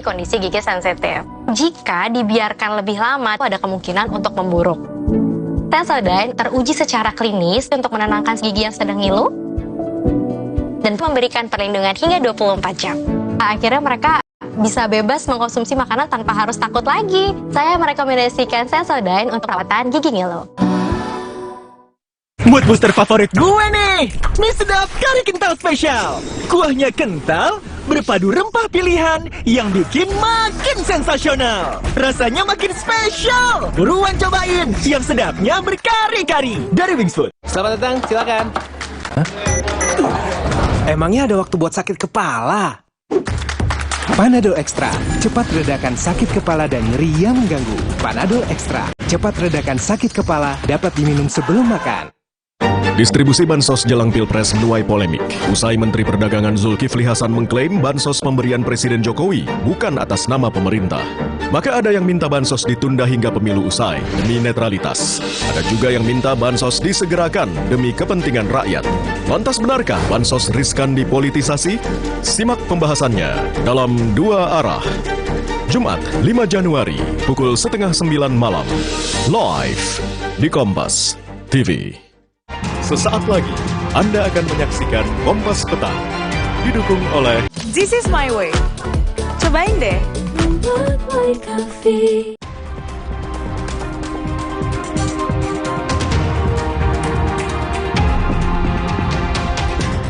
kondisi gigi sensitif. Jika dibiarkan lebih lama, ada kemungkinan untuk memburuk. Sensodyne teruji secara klinis untuk menenangkan gigi yang sedang ngilu dan memberikan perlindungan hingga 24 jam. Akhirnya mereka bisa bebas mengkonsumsi makanan tanpa harus takut lagi. Saya merekomendasikan Sensodyne untuk perawatan gigi ngilu. Mood booster favorit gue nih, mie sedap kari kental spesial. Kuahnya kental, berpadu rempah pilihan yang bikin makin sensasional. Rasanya makin spesial. Buruan cobain, yang sedapnya berkari-kari dari Wings Food. Selamat datang, silakan. Emangnya ada waktu buat sakit kepala? Panadol Extra, cepat redakan sakit kepala dan nyeri yang mengganggu. Panadol Extra, cepat redakan sakit kepala, dapat diminum sebelum makan. Distribusi bansos jelang Pilpres menuai polemik. Usai Menteri Perdagangan Zulkifli Hasan mengklaim bansos pemberian Presiden Jokowi bukan atas nama pemerintah. Maka ada yang minta bansos ditunda hingga pemilu usai demi netralitas. Ada juga yang minta bansos disegerakan demi kepentingan rakyat. Lantas benarkah bansos riskan dipolitisasi? Simak pembahasannya dalam Dua Arah. Jumat 5 Januari pukul 8:30 malam. Live di Kompas TV. Sesaat lagi, Anda akan menyaksikan Kompas Petang. Didukung oleh This is my way. Cobain deh.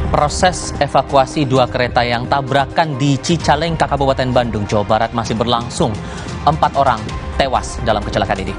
Proses evakuasi dua kereta yang tabrakan di Cicalengka, Kabupaten Bandung, Jawa Barat masih berlangsung. 4 orang tewas dalam kecelakaan ini.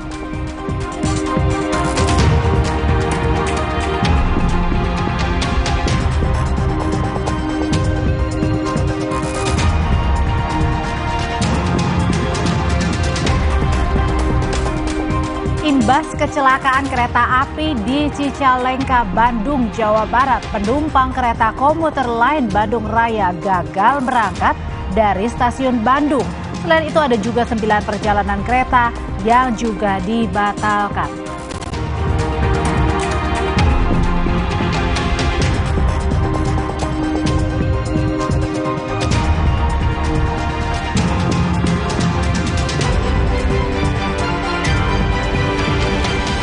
Imbas kecelakaan kereta api di Cicalengka, Bandung, Jawa Barat, penumpang kereta komuter lain Bandung Raya gagal berangkat dari stasiun Bandung. Selain itu ada juga 9 perjalanan kereta yang juga dibatalkan.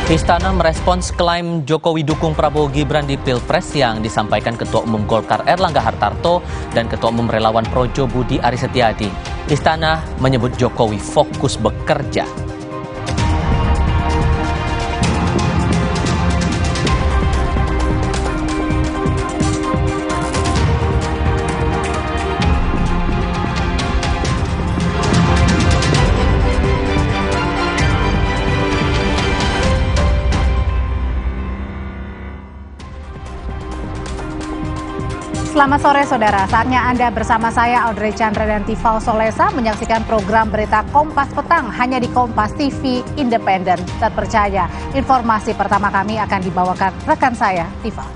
Istana merespons klaim Jokowi dukung Prabowo Gibran di Pilpres yang disampaikan Ketua Umum Golkar Erlangga Hartarto dan Ketua Umum Relawan Projo Budi Aris Setiadi. Istana menyebut Jokowi fokus bekerja. Selamat sore saudara, saatnya Anda bersama saya Audrey Chandra dan Tifal Solesa menyaksikan program berita Kompas Petang hanya di Kompas TV Independen terpercaya. Informasi pertama kami akan dibawakan rekan saya Tifal.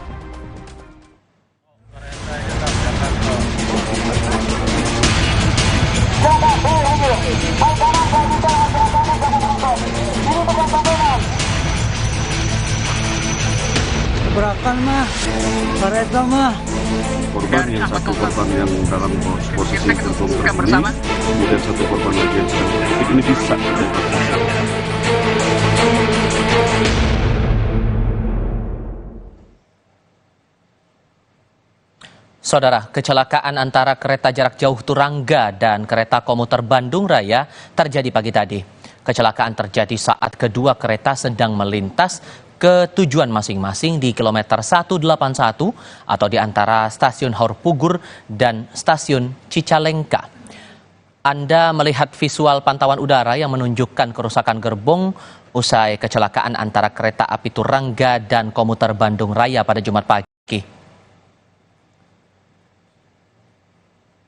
Tabrakan mah, kereta mah. Korban yang satu korban yang dalam posisi tertutup ini, kemudian satu korban lagi yang sedang sakit ini bisa. Saudara, kecelakaan antara kereta jarak jauh Turangga dan kereta komuter Bandung Raya terjadi pagi tadi. Kecelakaan terjadi saat kedua kereta sedang melintas ke tujuan masing-masing di kilometer 181 atau di antara stasiun Haur Pugur dan stasiun Cicalengka. Anda melihat visual pantauan udara yang menunjukkan kerusakan gerbong usai kecelakaan antara kereta api Turangga dan komuter Bandung Raya pada Jumat pagi.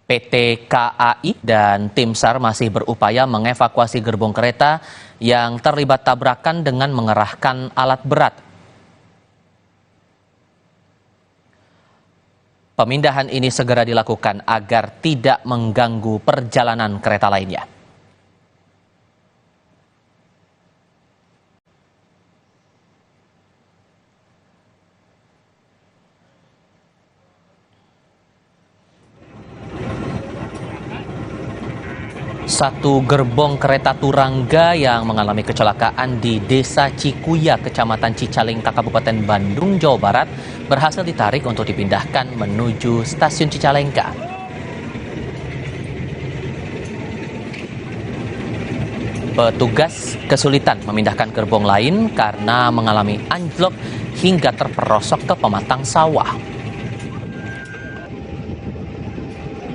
PT KAI dan tim SAR masih berupaya mengevakuasi gerbong kereta yang terlibat tabrakan dengan mengerahkan alat berat. Pemindahan ini segera dilakukan agar tidak mengganggu perjalanan kereta lainnya. Satu gerbong kereta turangga yang mengalami kecelakaan di Desa Cikuya, Kecamatan Cicalengka, Kabupaten Bandung, Jawa Barat, berhasil ditarik untuk dipindahkan menuju stasiun Cicalengka. Petugas kesulitan memindahkan gerbong lain karena mengalami anjlok hingga terperosok ke pematang sawah.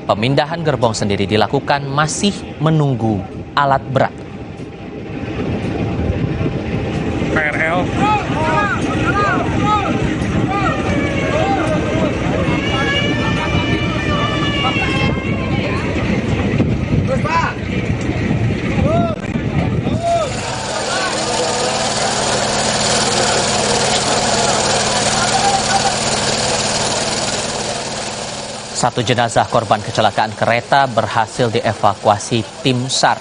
Pemindahan gerbong sendiri dilakukan masih menunggu alat berat. KRL. Satu jenazah korban kecelakaan kereta berhasil dievakuasi tim SAR.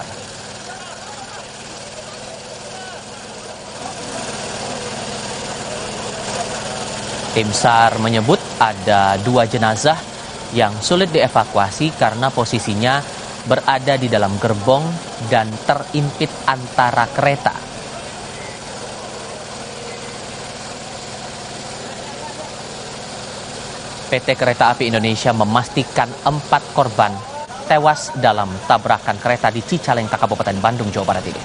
Tim SAR menyebut ada 2 jenazah yang sulit dievakuasi karena posisinya berada di dalam gerbong dan terimpit antara kereta. PT Kereta Api Indonesia memastikan 4 korban tewas dalam tabrakan kereta di Cicalengka, Kabupaten Bandung, Jawa Barat ini.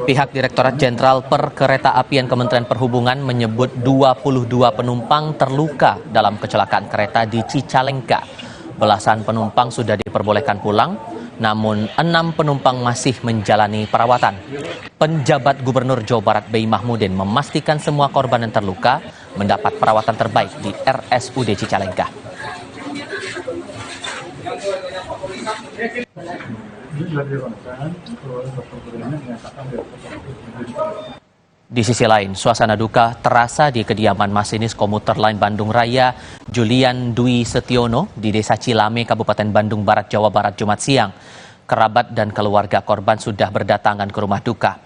Pihak Direktorat Jenderal Perkeretaapian Kementerian Perhubungan menyebut 22 penumpang terluka dalam kecelakaan kereta di Cicalengka. Belasan penumpang sudah diperbolehkan pulang, namun 6 penumpang masih menjalani perawatan. Penjabat Gubernur Jawa Barat B.I. Mahmudin memastikan semua korban yang terluka mendapat perawatan terbaik di RSUD Cicalengka. Di sisi lain, suasana duka terasa di kediaman masinis komuter lain Bandung Raya, Julian Dwi Setiono, di Desa Cilame, Kabupaten Bandung Barat, Jawa Barat, Jumat siang. Kerabat dan keluarga korban sudah berdatangan ke rumah duka.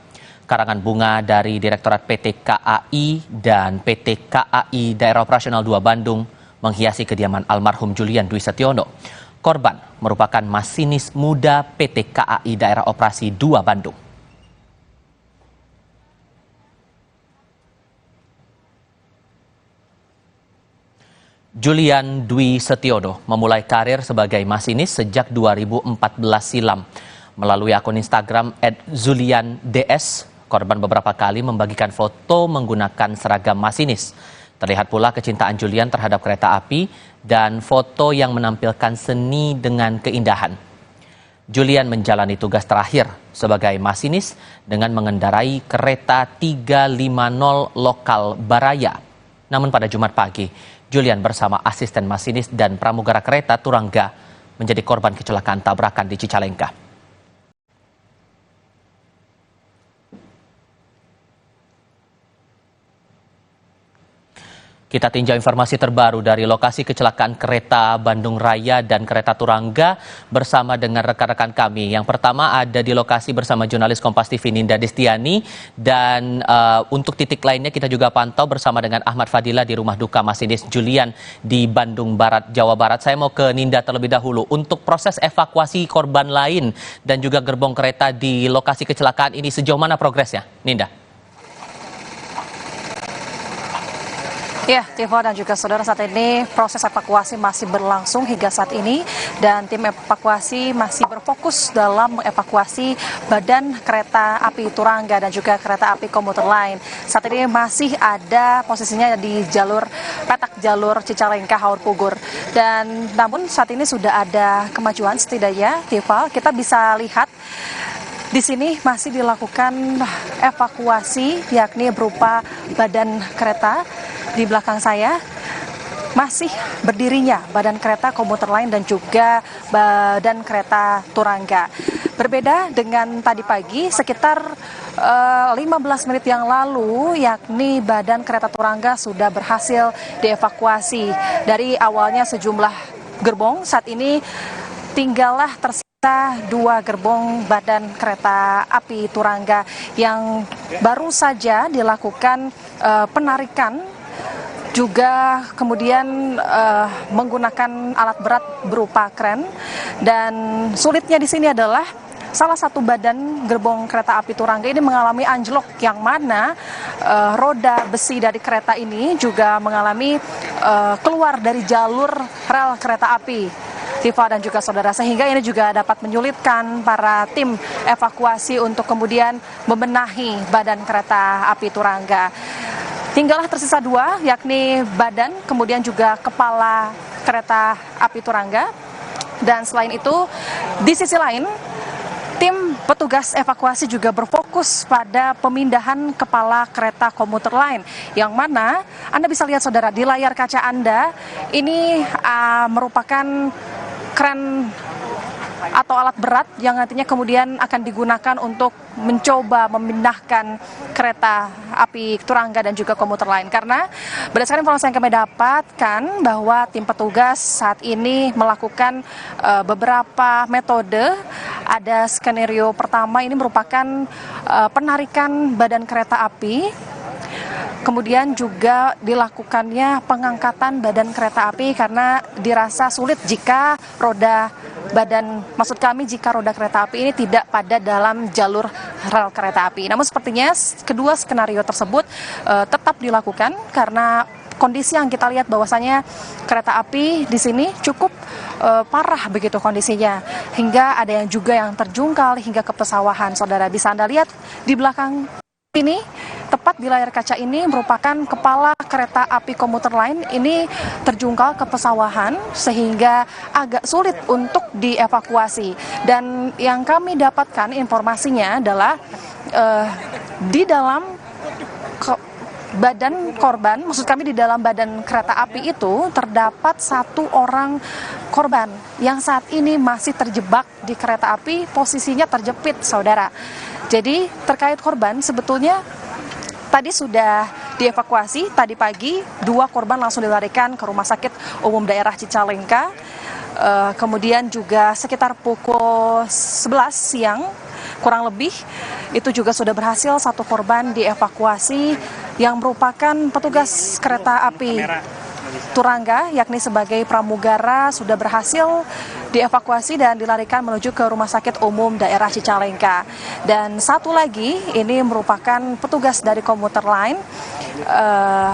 Karangan bunga dari Direktorat PT KAI dan PT KAI Daerah Operasional 2 Bandung menghiasi kediaman almarhum Julian Dwi Setiono. Korban merupakan masinis muda PT KAI Daerah Operasi 2 Bandung. Julian Dwi Setiono memulai karir sebagai masinis sejak 2014 silam. Melalui akun Instagram @zuliands, korban beberapa kali membagikan foto menggunakan seragam masinis. Terlihat pula kecintaan Julian terhadap kereta api dan foto yang menampilkan seni dengan keindahan. Julian menjalani tugas terakhir sebagai masinis dengan mengendarai kereta 350 lokal Baraya. Namun pada Jumat pagi, Julian bersama asisten masinis dan pramugara kereta turangga menjadi korban kecelakaan tabrakan di Cicalengka. Kita tinjau informasi terbaru dari lokasi kecelakaan kereta Bandung Raya dan kereta turangga bersama dengan rekan-rekan kami. Yang pertama ada di lokasi bersama jurnalis Kompas TV Ninda Destiani, dan untuk titik lainnya kita juga pantau bersama dengan Ahmad Fadila di rumah duka masinis Julian di Bandung Barat, Jawa Barat. Saya mau ke Ninda terlebih dahulu untuk proses evakuasi korban lain dan juga gerbong kereta di lokasi kecelakaan ini, sejauh mana progresnya, Ninda? Ya, Tivo dan juga saudara, saat ini proses evakuasi masih berlangsung hingga saat ini dan tim evakuasi masih berfokus dalam mengevakuasi badan kereta api turangga dan juga kereta api komuter lain. Saat ini masih ada posisinya di petak jalur Cicalengka Haur Pugur, dan namun saat ini sudah ada kemajuan setidaknya, Tivo, kita bisa lihat di sini masih dilakukan evakuasi, yakni berupa badan kereta. Di belakang saya masih berdirinya badan kereta komuter lain dan juga badan kereta turangga. Berbeda dengan tadi pagi sekitar 15 menit yang lalu, yakni badan kereta turangga sudah berhasil dievakuasi. Dari awalnya sejumlah gerbong. Saat ini tinggallah tersisa 2 gerbong badan kereta api Turangga yang baru saja dilakukan penarikan, juga kemudian menggunakan alat berat berupa kren. Dan sulitnya di sini adalah salah satu badan gerbong kereta api Turangga ini mengalami anjlok, yang mana roda besi dari kereta ini juga mengalami keluar dari jalur rel kereta api, Tifa dan juga saudara, sehingga ini juga dapat menyulitkan para tim evakuasi untuk kemudian membenahi badan kereta api Turangga. Tinggallah tersisa 2, yakni badan, kemudian juga kepala kereta api Turangga. Dan selain itu, di sisi lain, tim petugas evakuasi juga berfokus pada pemindahan kepala kereta komuter lain, yang mana Anda bisa lihat saudara di layar kaca Anda, ini merupakan kren atau alat berat yang nantinya kemudian akan digunakan untuk mencoba memindahkan kereta api Turangga dan juga komuter lain. Karena berdasarkan informasi yang kami dapatkan bahwa tim petugas saat ini melakukan beberapa metode. Ada skenario pertama, ini merupakan penarikan badan kereta api. Kemudian juga dilakukannya pengangkatan badan kereta api karena dirasa sulit jika roda kereta api ini tidak pada dalam jalur rel kereta api. Namun sepertinya kedua skenario tersebut tetap dilakukan karena kondisi yang kita lihat bahwasanya kereta api di sini cukup parah begitu kondisinya, hingga ada yang juga yang terjungkal hingga ke pesawahan. Saudara bisa Anda lihat di belakang ini, tepat di layar kaca ini merupakan kepala kereta api komuter lain ini terjungkal ke pesawahan sehingga agak sulit untuk dievakuasi. Dan yang kami dapatkan informasinya adalah di dalam badan korban, maksud kami di dalam badan kereta api itu terdapat 1 orang korban yang saat ini masih terjebak di kereta api, posisinya terjepit saudara. Jadi terkait korban sebetulnya tadi sudah dievakuasi, tadi pagi 2 korban langsung dilarikan ke Rumah Sakit Umum Daerah Cicalengka. Kemudian juga sekitar pukul 11 siang kurang lebih itu juga sudah berhasil 1 korban dievakuasi yang merupakan petugas kereta api Turangga, yakni sebagai pramugara, sudah berhasil dievakuasi dan dilarikan menuju ke Rumah Sakit Umum Daerah Cicalengka. Dan 1 lagi ini merupakan petugas dari komuter lain,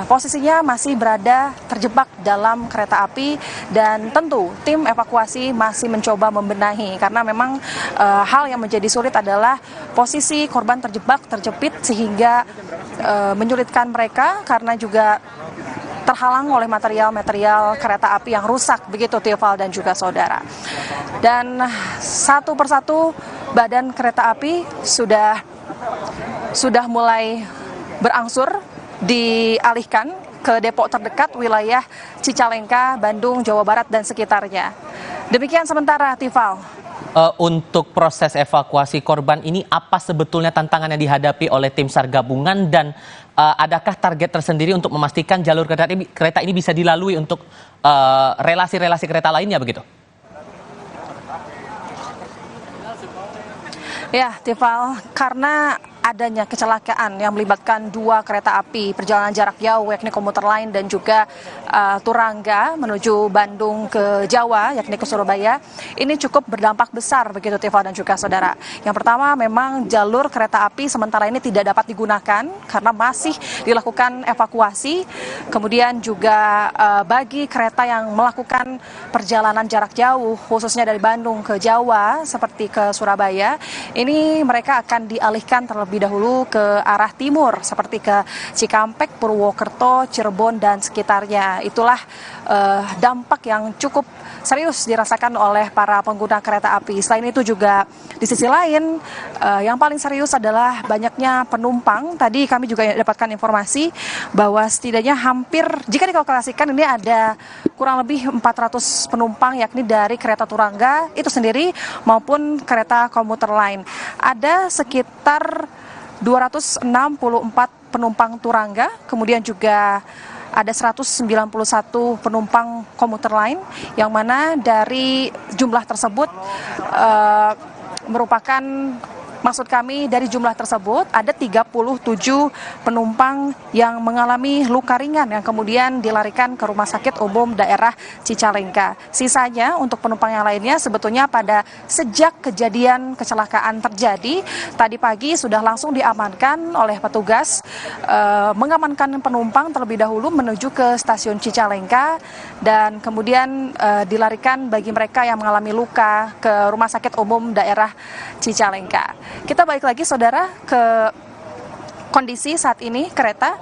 posisinya masih berada terjebak dalam kereta api, dan tentu tim evakuasi masih mencoba membenahi karena memang hal yang menjadi sulit adalah posisi korban terjepit sehingga menyulitkan mereka karena juga terhalang oleh material-material kereta api yang rusak begitu Tioval dan juga saudara. Dan satu persatu badan kereta api sudah mulai berangsur dialihkan ke depo terdekat wilayah Cicalengka, Bandung, Jawa Barat dan sekitarnya. Demikian sementara Tioval. Untuk proses evakuasi korban ini, apa sebetulnya tantangan yang dihadapi oleh tim SAR gabungan, dan adakah target tersendiri untuk memastikan jalur kereta ini bisa dilalui untuk relasi-relasi kereta lainnya begitu? Ya, Tival, karena adanya kecelakaan yang melibatkan 2 kereta api perjalanan jarak jauh, yakni komuter lain dan juga Turangga menuju Bandung ke Jawa, yakni ke Surabaya, ini cukup berdampak besar begitu Tival dan juga saudara. Yang pertama, memang jalur kereta api sementara ini tidak dapat digunakan karena masih dilakukan evakuasi. Kemudian juga bagi kereta yang melakukan perjalanan jarak jauh, khususnya dari Bandung ke Jawa seperti ke Surabaya, ini mereka akan dialihkan terlebih dahulu ke arah timur seperti ke Cikampek, Purwokerto, Cirebon dan sekitarnya. Itulah dampak yang cukup serius dirasakan oleh para pengguna kereta api. Selain itu juga di sisi lain yang paling serius adalah banyaknya penumpang. Tadi kami juga dapatkan informasi bahwa setidaknya hampir, jika dikalkulasikan ini ada kurang lebih 400 penumpang, yakni dari kereta Turangga itu sendiri maupun kereta komuter lain. Ada sekitar 264 penumpang Turangga, kemudian juga ada 191 penumpang komuter lain, yang mana dari jumlah tersebut merupakan, maksud kami dari jumlah tersebut ada 37 penumpang yang mengalami luka ringan yang kemudian dilarikan ke Rumah Sakit Umum Daerah Cicalengka. Sisanya untuk penumpang yang lainnya sebetulnya pada sejak kejadian kecelakaan terjadi tadi pagi sudah langsung diamankan oleh petugas, mengamankan penumpang terlebih dahulu menuju ke stasiun Cicalengka dan kemudian dilarikan bagi mereka yang mengalami luka ke Rumah Sakit Umum Daerah Cicalengka. Kita balik lagi saudara ke kondisi saat ini kereta.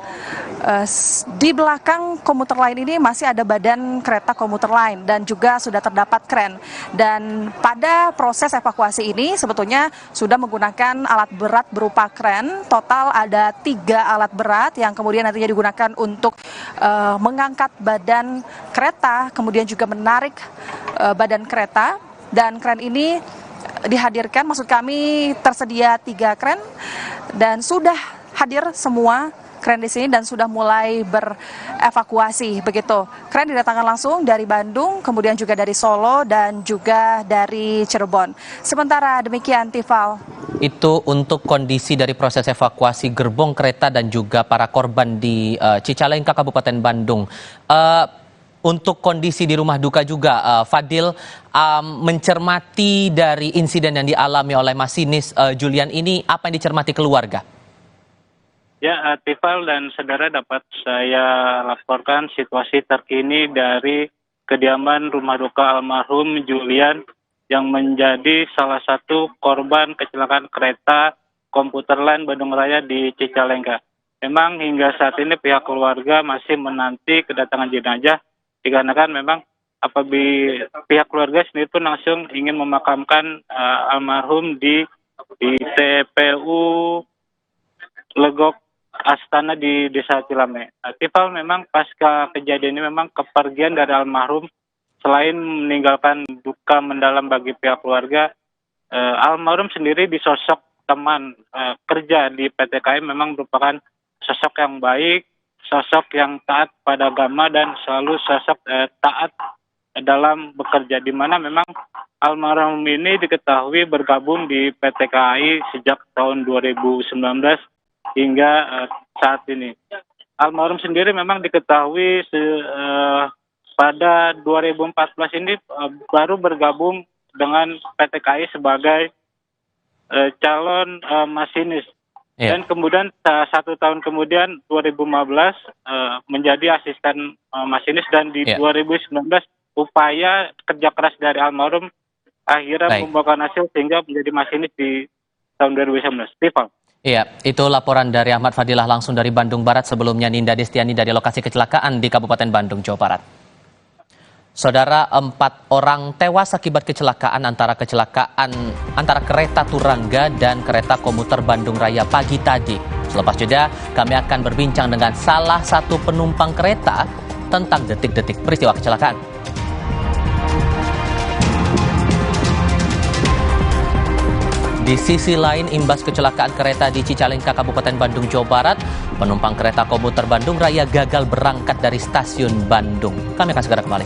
Di belakang komuter lain ini masih ada badan kereta komuter lain dan juga sudah terdapat kren. Dan pada proses evakuasi ini sebetulnya sudah menggunakan alat berat berupa kren. Total ada 3 alat berat yang kemudian nantinya digunakan untuk mengangkat badan kereta, kemudian juga menarik badan kereta. Dan kren ini dihadirkan, maksud kami tersedia 3 kren dan sudah hadir semua kren di sini dan sudah mulai berevakuasi begitu. Kren didatangkan langsung dari Bandung, kemudian juga dari Solo dan juga dari Cirebon. Sementara demikian, Tifal. Itu untuk kondisi dari proses evakuasi gerbong kereta dan juga para korban di Cicalengka, Kabupaten Bandung. Untuk kondisi di rumah duka juga, Fadil, mencermati dari insiden yang dialami oleh masinis Julian ini, apa yang dicermati keluarga? Ya, Tifal dan saudara, dapat saya laporkan situasi terkini dari kediaman rumah duka almarhum Julian yang menjadi salah satu korban kecelakaan kereta komuter lain Bandung Raya di Cicalengka. Memang hingga saat ini pihak keluarga masih menanti kedatangan jenazah, dikarenakan memang apabila pihak keluarga sendiri pun langsung ingin memakamkan almarhum di TPU Legok Astana di Desa Cilame. Tifal, memang pasca kejadian ini memang kepergian dari almarhum selain meninggalkan duka mendalam bagi pihak keluarga, almarhum sendiri disosok teman kerja di PT KAI memang merupakan sosok yang baik, sosok yang taat pada agama dan selalu sosok taat dalam bekerja, di mana memang almarhum ini diketahui bergabung di PT KAI sejak tahun 2019 hingga saat ini. Almarhum sendiri memang diketahui pada 2014 ini baru bergabung dengan PT KAI sebagai calon masinis. Dan kemudian 1 tahun kemudian 2015 menjadi asisten masinis, dan di 2019 upaya kerja keras dari almarhum akhirnya membuahkan hasil sehingga menjadi masinis di tahun 2019. Tifal. Iya, itu laporan dari Ahmad Fadilah langsung dari Bandung Barat. Sebelumnya Ninda Destiani dari lokasi kecelakaan di Kabupaten Bandung, Jawa Barat. Saudara, 4 orang tewas akibat kecelakaan antara kereta Turangga dan kereta komuter Bandung Raya pagi tadi. Selepas jeda, kami akan berbincang dengan salah satu penumpang kereta tentang detik-detik peristiwa kecelakaan. Di sisi lain, imbas kecelakaan kereta di Cicalengka, Kabupaten Bandung, Jawa Barat, penumpang kereta komuter Bandung Raya gagal berangkat dari stasiun Bandung. Kami akan segera kembali.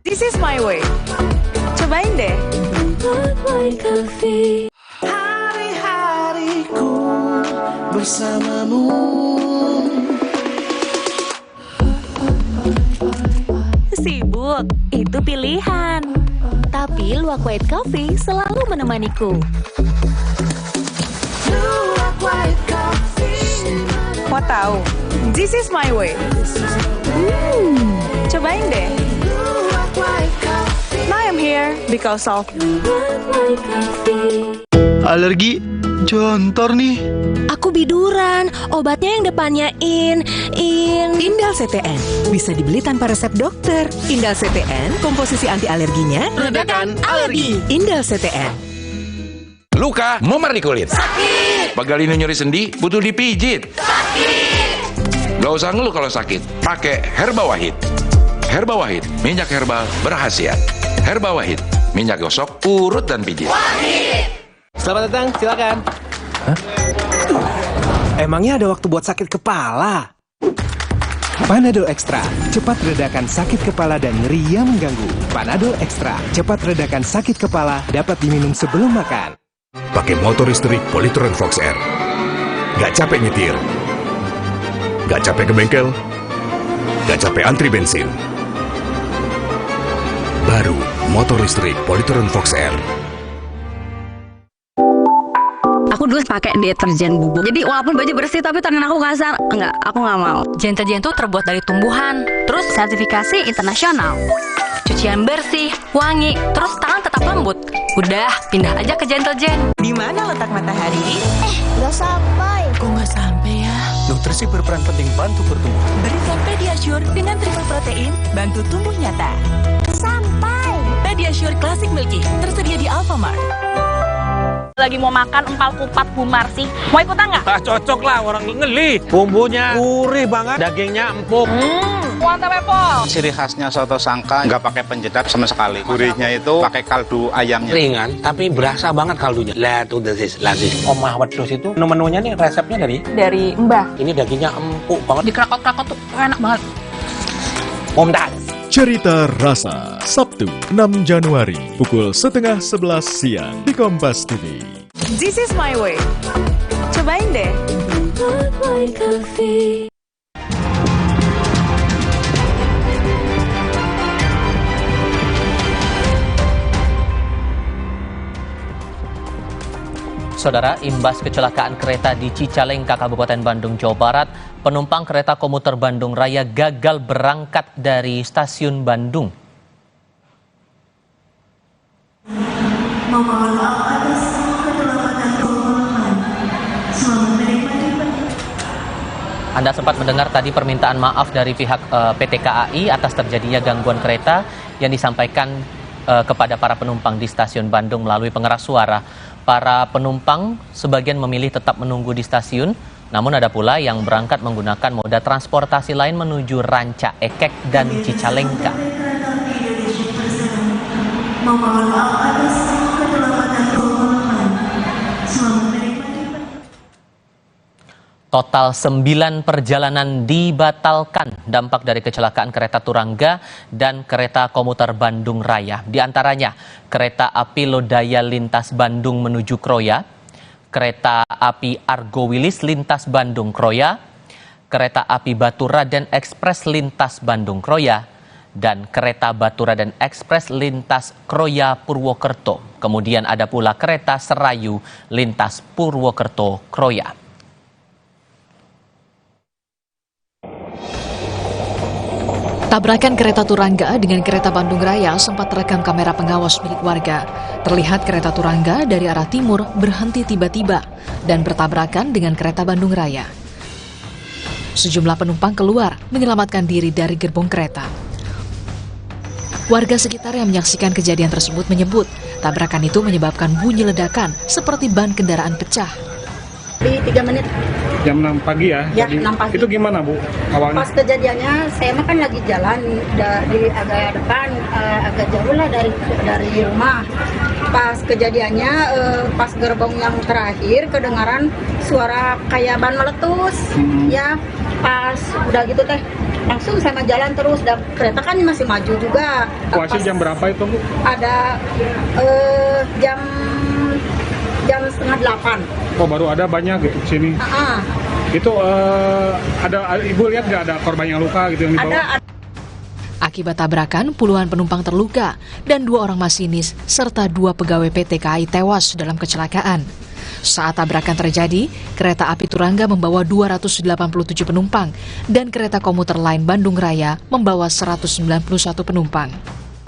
This is my way. Cobain deh. Hari-hariku bersamamu. Sibuk, itu pilihan. Tapi Luwak White Coffee selalu menemaniku. Luwak White Coffee. Mau tahu? This is my way. Cobain deh. Now I'm here because of alergi jontor nih. Aku biduran, obatnya yang depannya Indal CTN. Bisa dibeli tanpa resep dokter. Indal CTN, komposisi anti alerginya Redakan alergi. Indal CTN. Luka, memar di kulit. Sakit. Pagalino nyeri sendi, butuh dipijit. Sakit. Gak usah ngeluh kalau sakit, pakai Herba Wahid. Herba Wahid, minyak herbal berkhasiat. Herba Wahid, minyak gosok, urut dan pijit. Selamat datang, silakan. Hah? Emangnya ada waktu buat sakit kepala? Panadol Extra, cepat redakan sakit kepala dan nyeri yang mengganggu. Panadol Extra, cepat redakan sakit kepala, dapat diminum sebelum makan. Pakai motor listrik Polytron Fox R. Gak capek nyetir. Gak capek ke bengkel. Gak capek antri bensin. Baru motor listrik Polytron Fox R. Aku dulu pakai deterjen bubuk. Jadi walaupun baju bersih tapi tangan aku kasar. Enggak, aku nggak mau. Deterjen itu terbuat dari tumbuhan, terus sertifikasi internasional. Cucian bersih, wangi, terus tangan tetap lembut. Udah, pindah aja ke Gentelgen. Di mana letak matahari? Nggak sampai. Kok nggak sampai ya? Nutrisi berperan penting bantu pertumbuhan. Berikan Pediasure dengan triple protein, bantu tumbuh nyata. Sampai. Pediasure Classic Milky, tersedia di Alfamart. Lagi mau makan empal kupat Bu Marsi, mau ikutan nggak? Cocok lah, orang ngeli. Bumbunya gurih banget, dagingnya empuk. Kuanta Pepol. Ciri khasnya soto Sangka nggak pakai penyedap sama sekali. Gurihnya itu pakai kaldu ayamnya. Ringan, tapi berasa banget kaldunya. Lihat tuh lazis. Omah wedus itu menu-menunya nih resepnya dari Mbah. Ini dagingnya empuk banget. Dikerakot-kerakot tuh enak banget. Mumtaz. Cerita Rasa, Sabtu 6 Januari, pukul 10:30 siang di Kompas TV. This is my way. Cobain deh. Saudara, imbas kecelakaan kereta di Cicalengka, Kabupaten Bandung, Jawa Barat, penumpang kereta komuter Bandung Raya gagal berangkat dari stasiun Bandung. Anda sempat mendengar tadi permintaan maaf dari pihak PT KAI atas terjadinya gangguan kereta yang disampaikan kepada para penumpang di stasiun Bandung melalui pengeras suara. Para penumpang sebagian memilih tetap menunggu di stasiun, namun ada pula yang berangkat menggunakan moda transportasi lain menuju Ranca Ekek dan Cicalengka. Total 9 perjalanan dibatalkan dampak dari kecelakaan kereta Turangga dan kereta komuter Bandung Raya. Di antaranya kereta api Lodaya lintas Bandung menuju Kroya, kereta api Argo Wilis lintas Bandung Kroya, kereta api Baturaden Express lintas Bandung Kroya, dan kereta Baturaden Express lintas Kroya Purwokerto. Kemudian ada pula kereta Serayu lintas Purwokerto Kroya. Tabrakan kereta Turangga dengan kereta Bandung Raya sempat terekam kamera pengawas milik warga. Terlihat kereta Turangga dari arah timur berhenti tiba-tiba dan bertabrakan dengan kereta Bandung Raya. Sejumlah penumpang keluar menyelamatkan diri dari gerbong kereta. Warga sekitar yang menyaksikan kejadian tersebut menyebut tabrakan itu menyebabkan bunyi ledakan seperti ban kendaraan pecah. Di 3 menit. Jam 6 pagi ya? Ya, 6 pagi. Itu gimana Bu awalnya? Pas kejadiannya, saya mah kan lagi jalan di agak depan, agak jauh lah dari rumah. Pas kejadiannya, pas gerbong yang terakhir kedengaran suara kayak ban meletus. Ya, pas udah gitu teh, langsung saya jalan terus. Dan kereta kan masih maju juga. Situasi jam berapa itu Bu? Ada jam 7:30. Oh baru ada banyak gitu sini. Itu ada Ibu lihat nggak ada korban yang luka gitu yang dibawa? Akibat tabrakan, puluhan penumpang terluka dan 2 orang masinis serta 2 pegawai PT KAI tewas dalam kecelakaan. Saat tabrakan terjadi, kereta api Turangga membawa 287 penumpang dan kereta komuter lain Bandung Raya membawa 191 penumpang.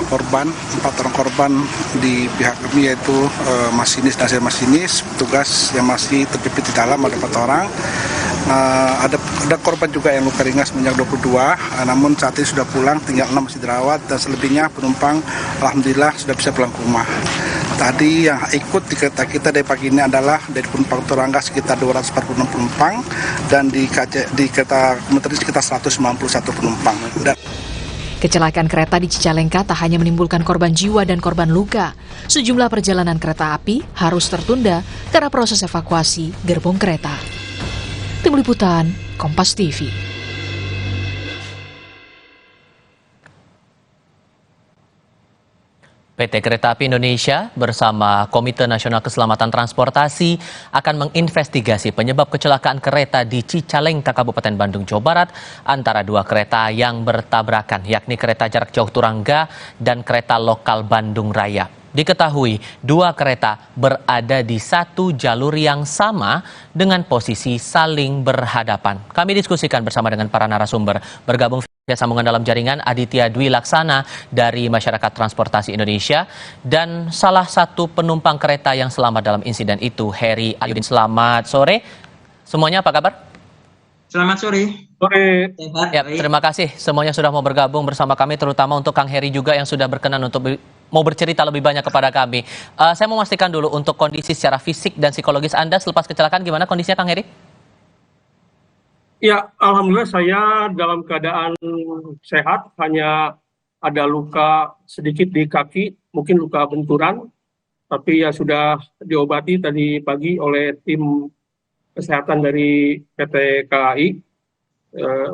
Korban, 4 orang korban di pihak kami yaitu masinis dan masinis, petugas yang masih terjepit di dalam ada 4 orang. Ada korban juga yang luka ringan sebanyak 22, namun saat ini sudah pulang, tinggal 6 masih dirawat dan selebihnya penumpang alhamdulillah sudah bisa pulang ke rumah. Tadi yang ikut di kereta kita dari pagi ini adalah dari penumpang Turangga sekitar 246 penumpang dan di kereta komuter ini sekitar 191 penumpang. Kecelakaan kereta di Cicalengka tak hanya menimbulkan korban jiwa dan korban luka. Sejumlah perjalanan kereta api harus tertunda karena proses evakuasi gerbong kereta. Tim Liputan, Kompas TV. PT Kereta Api Indonesia bersama Komite Nasional Keselamatan Transportasi akan menginvestigasi penyebab kecelakaan kereta di Cicalengka, Kabupaten Bandung, Jawa Barat antara dua kereta yang bertabrakan, yakni kereta jarak jauh Turangga dan kereta lokal Bandung Raya. Diketahui dua kereta berada di satu jalur yang sama dengan posisi saling berhadapan. Kami diskusikan bersama dengan para narasumber. Bergabung via sambungan dalam jaringan Aditya Dwi Laksana dari Masyarakat Transportasi Indonesia dan salah satu penumpang kereta yang selamat dalam insiden itu, Heri Ayudin. Selamat sore. Semuanya apa kabar? Selamat sore. Sore. Ya, terima kasih semuanya sudah mau bergabung bersama kami, terutama untuk Kang Heri juga yang sudah berkenan untuk mau bercerita lebih banyak kepada kami. Saya mau memastikan dulu untuk kondisi secara fisik dan psikologis Anda selepas kecelakaan, gimana kondisinya Kang Heri? Ya, alhamdulillah saya dalam keadaan sehat, hanya ada luka sedikit di kaki, mungkin luka benturan, tapi ya sudah diobati tadi pagi oleh tim kesehatan dari PT KAI.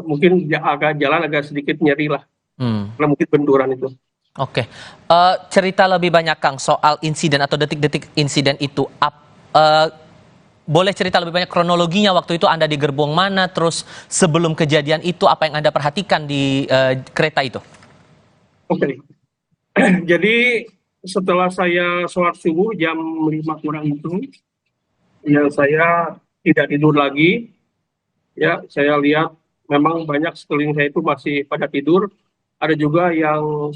Mungkin agak jalan agak sedikit nyeri lah, karena mungkin benturan itu. Oke, cerita lebih banyak Kang soal insiden atau detik-detik insiden itu. Boleh cerita lebih banyak kronologinya, waktu itu Anda di gerbong mana, terus sebelum kejadian itu apa yang Anda perhatikan di kereta itu? Oke, jadi setelah saya sholat subuh jam 5 kurang itu, ya saya tidak tidur lagi. Ya, saya lihat memang banyak sekeliling saya itu masih pada tidur. Ada juga yang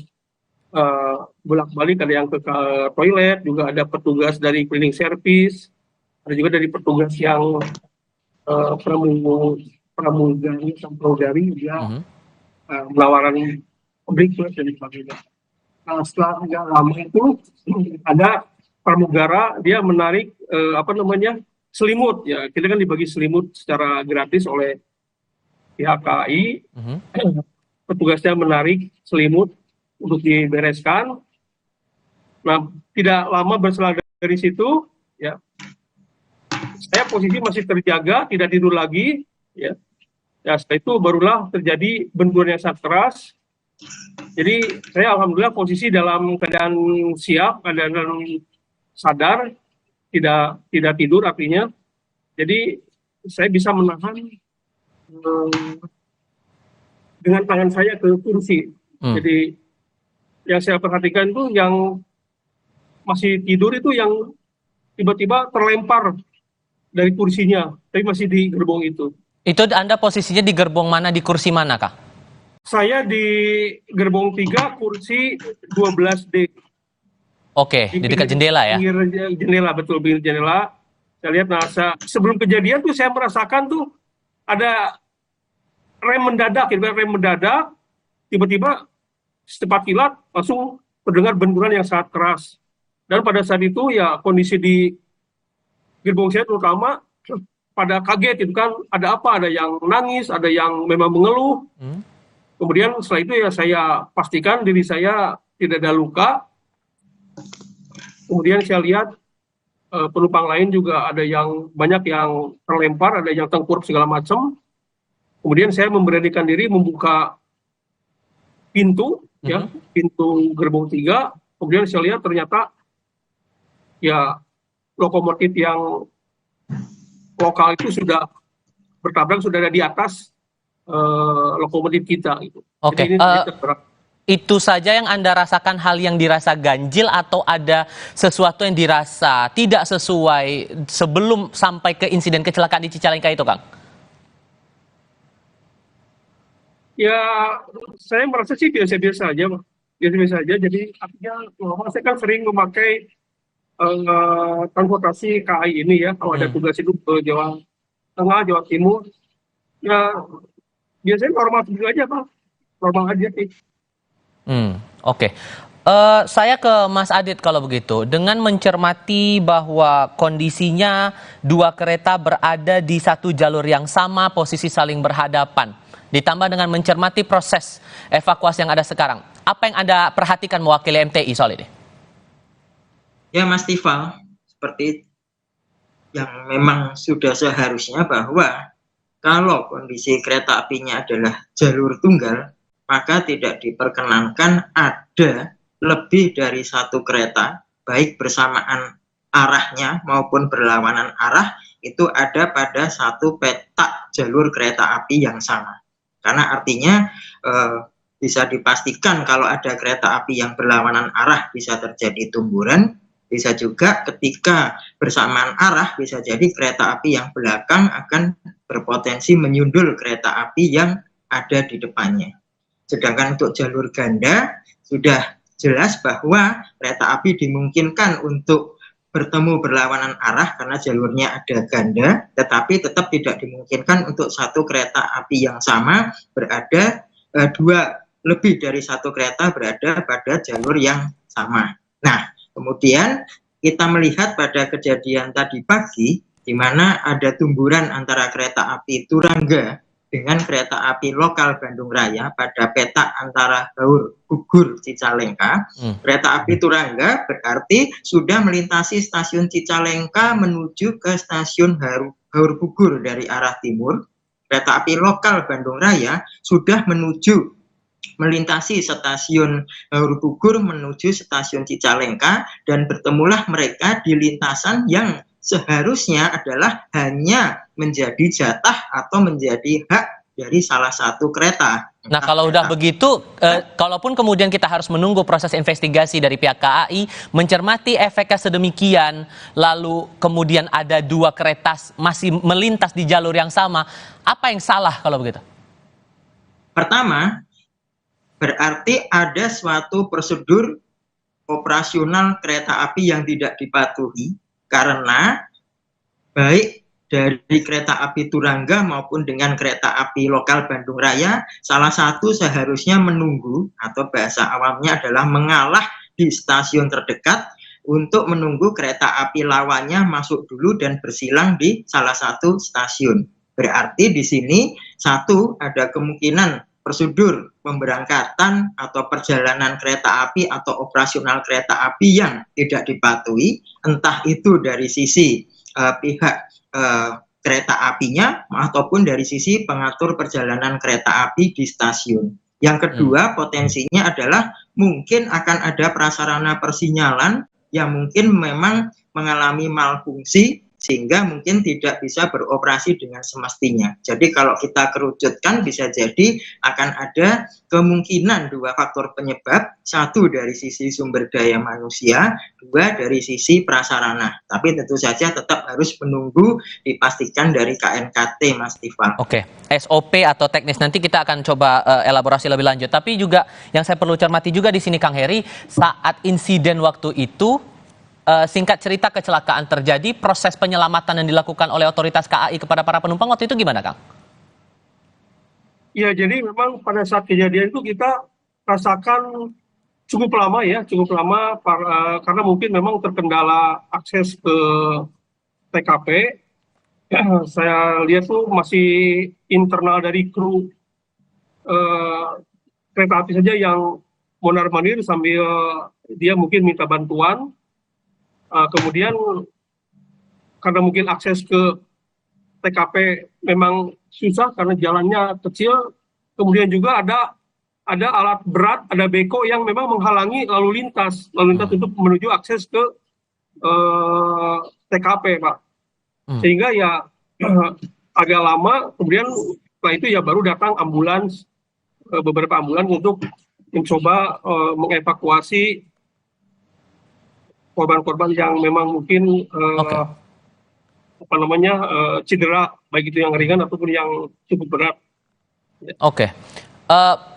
bolak-balik, ada yang ke toilet, juga ada petugas dari cleaning service, ada juga dari petugas yang pramugari dia menawarkan breakfast dan sebagainya. Nah, setelah agak lama itu ada pramugara, dia menarik selimut, ya kita kan dibagi selimut secara gratis oleh pihak KAI. Petugasnya menarik selimut untuk dibereskan. Nah, tidak lama berselang dari situ, ya, saya posisi masih terjaga, tidak tidur lagi, ya. Ya, setelah itu barulah terjadi benturan yang sangat keras. Jadi saya alhamdulillah posisi dalam keadaan siap, keadaan sadar, tidak tidur artinya. Jadi saya bisa menahan dengan tangan saya ke kursi. Jadi yang saya perhatikan itu yang masih tidur itu yang tiba-tiba terlempar dari kursinya, tapi masih di gerbong itu. Itu Anda posisinya di gerbong mana, di kursi mana Kak? Saya di gerbong 3, kursi 12D. Oke, di dekat jendela ya? Jendela, betul, pinggir jendela. Saya lihat, sebelum kejadian tuh saya merasakan tuh ada rem mendadak, tiba-tiba secepat kilat langsung terdengar benturan yang sangat keras. Dan pada saat itu ya kondisi di gerbong saya terutama pada kaget itu kan, ada apa, ada yang nangis, ada yang memang mengeluh. Kemudian setelah itu ya saya pastikan diri saya tidak ada luka. Kemudian saya lihat penumpang lain juga ada yang banyak yang terlempar, ada yang tengkurap segala macam. Kemudian saya memberanikan diri membuka pintu, ya, pintu gerbong 3. Kemudian saya lihat ternyata ya lokomotif yang lokal itu sudah bertabrak, sudah ada di atas lokomotif kita. Gitu. Oke, itu saja yang Anda rasakan, hal yang dirasa ganjil atau ada sesuatu yang dirasa tidak sesuai sebelum sampai ke insiden kecelakaan di Cicalengka itu, Kang? Ya, saya merasa sih biasa-biasa aja, Pak. Biasa-biasa aja. Jadi artinya, saya kan sering memakai transportasi KAI ini ya. Kalau ada tugas itu ke Jawa Tengah, Jawa Timur, ya biasanya normal begitu aja, Pak. Normal aja sih. Oke. Saya ke Mas Adit kalau begitu. Dengan mencermati bahwa kondisinya dua kereta berada di satu jalur yang sama, posisi saling berhadapan, ditambah dengan mencermati proses evakuasi yang ada sekarang, apa yang Anda perhatikan mewakili MTI soal ini? Ya Mas Tifal, seperti yang memang sudah seharusnya bahwa kalau kondisi kereta apinya adalah jalur tunggal, maka tidak diperkenankan ada lebih dari satu kereta, baik bersamaan arahnya maupun berlawanan arah, itu ada pada satu petak jalur kereta api yang sama. Karena artinya bisa dipastikan kalau ada kereta api yang berlawanan arah bisa terjadi tumburan, bisa juga ketika bersamaan arah bisa jadi kereta api yang belakang akan berpotensi menyundul kereta api yang ada di depannya. Sedangkan untuk jalur ganda sudah jelas bahwa kereta api dimungkinkan untuk bertemu berlawanan arah karena jalurnya ada ganda, tetapi tetap tidak dimungkinkan untuk satu kereta api yang sama berada lebih dari satu kereta berada pada jalur yang sama. Nah, kemudian kita melihat pada kejadian tadi pagi di mana ada tumburan antara kereta api Turangga dengan kereta api lokal Bandung Raya pada petak antara Haur Gugur Cicalengka. Kereta api Turangga berarti sudah melintasi stasiun Cicalengka menuju ke stasiun Haur Gugur dari arah timur. Kereta api lokal Bandung Raya sudah melintasi stasiun Haur Gugur menuju stasiun Cicalengka dan bertemulah mereka di lintasan yang seharusnya adalah hanya menjadi jatah atau menjadi hak dari salah satu kereta. Nah, kalau udah begitu, kalaupun kemudian kita harus menunggu proses investigasi dari pihak KAI, mencermati efeknya sedemikian, lalu kemudian ada dua kereta masih melintas di jalur yang sama, apa yang salah kalau begitu? Pertama, berarti ada suatu prosedur operasional kereta api yang tidak dipatuhi, karena baik dari kereta api Turangga maupun dengan kereta api lokal Bandung Raya, salah satu seharusnya menunggu atau bahasa awamnya adalah mengalah di stasiun terdekat untuk menunggu kereta api lawannya masuk dulu dan bersilang di salah satu stasiun. Berarti di sini satu, ada kemungkinan prosedur pemberangkatan atau perjalanan kereta api atau operasional kereta api yang tidak dipatuhi, entah itu dari sisi pihak kereta apinya ataupun dari sisi pengatur perjalanan kereta api di stasiun. Yang kedua, potensinya adalah mungkin akan ada prasarana persinyalan yang mungkin memang mengalami malfungsi sehingga mungkin tidak bisa beroperasi dengan semestinya. Jadi kalau kita kerucutkan bisa jadi akan ada kemungkinan dua faktor penyebab, satu dari sisi sumber daya manusia, dua dari sisi prasarana. Tapi tentu saja tetap harus menunggu dipastikan dari KNKT, Mas Tifal. Oke, SOP atau teknis nanti kita akan coba elaborasi lebih lanjut. Tapi juga yang saya perlu cermati juga di sini Kang Heri, saat insiden waktu itu, singkat cerita kecelakaan terjadi, proses penyelamatan yang dilakukan oleh otoritas KAI kepada para penumpang waktu itu gimana, Kang? Ya, jadi memang pada saat kejadian itu kita rasakan cukup lama karena mungkin memang terkendala akses ke TKP. Saya lihat tuh masih internal dari kru kereta api saja yang mondar-mandir sambil dia mungkin minta bantuan. Kemudian karena mungkin akses ke TKP memang susah karena jalannya kecil, kemudian juga ada alat berat, ada beko yang memang menghalangi lalu lintas untuk menuju akses ke TKP, Pak. Sehingga ya agak lama, kemudian setelah itu ya baru datang ambulans, beberapa ambulans untuk mencoba mengevakuasi korban-korban yang memang mungkin cedera, baik itu yang ringan ataupun yang cukup berat. Oke.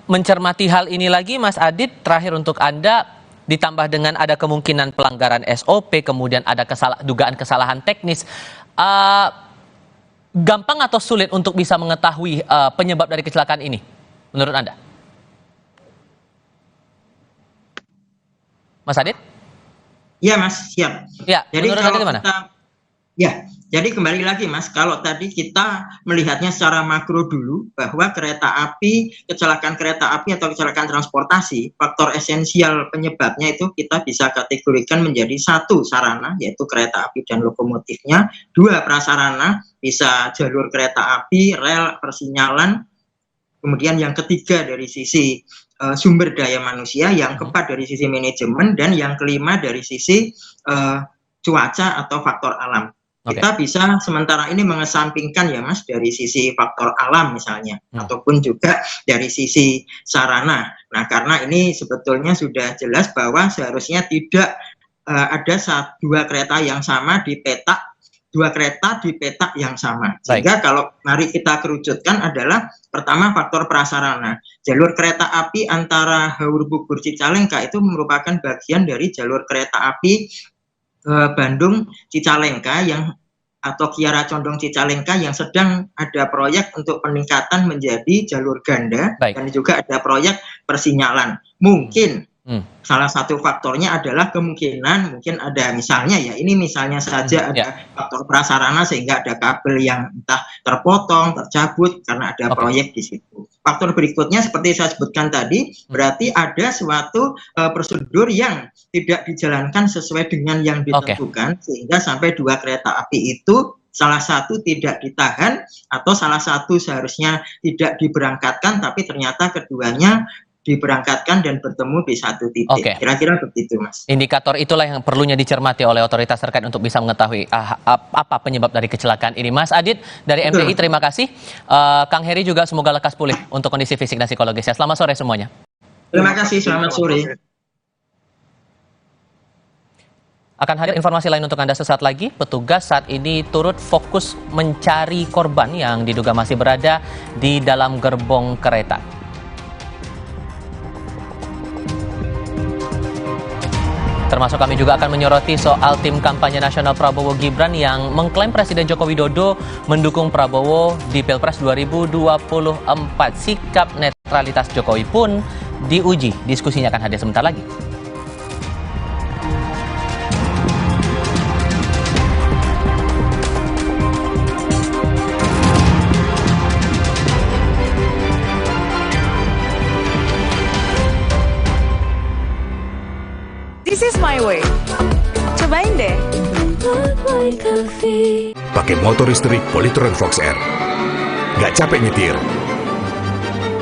Mencermati hal ini lagi, Mas Adit, terakhir untuk Anda, ditambah dengan ada kemungkinan pelanggaran SOP, kemudian ada dugaan kesalahan teknis, gampang atau sulit untuk bisa mengetahui penyebab dari kecelakaan ini, menurut Anda? Mas Adit? Iya Mas, siap. Ya, jadi menurut kalau Anda gimana? Jadi kembali lagi Mas, kalau tadi kita melihatnya secara makro dulu, bahwa kereta api, kecelakaan kereta api atau kecelakaan transportasi, faktor esensial penyebabnya itu kita bisa kategorikan menjadi 1 sarana, yaitu kereta api dan lokomotifnya, 2 prasarana, bisa jalur kereta api, rel, persinyalan, kemudian yang ketiga dari sisi sumber daya manusia, yang keempat dari sisi manajemen, dan yang kelima dari sisi cuaca atau faktor alam. Kita bisa sementara ini mengesampingkan ya Mas dari sisi faktor alam misalnya, ataupun juga dari sisi sarana. Nah karena ini sebetulnya sudah jelas bahwa seharusnya tidak ada 2 kereta yang sama di petak, 2 kereta di petak yang sama. Sehingga kalau mari kita kerucutkan adalah pertama faktor prasarana. Jalur kereta api antara Haur Bogor Cicalengka itu merupakan bagian dari jalur kereta api Bandung Cicalengka atau Kiara Condong Cicalengka yang sedang ada proyek untuk peningkatan menjadi jalur ganda, dan juga ada proyek persinyalan. Mungkin salah satu faktornya adalah kemungkinan mungkin ada misalnya misalnya saja ada faktor prasarana sehingga ada kabel yang entah terpotong, tercabut karena ada proyek di situ. Faktor berikutnya seperti saya sebutkan tadi, berarti ada suatu prosedur yang tidak dijalankan sesuai dengan yang ditentukan, sehingga sampai 2 kereta api itu salah satu tidak ditahan atau salah satu seharusnya tidak diberangkatkan, tapi ternyata keduanya diberangkatkan dan bertemu di satu titik. Kira-kira begitu Mas. Indikator itulah yang perlunya dicermati oleh otoritas terkait untuk bisa mengetahui apa penyebab dari kecelakaan ini. Mas Adit dari MPI, terima kasih. Kang Heri juga semoga lekas pulih untuk kondisi fisik dan psikologisnya. Selamat sore semuanya. Terima kasih, selamat sore. Akan hadir informasi lain untuk Anda sesaat lagi. Petugas saat ini turut fokus mencari korban yang diduga masih berada di dalam gerbong kereta. Termasuk kami juga akan menyoroti soal tim kampanye nasional Prabowo Gibran yang mengklaim Presiden Joko Widodo mendukung Prabowo di Pilpres 2024. Sikap netralitas Jokowi pun diuji. Diskusinya akan hadir sebentar lagi. This is my way. Cobain deh. Pakai motor listrik Polytron Fox R. Gak capek nyetir.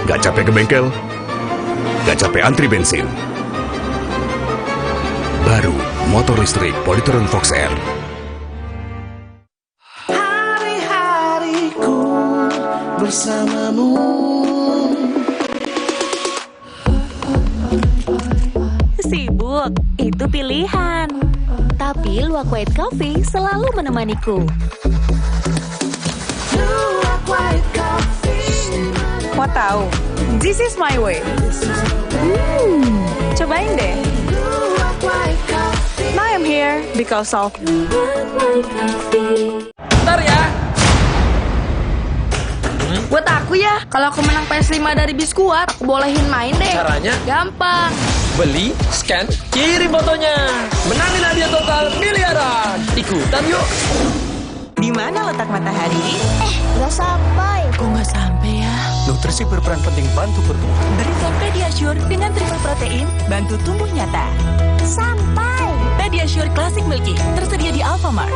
Gak capek ke bengkel. Gak capek antri bensin. Baru motor listrik Polytron Fox R. Hari-hariku bersamamu. Sibuk, itu pilihan. Tapi Luwak White Coffee selalu menemaniku. Mau tahu? This is my way. Cobain deh. Now I'm here because of Bentar ya. Buat aku ya, kalau aku menang PS5 dari Biskuat, aku bolehin main deh. Caranya? Gampang. Beli, scan, kirim fotonya. Menangin hadiah total miliaran. Ikutan yuk. Di mana letak matahari? Nggak sampai. Kok nggak sampai ya? Nutrisi berperan penting bantu pertumbuhan. Berikan Pediasure dengan triple protein, bantu tumbuh nyata. Sampai. Pediasure Classic Milky, tersedia di Alfamart.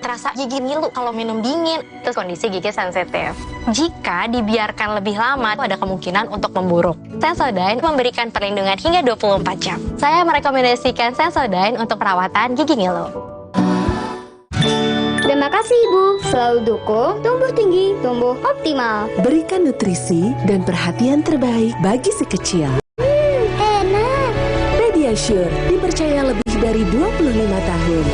Terasa gigi ngilu kalau minum dingin, terus kondisi gigi sensitif. Jika dibiarkan lebih lama, ada kemungkinan untuk memburuk. Sensodyne memberikan perlindungan hingga 24 jam. Saya merekomendasikan Sensodyne untuk perawatan gigi ngilu. Terima kasih Ibu, selalu dukung tumbuh tinggi, tumbuh optimal. Berikan nutrisi dan perhatian terbaik bagi si kecil. Enak. Pediasure dipercaya lebih dari 25 tahun.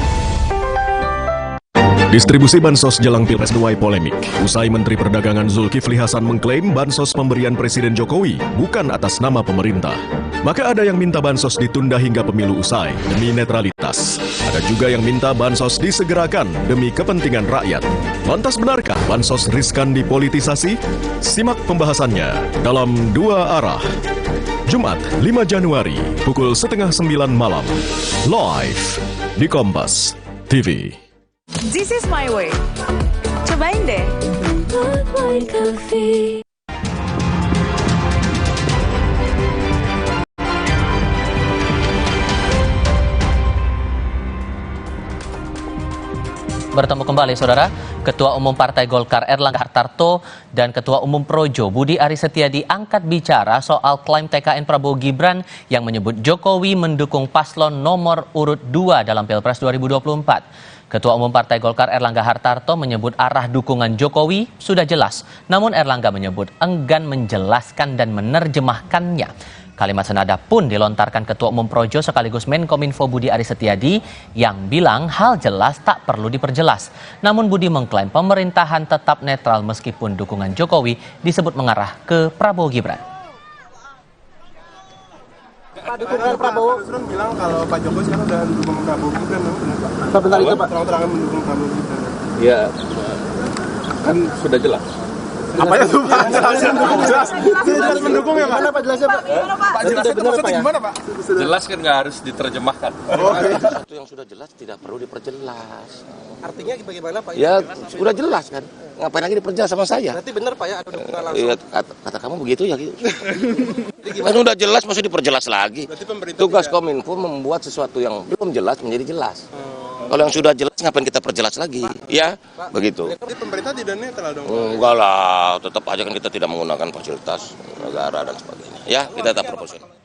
Distribusi bansos jelang Pilpres menuai polemik. Usai Menteri Perdagangan Zulkifli Hasan mengklaim bansos pemberian Presiden Jokowi bukan atas nama pemerintah. Maka ada yang minta bansos ditunda hingga pemilu usai demi netralitas. Ada juga yang minta bansos disegerakan demi kepentingan rakyat. Lantas benarkah bansos riskan dipolitisasi? Simak pembahasannya dalam Dua Arah. Jumat 5 Januari pukul 8:30 malam. Live di Kompas TV. This is my way. Cobain deh. Bertemu kembali, Saudara. Ketua Umum Partai Golkar Erlangga Hartarto dan Ketua Umum Projo Budi Aris Setiadi angkat bicara soal klaim TKN Prabowo Gibran yang menyebut Jokowi mendukung paslon nomor urut 2 dalam Pilpres 2024. Ketua Umum Partai Golkar Erlangga Hartarto menyebut arah dukungan Jokowi sudah jelas, namun Erlangga menyebut enggan menjelaskan dan menerjemahkannya. Kalimat senada pun dilontarkan Ketua Umum Projo sekaligus Menkominfo Budi Aris Setiadi yang bilang hal jelas tak perlu diperjelas. Namun Budi mengklaim pemerintahan tetap netral meskipun dukungan Jokowi disebut mengarah ke Prabowo Gibran. Pak, dukungan Prabowo bilang kalau Pak Jokowi sekarang udah mendukung Prabowo Gibran, benar bentar itu Pak? Terang-terangan mendukung Prabowo Gibran. Ya, kan sudah jelas. Apa ya tuh Pak? Jelas mendukung ya Pak? Gimana Pak jelasnya Pak? Pak jelasnya itu maksudnya gimana Pak? Jelas kan nggak harus diterjemahkan. Itu yang sudah jelas tidak perlu diperjelas. Artinya bagaimana Pak? Ya sudah jelas kan. Ngapain lagi diperjelas sama saya? Berarti benar Pak ya ada dukungan langsung? Iya, kata kamu begitu ya gitu. Kan udah jelas masih diperjelas lagi. Tugas Kominfo membuat sesuatu yang belum jelas menjadi jelas. Kalau yang sudah jelas ngapain kita perjelas lagi? Ya, begitu. Jadi pemerintah tidak netral dong? Enggak lah, tetap aja kan kita tidak menggunakan fasilitas negara dan sebagainya. Ya, kita tetap proporsional.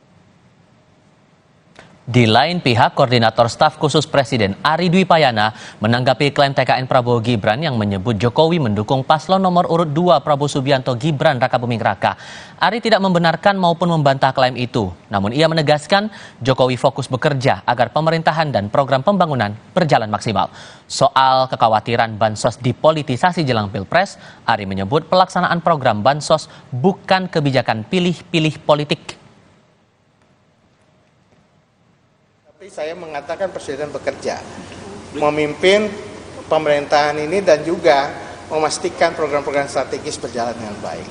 Di lain pihak, Koordinator Staf Khusus Presiden Ari Dwi Payana menanggapi klaim TKN Prabowo Gibran yang menyebut Jokowi mendukung paslon nomor urut 2 Prabowo Subianto Gibran Rakabuming Raka. Ari tidak membenarkan maupun membantah klaim itu. Namun ia menegaskan Jokowi fokus bekerja agar pemerintahan dan program pembangunan berjalan maksimal. Soal kekhawatiran bansos dipolitisasi jelang Pilpres, Ari menyebut pelaksanaan program bansos bukan kebijakan pilih-pilih politik. Saya mengatakan Presiden bekerja, memimpin pemerintahan ini dan juga memastikan program-program strategis berjalan dengan baik.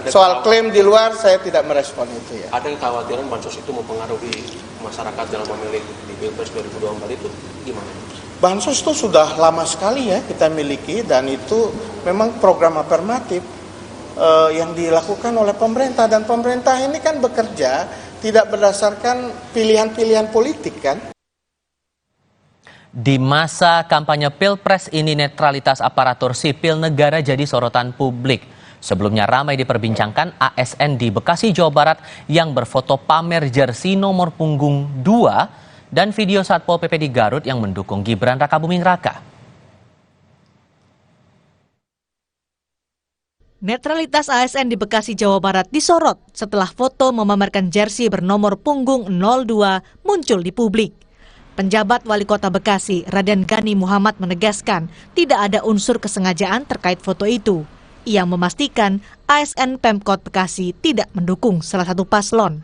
Soal klaim di luar saya tidak merespon itu ya. Ada yang khawatiran bansos itu mempengaruhi masyarakat dalam memilih di Pilpres 2024 itu gimana? Bansos itu sudah lama sekali ya kita miliki dan itu memang program afirmatif yang dilakukan oleh pemerintah dan pemerintah ini kan bekerja tidak berdasarkan pilihan-pilihan politik kan. Di masa kampanye Pilpres ini netralitas aparatur sipil negara jadi sorotan publik. Sebelumnya ramai diperbincangkan ASN di Bekasi, Jawa Barat yang berfoto pamer jersey nomor punggung 2 dan video Satpol PP di Garut yang mendukung Gibran Rakabuming Raka. Netralitas ASN di Bekasi, Jawa Barat disorot setelah foto memamerkan jersey bernomor punggung 02 muncul di publik. Penjabat Wali Kota Bekasi, Raden Gani Muhammad menegaskan tidak ada unsur kesengajaan terkait foto itu. Ia memastikan ASN Pemkot Bekasi tidak mendukung salah satu paslon.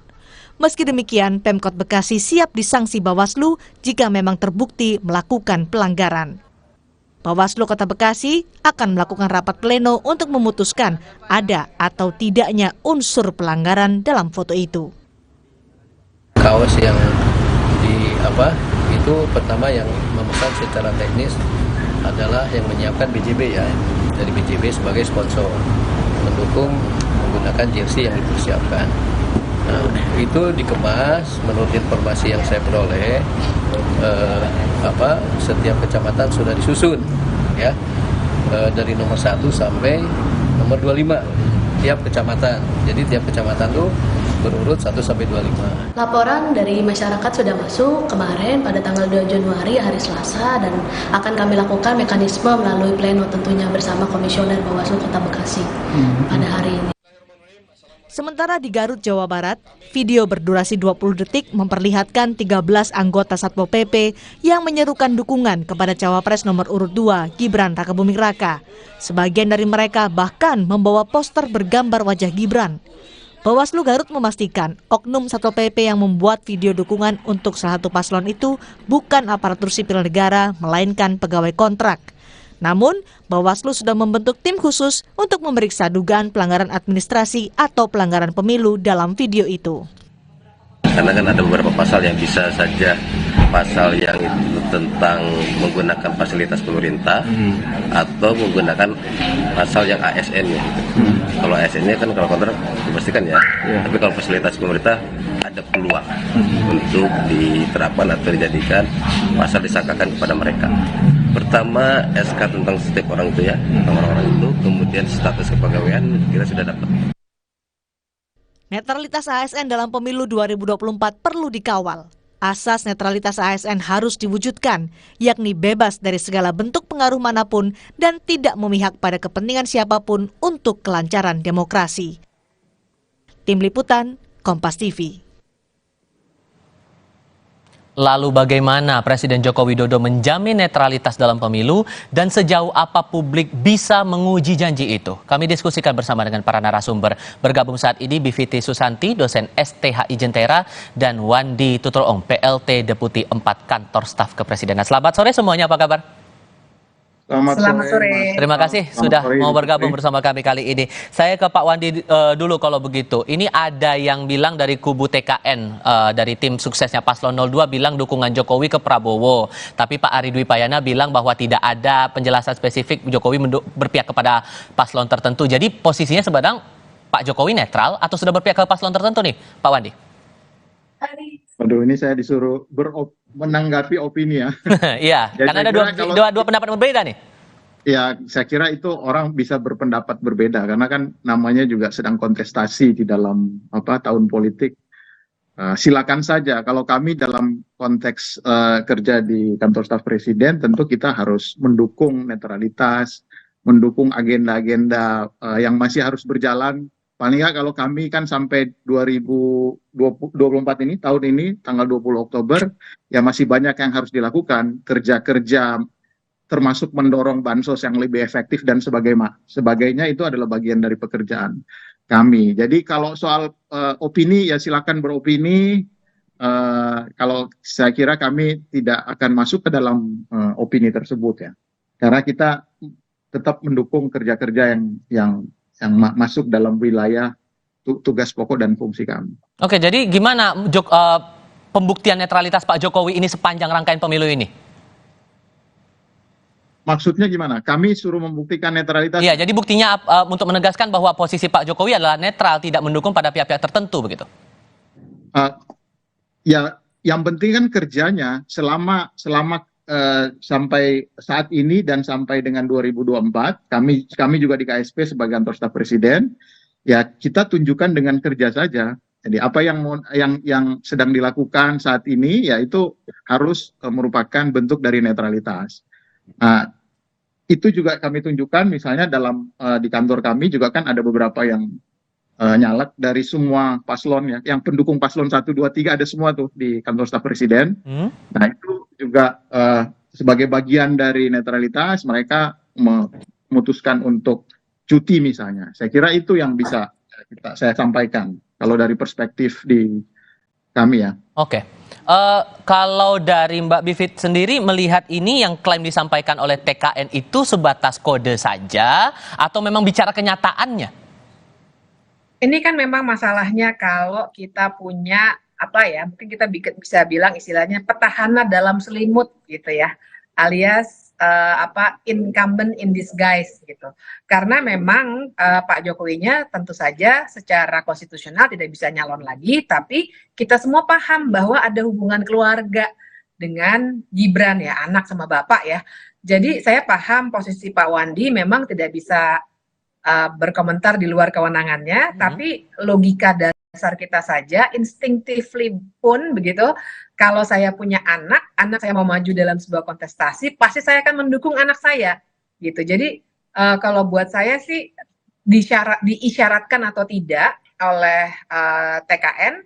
Meski demikian, Pemkot Bekasi siap disanksi Bawaslu jika memang terbukti melakukan pelanggaran. Bawaslu Kota Bekasi akan melakukan rapat pleno untuk memutuskan ada atau tidaknya unsur pelanggaran dalam foto itu. Kaos yang itu pertama yang memesan secara teknis adalah yang menyiapkan BJB ya, dari BJB sebagai sponsor mendukung menggunakan jersey yang dipersiapkan. Nah, itu dikemas menurut informasi yang saya peroleh, setiap kecamatan sudah disusun ya, dari nomor 1 sampai nomor 25 tiap kecamatan. Jadi tiap kecamatan tuh berurut 1 sampai 25. Laporan dari masyarakat sudah masuk kemarin pada tanggal 2 Januari hari Selasa dan akan kami lakukan mekanisme melalui pleno tentunya bersama Komisioner Bawaslu Kota Bekasi pada hari ini. Sementara di Garut, Jawa Barat, video berdurasi 20 detik memperlihatkan 13 anggota Satpol PP yang menyerukan dukungan kepada Cawapres nomor urut 2, Gibran Rakabuming Raka. Sebagian dari mereka bahkan membawa poster bergambar wajah Gibran. Bawaslu Garut memastikan oknum Satpol PP yang membuat video dukungan untuk salah satu paslon itu bukan aparatur sipil negara, melainkan pegawai kontrak. Namun, Bawaslu sudah membentuk tim khusus untuk memeriksa dugaan pelanggaran administrasi atau pelanggaran pemilu dalam video itu. Karena kan ada beberapa pasal yang bisa saja pasal yang itu tentang menggunakan fasilitas pemerintah atau menggunakan pasal yang ASN-nya. Kalau ASN-nya kan kalau kontrak dipastikan ya, tapi kalau fasilitas pemerintah ada peluang untuk diterapkan atau dijadikan pasal disangkakan kepada mereka. Pertama, SK tentang setiap orang itu ya, tentang orang-orang itu, kemudian status kepegawaian kita sudah dapat. Netralitas ASN dalam pemilu 2024 perlu dikawal. Asas netralitas ASN harus diwujudkan, yakni bebas dari segala bentuk pengaruh manapun dan tidak memihak pada kepentingan siapapun untuk kelancaran demokrasi. Tim Liputan, Kompas TV. Lalu bagaimana Presiden Joko Widodo menjamin netralitas dalam pemilu dan sejauh apa publik bisa menguji janji itu? Kami diskusikan bersama dengan para narasumber. Bergabung saat ini Bivitri Susanti, dosen STHI Jentera, dan Wandi Tutroong, PLT Deputi 4 Kantor Staf Kepresidenan. Selamat sore semuanya, apa kabar? Selamat sore. Terima kasih sudah mau bergabung bersama kami kali ini. Saya ke Pak Wandi dulu kalau begitu. Ini ada yang bilang dari kubu TKN, dari tim suksesnya Paslon 02 bilang dukungan Jokowi ke Prabowo. Tapi Pak Ari Dwi Payana bilang bahwa tidak ada penjelasan spesifik Jokowi berpihak kepada paslon tertentu. Jadi posisinya sebenarnya Pak Jokowi netral atau sudah berpihak ke paslon tertentu nih, Pak Wandi? Waduh, ini saya disuruh menanggapi opini ya. Iya, karena ada dua pendapat berbeda nih. Ya, saya kira itu orang bisa berpendapat berbeda karena kan namanya juga sedang kontestasi di dalam tahun politik. Silakan saja. Kalau kami dalam konteks kerja di kantor staf presiden, tentu kita harus mendukung netralitas, mendukung agenda-agenda yang masih harus berjalan. Paling nggak kalau kami kan sampai 2024 ini, tahun ini, tanggal 20 Oktober, ya masih banyak yang harus dilakukan. Kerja-kerja termasuk mendorong bansos yang lebih efektif dan sebagainya itu adalah bagian dari pekerjaan kami. Jadi kalau soal opini, ya silakan beropini. Kalau saya kira kami tidak akan masuk ke dalam opini tersebut ya. Karena kita tetap mendukung kerja-kerja yang masuk dalam wilayah tugas pokok dan fungsi kami. Oke, jadi gimana pembuktian netralitas Pak Jokowi ini sepanjang rangkaian pemilu ini? Maksudnya gimana? Kami suruh membuktikan netralitas? Iya, jadi buktinya untuk menegaskan bahwa posisi Pak Jokowi adalah netral, tidak mendukung pada pihak-pihak tertentu begitu? Ya, yang penting kan kerjanya selama sampai saat ini dan sampai dengan 2024, kami juga di KSP sebagai kantor staf presiden, ya kita tunjukkan dengan kerja saja. Jadi apa yang sedang dilakukan saat ini, ya itu harus merupakan bentuk dari netralitas. Itu juga kami tunjukkan, misalnya di kantor kami juga kan ada beberapa yang nyalek dari semua paslon ya, yang pendukung paslon 1, 2, 3 ada semua tuh di kantor staf presiden. Nah itu juga sebagai bagian dari netralitas mereka memutuskan untuk cuti misalnya. Saya kira itu yang bisa saya sampaikan kalau dari perspektif di kami ya. Oke. Kalau dari Mbak Bivit sendiri melihat ini yang klaim disampaikan oleh TKN itu sebatas kode saja atau memang bicara kenyataannya? Ini kan memang masalahnya kalau kita punya mungkin kita bisa bilang istilahnya petahana dalam selimut gitu ya, alias incumbent in disguise gitu. Karena memang Pak Jokowinya tentu saja secara konstitusional tidak bisa nyalon lagi, tapi kita semua paham bahwa ada hubungan keluarga dengan Gibran ya, anak sama bapak ya. Jadi saya paham posisi Pak Wandi memang tidak bisa berkomentar di luar kewenangannya, tapi logika dasar kita saja, instinctively pun begitu, kalau saya punya anak saya mau maju dalam sebuah kontestasi, pasti saya akan mendukung anak saya, gitu. Jadi kalau buat saya sih diisyaratkan atau tidak oleh TKN,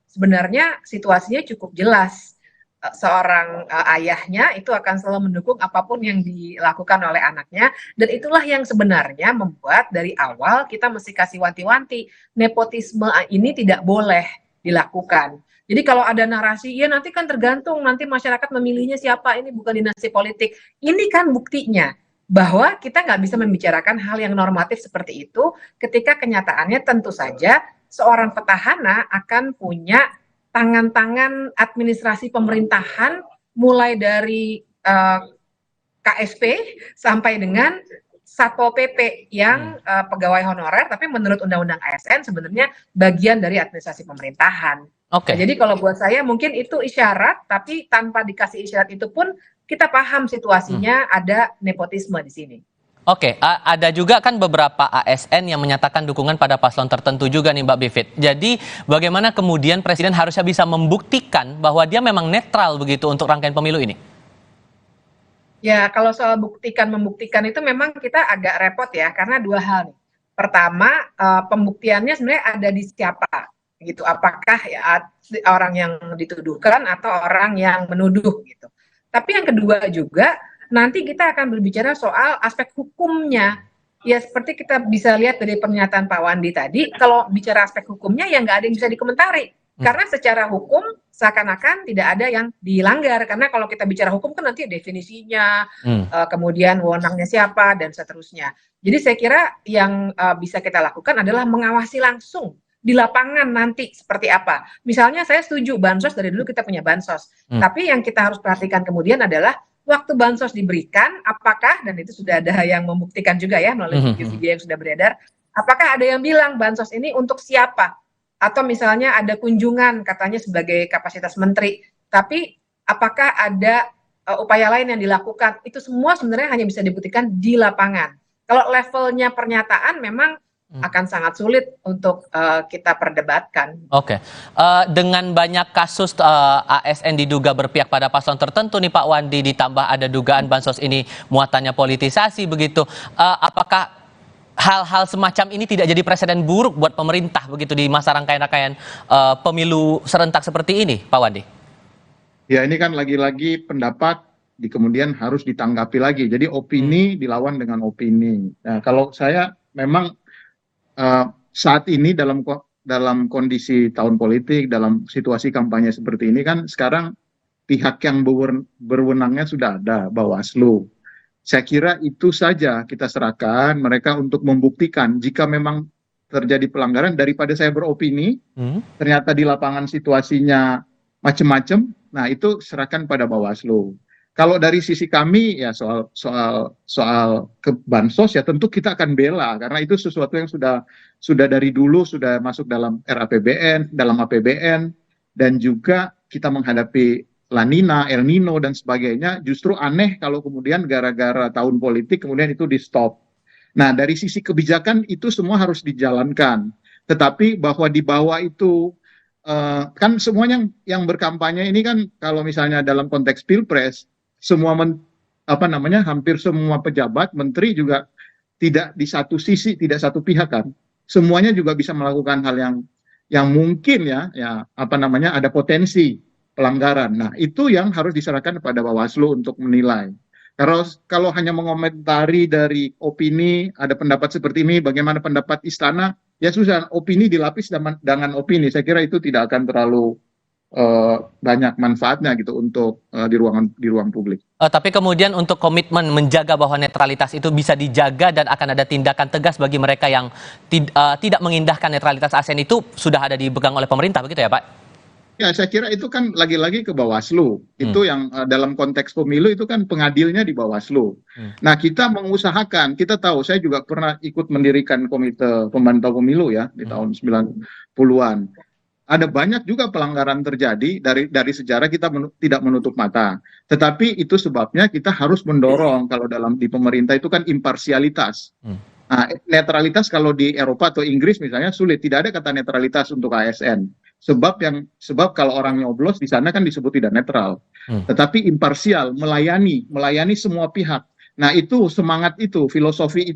sebenarnya situasinya cukup jelas. Seorang ayahnya itu akan selalu mendukung apapun yang dilakukan oleh anaknya, dan itulah yang sebenarnya membuat dari awal kita mesti kasih wanti-wanti, nepotisme ini tidak boleh dilakukan. Jadi kalau ada narasi, ya nanti kan tergantung, nanti masyarakat memilihnya siapa, ini bukan dinasti politik. Ini kan buktinya bahwa kita nggak bisa membicarakan hal yang normatif seperti itu ketika kenyataannya tentu saja seorang petahana akan punya tangan-tangan administrasi pemerintahan mulai dari KSP sampai dengan Satpol PP yang pegawai honorer, tapi menurut Undang-Undang ASN sebenarnya bagian dari administrasi pemerintahan. Oke. Nah, jadi kalau buat saya mungkin itu isyarat, tapi tanpa dikasih isyarat itu pun kita paham situasinya ada nepotisme di sini. Oke, ada juga kan beberapa ASN yang menyatakan dukungan pada paslon tertentu juga nih Mbak Bivit. Jadi bagaimana kemudian Presiden harusnya bisa membuktikan bahwa dia memang netral begitu untuk rangkaian pemilu ini? Ya, kalau soal membuktikan itu memang kita agak repot ya, karena dua hal nih. Pertama, pembuktiannya sebenarnya ada di siapa, gitu. Apakah ya orang yang dituduhkan atau orang yang menuduh, gitu. Tapi yang kedua juga, nanti kita akan berbicara soal aspek hukumnya. Ya, seperti kita bisa lihat dari pernyataan Pak Wandi tadi, kalau bicara aspek hukumnya ya nggak ada yang bisa dikomentari. Karena secara hukum seakan-akan tidak ada yang dilanggar. Karena kalau kita bicara hukum kan nanti definisinya, kemudian wewenangnya siapa, dan seterusnya. Jadi saya kira yang bisa kita lakukan adalah mengawasi langsung di lapangan nanti seperti apa. Misalnya saya setuju bansos, dari dulu kita punya bansos. Tapi yang kita harus perhatikan kemudian adalah waktu bansos diberikan, apakah, dan itu sudah ada yang membuktikan juga ya melalui video-video yang sudah beredar, apakah ada yang bilang bansos ini untuk siapa? Atau misalnya ada kunjungan katanya sebagai kapasitas menteri, tapi apakah ada upaya lain yang dilakukan? Itu semua sebenarnya hanya bisa dibuktikan di lapangan. Kalau levelnya pernyataan memang akan sangat sulit untuk kita perdebatkan. Oke, dengan banyak kasus ASN diduga berpihak pada paslon tertentu nih Pak Wandi, ditambah ada dugaan bansos ini muatannya politisasi begitu, apakah hal-hal semacam ini tidak jadi presiden buruk buat pemerintah begitu di masa rangkaian pemilu serentak seperti ini, Pak Wandi? Ya, ini kan lagi-lagi pendapat kemudian harus ditanggapi lagi. Jadi opini dilawan dengan opini. Nah, kalau saya memang saat ini dalam kondisi tahun politik, dalam situasi kampanye seperti ini kan sekarang pihak yang berwenangnya sudah ada, Bawaslu. Saya kira itu saja kita serahkan mereka untuk membuktikan jika memang terjadi pelanggaran, daripada saya beropini, ternyata di lapangan situasinya macam-macam, nah itu serahkan pada Bawaslu. Kalau dari sisi kami ya soal ke bansos ya tentu kita akan bela, karena itu sesuatu yang sudah dari dulu sudah masuk dalam RAPBN, dalam APBN, dan juga kita menghadapi La Nina, El Nino, dan sebagainya. Justru aneh kalau kemudian gara-gara tahun politik kemudian itu di stop. Nah, dari sisi kebijakan itu semua harus dijalankan. Tetapi bahwa di bawah itu kan semuanya yang berkampanye ini kan kalau misalnya dalam konteks Pilpres, semua hampir semua pejabat, menteri juga tidak di satu sisi, tidak satu pihak kan. Semuanya juga bisa melakukan hal yang mungkin ada potensi pelanggaran. Nah, itu yang harus diserahkan kepada Bawaslu untuk menilai. Kalau hanya mengomentari dari opini, ada pendapat seperti ini, bagaimana pendapat istana, ya susah, opini dilapis dengan opini. Saya kira itu tidak akan terlalu banyak manfaatnya gitu untuk di ruang publik. Tapi kemudian untuk komitmen menjaga bahwa netralitas itu bisa dijaga dan akan ada tindakan tegas bagi mereka yang tidak mengindahkan netralitas ASN itu sudah ada dipegang oleh pemerintah, begitu ya Pak? Ya, saya kira itu kan lagi-lagi ke Bawaslu. Itu yang dalam konteks pemilu itu kan pengadilnya di Bawaslu. Nah, kita mengusahakan, kita tahu, saya juga pernah ikut mendirikan komite pemantau pemilu ya di tahun 90-an. Ada banyak juga pelanggaran terjadi dari sejarah, kita tidak menutup mata. Tetapi itu sebabnya kita harus mendorong kalau di pemerintah itu kan imparsialitas. Nah, netralitas kalau di Eropa atau Inggris misalnya sulit, tidak ada kata netralitas untuk ASN. Sebab kalau orang nyoblos di sana kan disebut tidak netral. Tetapi imparsial, melayani semua pihak. Nah, itu semangat itu, filosofi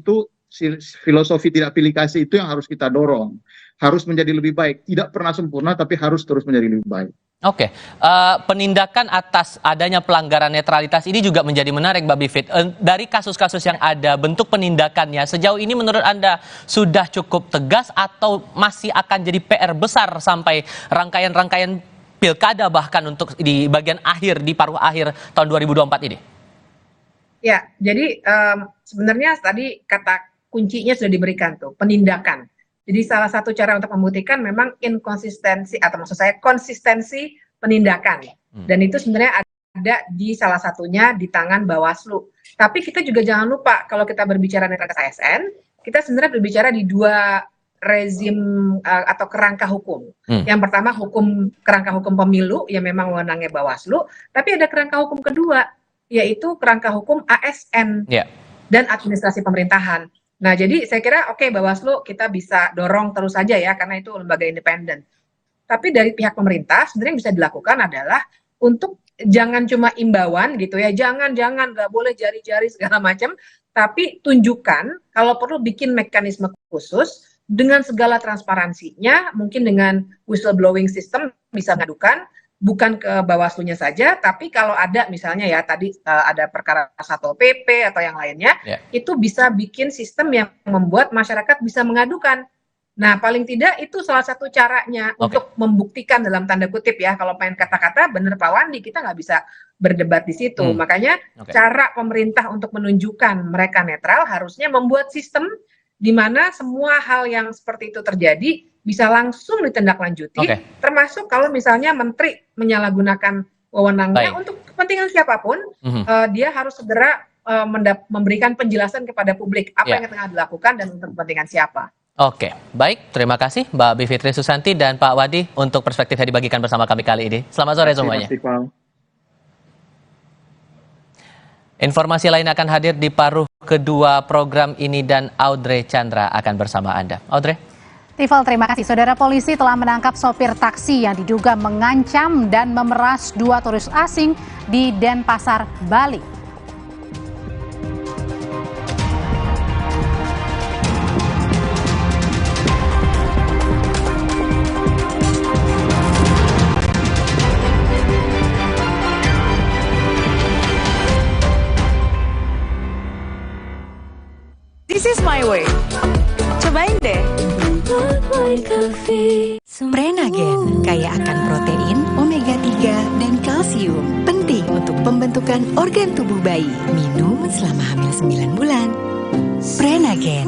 tidak pilih kasih itu yang harus kita dorong. Harus menjadi lebih baik, tidak pernah sempurna tapi harus terus menjadi lebih baik. Oke, penindakan atas adanya pelanggaran netralitas ini juga menjadi menarik, Mbak Bivit. Dari kasus-kasus yang ada, bentuk penindakannya sejauh ini menurut Anda sudah cukup tegas atau masih akan jadi PR besar sampai rangkaian-rangkaian pilkada bahkan untuk di bagian akhir, di paruh akhir tahun 2024 ini? Ya, jadi sebenarnya tadi kata kuncinya sudah diberikan tuh, penindakan. Jadi salah satu cara untuk membuktikan memang inkonsistensi atau maksud saya konsistensi penindakan. Dan itu sebenarnya ada di salah satunya di tangan Bawaslu. Tapi kita juga jangan lupa kalau kita berbicara netralitas ASN, kita sebenarnya berbicara di dua rezim atau kerangka hukum. Yang pertama kerangka hukum pemilu yang memang wewenangnya Bawaslu, tapi ada kerangka hukum kedua yaitu kerangka hukum ASN dan administrasi pemerintahan. Nah, jadi saya kira oke, Bawaslu kita bisa dorong terus saja ya karena itu lembaga independen. Tapi dari pihak pemerintah sebenarnya yang bisa dilakukan adalah untuk jangan cuma imbauan gitu ya, jangan nggak boleh jari-jari segala macam, tapi tunjukkan kalau perlu bikin mekanisme khusus dengan segala transparansinya, mungkin dengan whistleblowing system bisa ngadukan, bukan ke Bawaslu-nya saja, tapi kalau ada misalnya ya tadi ada perkara Satpol PP atau yang lainnya, itu bisa bikin sistem yang membuat masyarakat bisa mengadukan. Nah, paling tidak itu salah satu caranya untuk membuktikan dalam tanda kutip ya, kalau main kata-kata bener Pak Wandi, kita nggak bisa berdebat di situ. Makanya cara pemerintah untuk menunjukkan mereka netral harusnya membuat sistem di mana semua hal yang seperti itu terjadi bisa langsung ditindaklanjuti, termasuk kalau misalnya menteri menyalahgunakan wewenangnya untuk kepentingan siapapun, dia harus segera memberikan penjelasan kepada publik apa yang tengah dilakukan dan untuk kepentingan siapa. Oke, baik. Terima kasih Mbak Bivitri Susanti dan Pak Wadi untuk perspektif yang dibagikan bersama kami kali ini. Selamat sore semuanya. Informasi lain akan hadir di paruh kedua program ini dan Audrey Chandra akan bersama Anda. Audrey. Tifal, terima kasih. Saudara, polisi telah menangkap sopir taksi yang diduga mengancam dan memeras 2 turis asing di Denpasar, Bali. This is my way. Cobain deh. Prenagen kaya akan protein, omega 3, dan kalsium. Penting untuk pembentukan organ tubuh bayi. Minum selama hamil 9 bulan. Prenagen.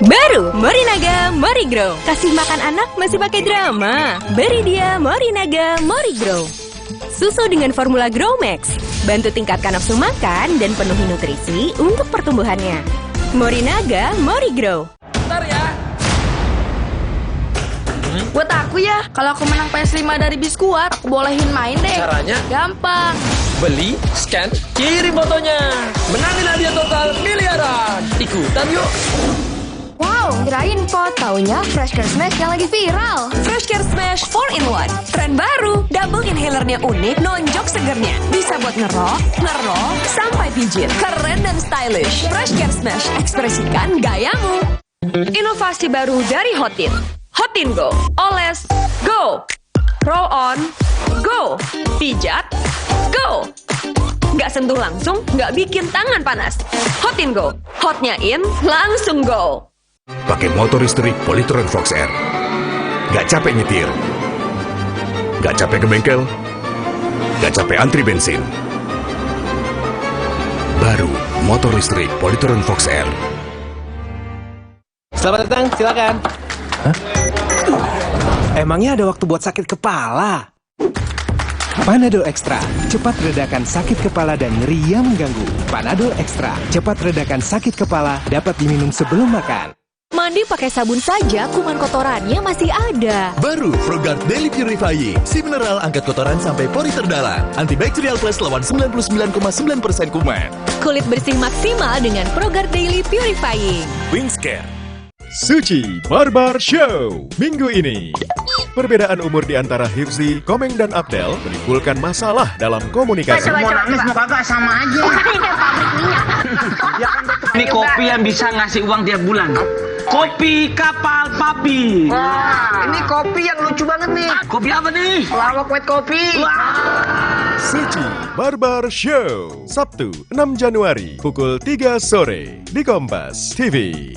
Baru Morinaga Morigrow. Kasih makan anak masih pakai drama? Beri dia Morinaga Morigrow. Susu dengan formula Grow Max. Bantu tingkatkan nafsu makan dan penuhi nutrisi untuk pertumbuhannya. Morinaga Morigrow. Bentar ya. Buat aku ya, kalau aku menang PS5 dari Biskuat, aku bolehin main deh. Caranya? Gampang. Beli, scan, kirim fotonya. Menangin hadiah total miliaran. Ikutan yuk. Wow, kirain pot. Taunya Fresh Care Smash yang lagi viral. Fresh Care Smash 4-in-1. Tren baru, double inhalernya unik, nonjok segernya. Bisa buat ngerok, sampai pijit. Keren dan stylish. Fresh Care Smash, ekspresikan gayamu. Inovasi baru dari Hotin. Hotin Go. Oles, go. Roll on, go. Pijat, go. Nggak sentuh langsung, nggak bikin tangan panas. Hotin Go. Hotnya in, langsung go. Pakai motor listrik Polytron Fox R. Gak capek nyetir, gak capek ke bengkel, gak capek antri bensin. Baru motor listrik Polytron Fox R. Selamat datang, silakan. Hah? Emangnya ada waktu buat sakit kepala? Panadol Extra, cepat redakan sakit kepala dan nyeri yang mengganggu. Panadol Extra, cepat redakan sakit kepala, dapat diminum sebelum makan. Mandi pakai sabun saja, kuman kotorannya masih ada. Baru ProGuard Daily Purifying. Si mineral angkat kotoran sampai pori terdalam. Antibacterial Plus lawan 99,9% kuman. Kulit bersih maksimal dengan ProGuard Daily Purifying. Wingscare. Suci Barbar Show minggu ini. Perbedaan umur di antara Hifzi, Komeng, dan Abdel menimbulkan masalah dalam komunikasi. Mau nangis mau kagak sama aja. Ini kopi yang bisa ngasih uang tiap bulan. Kopi kapal papi. Wah, ini kopi yang lucu banget nih. Kopi apa nih? Lawak white kopi. Suci Barbar Show, Sabtu 6 Januari pukul 3 sore di Kompas TV.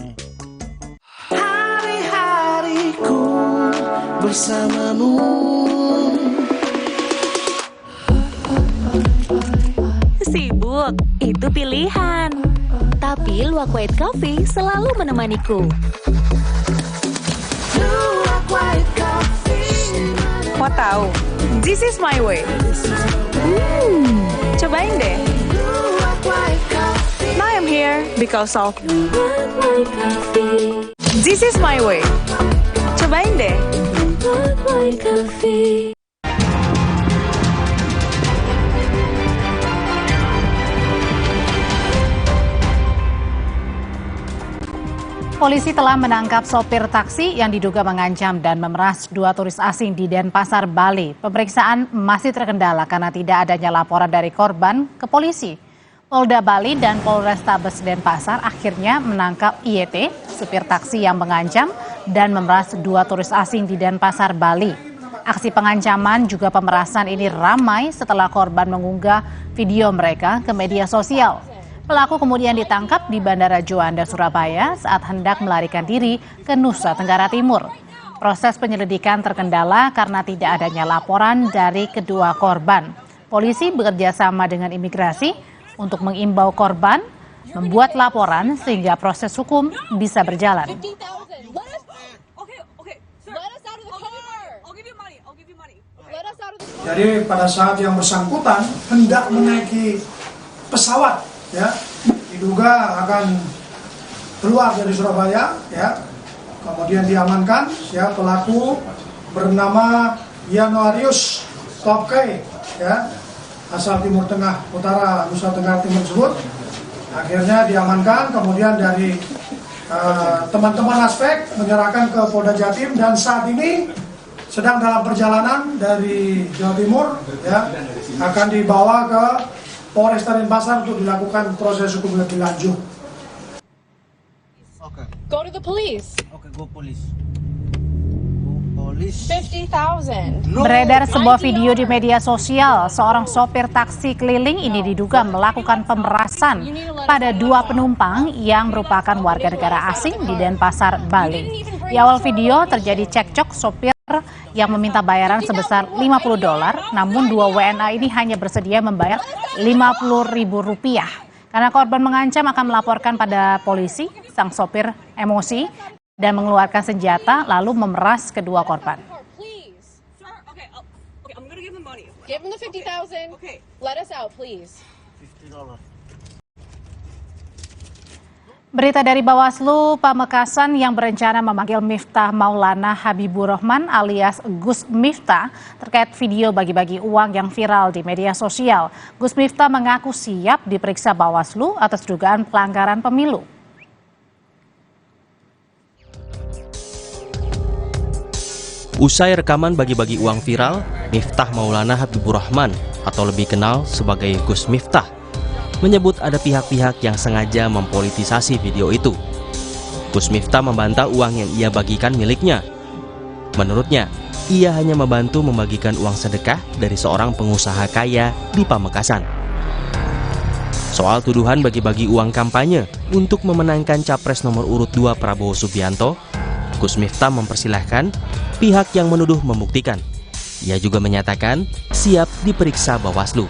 Hari-hariku bersamamu. Sibuk, itu pilihan. Tapi Luwak White Coffee selalu menemaniku. Luwak White Coffee. Mau tahu? This is my way. Cobain deh. Luwak White Coffee. Now I'm here because of Luwak White Coffee. This is my way. Cobain deh. Luwak White Coffee. Polisi telah menangkap sopir taksi yang diduga mengancam dan memeras 2 turis asing di Denpasar, Bali. Pemeriksaan masih terkendala karena tidak adanya laporan dari korban ke polisi. Polda Bali dan Polrestabes Denpasar akhirnya menangkap IET, supir taksi yang mengancam dan memeras 2 turis asing di Denpasar, Bali. Aksi pengancaman juga pemerasan ini ramai setelah korban mengunggah video mereka ke media sosial. Pelaku kemudian ditangkap di Bandara Juanda, Surabaya saat hendak melarikan diri ke Nusa Tenggara Timur. Proses penyelidikan terkendala karena tidak adanya laporan dari kedua korban. Polisi bekerja sama dengan imigrasi untuk mengimbau korban membuat laporan sehingga proses hukum bisa berjalan. Jadi pada saat yang bersangkutan hendak menaiki pesawat, ya, diduga akan keluar dari Surabaya, ya, kemudian diamankan, ya, pelaku bernama Januarius Topke, ya, asal Timur Tengah Utara Nusa Tenggara Timur tersebut. Akhirnya diamankan, kemudian dari teman-teman aspek menyerahkan ke Polda Jatim dan saat ini sedang dalam perjalanan dari Jawa Timur, ya, akan dibawa ke Polresta Denpasar untuk dilakukan proses hukum lebih lanjut. Go to the police. Okay, go police. 50,000. Beredar sebuah video di media sosial. Seorang sopir taksi keliling ini diduga melakukan pemerasan pada 2 penumpang yang merupakan warga negara asing di Denpasar, Bali. Di awal video terjadi cekcok sopir yang meminta bayaran sebesar $50, namun 2 WNA ini hanya bersedia membayar Rp50.000. Karena korban mengancam akan melaporkan pada polisi, sang sopir emosi dan mengeluarkan senjata lalu memeras kedua korban. Give him the 50,000. Okay. Let us out, please. $50. Berita dari Bawaslu Pamekasan yang berencana memanggil Miftah Maulana Habibur Rahman alias Gus Miftah terkait video bagi-bagi uang yang viral di media sosial. Gus Miftah mengaku siap diperiksa Bawaslu atas dugaan pelanggaran pemilu. Usai rekaman bagi-bagi uang viral, Miftah Maulana Habibur Rahman atau lebih kenal sebagai Gus Miftah menyebut ada pihak-pihak yang sengaja mempolitisasi video itu. Gus Miftah membantah uang yang ia bagikan miliknya. Menurutnya, ia hanya membantu membagikan uang sedekah dari seorang pengusaha kaya di Pamekasan. Soal tuduhan bagi-bagi uang kampanye untuk memenangkan Capres nomor urut 2 Prabowo Subianto, Gus Miftah mempersilahkan pihak yang menuduh membuktikan. Ia juga menyatakan siap diperiksa Bawaslu.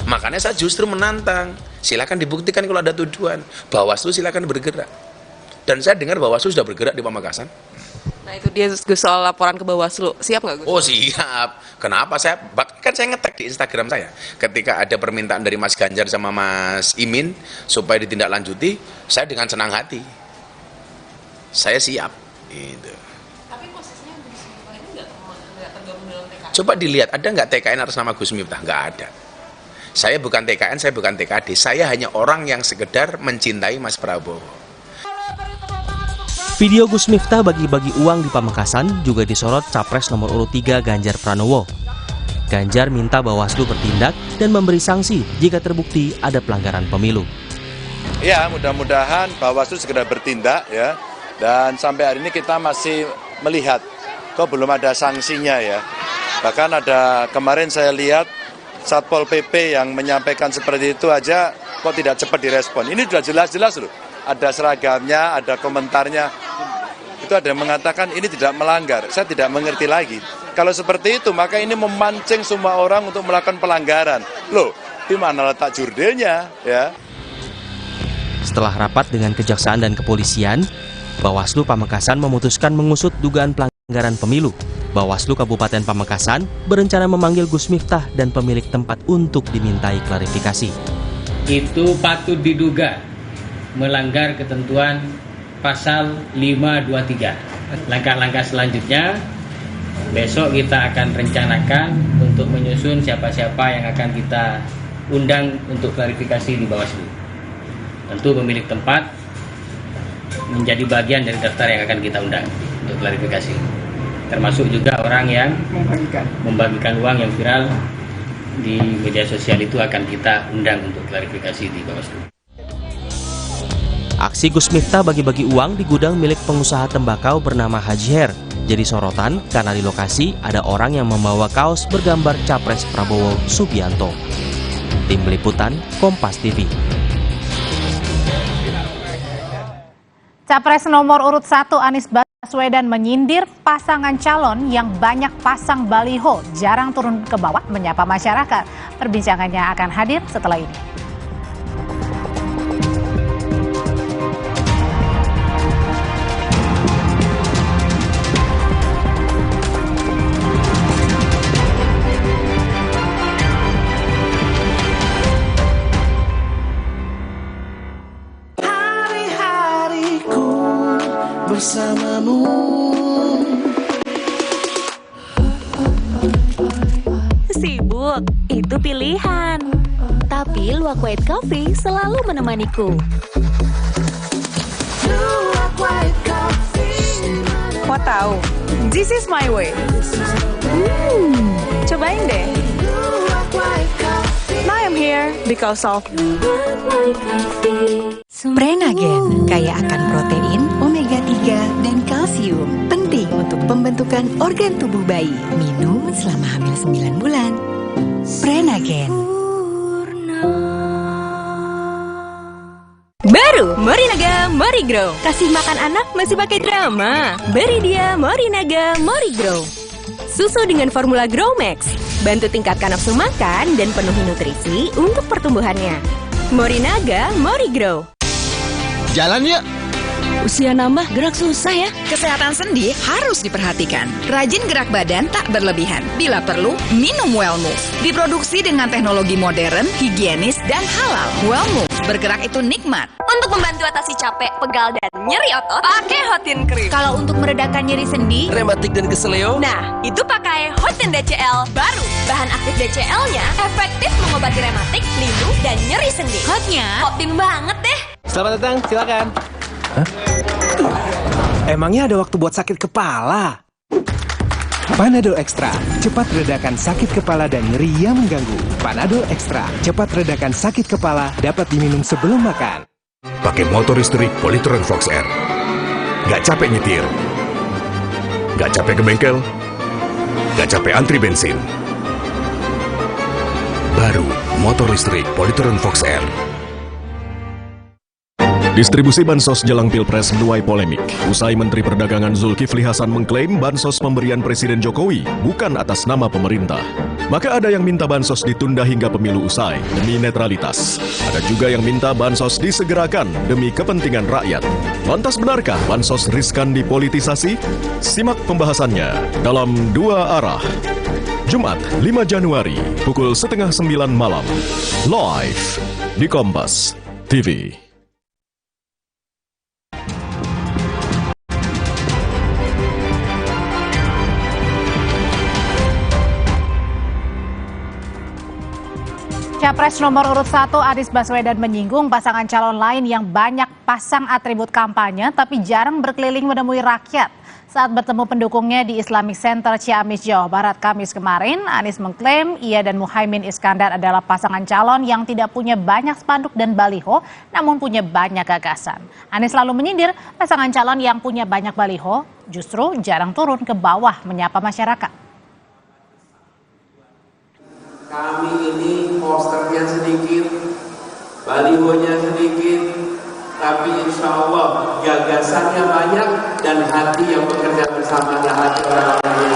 Makanya saya justru menantang, silakan dibuktikan kalau ada tuduhan. Bawaslu silakan bergerak. Dan saya dengar Bawaslu sudah bergerak di Pamekasan. Nah itu dia Gus soal laporan ke Bawaslu. Siap nggak Gus? Oh siap. Kenapa kan saya ngetek di Instagram saya. Ketika ada permintaan dari Mas Ganjar sama Mas Imin supaya ditindaklanjuti, saya dengan senang hati. Saya siap. Gitu. Tapi posisinya Gus Miftah ini nggak tergabung dalam TKN? Coba dilihat, ada nggak TKN atas nama Gus Miftah? Nggak ada. Saya bukan TKN, saya bukan TKD. Saya hanya orang yang sekedar mencintai Mas Prabowo. Video Gus Miftah bagi-bagi uang di Pamekasan juga disorot Capres nomor urut 3 Ganjar Pranowo. Ganjar minta Bawaslu bertindak dan memberi sanksi jika terbukti ada pelanggaran pemilu. Ya, mudah-mudahan Bawaslu segera bertindak ya. Dan sampai hari ini kita masih melihat kok belum ada sanksinya ya. Bahkan ada kemarin saya lihat Satpol PP yang menyampaikan seperti itu aja kok tidak cepat direspon. Ini sudah jelas-jelas loh. Ada seragamnya, ada komentarnya. Itu ada yang mengatakan ini tidak melanggar. Saya tidak mengerti lagi. Kalau seperti itu maka ini memancing semua orang untuk melakukan pelanggaran. Loh, di mana letak jurdilnya ya? Setelah rapat dengan Kejaksaan dan Kepolisian, Bawaslu Pamekasan memutuskan mengusut dugaan pelanggaran pemilu. Bawaslu Kabupaten Pamekasan berencana memanggil Gus Miftah dan pemilik tempat untuk dimintai klarifikasi. Itu patut diduga melanggar ketentuan pasal 523. Langkah-langkah selanjutnya besok kita akan rencanakan untuk menyusun siapa-siapa yang akan kita undang untuk klarifikasi di Bawaslu. Tentu pemilik tempat menjadi bagian dari daftar yang akan kita undang untuk klarifikasi. Termasuk juga orang yang membagikan uang yang viral di media sosial itu akan kita undang untuk klarifikasi di Bawaslu. Aksi Gus Miftah bagi-bagi uang di gudang milik pengusaha tembakau bernama Haji Her jadi sorotan karena di lokasi ada orang yang membawa kaos bergambar Capres Prabowo Subianto. Tim Liputan Kompas TV. Capres nomor urut 1 Anies Baswedan menyindir pasangan calon yang banyak pasang baliho, jarang turun ke bawah menyapa masyarakat. Perbincangannya akan hadir setelah ini. Bersamamu. Sibuk, itu pilihan. Tapi Luwak White Coffee selalu menemaniku. Mau tahu? This is my way. Cobain deh. Now I'm here because of Prenagen, kaya akan protein, omega 3, dan kalsium. Penting untuk pembentukan organ tubuh bayi. Minum selama hamil 9 bulan. Prenagen. Baru Morinaga Morigrow. Kasih makan anak masih pakai drama. Beri dia Morinaga Morigrow. Susu dengan formula Grow Max. Bantu tingkatkan nafsu makan dan penuhi nutrisi untuk pertumbuhannya. Morinaga Morigrow. Jalan yuk. Usia nambah, gerak susah ya. Kesehatan sendi harus diperhatikan. Rajin gerak badan tak berlebihan. Bila perlu, minum Wellmove. Diproduksi dengan teknologi modern, higienis, dan halal. Wellmove, bergerak itu nikmat. Untuk membantu atasi capek, pegal, dan nyeri otot, pakai Hotin Cream. Kalau untuk meredakan nyeri sendi, rematik dan keseleo, nah, itu pakai Hotin DCL baru. Bahan aktif DCL-nya efektif mengobati rematik, lindung, dan nyeri sendi. Hotnya, Hotin banget deh. Selamat datang, silakan. Hah? Emangnya ada waktu buat sakit kepala? Panadol Extra, cepat redakan sakit kepala dan nyeri yang mengganggu. Panadol Extra, cepat redakan sakit kepala, dapat diminum sebelum makan. Pakai motor listrik Polytron Fox R. Gak capek nyetir. Gak capek ke bengkel. Gak capek antri bensin. Baru motor listrik Polytron Fox R. Distribusi bansos jelang Pilpres menuai polemik. Usai Menteri Perdagangan Zulkifli Hasan mengklaim bansos pemberian Presiden Jokowi bukan atas nama pemerintah. Maka ada yang minta bansos ditunda hingga pemilu usai demi netralitas. Ada juga yang minta bansos disegerakan demi kepentingan rakyat. Lantas benarkah bansos riskan dipolitisasi? Simak pembahasannya dalam Dua Arah. Jumat 5 Januari pukul 8:30 malam. Live di Kompas TV. Capres nomor urut 1 Anies Baswedan menyinggung pasangan calon lain yang banyak pasang atribut kampanye tapi jarang berkeliling menemui rakyat. Saat bertemu pendukungnya di Islamic Center Ciamis, Jawa Barat, Kamis kemarin, Anies mengklaim ia dan Muhaimin Iskandar adalah pasangan calon yang tidak punya banyak spanduk dan baliho, namun punya banyak gagasan. Anies lalu menyindir pasangan calon yang punya banyak baliho justru jarang turun ke bawah menyapa masyarakat. Kami ini posternya sedikit, balihonya sedikit, tapi insya Allah gagasannya banyak dan hati yang bekerja bersama adalah hati orang-orang yang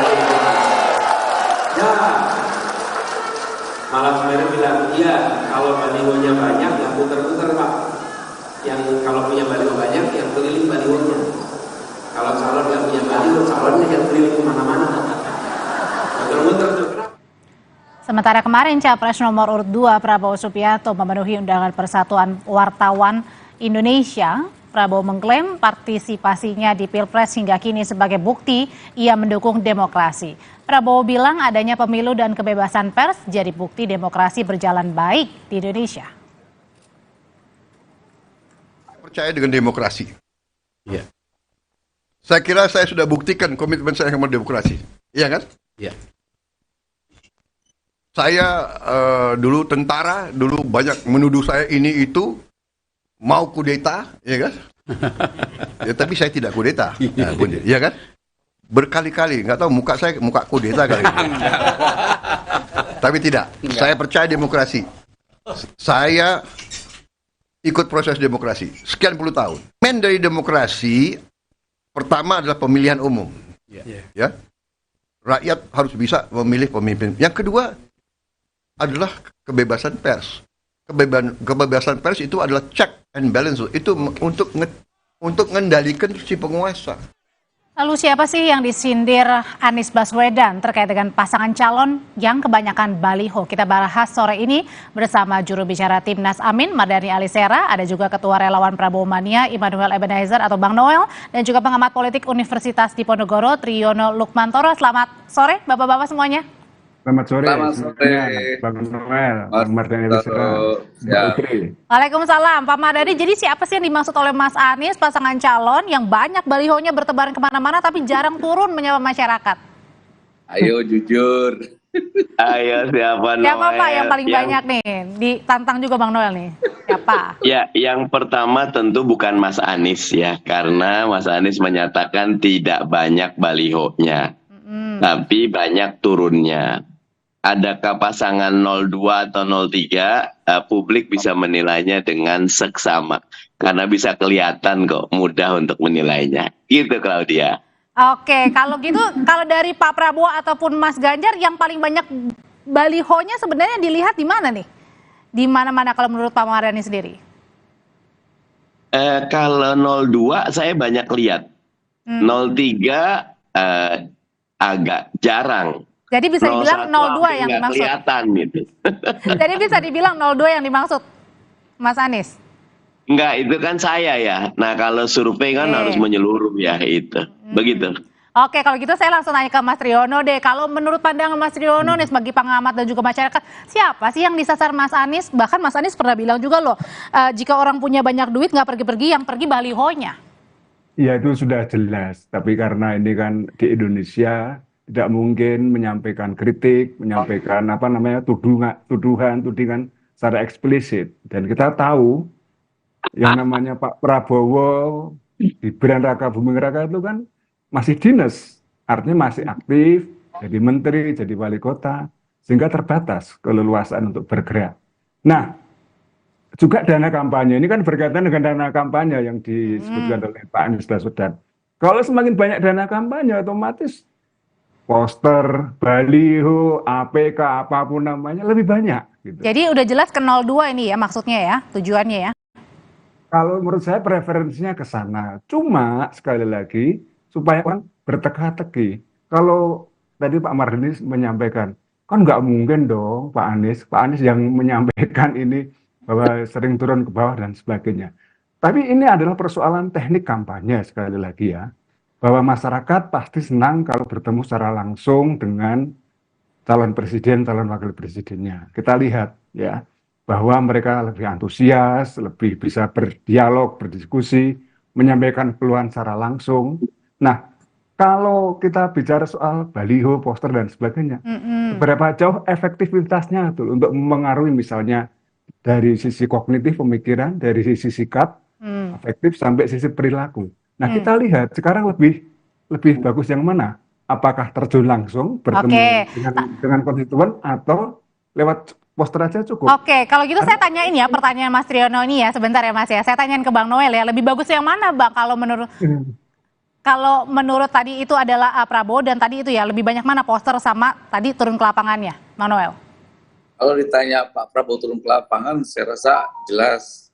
ya. Malam kemarin bilang, iya kalau balihonya banyak nggak puter-puter Pak. yang kalau punya baliho banyak, yang keliling balihonya. Kalau calon yang punya baliho, calonnya yang keliling kemana-mana. Muter-muter tuh. Sementara kemarin Capres nomor urut 2 Prabowo Subianto memenuhi undangan Persatuan Wartawan Indonesia. Prabowo mengklaim partisipasinya di Pilpres hingga kini sebagai bukti ia mendukung demokrasi. Prabowo bilang adanya pemilu dan kebebasan pers jadi bukti demokrasi berjalan baik di Indonesia. Percaya dengan demokrasi. Iya. Saya kira saya sudah buktikan komitmen saya sama demokrasi. Iya kan? Iya. Saya dulu tentara, dulu banyak menuduh saya ini itu mau kudeta, ya kan? Ya, tapi saya tidak kudeta, ya kan? Berkali-kali, nggak tahu muka saya muka kudeta kali ini. Tapi tidak, saya percaya demokrasi. Saya ikut proses demokrasi sekian puluh tahun. Men dari demokrasi pertama adalah pemilihan umum, ya. Rakyat harus bisa memilih pemimpin. Yang kedua adalah kebebasan pers. Kebebasan pers itu adalah check and balance. Itu untuk mengendalikan si penguasa. Lalu siapa sih yang disindir Anies Baswedan terkait dengan pasangan calon yang kebanyakan baliho? Kita bahas sore ini bersama juru bicara Timnas Amin, Mardhani Alisera, ada juga Ketua Relawan Prabowo Mania, Immanuel Ebenezer atau Bang Noel, dan juga pengamat politik Universitas Diponegoro, Triyono Lukmantoro. Selamat sore Bapak-Bapak semuanya. Selamat sore. Bang Noel, Bang Mardhani Alisera. Waalaikumsalam, Pak Mardhani. Jadi siapa sih yang dimaksud oleh Mas Anies, pasangan calon yang banyak balihonya bertebaran kemana-mana tapi jarang turun menyapa masyarakat? Ayo jujur. Ayo siapa Noel? Siapa Pak yang paling banyak nih? Ditantang juga Bang Noel nih. Siapa? Ya, yang pertama tentu bukan Mas Anies ya, karena Mas Anies menyatakan tidak banyak balihonya, tapi banyak turunnya. Adakah pasangan 02 atau 03, publik bisa menilainya dengan seksama. Karena bisa kelihatan kok, mudah untuk menilainya. Gitu Claudia. Oke, kalau gitu, kalau dari Pak Prabowo ataupun Mas Ganjar, yang paling banyak balihonya sebenarnya dilihat di mana nih? Di mana-mana kalau menurut Pak Mardhani sendiri? Kalau 02 saya banyak lihat. 03 agak jarang. Jadi bisa dibilang 02 yang dimaksud. Kelihatan gitu. Jadi bisa dibilang 02 yang dimaksud, Mas Anies. Enggak, itu kan saya ya. Nah, kalau survei kan harus menyeluruh ya itu. Begitu. Oke, kalau gitu saya langsung nanya ke Mas Triyono deh. Kalau menurut pandangan Mas Triyono nih sebagai pengamat dan juga masyarakat, siapa sih yang disasar Mas Anies? Bahkan Mas Anies pernah bilang juga loh, jika orang punya banyak duit nggak pergi-pergi, yang pergi balihonya. Ya itu sudah jelas. Tapi karena ini kan di Indonesia tidak mungkin menyampaikan kritik, menyampaikan tudingan secara eksplisit. Dan kita tahu yang namanya Pak Prabowo, Gibran Raka Buming Raka itu kan masih dinas, artinya masih aktif, jadi menteri, jadi wali kota, sehingga terbatas keleluasaan untuk bergerak. Nah, juga dana kampanye, ini kan berkaitan dengan dana kampanye yang disebutkan oleh Pak Anies Baswedan. Kalau semakin banyak dana kampanye, otomatis poster, baliho, APK, apapun namanya lebih banyak. Gitu. Jadi udah jelas ke 02 ini ya maksudnya ya, tujuannya ya? Kalau menurut saya preferensinya ke sana. Cuma sekali lagi supaya orang berteka-teki. Kalau tadi Pak Mardhani menyampaikan, kan nggak mungkin dong Pak Anies yang menyampaikan ini bahwa sering turun ke bawah dan sebagainya. Tapi ini adalah persoalan teknik kampanye sekali lagi ya. Bahwa masyarakat pasti senang kalau bertemu secara langsung dengan calon presiden, calon wakil presidennya. Kita lihat ya, bahwa mereka lebih antusias, lebih bisa berdialog, berdiskusi, menyampaikan keluhan secara langsung. Nah, kalau kita bicara soal baliho, poster, dan sebagainya, seberapa jauh efektivitasnya tuh untuk mempengaruhi misalnya dari sisi kognitif pemikiran, dari sisi sikap, efektif sampai sisi perilaku. Nah, kita lihat sekarang lebih bagus yang mana? Apakah terjun langsung bertemu dengan konstituen atau lewat poster aja cukup? Oke, kalau gitu saya tanyain ya pertanyaan Mas Triyono ini ya, sebentar ya Mas ya. Saya tanyain ke Bang Noel ya, lebih bagus yang mana Bang kalau menurut tadi itu adalah Prabowo dan tadi itu ya, lebih banyak mana poster sama tadi turun ke lapangannya, Bang Noel? Kalau ditanya Pak Prabowo turun ke lapangan, saya rasa jelas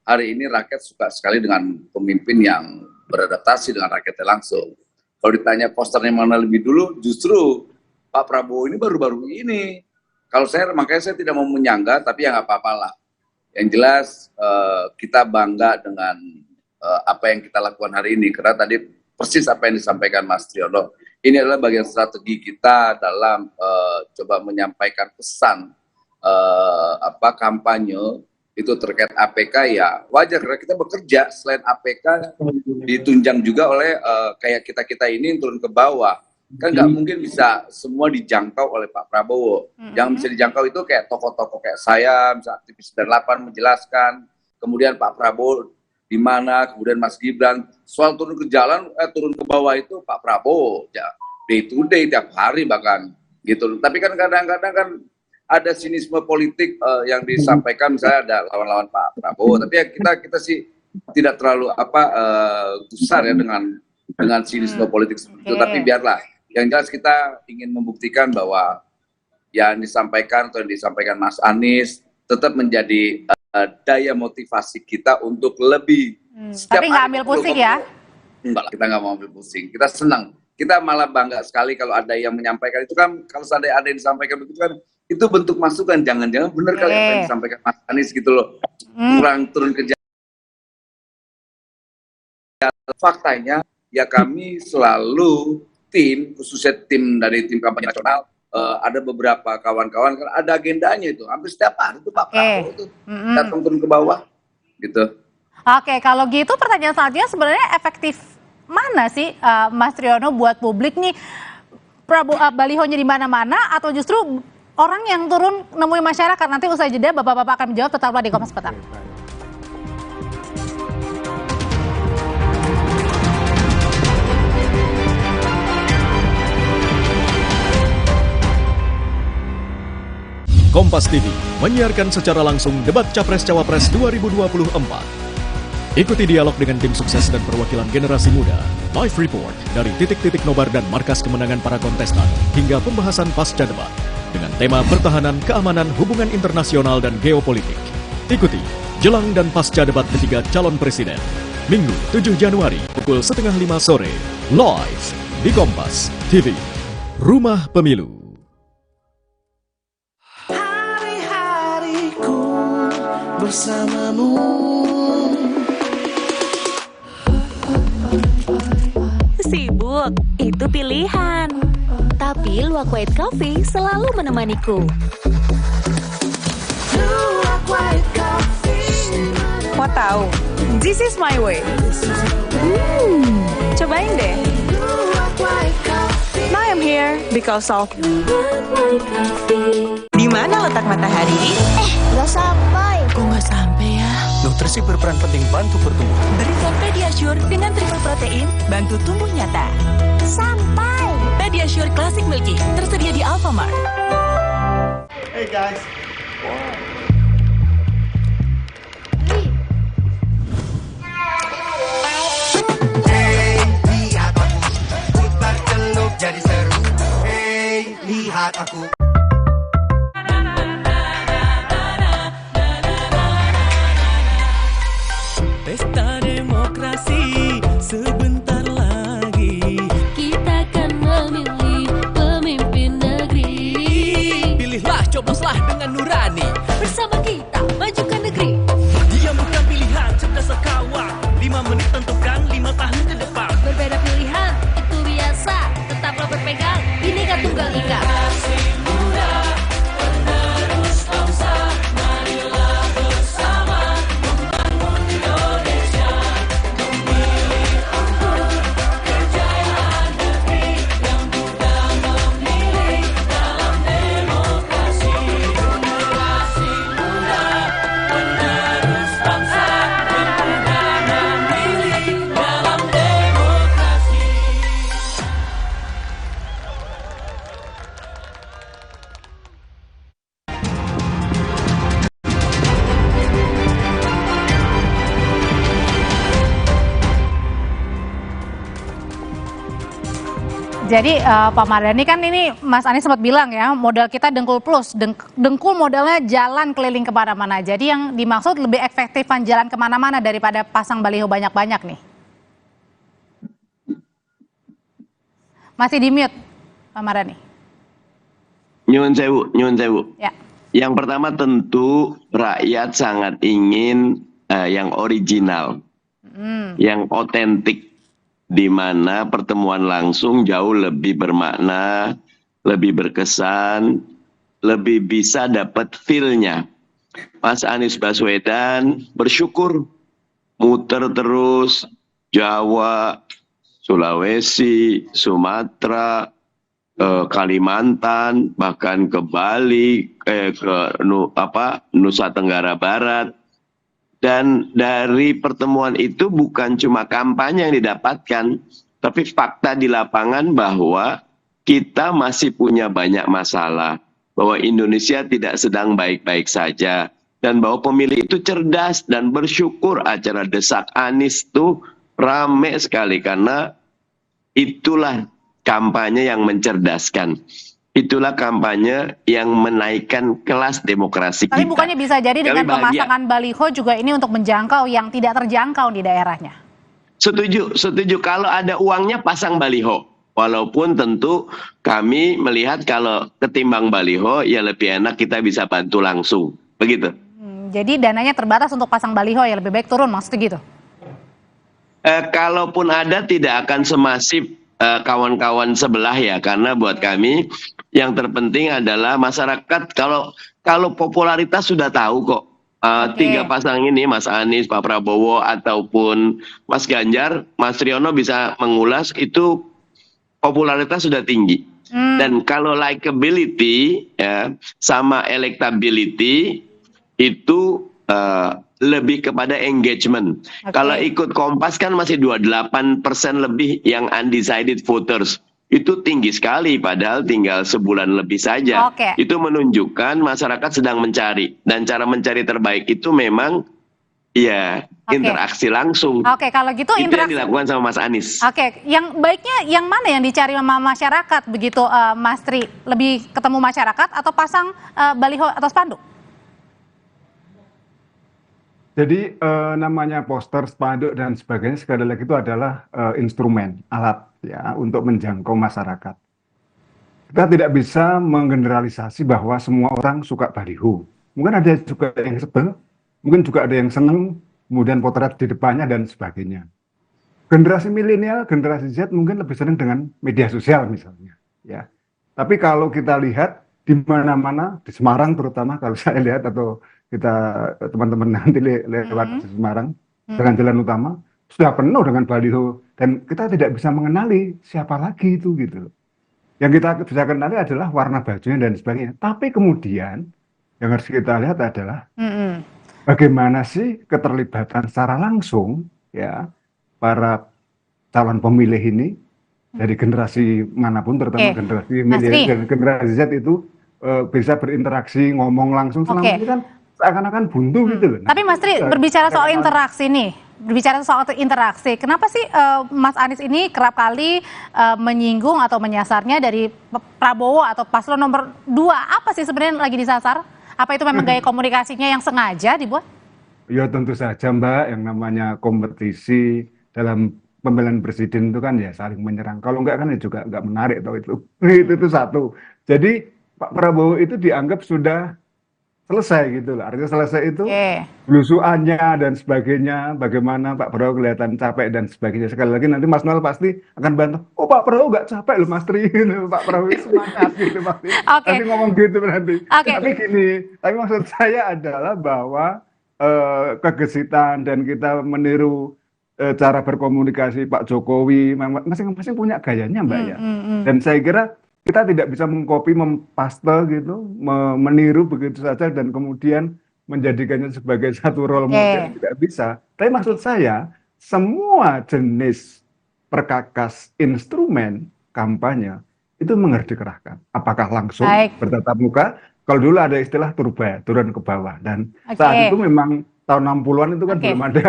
hari ini rakyat suka sekali dengan pemimpin yang beradaptasi dengan rakyatnya langsung. Kalau ditanya posternya mana lebih dulu, justru Pak Prabowo ini baru-baru ini. Kalau makanya saya tidak mau menyangga, tapi ya nggak apa-apa lah. Yang jelas kita bangga dengan apa yang kita lakukan hari ini, karena tadi persis apa yang disampaikan Mas Triyono. Ini adalah bagian strategi kita dalam coba menyampaikan pesan kampanye itu terkait APK. Ya wajar karena kita bekerja selain APK ditunjang juga oleh kayak kita ini turun ke bawah. Kan nggak mungkin bisa semua dijangkau oleh Pak Prabowo. Yang bisa dijangkau itu kayak tokoh-tokoh kayak saya, misalnya aktivis 98 menjelaskan, kemudian Pak Prabowo di mana, kemudian Mas Gibran. Soal turun ke jalan, turun ke bawah itu Pak Prabowo, ya, day to day, tiap hari bahkan gitu. Tapi kan kadang-kadang kan ada sinisme politik yang disampaikan, misalnya ada lawan-lawan Pak Prabowo. Tapi ya kita sih tidak terlalu besar ya dengan sinisme politik seperti itu. Tapi biarlah. Yang jelas kita ingin membuktikan bahwa yang disampaikan atau yang disampaikan Mas Anies tetap menjadi daya motivasi kita untuk lebih. Tapi nggak ambil pusing ya? Enggak, kita nggak mau ambil pusing. Kita senang. Kita malah bangga sekali kalau ada yang menyampaikan itu kan. Kalau ada yang disampaikan begitu kan, itu bentuk masukan. Jangan-jangan benar kali apa yang disampaikan Mas Anies gitu loh. Kurang turun ke jalan. Faktanya ya kami selalu tim, khususnya tim dari tim kampanye nasional, ada beberapa kawan-kawan kan ada agendanya itu. Hampir setiap hari itu Pak Prabowo itu datang turun ke bawah gitu. Oke, kalau gitu pertanyaan selanjutnya sebenarnya efektif mana sih Mas Triyono buat publik nih, Prabowo balihonya di mana-mana atau justru orang yang turun nemuin masyarakat? Nanti usai jeda Bapak-bapak akan menjawab, tetaplah di Kompas Petang. Kompas TV menyiarkan secara langsung debat Capres-Cawapres 2024. Ikuti dialog dengan tim sukses dan perwakilan generasi muda, live report dari titik-titik nobar dan markas kemenangan para kontestan, hingga pembahasan pasca debat dengan tema pertahanan, keamanan, hubungan internasional, dan geopolitik. Ikuti jelang dan pasca debat ketiga calon presiden, Minggu 7 Januari pukul 4:30 sore, live di Kompas TV, Rumah Pemilu. Bersamamu. Sibuk, itu pilihan. Tapi Luwak White Coffee selalu menemaniku. Mau tahu? This is my way. Cobain deh. Now I'm here because of. Di mana letak matahari? Gak sampai. Kok nggak sampai ya? Nutrisi berperan penting bantu pertumbuhan. Berikan Pediasure dengan triple protein, bantu tumbuh nyata. Sampai. Pediasure Classic Milky, tersedia di Alfamart. Hey guys. Hey, lihat aku. Putar celup jadi seru. Hey, lihat aku. Pesta demokrasi sebentar lagi. Kita akan memilih pemimpin negeri. Pilihlah, cobloslah dengan nurani. Bersama kita, majukan negeri. Dia bukan pilihan, cerdas kawan. 5 menit tentukan 5 tahun ke depan. Berbeda pilihan, itu biasa. Tetaplah berpegang, Bhinneka Tunggal Ika. Jadi Pak Mardhani kan ini Mas Anies sempat bilang ya, modal kita dengkul plus, dengkul modalnya jalan keliling kemana-mana. Jadi yang dimaksud lebih efektifan jalan kemana-mana daripada pasang baliho banyak-banyak nih. Masih di mute Pak Mardhani. Nyuwun sewu. Ya. Yang pertama tentu rakyat sangat ingin yang original, yang otentik, di mana pertemuan langsung jauh lebih bermakna, lebih berkesan, lebih bisa dapat feel-nya. Mas Anies Baswedan bersyukur muter terus Jawa, Sulawesi, Sumatera, Kalimantan, bahkan ke Bali, ke Nusa Tenggara Barat. Dan dari pertemuan itu bukan cuma kampanye yang didapatkan, tapi fakta di lapangan bahwa kita masih punya banyak masalah, bahwa Indonesia tidak sedang baik-baik saja, dan bahwa pemilih itu cerdas dan bersyukur acara Desak Anies itu rame sekali, karena itulah kampanye yang mencerdaskan. Itulah kampanye yang menaikkan kelas demokrasi Tapi kita. bukannya bisa jadi dengan bahagia. pemasangan baliho juga ini untuk menjangkau yang tidak terjangkau di daerahnya? Setuju. Kalau ada uangnya pasang baliho. Walaupun tentu kami melihat kalau ketimbang baliho ya lebih enak kita bisa bantu langsung. Begitu. Jadi dananya terbatas untuk pasang baliho ya lebih baik turun maksudnya gitu? Kalaupun ada tidak akan semasif kawan-kawan sebelah ya, karena buat kami yang terpenting adalah masyarakat. Kalau popularitas sudah tahu kok, tiga pasang ini, Mas Anies, Pak Prabowo ataupun Mas Ganjar, Mas Riono bisa mengulas itu popularitas sudah tinggi. Dan kalau likability ya sama electability itu lebih kepada engagement. Kalau ikut Kompas kan masih 28% lebih yang undecided voters. Itu tinggi sekali padahal tinggal sebulan lebih saja. Itu menunjukkan masyarakat sedang mencari. Dan cara mencari terbaik itu memang ya interaksi langsung. Kalau gitu itu interaksi yang dilakukan sama Mas Anies. Yang baiknya yang mana yang dicari sama masyarakat begitu Mas Tri? Lebih ketemu masyarakat atau pasang baliho atau spanduk? Jadi namanya poster, spanduk dan sebagainya sekali lagi itu adalah instrumen, alat ya untuk menjangkau masyarakat. Kita tidak bisa menggeneralisasi bahwa semua orang suka baliho. Mungkin ada juga yang sebel, mungkin juga ada yang seneng, kemudian potret di depannya dan sebagainya. Generasi milenial, generasi Z mungkin lebih senang dengan media sosial misalnya, ya. Tapi kalau kita lihat di mana-mana di Semarang terutama kalau saya lihat atau kita teman-teman nanti lewat di Semarang dengan jalan utama sudah penuh dengan baliho dan kita tidak bisa mengenali siapa lagi itu gitu. Yang kita bisa kenali adalah warna bajunya dan sebagainya. Tapi kemudian yang harus kita lihat adalah bagaimana sih keterlibatan secara langsung ya para calon pemilih ini dari generasi manapun, terutama generasi milenial dan generasi Z itu bisa berinteraksi, ngomong langsung. Selama ini kan seakan-akan buntu gitu loh. Tapi Mas Tri, berbicara soal interaksi nih, kenapa sih Mas Anies ini kerap kali menyinggung atau menyasarnya dari Prabowo atau paslon nomor 2? Apa sih sebenarnya lagi disasar? Apa itu memang gaya komunikasinya yang sengaja dibuat? Ya tentu saja Mbak, yang namanya kompetisi dalam pemilihan presiden itu kan ya saling menyerang. Kalau enggak kan ya juga enggak menarik tau itu. Itu satu. Jadi Pak Prabowo itu dianggap sudah selesai gitu loh. Artinya selesai itu belusuannya dan sebagainya, bagaimana Pak Prabowo kelihatan capek dan sebagainya. Sekali lagi nanti Mas Noel pasti akan bantah, oh Pak Prabowo nggak capek loh Mas Tri, Pak Prabowo semangat gitu pasti. Nanti ngomong gitu nanti. Tapi gini, tapi maksud saya adalah bahwa kegesitan dan kita meniru cara berkomunikasi Pak Jokowi, masing-masing punya gayanya Mbak ya. Dan saya kira kita tidak bisa mengcopy, mempaste gitu, meniru begitu saja dan kemudian menjadikannya sebagai satu role model, tidak bisa. Tapi maksud saya, semua jenis perkakas instrumen kampanye itu mengerti kerahkan. Apakah langsung bertatap muka? Kalau dulu ada istilah turba, turun ke bawah. Dan saat itu memang tahun 60-an itu kan belum ada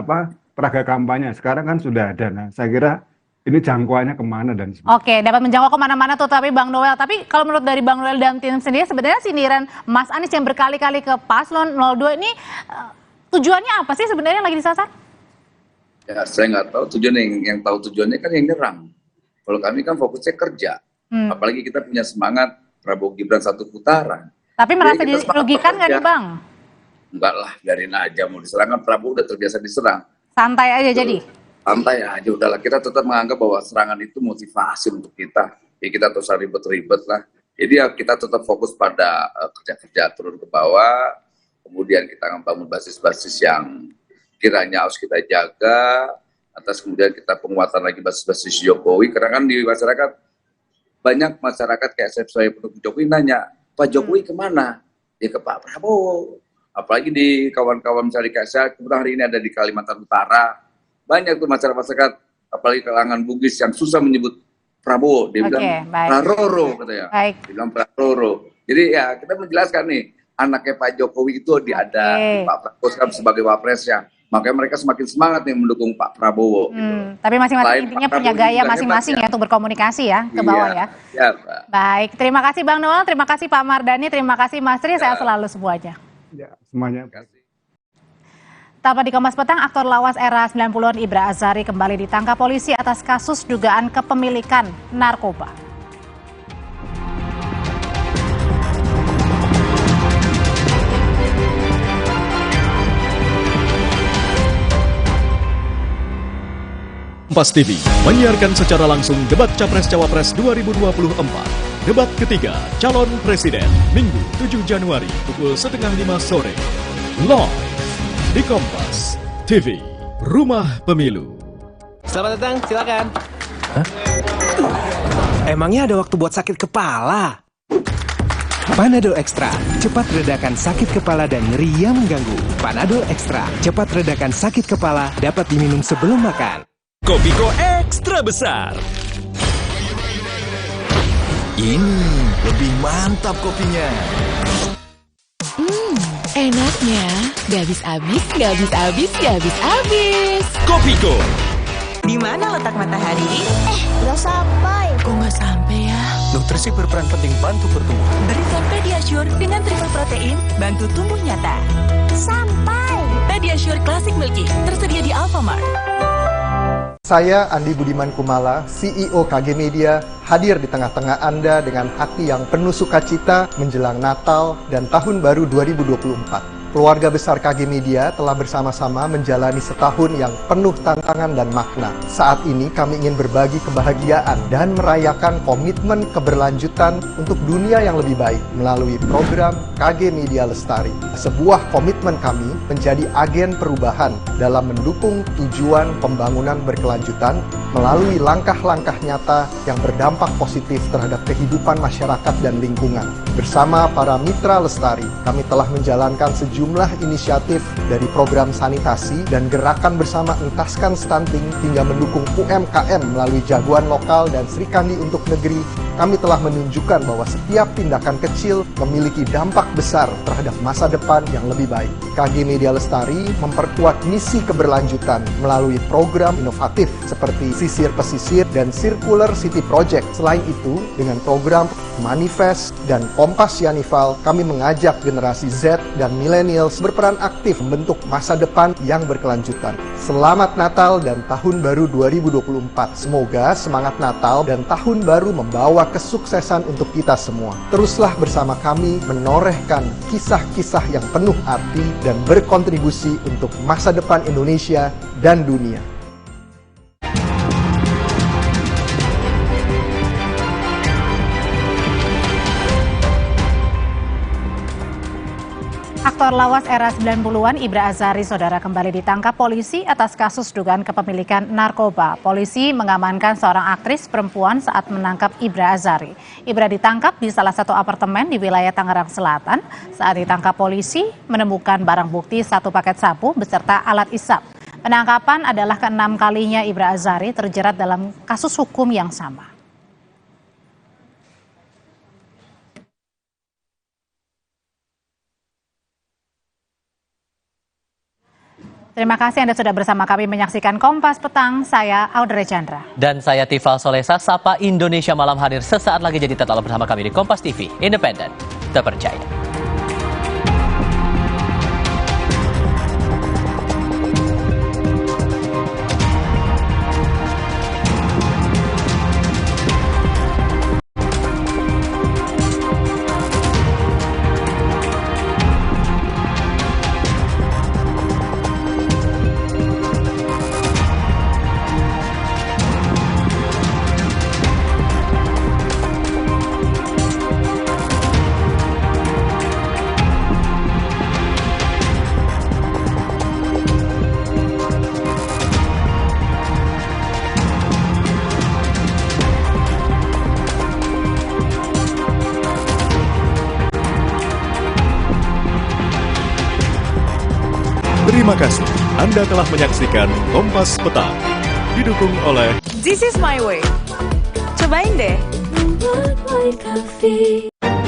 apa peraga kampanye. Sekarang kan sudah ada. Nah, saya kira ini jangkauannya kemana dan sebagainya. Oke, dapat menjangkau kemana-mana tuh tapi Bang Noel. Tapi kalau menurut dari Bang Noel dan tim sendiri, sebenarnya sindiran Mas Anies yang berkali-kali ke Paslon 02 ini tujuannya apa sih sebenarnya yang lagi disasar? Ya, saya nggak tahu tujuannya, yang tahu tujuannya kan yang nyerang. Kalau kami kan fokusnya kerja, apalagi kita punya semangat Prabowo Gibran satu putaran. Tapi merasa dirugikan nggak nih Bang? Enggak lah, biarin aja, mau diserang kan Prabowo udah terbiasa diserang. Santai aja jadi? Santai aja, udahlah, kita tetap menganggap bahwa serangan itu motivasi untuk kita. Ya kita terus ribet-ribet lah. Jadi ya kita tetap fokus pada kerja-kerja turun ke bawah, kemudian kita membangun basis-basis yang kiranya harus kita jaga, atas kemudian kita penguatan lagi basis-basis Jokowi, karena kan di masyarakat, banyak masyarakat kayak saya pendukung Jokowi nanya, Pak Jokowi kemana? Ya ke Pak Prabowo. Apalagi di kawan-kawan misalnya kayak saya, kemudian hari ini ada di Kalimantan Utara, banyak tuh masyarakat, apalagi kalangan Bugis yang susah menyebut Prabowo, dia bilang Praroro katanya, dia bilang Praroro. Jadi ya kita menjelaskan nih, anaknya Pak Jokowi itu ada Pak Prabowo sebagai wapresnya, makanya mereka semakin semangat nih mendukung Pak Prabowo. Gitu. Tapi masing-masing intinya punya gaya masing-masing ya untuk berkomunikasi ya ke bawah ya. Iya, Pak. Baik, terima kasih Bang Noel, terima kasih Pak Mardhani, terima kasih Mas Tri, sehat selalu semuanya. Ya, semuanya. Tanpa di Kompas Petang, aktor lawas era 90-an Ibra Azari kembali ditangkap polisi atas kasus dugaan kepemilikan narkoba. Kompas TV menyiarkan secara langsung debat Capres-Cawapres 2024. Debat ketiga, calon presiden, Minggu 7 Januari pukul 4:30 sore. Live di Kompas TV, Rumah Pemilu. Selamat datang, silakan. Emangnya ada waktu buat sakit kepala? Panadol Extra, cepat redakan sakit kepala dan nyeri yang mengganggu. Panadol Extra, cepat redakan sakit kepala, dapat diminum sebelum makan. Kopiko Ekstra Besar. Ini lebih mantap kopinya. Enaknya, gak habis-habis, gak habis-habis, gak habis-habis. Kopiko. Di mana letak matahari? Gak sampai. Kok gak sampai ya? Nutrisi berperan penting bantu pertumbuhan. Berikan Pediasure dengan triple protein, bantu tumbuh nyata. Sampai. Pediasure Classic Milky, tersedia di Alfamart. Saya Andi Budiman Kumala, CEO KG Media, hadir di tengah-tengah Anda dengan hati yang penuh sukacita menjelang Natal dan Tahun Baru 2024. Keluarga besar KG Media telah bersama-sama menjalani setahun yang penuh tantangan dan makna. Saat ini kami ingin berbagi kebahagiaan dan merayakan komitmen keberlanjutan untuk dunia yang lebih baik melalui program KG Media Lestari. Sebuah komitmen kami menjadi agen perubahan dalam mendukung tujuan pembangunan berkelanjutan melalui langkah-langkah nyata yang berdampak positif terhadap kehidupan masyarakat dan lingkungan. Bersama para mitra Lestari, kami telah menjalankan sejumlah inisiatif dari program sanitasi dan gerakan bersama entaskan stunting hingga mendukung UMKM melalui jagoan lokal dan Sri Kandi untuk negeri. Kami telah menunjukkan bahwa setiap tindakan kecil memiliki dampak besar terhadap masa depan yang lebih baik. KG Media Lestari memperkuat misi keberlanjutan melalui program inovatif seperti Sisir Pesisir dan Circular City Project. Selain itu, dengan program Manifest dan Kompas Yanival, kami mengajak generasi Z dan millennials berperan aktif membentuk masa depan yang berkelanjutan. Selamat Natal dan Tahun Baru 2024. Semoga semangat Natal dan Tahun Baru membawa kesuksesan untuk kita semua. Teruslah bersama kami menorehkan kisah-kisah yang penuh arti dan berkontribusi untuk masa depan Indonesia dan dunia. Aktor lawas era 90-an Ibra Azari saudara kembali ditangkap polisi atas kasus dugaan kepemilikan narkoba. Polisi mengamankan seorang aktris perempuan saat menangkap Ibra Azari. Ibra ditangkap di salah satu apartemen di wilayah Tangerang Selatan. Saat ditangkap polisi menemukan barang bukti 1 paket sabu beserta alat isap. Penangkapan adalah ke-6 kalinya Ibra Azari terjerat dalam kasus hukum yang sama. Terima kasih Anda sudah bersama kami menyaksikan Kompas Petang. Saya Audrey Chandra. Dan saya Tifal Solesa. Sapa Indonesia Malam hadir sesaat lagi, jadi tetaplah bersama kami di Kompas TV. Independen, terpercaya. Terima kasih Anda telah menyaksikan Kompas Petang. Didukung oleh This is my way. Cobain deh.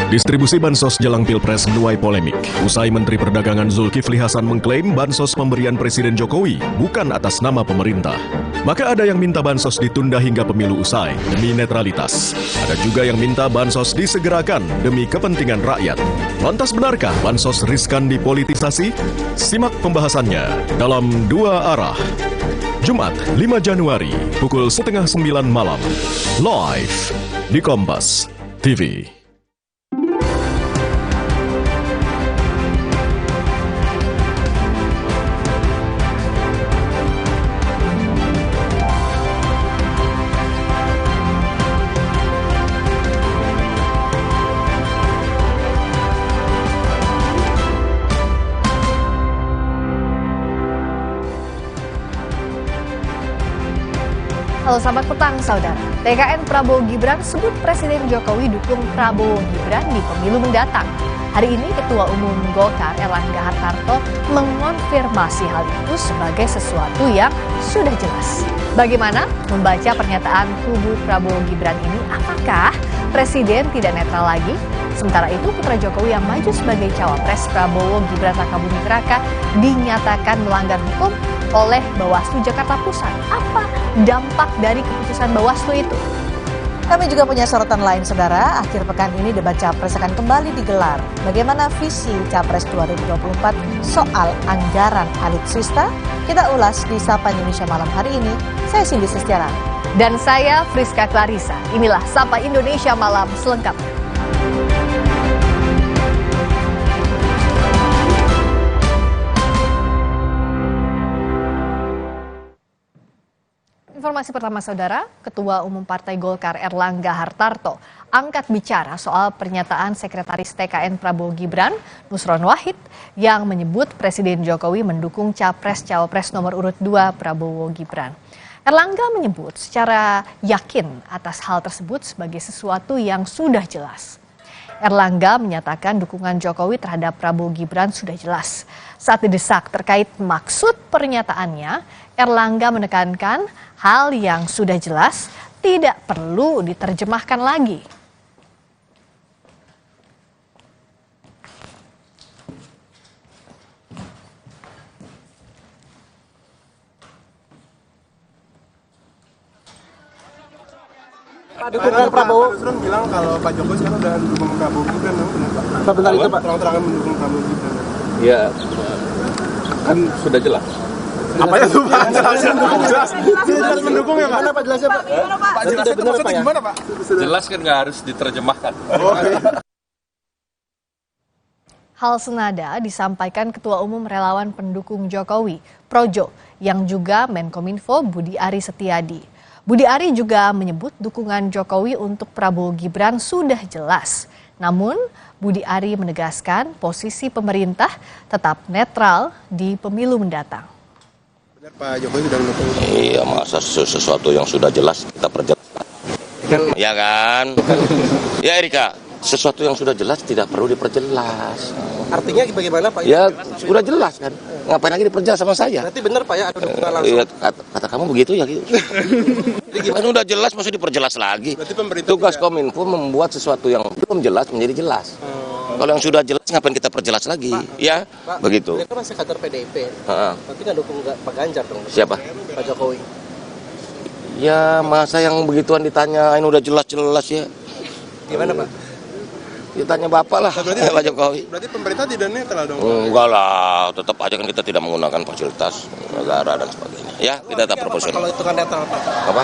Distribusi Bansos jelang Pilpres menuai polemik. Usai Menteri Perdagangan Zulkifli Hasan mengklaim Bansos pemberian Presiden Jokowi bukan atas nama pemerintah. Maka ada yang minta Bansos ditunda hingga pemilu usai demi netralitas. Ada juga yang minta Bansos disegerakan demi kepentingan rakyat. Lantas benarkah Bansos riskan dipolitisasi? Simak pembahasannya dalam Dua Arah. Jumat 5 Januari pukul 8:30 malam. Live di Kompas TV. Halo selamat petang saudara. TKN Prabowo Gibran sebut Presiden Jokowi dukung Prabowo Gibran di pemilu mendatang. Hari ini Ketua Umum Golkar Erlangga Hartarto mengonfirmasi hal itu sebagai sesuatu yang sudah jelas. Bagaimana membaca pernyataan kubu Prabowo Gibran ini? Apakah Presiden tidak netral lagi? Sementara itu putra Jokowi yang maju sebagai cawapres Prabowo Gibran Rakabuming Raka dinyatakan melanggar hukum oleh Bawaslu Jakarta Pusat. Apa dampak dari keputusan Bawaslu itu? Kami juga punya sorotan lain, saudara. Akhir pekan ini debat Capres akan kembali digelar. Bagaimana visi Capres 2024 soal anggaran alutsista? Kita ulas di Sapa Indonesia Malam hari ini. Saya Cindy Sestiara. Dan saya Friska Clarissa. Inilah Sapa Indonesia Malam selengkapnya. Informasi pertama saudara, Ketua Umum Partai Golkar Erlangga Hartarto angkat bicara soal pernyataan Sekretaris TKN Prabowo Gibran, Nusron Wahid, yang menyebut Presiden Jokowi mendukung Capres-Cawapres nomor urut 2 Prabowo Gibran. Erlangga menyebut secara yakin atas hal tersebut sebagai sesuatu yang sudah jelas. Erlangga menyatakan dukungan Jokowi terhadap Prabowo Gibran sudah jelas. Saat didesak terkait maksud pernyataannya, Erlangga menekankan hal yang sudah jelas tidak perlu diterjemahkan lagi. Pak, dukungan Prabowo. Nusron bilang kalau Pak Jokowi sekarang udah mendukung Prabowo Gibran, Pak, benar itu Pak? Terang-terangan mendukung Prabowo Gibran. Ya, kan sudah jelas. Apa itu Pak? Jelas mendukung ya Pak? Gimana Pak jelasnya Pak? Pak jelasnya itu maksudnya gimana Pak? Jelas kan nggak harus diterjemahkan. Hal senada disampaikan Ketua Umum Relawan Pendukung Jokowi, Projo, yang juga Menkominfo Budi Ari Setiadi. Budi Ari juga menyebut dukungan Jokowi untuk Prabowo Gibran sudah jelas. Namun, Budi Ari menegaskan posisi pemerintah tetap netral di pemilu mendatang. Benar Pak Jokowi sudah mendukung. Iya, masa sesuatu yang sudah jelas kita perjelas. Ya kan? Ya Erika, sesuatu yang sudah jelas tidak perlu diperjelas. Artinya bagaimana Pak? Ya, sudah jelas kan. Ngapain lagi diperjelas sama saya? Berarti benar Pak ya ada dukungan langsung. Iya, kata kamu begitu ya gitu. Kan udah jelas masih diperjelas lagi. Tugas Kominfo membuat sesuatu yang belum jelas menjadi jelas. Kalau yang sudah jelas ngapain kita perjelas lagi? Ya, begitu. Mereka masih kader PDIP. Berarti nggak dukung Pak Ganjar dong? Siapa? Pak Jokowi. Ya, masa yang begituan ditanyain udah jelas-jelas ya. Gimana Pak? Ditanya Bapak lah, Pak Jokowi. Berarti pemerintah tidak netral dong? Enggak lah, tetap aja kan kita tidak menggunakan fasilitas negara dan sebagainya. Ya, kita tetap proporsional. Kalau itu kan netral Pak? Apa?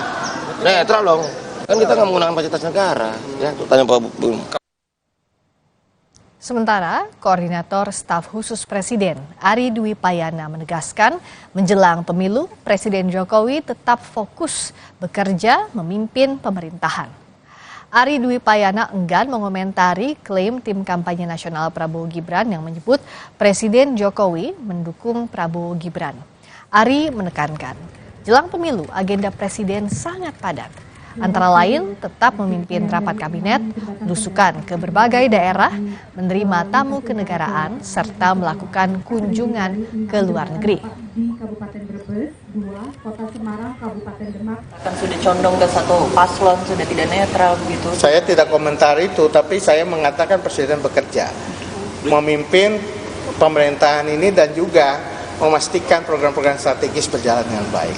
Netral dong. Kan kita nggak menggunakan fasilitas negara. Ya, tanya Pak Bung. Sementara, Koordinator Staf Khusus Presiden Ari Dwi Payana menegaskan menjelang pemilu, Presiden Jokowi tetap fokus bekerja memimpin pemerintahan. Ari Dwi Payana enggan mengomentari klaim tim kampanye nasional Prabowo Gibran yang menyebut Presiden Jokowi mendukung Prabowo Gibran. Ari menekankan, jelang pemilu agenda Presiden sangat padat. Antara lain tetap memimpin rapat kabinet, belusukan ke berbagai daerah, menerima tamu kenegaraan, serta melakukan kunjungan ke luar negeri. Di Kabupaten Brebes, 2, Kota Semarang, Kabupaten Demak. Kan sudah condong ke satu paslon, sudah tidak netral begitu. Saya tidak komentar itu, tapi saya mengatakan Presiden bekerja, memimpin pemerintahan ini dan juga memastikan program-program strategis berjalan dengan baik.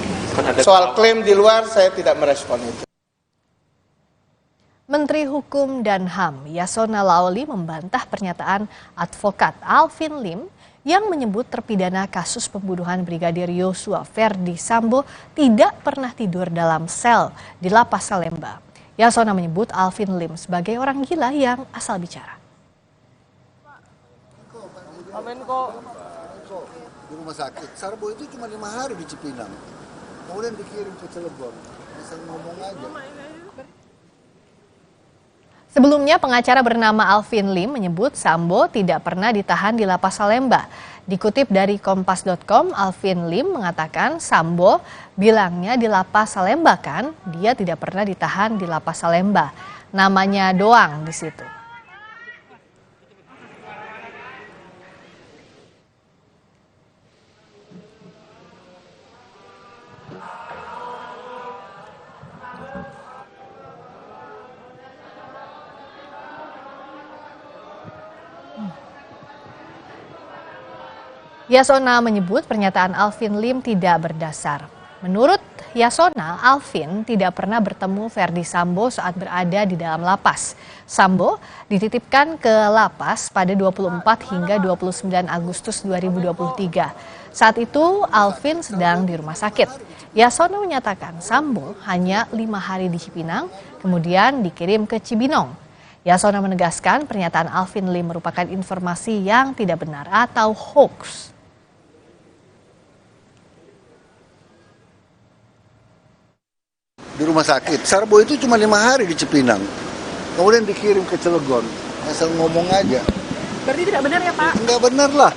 Soal klaim di luar, saya tidak merespon itu. Menteri Hukum dan HAM Yasona Laoli membantah pernyataan advokat Alvin Lim yang menyebut terpidana kasus pembunuhan Brigadir Yosua Ferdi Sambo tidak pernah tidur dalam sel di Lapas Salemba. Yasona menyebut Alvin Lim sebagai orang gila yang asal bicara. Di rumah sakit, Sarbo itu cuma 5 hari di Cipinang, kemudian dikirim ke Cilegon, asal ngomong aja. Sebelumnya, pengacara bernama Alvin Lim menyebut Sambo tidak pernah ditahan di Lapas Salemba. Dikutip dari Kompas.com, Alvin Lim mengatakan Sambo bilangnya di Lapas Salemba kan, dia tidak pernah ditahan di Lapas Salemba. Namanya doang di situ. Yasona menyebut pernyataan Alvin Lim tidak berdasar. Menurut Yasona, Alvin tidak pernah bertemu Ferdi Sambo saat berada di dalam lapas. Sambo dititipkan ke lapas pada 24 hingga 29 Agustus 2023. Saat itu Alvin sedang di rumah sakit. Yasona menyatakan Sambo hanya 5 hari di Cipinang, kemudian dikirim ke Cibinong. Yasona menegaskan pernyataan Alvin Lim merupakan informasi yang tidak benar atau hoax. Di rumah sakit, Sarbo itu cuma 5 hari di Cipinang, kemudian dikirim ke Cilegon, asal ngomong aja. Berarti tidak benar ya Pak? Nggak benar lah.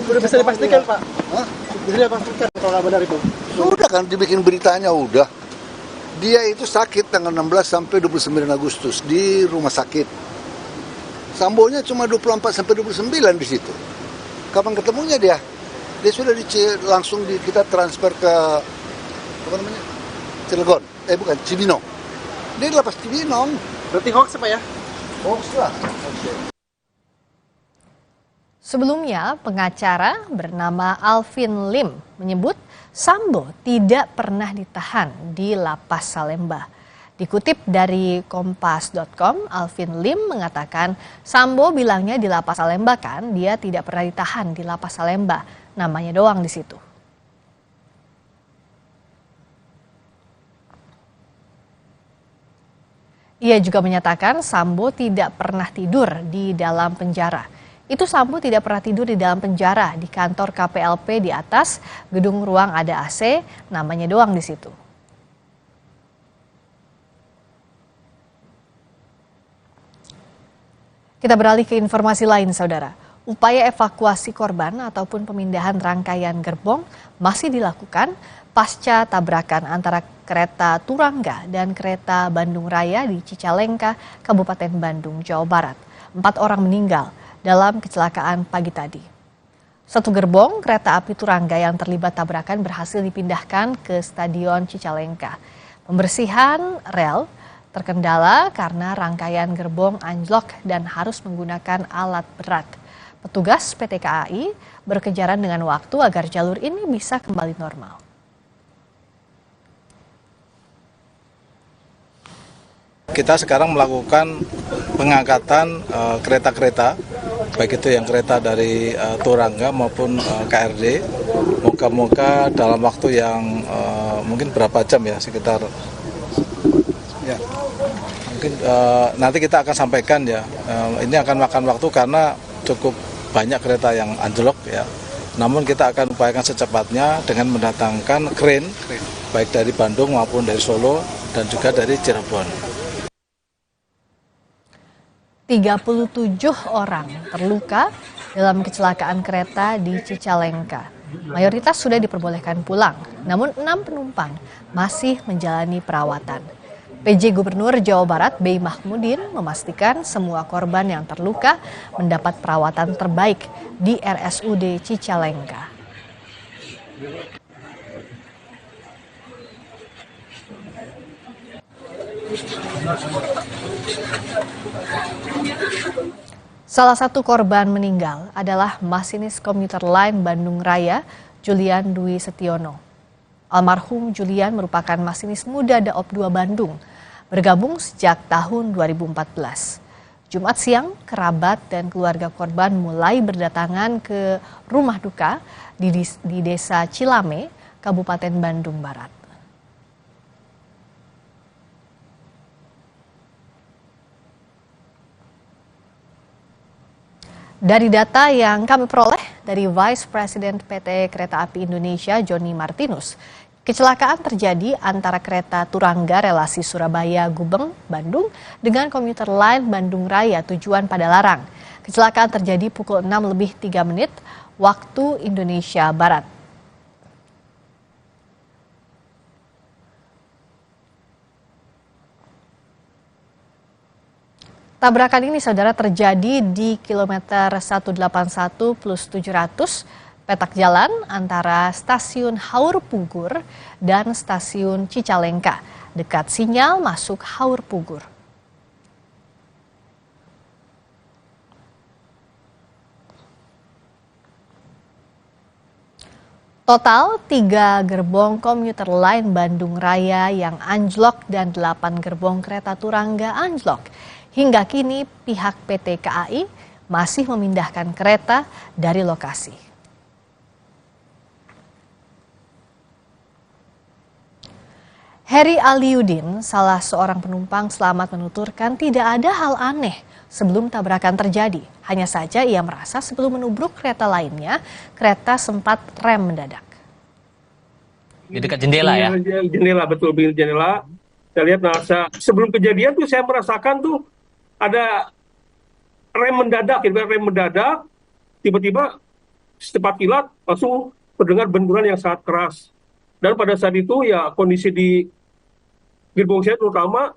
Sudah bisa dipastikan Pak? Hah? Bisa dipastikan kalau nggak benar itu? Sudah kan dibikin beritanya udah. Dia itu sakit tanggal 16 sampai 29 Agustus di rumah sakit. Sambonya cuma 24 sampai 29 di situ. Kapan ketemunya dia? Dia sudah langsung kita transfer ke apa namanya? Cilegon, bukan, Cibinong. Dia lapas Cibinong. Berarti hoax apa ya? Hoax lah. Sebelumnya, pengacara bernama Alvin Lim menyebut Sambo tidak pernah ditahan di Lapas Salemba. Dikutip dari Kompas.com, Alvin Lim mengatakan Sambo bilangnya di Lapas Salemba kan, dia tidak pernah ditahan di Lapas Salemba. Namanya doang di situ. Ia juga menyatakan Sambo tidak pernah tidur di dalam penjara. Itu Sambo tidak pernah tidur di dalam penjara di kantor KPLP di atas, gedung ruang ada AC, namanya doang di situ. Kita beralih ke informasi lain, saudara. Upaya evakuasi korban ataupun pemindahan rangkaian gerbong masih dilakukan pasca tabrakan antara kereta Turangga dan kereta Bandung Raya di Cicalengka, Kabupaten Bandung, Jawa Barat. 4 orang meninggal dalam kecelakaan pagi tadi. Satu gerbong kereta api Turangga yang terlibat tabrakan berhasil dipindahkan ke Stadion Cicalengka. Pembersihan rel terkendala karena rangkaian gerbong anjlok dan harus menggunakan alat berat. Petugas PT KAI berkejaran dengan waktu agar jalur ini bisa kembali normal. Kita sekarang melakukan pengangkatan kereta-kereta, baik itu yang kereta dari Turangga maupun KRD. Moga-moga dalam waktu yang mungkin berapa jam ya, sekitar ya mungkin nanti kita akan sampaikan ya. Ini akan makan waktu karena cukup banyak kereta yang anjlok ya. Namun kita akan upayakan secepatnya dengan mendatangkan crane baik dari Bandung maupun dari Solo dan juga dari Cirebon. 37 orang terluka dalam kecelakaan kereta di Cicalengka. Mayoritas sudah diperbolehkan pulang, namun 6 penumpang masih menjalani perawatan. PJ Gubernur Jawa Barat B. Mahmudin memastikan semua korban yang terluka mendapat perawatan terbaik di RSUD Cicalengka. Salah satu korban meninggal adalah masinis komuter lain Bandung Raya, Julian Dwi Setiono. Almarhum Julian merupakan masinis muda Daop 2 Bandung, bergabung sejak tahun 2014. Jumat siang, kerabat dan keluarga korban mulai berdatangan ke rumah duka di Desa Cilame, Kabupaten Bandung Barat. Dari data yang kami peroleh dari Vice President PT Kereta Api Indonesia, Joni Martinus, kecelakaan terjadi antara kereta Turangga relasi Surabaya-Gubeng, Bandung dengan komuter lain Bandung Raya tujuan Padalarang. Kecelakaan terjadi pukul 6:03 waktu Indonesia Barat. Tabrakan ini, saudara, terjadi di kilometer 181 plus 700 petak jalan antara stasiun Haur Pugur dan stasiun Cicalengka, dekat sinyal masuk Haur Pugur. Total 3 gerbong komuter lain Bandung Raya yang anjlok dan 8 gerbong kereta Turangga anjlok. Hingga kini pihak PT KAI masih memindahkan kereta dari lokasi. Heri Aliudin, salah seorang penumpang selamat, menuturkan tidak ada hal aneh sebelum tabrakan terjadi. Hanya saja ia merasa sebelum menubruk kereta lainnya, kereta sempat rem mendadak. Di dekat jendela ya? Jendela, betul, jendela. Saya lihat, sebelum kejadian tuh saya merasakan tuh ada rem mendadak, tiba-tiba secepat kilat langsung terdengar benturan yang sangat keras. Dan pada saat itu ya kondisi di gerbong saya terutama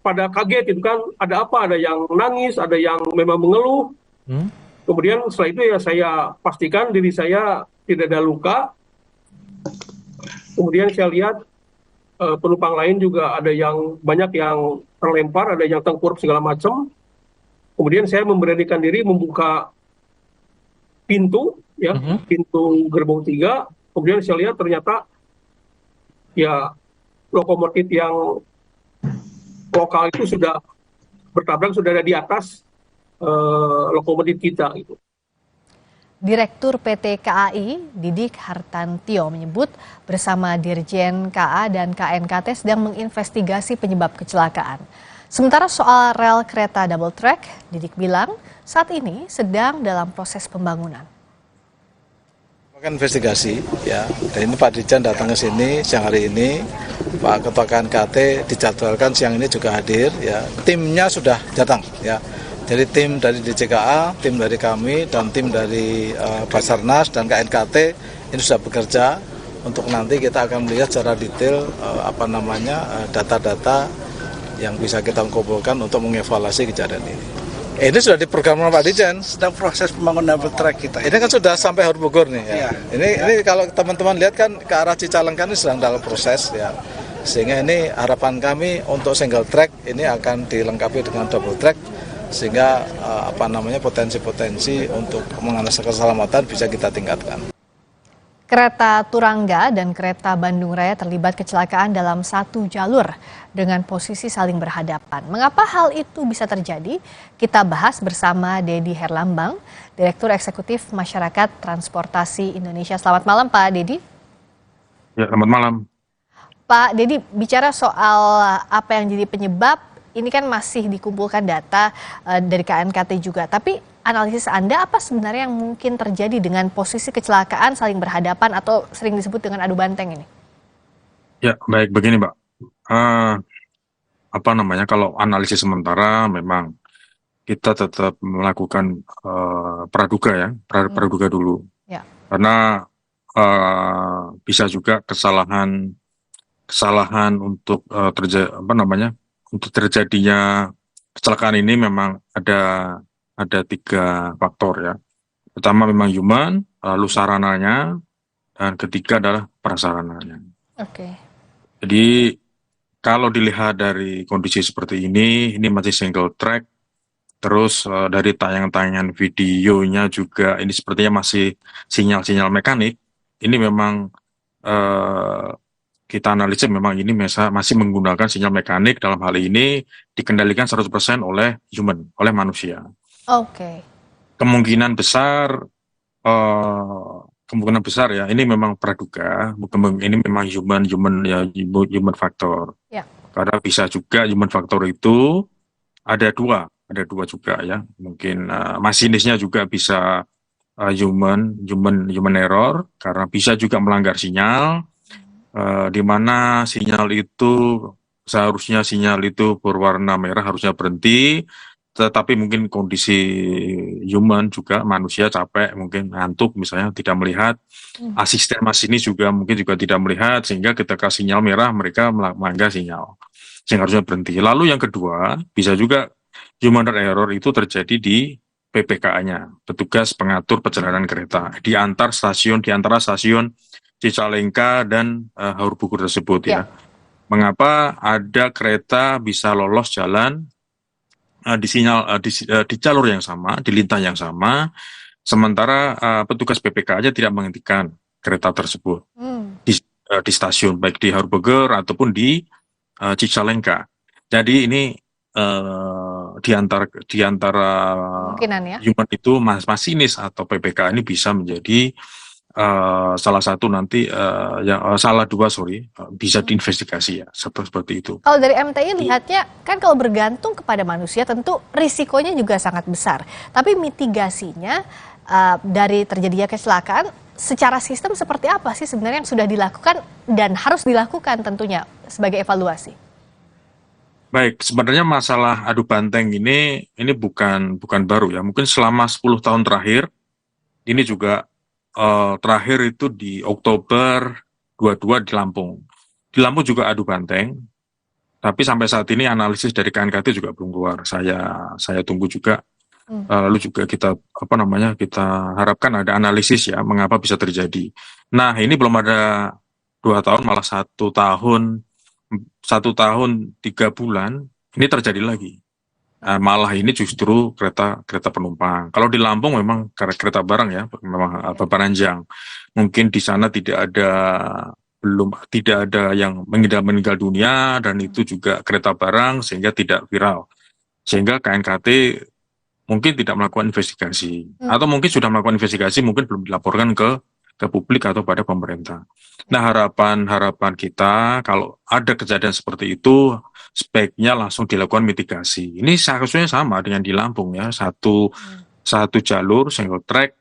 pada kaget, itu kan ada apa, ada yang nangis, ada yang memang mengeluh. Kemudian setelah itu ya saya pastikan diri saya tidak ada luka. Kemudian saya lihat penumpang lain juga ada yang banyak yang terlempar, ada yang tengkurap segala macam. Kemudian saya memberanikan diri membuka pintu, ya, pintu gerbong 3. Kemudian saya lihat ternyata ya lokomotif yang lokal itu sudah bertabrak, sudah ada di atas lokomotif kita gitu. Direktur PT KAI, Didik Hartantio, menyebut bersama Dirjen KA dan KNKT sedang menginvestigasi penyebab kecelakaan. Sementara soal rel kereta double track, Didik bilang saat ini sedang dalam proses pembangunan. Investigasi ya, dan ini Pak Dirjen datang ke sini siang hari ini, Pak Ketua KNKT dijadwalkan siang ini juga hadir ya, timnya sudah datang ya. Jadi tim dari DJKA, tim dari kami, dan tim dari Basarnas dan KNKT ini sudah bekerja untuk nanti kita akan melihat secara detail data-data yang bisa kita kumpulkan untuk mengevaluasi kejadian ini. Ini sudah diprogramkan Pak Dirjen, sedang proses pembangunan double track kita. Ini kan sudah sampai Haur Pugur nih ya. Ini kalau teman-teman lihat kan ke arah Cicalengka ini sedang dalam proses ya. Sehingga ini harapan kami untuk single track ini akan dilengkapi dengan double track, sehingga potensi-potensi untuk menganalisis keselamatan bisa kita tingkatkan. Kereta Turangga dan kereta Bandung Raya terlibat kecelakaan dalam satu jalur dengan posisi saling berhadapan. Mengapa hal itu bisa terjadi? Kita bahas bersama Dedi Herlambang, Direktur Eksekutif Masyarakat Transportasi Indonesia. Selamat malam Pak Dedi. Ya, selamat malam. Pak Dedi, bicara soal apa yang jadi penyebab, ini kan masih dikumpulkan data dari KNKT juga. Tapi analisis Anda apa sebenarnya yang mungkin terjadi dengan posisi kecelakaan saling berhadapan atau sering disebut dengan adu banteng ini? Ya, baik begini Mbak. Kalau analisis sementara memang kita tetap melakukan praduga ya, praduga dulu. Ya. Karena bisa juga kesalahan untuk untuk terjadinya kecelakaan ini memang ada 3 faktor ya. Pertama memang human, lalu sarananya, dan ketiga adalah prasarananya. Oke. Jadi kalau dilihat dari kondisi seperti ini masih single track. Terus dari tayangan-tayangan videonya juga ini sepertinya masih sinyal-sinyal mekanik. Ini memang kita analisis memang ini masih menggunakan sinyal mekanik, dalam hal ini dikendalikan 100% oleh human, oleh manusia. Oke. Kemungkinan besar ya, ini memang praduga, ini memang human factor. Ya. Karena bisa juga human factor itu ada dua juga ya. Mungkin masinisnya juga bisa human error, karena bisa juga melanggar sinyal. Di mana sinyal itu berwarna merah harusnya berhenti, tetapi mungkin kondisi human juga, manusia capek, mungkin ngantuk misalnya, tidak melihat. Asisten masinis juga mungkin tidak melihat, sehingga ketika sinyal merah mereka melanggar sinyal sehingga harusnya berhenti. Lalu yang kedua, bisa juga human error itu terjadi di PPKA-nya, petugas pengatur perjalanan kereta, di antara stasiun Cicalengka dan Haurbukur tersebut ya. Mengapa ada kereta bisa lolos jalan di jalur yang sama, di lintah yang sama, sementara petugas PPK aja tidak menghentikan kereta tersebut di stasiun, baik di Haurbukur ataupun di Cicalengka. Jadi ini di antara ya? Human itu masinis atau PPK ini bisa menjadi bisa diinvestigasi ya, seperti itu. Kalau dari MTI lihatnya kan kalau bergantung kepada manusia tentu risikonya juga sangat besar. Tapi mitigasinya dari terjadinya kecelakaan secara sistem seperti apa sih sebenarnya yang sudah dilakukan dan harus dilakukan tentunya sebagai evaluasi? Baik, sebenarnya masalah adu banteng ini bukan baru ya. Mungkin selama 10 tahun terakhir ini juga terakhir itu di Oktober 22 di Lampung. Di Lampung juga adu banteng, tapi sampai saat ini analisis dari KNKT juga belum keluar. Saya tunggu juga. Lalu juga kita harapkan ada analisis ya, mengapa bisa terjadi. Nah, ini belum ada 2 tahun, malah 1 tahun 3 bulan ini terjadi lagi. Malah ini justru kereta penumpang. Kalau di Lampung memang kereta barang ya, memang beranjang. Mungkin di sana tidak ada yang meninggal dunia, dan itu juga kereta barang sehingga tidak viral. Sehingga KNKT mungkin tidak melakukan investigasi, atau mungkin sudah melakukan investigasi, mungkin belum dilaporkan ke publik atau pada pemerintah. Nah, harapan kita kalau ada kejadian seperti itu sebaiknya langsung dilakukan mitigasi. Ini seharusnya sama dengan di Lampung ya, satu jalur single track,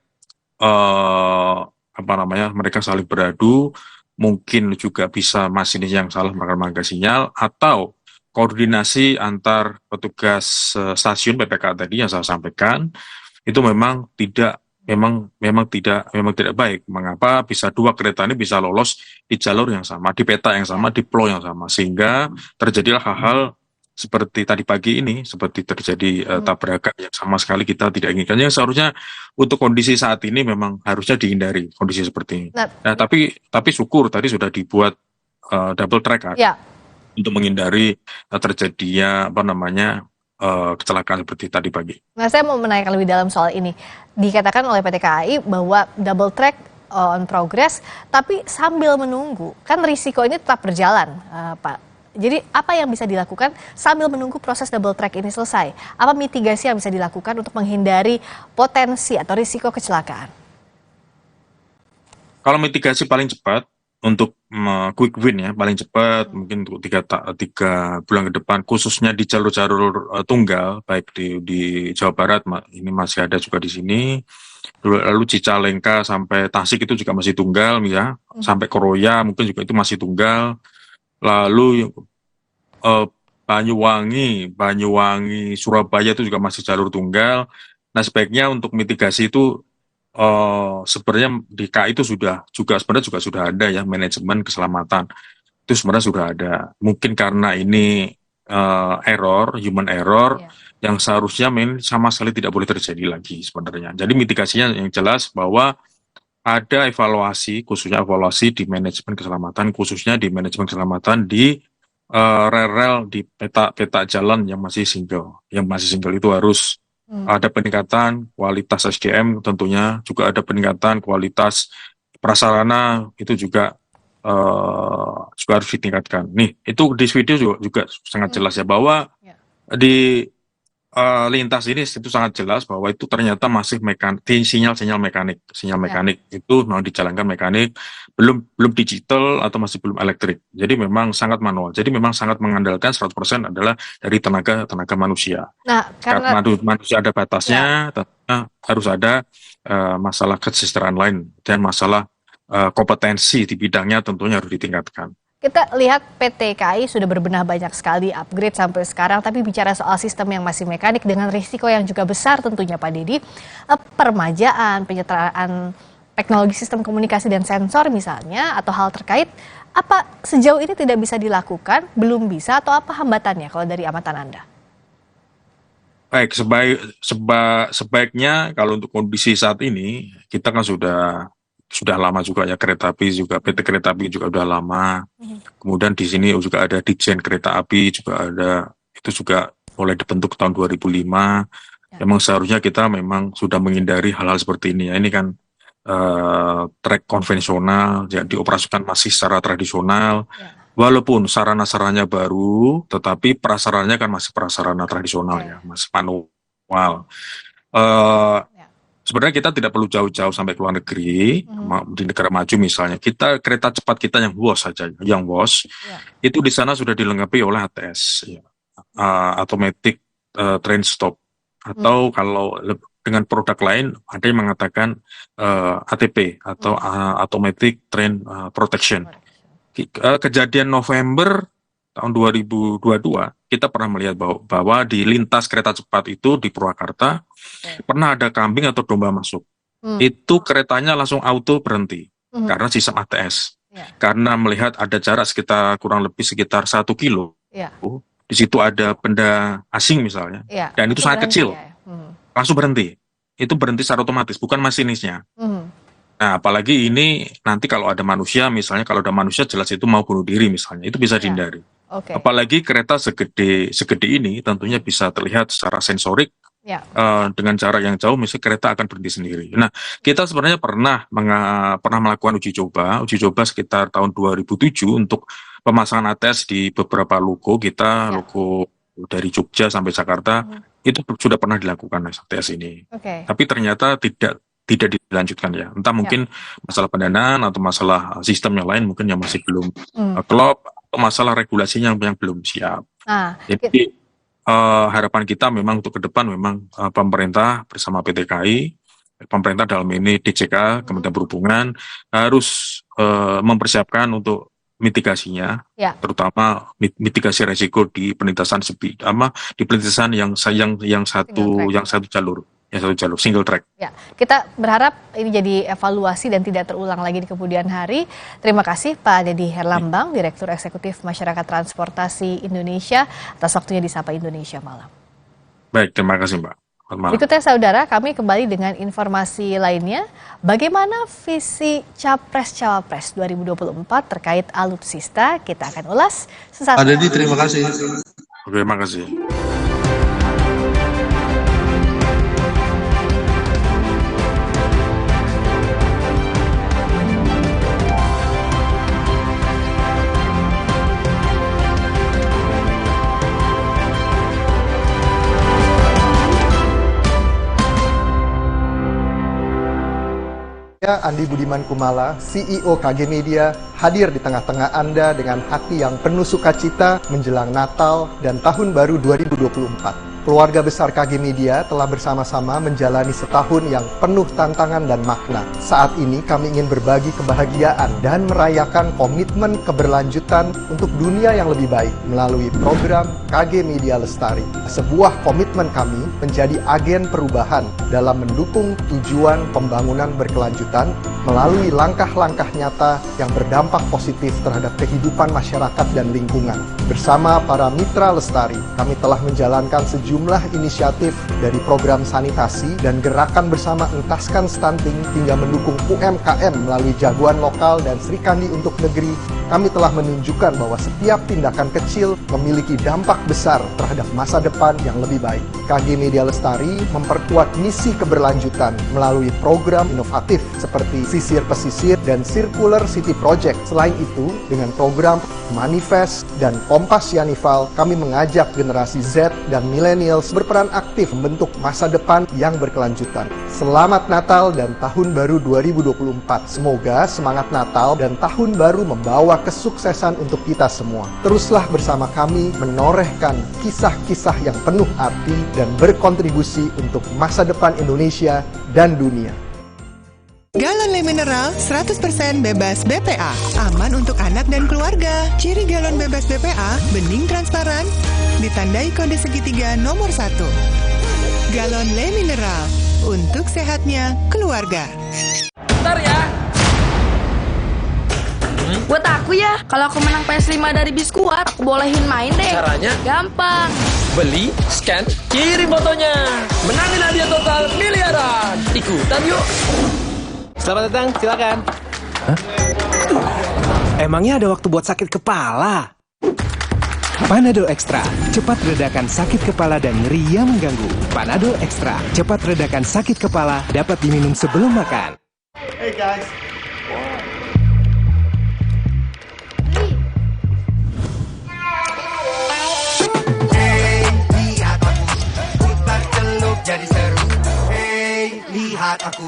mereka saling beradu, mungkin juga bisa masinis yang salah melanggar sinyal, atau koordinasi antar petugas stasiun PPK tadi yang saya sampaikan itu memang tidak baik. Mengapa bisa 2 kereta ini bisa lolos di jalur yang sama, di peta yang sama, di flow yang sama, sehingga terjadilah hal-hal seperti tadi pagi ini, seperti terjadi tabrakan yang sama sekali kita tidak inginkan. Yang seharusnya untuk kondisi saat ini memang harusnya dihindari kondisi seperti ini. Nah, tapi syukur tadi sudah dibuat double track kan, Ya. untuk menghindari terjadinya kecelakaan seperti tadi pagi. Nah, saya mau menanyakan lebih dalam soal ini. Dikatakan oleh PT KAI bahwa double track on progress, tapi sambil menunggu, kan risiko ini tetap berjalan, Pak. Jadi apa yang bisa dilakukan sambil menunggu proses double track ini selesai? Apa mitigasi yang bisa dilakukan untuk menghindari potensi atau risiko kecelakaan? Kalau mitigasi paling cepat untuk quick win ya, paling cepat mungkin untuk 3 bulan ke depan, khususnya di jalur-jalur tunggal, baik di Jawa Barat, ini masih ada juga di sini. Lalu Cicalengka sampai Tasik itu juga masih tunggal ya, sampai Koroya mungkin juga itu masih tunggal. Lalu Banyuwangi, Surabaya itu juga masih jalur tunggal. Nah, sebaiknya untuk mitigasi itu sebenarnya di KAI itu sebenarnya sudah ada ya, manajemen keselamatan itu sebenarnya sudah ada. Mungkin karena ini human error, yang seharusnya sama sekali tidak boleh terjadi lagi sebenarnya. Jadi mitigasinya yang jelas bahwa ada evaluasi, khususnya evaluasi di manajemen keselamatan, khususnya di manajemen keselamatan di rel di peta jalan yang masih single. Yang masih single itu harus ada peningkatan kualitas SDM, tentunya juga ada peningkatan kualitas prasarana, itu juga harus ditingkatkan. Nih, itu di video juga sangat jelas ya, bahwa di lintas ini itu sangat jelas bahwa itu ternyata masih sinyal mekanik itu memang dijalankan mekanik, belum digital atau masih belum elektrik. Jadi memang sangat manual. Jadi memang sangat mengandalkan 100% adalah dari tenaga manusia. Nah, karena manusia ada batasnya, harus ada masalah kesejahteraan lain dan masalah kompetensi di bidangnya tentunya harus ditingkatkan. Kita lihat PT KAI sudah berbenah banyak sekali, upgrade sampai sekarang, tapi bicara soal sistem yang masih mekanik dengan risiko yang juga besar tentunya Pak Dedy, permajaan, penyetaraan teknologi sistem komunikasi dan sensor misalnya, atau hal terkait, apa sejauh ini tidak bisa dilakukan, belum bisa, atau apa hambatannya kalau dari amatan Anda? Baik, sebaiknya kalau untuk kondisi saat ini, kita kan sudah lama juga ya, kereta api juga, PT Kereta Api juga udah lama. Kemudian di sini juga ada Ditjen Kereta Api juga ada, itu juga mulai dibentuk tahun 2005. Memang seharusnya kita memang sudah menghindari hal-hal seperti ini ya. Ini kan trek konvensional, ya, dioperasikan masih secara tradisional. Walaupun sarana-sarananya baru, tetapi prasarannya kan masih prasarana tradisional ya, masih manual. Sebenarnya kita tidak perlu jauh-jauh sampai ke luar negeri, di negara maju misalnya. Kereta cepat kita yang WOS saja, itu di sana sudah dilengkapi oleh ATS, ya, Automatic Train Stop. Atau kalau dengan produk lain, ada yang mengatakan ATP, atau Automatic Train Protection. Kejadian November tahun 2022, kita pernah melihat bahwa di lintas kereta cepat itu di Purwakarta, pernah ada kambing atau domba masuk. Itu keretanya langsung auto berhenti, karena sistem ATS. Karena melihat ada jarak kurang lebih sekitar 1 kilo. Di situ ada benda asing misalnya, dan itu sangat kecil, langsung berhenti. Itu berhenti secara otomatis, bukan masinisnya. Nah, apalagi ini nanti kalau ada manusia, misalnya kalau ada manusia jelas itu mau bunuh diri misalnya, itu bisa dihindari. Apalagi kereta segede ini tentunya bisa terlihat secara sensorik, dengan jarak yang jauh, misalnya kereta akan berhenti sendiri. Nah, kita sebenarnya pernah melakukan uji coba sekitar tahun 2007 untuk pemasangan ATS di beberapa logo kita, logo dari Jogja sampai Jakarta, itu sudah pernah dilakukan ATS ini. Tapi ternyata tidak dilanjutkan ya. Entah mungkin masalah pendanaan atau masalah sistem yang lain mungkin yang masih belum klop, atau masalah regulasinya yang belum siap. Jadi harapan kita memang untuk ke depan memang pemerintah bersama PT KAI, pemerintah dalam ini DJK, Kementerian Perhubungan harus mempersiapkan untuk mitigasinya, terutama mitigasi resiko di pelintasan yang satu jalur. Single track. Ya, kita berharap ini jadi evaluasi dan tidak terulang lagi di kemudian hari. Terima kasih Pak Dedy Herlambang, Direktur Eksekutif Masyarakat Transportasi Indonesia, atas waktunya di Sapa Indonesia Malam. Baik, terima kasih Mbak. Selamat malam. Berikutnya saudara, kami kembali dengan informasi lainnya. Bagaimana visi Capres-Cawapres 2024 terkait alutsista? Kita akan ulas sesaat lagi. Dedi, terima kasih. Terima kasih. Saya Andi Budiman Kumala, CEO KG Media, hadir di tengah-tengah Anda dengan hati yang penuh sukacita menjelang Natal dan Tahun Baru 2024. Keluarga besar KG Media telah bersama-sama menjalani setahun yang penuh tantangan dan makna. Saat ini kami ingin berbagi kebahagiaan dan merayakan komitmen keberlanjutan untuk dunia yang lebih baik melalui program KG Media Lestari. Sebuah komitmen kami menjadi agen perubahan dalam mendukung tujuan pembangunan berkelanjutan melalui langkah-langkah nyata yang berdampak positif terhadap kehidupan masyarakat dan lingkungan. Bersama para mitra Lestari, kami telah menjalankan sejumlah inisiatif dari program sanitasi dan gerakan bersama entaskan stunting hingga mendukung UMKM melalui jagoan lokal dan Srikandi untuk negeri. Kami telah menunjukkan bahwa setiap tindakan kecil memiliki dampak besar terhadap masa depan yang lebih baik. KG Media Lestari memperkuat misi keberlanjutan melalui program inovatif seperti Sisir Pesisir dan Circular City Project. Selain itu, dengan program Manifest dan Kompas Yanival, kami mengajak generasi Z dan millennials berperan aktif membentuk masa depan yang berkelanjutan. Selamat Natal dan Tahun Baru 2024. Semoga semangat Natal dan Tahun Baru membawa kesuksesan untuk kita semua. Teruslah bersama kami menorehkan kisah-kisah yang penuh arti dan berkontribusi untuk masa depan Indonesia dan dunia. Galon Le Mineral 100% bebas BPA, aman untuk anak dan keluarga. Ciri galon bebas BPA, bening transparan, ditandai kode segitiga nomor 1. Galon Le Mineral, untuk sehatnya keluarga. Bentar ya. Buat aku ya, kalau aku menang PS5 dari Biskuat, aku bolehin main deh. Caranya? Gampang. Beli, scan, kirim fotonya. Menangin hadiah total miliaran. Ikutan yuk. Selamat datang, silakan. Hah? Emangnya ada waktu buat sakit kepala? Panadol Extra, cepat redakan sakit kepala dan nyeri yang mengganggu. Panadol Extra, cepat redakan sakit kepala, dapat diminum sebelum makan. Hey guys. Hey, lihat aku, putar celup jadi seru. Hey, lihat aku.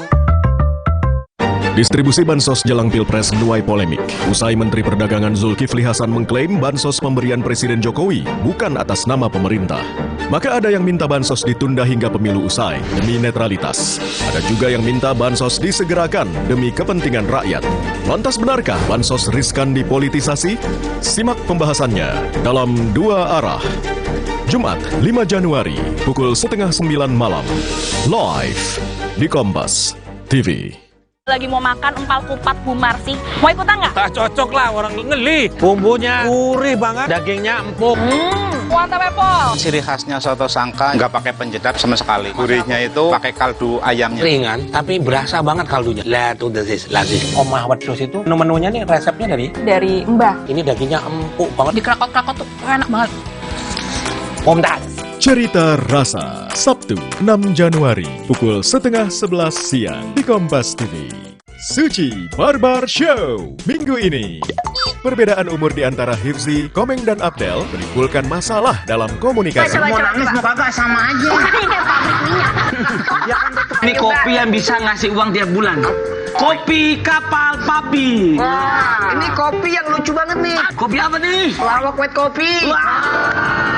Distribusi bansos jelang Pilpres menuai polemik. Usai Menteri Perdagangan Zulkifli Hasan mengklaim bansos pemberian Presiden Jokowi bukan atas nama pemerintah. Maka ada yang minta bansos ditunda hingga pemilu usai demi netralitas. Ada juga yang minta bansos disegerakan demi kepentingan rakyat. Lantas benarkah bansos riskan dipolitisasi? Simak pembahasannya dalam Dua Arah. Jumat 5 Januari pukul 8:30 malam. Live di Kompas TV. Lagi mau makan empal kupat Bu Marsi. Mau ikutan nggak? Tak cocok lah, orang ngeli. Bumbunya gurih banget, dagingnya empuk. Kuat Pol. Ciri khasnya soto Sangka nggak pakai penyedap sama sekali. Gurihnya itu pakai kaldu ayamnya. Ringan, tapi berasa banget kaldunya. Lihat tuh lazis. Om Ahmad Sus itu menu-menunya nih resepnya dari Mbah. Ini dagingnya empuk banget. Dikerakot-kerakot tuh enak banget. Om Das. Cerita Rasa, Sabtu 6 Januari, pukul 10:30 siang di Kompas TV. Suci Barbar Show, minggu ini. Perbedaan umur di antara Hifzi, Komeng, dan Abdel menimbulkan masalah dalam komunikasi. Mau nangis mau kagak sama aja. Ini kopi yang bisa ngasih uang tiap bulan. Kopi kapal papi. Wah, ini kopi yang lucu banget nih. Kopi apa nih? Lawak white kopi.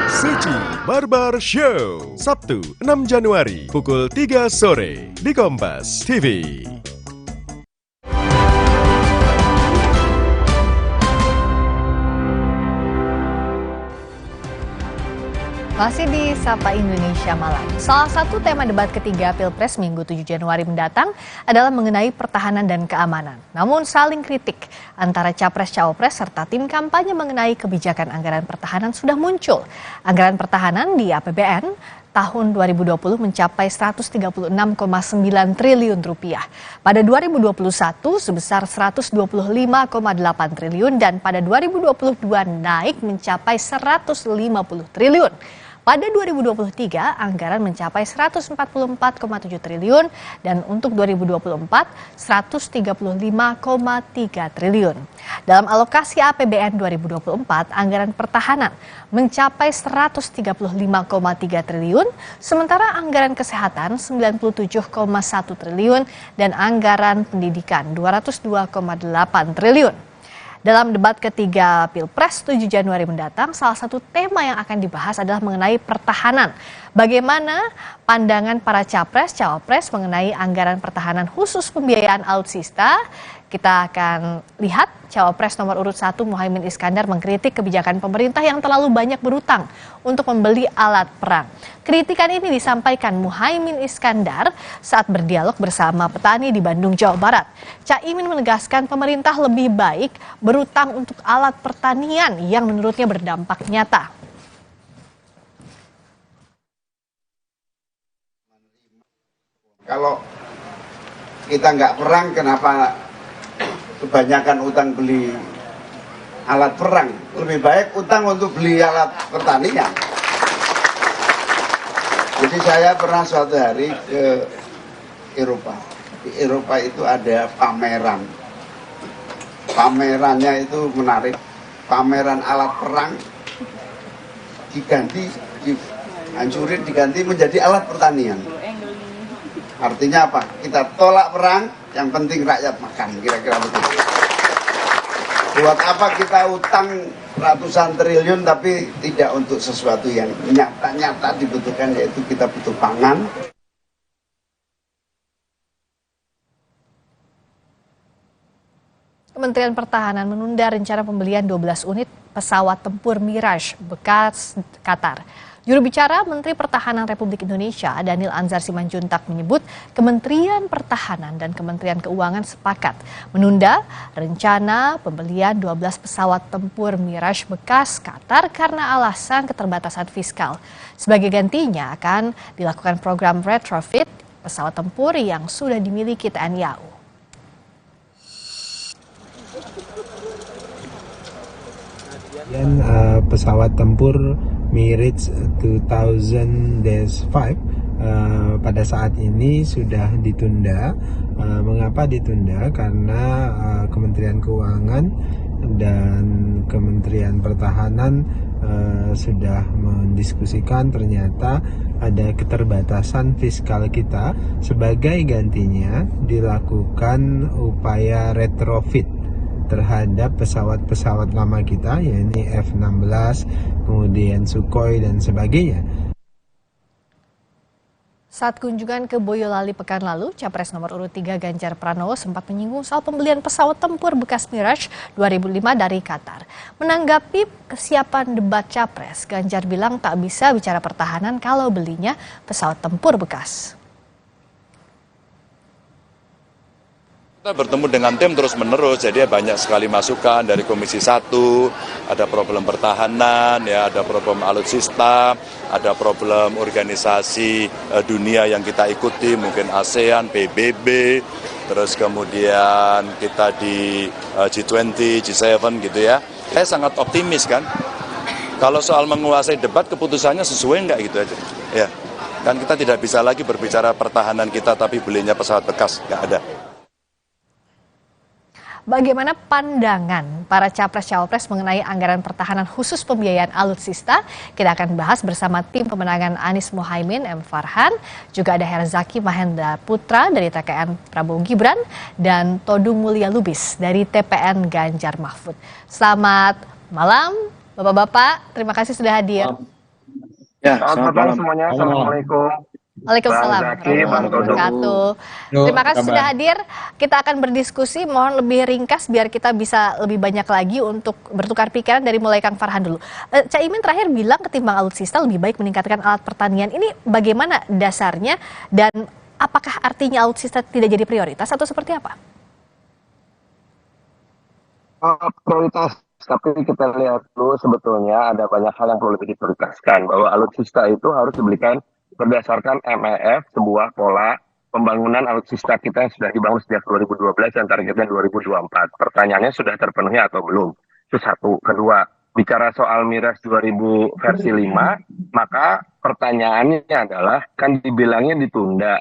Suci Barbar Show, Sabtu 6 Januari, pukul 3 sore di Kompas TV. Masih di Sapa Indonesia Malam. Salah satu tema debat ketiga Pilpres Minggu 7 Januari mendatang adalah mengenai pertahanan dan keamanan. Namun saling kritik antara Capres-Cawapres serta tim kampanye mengenai kebijakan anggaran pertahanan sudah muncul. Anggaran pertahanan di APBN tahun 2020 mencapai 136,9 triliun rupiah. Pada 2021 sebesar 125,8 triliun dan pada 2022 naik mencapai 150 triliun. Pada 2023, anggaran mencapai 144,7 triliun dan untuk 2024, 135,3 triliun. Dalam alokasi APBN 2024, anggaran pertahanan mencapai 135,3 triliun, sementara anggaran kesehatan 97,1 triliun dan anggaran pendidikan 202,8 triliun. Dalam debat ketiga Pilpres 7 Januari mendatang, salah satu tema yang akan dibahas adalah mengenai pertahanan. Bagaimana pandangan para capres-cawapres mengenai anggaran pertahanan khusus pembiayaan alutsista? Kita akan lihat cawapres nomor urut 1 Muhaimin Iskandar mengkritik kebijakan pemerintah yang terlalu banyak berutang untuk membeli alat perang. Kritikan ini disampaikan Muhaimin Iskandar saat berdialog bersama petani di Bandung, Jawa Barat. Caimin menegaskan pemerintah lebih baik berutang untuk alat pertanian yang menurutnya berdampak nyata. Kalau kita nggak perang, kenapa kebanyakan utang beli alat perang? Lebih baik utang untuk beli alat pertanian. Jadi saya pernah suatu hari ke Eropa. Di Eropa itu ada pameran. Pamerannya itu menarik. Pameran alat perang diganti, dihancurin, diganti menjadi alat pertanian. Artinya apa? Kita tolak perang, yang penting rakyat makan, kira-kira begitu. Buat apa kita utang ratusan triliun tapi tidak untuk sesuatu yang nyata-nyata dibutuhkan, yaitu kita butuh pangan. Kementerian Pertahanan menunda rencana pembelian 12 unit pesawat tempur Mirage bekas Qatar. Juru bicara Menteri Pertahanan Republik Indonesia, Daniel Anzar Simanjuntak menyebut Kementerian Pertahanan dan Kementerian Keuangan sepakat menunda rencana pembelian 12 pesawat tempur Mirage bekas Qatar karena alasan keterbatasan fiskal. Sebagai gantinya akan dilakukan program retrofit pesawat tempur yang sudah dimiliki TNI AU. Pesawat tempur Mirage 2000-5 pada saat ini sudah ditunda. Mengapa ditunda? Karena Kementerian Keuangan dan Kementerian Pertahanan sudah mendiskusikan ternyata ada keterbatasan fiskal kita. Sebagai gantinya dilakukan upaya retrofit terhadap pesawat-pesawat lama kita, yaitu F-16, kemudian Sukhoi dan sebagainya. Saat kunjungan ke Boyolali pekan lalu, Capres nomor urut 3 Ganjar Pranowo sempat menyinggung soal pembelian pesawat tempur bekas Mirage 2005 dari Qatar. Menanggapi kesiapan debat Capres, Ganjar bilang tak bisa bicara pertahanan kalau belinya pesawat tempur bekas. Kita bertemu dengan tim terus-menerus, jadi banyak sekali masukan dari Komisi 1, ada problem pertahanan, ya, ada problem alutsista, ada problem organisasi dunia yang kita ikuti, mungkin ASEAN, PBB, terus kemudian kita di G20, G7 gitu ya. Saya sangat optimis kan, kalau soal menguasai debat keputusannya sesuai enggak gitu aja. Ya, kan kita tidak bisa lagi berbicara pertahanan kita tapi belinya pesawat bekas, nggak ada. Bagaimana pandangan para capres-cawapres mengenai anggaran pertahanan khusus pembiayaan alutsista? Kita akan bahas bersama tim pemenangan Anies Muhaimin, M. Farhan, juga ada Herzaki Mahendra Putra dari TKN Prabowo Gibran, dan Todung Mulya Lubis dari TPN Ganjar Mahfud. Selamat malam, Bapak-Bapak. Terima kasih sudah hadir. Ya, selamat malam semuanya. Assalamualaikum. Waalaikumsalam warahmatullahi wabarakatuh. Terima kasih sudah hadir. Kita akan berdiskusi, mohon lebih ringkas biar kita bisa lebih banyak lagi untuk bertukar pikiran, dari mulai Kang Farhan dulu. Caimin terakhir bilang ketimbang alutsista lebih baik meningkatkan alat pertanian. Ini bagaimana dasarnya dan apakah artinya alutsista tidak jadi prioritas atau seperti apa? Prioritas, tapi kita lihat dulu sebetulnya ada banyak hal yang perlu lebih diprioritaskan, bahwa alutsista itu harus dibelikan berdasarkan MEF, sebuah pola pembangunan alutsista kita yang sudah dibangun sejak 2012 dan targetnya 2024. Pertanyaannya sudah terpenuhi atau belum? Itu satu. Kedua, bicara soal Miras 2000 versi 5, maka pertanyaannya adalah, kan dibilangnya ditunda.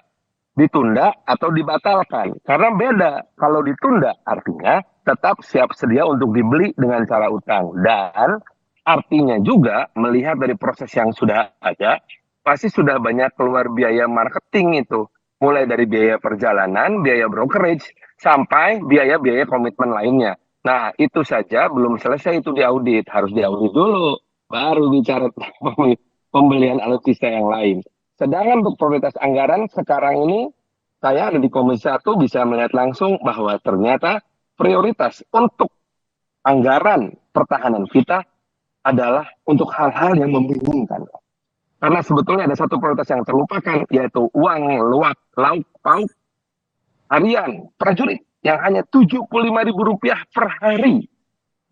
Ditunda atau dibatalkan? Karena beda. Kalau ditunda, artinya tetap siap sedia untuk dibeli dengan cara utang. Dan artinya juga melihat dari proses yang sudah ada, pasti sudah banyak keluar biaya marketing itu. Mulai dari biaya perjalanan, biaya brokerage, sampai biaya-biaya komitmen lainnya. Nah, itu saja belum selesai itu diaudit. Harus diaudit dulu, baru bicara pembelian alutsista yang lain. Sedangkan untuk prioritas anggaran sekarang ini, saya ada di Komisi 1 bisa melihat langsung bahwa ternyata prioritas untuk anggaran pertahanan kita adalah untuk hal-hal yang membingungkan. Karena sebetulnya ada satu prioritas yang terlupakan, yaitu uang, lauk pauk harian prajurit yang hanya Rp75.000 per hari.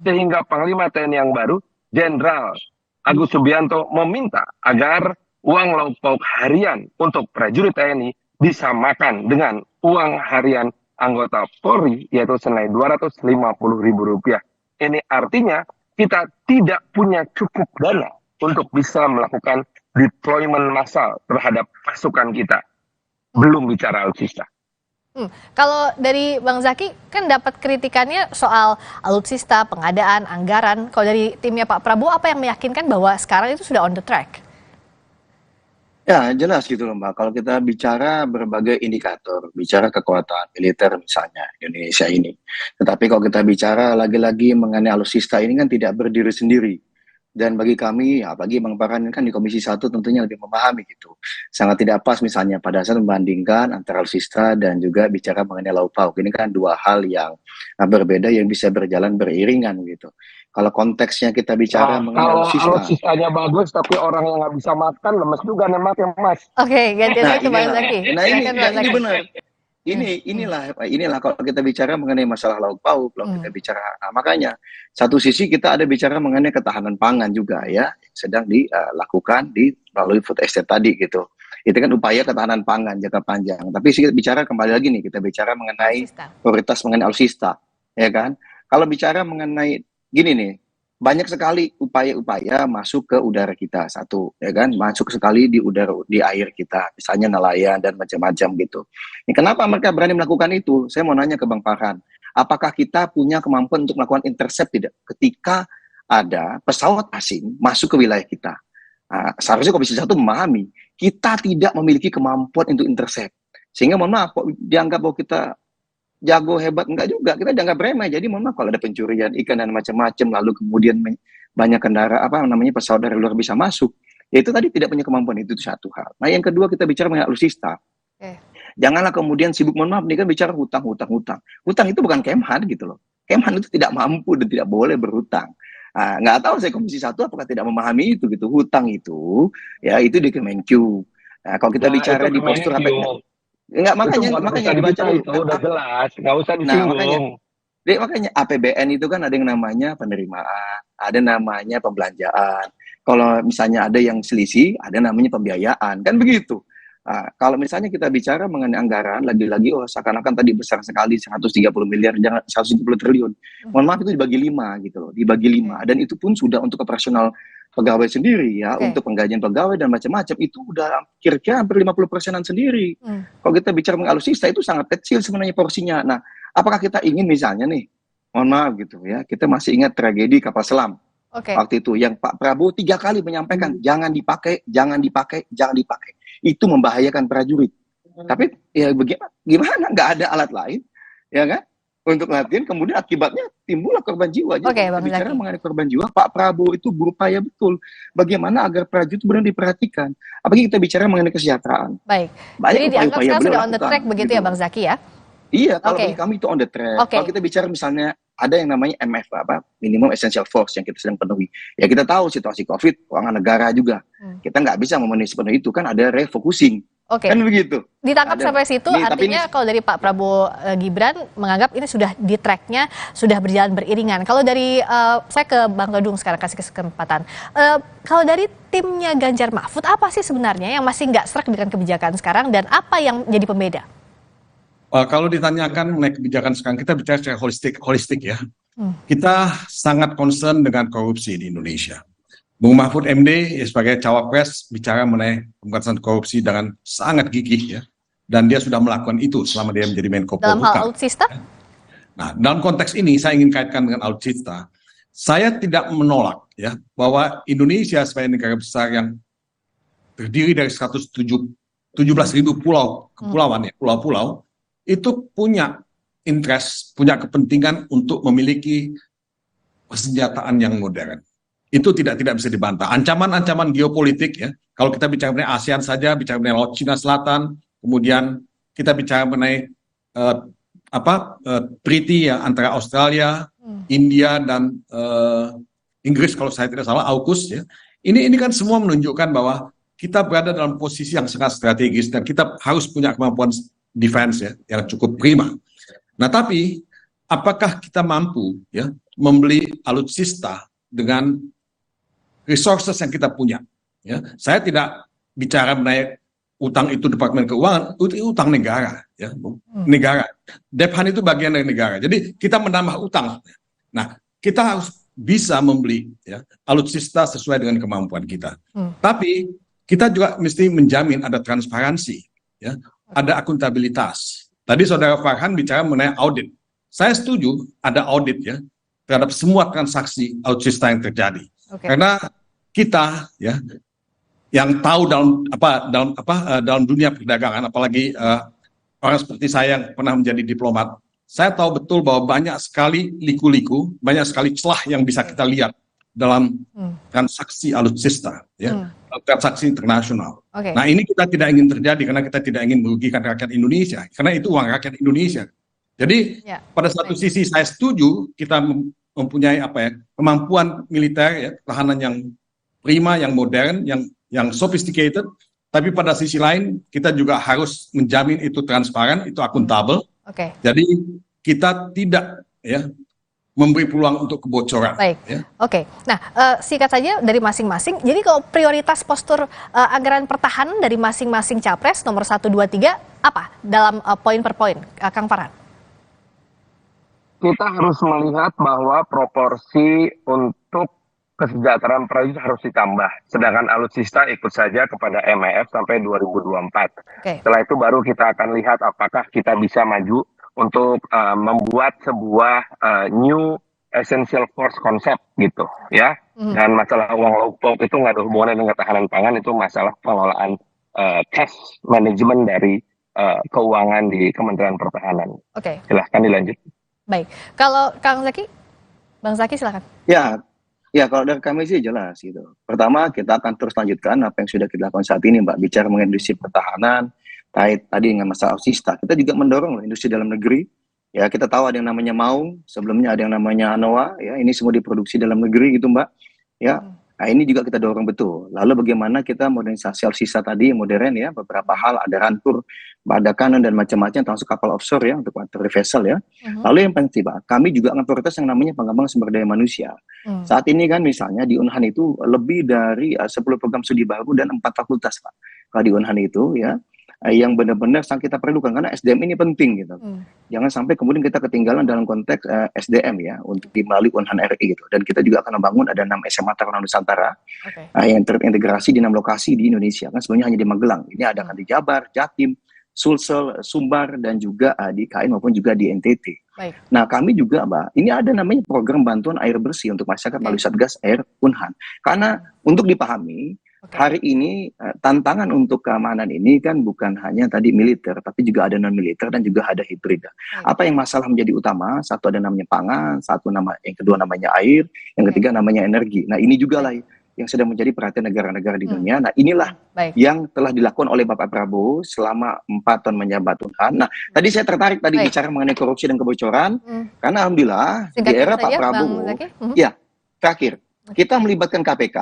Sehingga Panglima TNI yang baru, Jenderal Agus Subianto, meminta agar uang lauk pauk harian untuk prajurit TNI disamakan dengan uang harian anggota Polri, yaitu senilai Rp250.000. Ini artinya kita tidak punya cukup dana untuk bisa melakukan deployment massal terhadap pasukan kita. Belum bicara alutsista. Kalau dari Bang Zaki kan dapat kritikannya soal alutsista, pengadaan, anggaran. Kalau dari timnya Pak Prabowo, apa yang meyakinkan bahwa sekarang itu sudah on the track? Ya jelas gitu loh Mbak, kalau kita bicara berbagai indikator, bicara kekuatan militer misalnya Indonesia ini. Tetapi kalau kita bicara lagi-lagi mengenai alutsista ini kan tidak berdiri sendiri. Dan bagi kami, apalagi Bang Farhan kan di Komisi 1 tentunya lebih memahami gitu. Sangat tidak pas misalnya pada saat membandingkan antara alutsista dan juga bicara mengenai lauk pauk. Ini kan dua hal yang berbeda yang bisa berjalan beriringan gitu. Kalau konteksnya kita bicara mengenai alutsista. Kalau alutsistanya bagus tapi orang yang nggak bisa makan, lemes juga nemaknya Mas. Oke, gantian lagi Bang Zaki. Nah ini benar. Inilah kalau kita bicara mengenai masalah lauk pauk, kalau kita bicara makanya satu sisi kita ada bicara mengenai ketahanan pangan juga ya, sedang dilakukan melalui food estate tadi gitu. Itu kan upaya ketahanan pangan jangka panjang. Tapi kita bicara kembali lagi nih, kita bicara mengenai prioritas mengenai alutsista, ya kan? Kalau bicara mengenai gini nih, banyak sekali upaya-upaya masuk ke udara kita, satu, ya kan, masuk sekali di air kita, misalnya nelayan dan macam-macam gitu. Ini kenapa mereka berani melakukan itu? Saya mau nanya ke Bang Farhan, apakah kita punya kemampuan untuk melakukan intercept tidak? Ketika ada pesawat asing masuk ke wilayah kita, seharusnya Komisi 1 memahami, kita tidak memiliki kemampuan untuk intercept. Sehingga mohon maaf, dianggap bahwa kita jago hebat, enggak juga, kita dianggap remeh. Jadi mohon maaf kalau ada pencurian ikan dan macam-macam, lalu kemudian banyak pesawat dari luar bisa masuk, ya itu tadi tidak punya kemampuan, itu satu hal. Nah yang kedua kita bicara mengenai alutsista. Janganlah kemudian sibuk, mohon maaf, ini kan bicara hutang. Hutang itu bukan Kemhan gitu loh. Kemhan itu tidak mampu dan tidak boleh berhutang. Nggak tahu saya Komisi 1 apakah tidak memahami itu gitu. Hutang itu ya itu di Kemenq. Nah, kalau kita bicara di postur apa? Enggak, makanya dibaca itu udah jelas, nggak usah disinggung. Makanya APBN itu kan ada yang namanya penerimaan, ada namanya pembelanjaan. Kalau misalnya ada yang selisih, ada namanya pembiayaan, kan begitu. Kalau misalnya kita bicara mengenai anggaran, lagi-lagi seakan-akan tadi besar sekali 130 miliar, jangan 130 triliun. Mohon maaf itu dibagi 5 gitu loh, dibagi 5. Dan itu pun sudah untuk operasional pegawai sendiri ya, untuk penggajian pegawai dan macam-macam itu udah kira-kira hampir 50%-an sendiri. Kalau kita bicara mengenai alutsista itu sangat kecil sebenarnya porsinya. Nah, apakah kita ingin misalnya nih, mohon maaf gitu ya, kita masih ingat tragedi kapal selam. Waktu itu yang Pak Prabowo 3 kali menyampaikan jangan dipakai. Itu membahayakan prajurit. Tapi ya gimana? Nggak ada alat lain, ya kan? Untuk latihan, kemudian akibatnya timbullah korban jiwa. Jadi bicara mengenai korban jiwa, Pak Prabowo itu berupaya betul bagaimana agar prajurit itu benar diperhatikan. Apalagi kita bicara mengenai kesejahteraan. Baik. Jadi dianggap sekarang sudah on the track begitu ya Bang Zaki ya? Iya, kalau bagi kami itu on the track. Kalau kita bicara misalnya ada yang namanya MF minimum essential force yang kita sedang penuhi. Ya kita tahu situasi COVID, keuangan negara juga. Kita nggak bisa memenuhi sepenuh itu, kan ada refocusing. Oke. Kan begitu. Ditangkap sampai situ, artinya kalau dari Pak Prabowo Gibran menganggap ini sudah di tracknya, sudah berjalan beriringan. Kalau dari saya ke Bang Todung sekarang kasih kesempatan. Kalau dari timnya Ganjar Mahfud, apa sih sebenarnya yang masih nggak serak dengan kebijakan sekarang dan apa yang jadi pembeda? Kalau ditanyakan mengenai kebijakan sekarang, kita bicara secara holistik ya. Kita sangat concern dengan korupsi di Indonesia. Bung Mahfud MD sebagai cawapres bicara mengenai pemberantasan korupsi dengan sangat gigih ya, dan dia sudah melakukan itu selama dia menjadi Menko Polhukam. Dalam hal alutsista? Nah, dalam konteks ini saya ingin kaitkan dengan alutsista. Saya tidak menolak ya bahwa Indonesia sebagai negara besar yang terdiri dari 117.000 kepulauan ya, pulau-pulau itu punya interest, punya kepentingan untuk memiliki persenjataan yang modern. Itu tidak bisa dibantah. Ancaman-ancaman geopolitik ya. Kalau kita bicara mengenai ASEAN saja, bicara mengenai Laut Cina Selatan, kemudian kita bicara mengenai treaty ya antara Australia, India dan Inggris kalau saya tidak salah, AUKUS ya. Ini kan semua menunjukkan bahwa kita berada dalam posisi yang sangat strategis dan kita harus punya kemampuan defense ya yang cukup prima. Nah, tapi apakah kita mampu ya membeli alutsista dengan resources yang kita punya? Ya, saya tidak bicara mengenai utang itu Departemen Keuangan, itu utang negara, ya, negara. Dephan itu bagian dari negara. Jadi kita menambah utang. Nah, kita harus bisa membeli ya alutsista sesuai dengan kemampuan kita. Tapi kita juga mesti menjamin ada transparansi, ya, ada akuntabilitas. Tadi Saudara Farhan bicara mengenai audit. Saya setuju ada audit ya terhadap semua transaksi alutsista yang terjadi. Karena kita ya yang tahu dalam dunia perdagangan, apalagi orang seperti saya yang pernah menjadi diplomat, saya tahu betul bahwa banyak sekali liku-liku, banyak sekali celah yang bisa kita lihat dalam transaksi alutsista, ya, transaksi internasional. Nah, ini kita tidak ingin terjadi karena kita tidak ingin merugikan rakyat Indonesia, karena itu uang rakyat Indonesia. Jadi pada satu sisi saya setuju kita mempunyai kemampuan militer, ya, pertahanan yang prima, yang modern, yang sophisticated, tapi pada sisi lain kita juga harus menjamin itu transparan, itu akuntabel. Jadi kita tidak ya memberi peluang untuk kebocoran. Baik. Ya. Nah, singkat saja dari masing-masing. Jadi kalau prioritas postur anggaran pertahanan dari masing-masing capres nomor 1, 2, 3 apa dalam poin per poin, Kang Farhan? Kita harus melihat bahwa proporsi untuk kesejahteraan prajurit harus ditambah. Sedangkan alutsista ikut saja kepada MEF sampai 2024. Setelah itu baru kita akan lihat apakah kita bisa maju untuk membuat sebuah new essential force concept gitu ya. Dan masalah uang lauk pauk itu nggak ada hubungannya dengan ketahanan pangan, itu masalah pengelolaan cash management dari keuangan di Kementerian Pertahanan. Silahkan dilanjut. Baik, kalau Kang Zaki, Bang Zaki silakan. Ya, kalau dari kami sih jelas gitu. Pertama, kita akan terus lanjutkan apa yang sudah kita lakukan saat ini, Mbak. Bicara mengenai industri pertahanan, kait tadi dengan masalah alutsista. Kita juga mendorong industri dalam negeri. Ya, kita tahu ada yang namanya Maung, sebelumnya ada yang namanya Anoa. Ya, ini semua diproduksi dalam negeri gitu, Mbak. Ya, nah ini juga kita dorong betul. Lalu bagaimana kita modernisasi alutsista tadi modern ya, beberapa hal ada Ranpur, ada kanan dan macam-macam, termasuk kapal offshore ya untuk water vessel ya. Lalu yang penting Pak, kami juga akan prioritas yang namanya pengembangan sumber daya manusia. Saat ini kan misalnya di Unhan itu lebih dari 10 program studi baru dan 4 fakultas Pak. Kalau di Unhan itu ya, yang benar-benar sangat kita perlukan karena SDM ini penting gitu. Jangan sampai kemudian kita ketinggalan dalam konteks SDM ya untuk melalui Unhan RI gitu. Dan kita juga akan membangun ada 6 SMA Taruna Nusantara yang terintegrasi di 6 lokasi di Indonesia. Kan sebelumnya hanya di Magelang. Ini ada di Jabar, Jatim, Sulsel, Sumbar, dan juga di KN maupun juga di NTT. Nah, kami juga, Mbak, ini ada namanya program bantuan air bersih untuk masyarakat melalui Satgas Air Unhan. Karena untuk dipahami, hari ini tantangan untuk keamanan ini kan bukan hanya tadi militer, tapi juga ada non-militer dan juga ada hibrid. Apa yang masalah menjadi utama? Satu ada namanya pangan, yang kedua namanya air, yang ketiga namanya energi. Nah, ini juga lah yang sedang menjadi perhatian negara-negara di dunia. Nah, inilah yang telah dilakukan oleh Bapak Prabowo selama 4 tahun menjabat Tuhan. Nah, tadi saya tertarik bicara mengenai korupsi dan kebocoran, karena alhamdulillah di era Pak Prabowo, ya terakhir kita melibatkan KPK,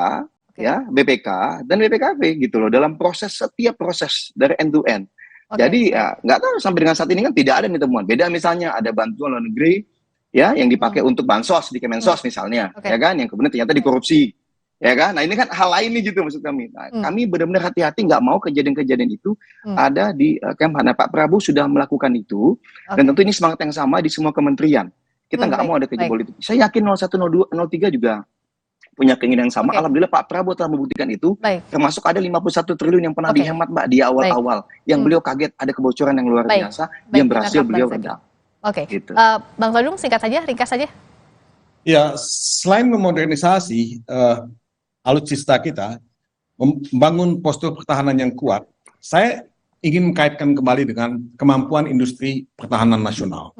ya BPK dan BPKP gitu loh dalam setiap proses dari end to end. Jadi ya nggak tahu sampai dengan saat ini kan tidak ada nih temuan. Beda misalnya ada bantuan luar negeri ya yang dipakai untuk bansos di Kemensos misalnya, ya kan, yang kemudian ternyata dikorupsi. Ya kan? Nah ini kan hal lain nih gitu maksud kami. Nah, kami benar-benar hati-hati nggak mau kejadian-kejadian itu ada di Kemhan. Nah, Pak Prabowo sudah melakukan itu dan tentu ini semangat yang sama di semua kementerian. Kita nggak mau ada kejadian politik. Saya yakin 01, 02, 03 juga punya keinginan yang sama. Alhamdulillah Pak Prabowo telah membuktikan itu. Termasuk ada 51 triliun yang pernah dihemat Mbak di awal-awal. Yang beliau kaget ada kebocoran yang luar biasa yang berhasil beliau redam. Gitu. Bang Todung singkat saja, ringkas saja. Ya, selain memodernisasi alutsista kita, membangun postur pertahanan yang kuat, saya ingin mengkaitkan kembali dengan kemampuan industri pertahanan nasional.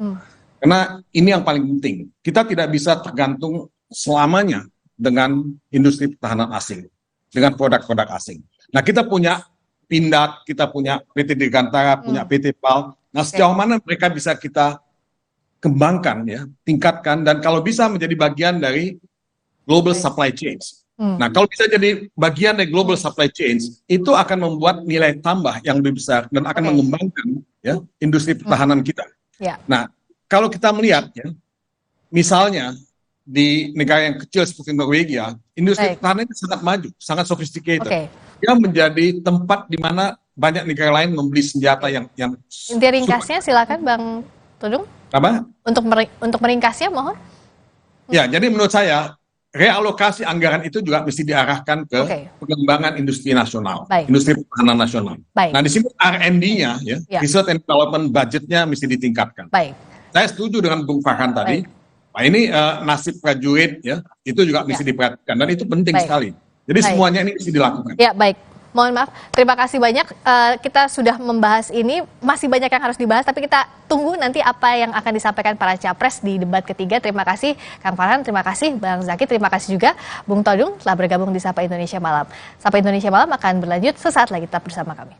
Karena ini yang paling penting. Kita tidak bisa tergantung selamanya dengan industri pertahanan asing, dengan produk-produk asing. Nah, kita punya Pindad, kita punya PT Dirgantara, punya PT PAL. Nah, sejauh mana mereka bisa kita kembangkan, ya, tingkatkan, dan kalau bisa menjadi bagian dari global supply chains. Nah, kalau bisa jadi bagian dari global supply chains, itu akan membuat nilai tambah yang lebih besar dan akan mengembangkan ya industri pertahanan kita. Nah, kalau kita melihat ya, misalnya di negara yang kecil seperti Norwegia, industri pertahanan itu sangat maju, sangat sophisticated. Dia menjadi tempat di mana banyak negara lain membeli senjata yang inti ringkasnya silakan Bang Todung. Apa? Untuk meringkasnya mohon. Ya, jadi menurut saya realokasi anggaran itu juga mesti diarahkan ke pengembangan industri nasional, industri pertahanan nasional. Nah, di sini R&D-nya, ya, research and development budgetnya mesti ditingkatkan. Saya setuju dengan Bung Farhan tadi. Nah, ini nasib prajurit, ya, itu juga mesti diperhatikan dan itu penting sekali. Jadi semuanya ini mesti dilakukan. Ya, baik. Mohon maaf, terima kasih banyak. Kita sudah membahas ini, masih banyak yang harus dibahas, tapi kita tunggu nanti apa yang akan disampaikan para capres di debat ketiga. Terima kasih Kang Farhan, terima kasih Bang Zaki, terima kasih juga Bung Todung telah bergabung di Sapa Indonesia Malam. Sapa Indonesia Malam akan berlanjut sesaat lagi, tetap bersama kami.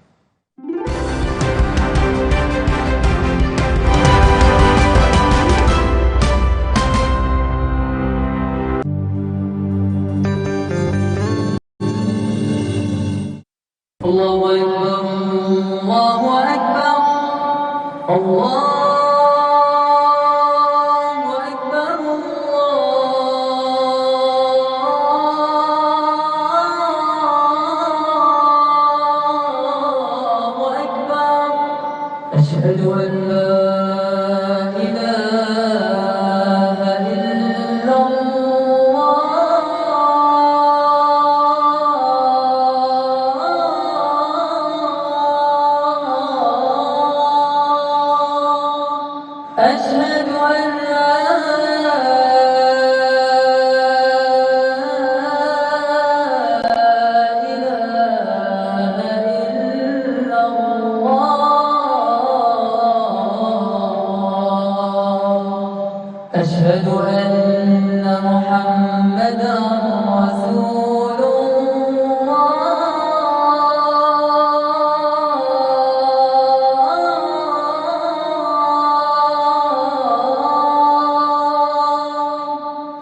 Allahu Akbar, Allahu Akbar, Allahu Akbar, Allahu Akbar. Asyhadu an la ilaha illallah. أشهد أن لا إله إلا الله أشهد أن محمدا رسول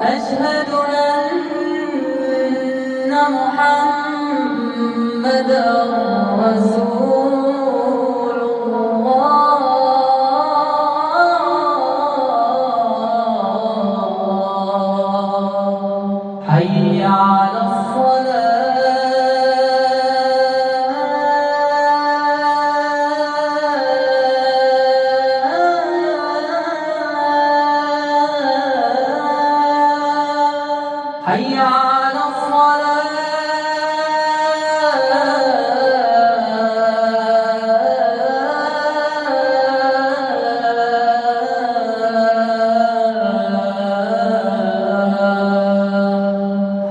أشهد أن محمدا رسول الله حي على الصلاة حي على الصلاة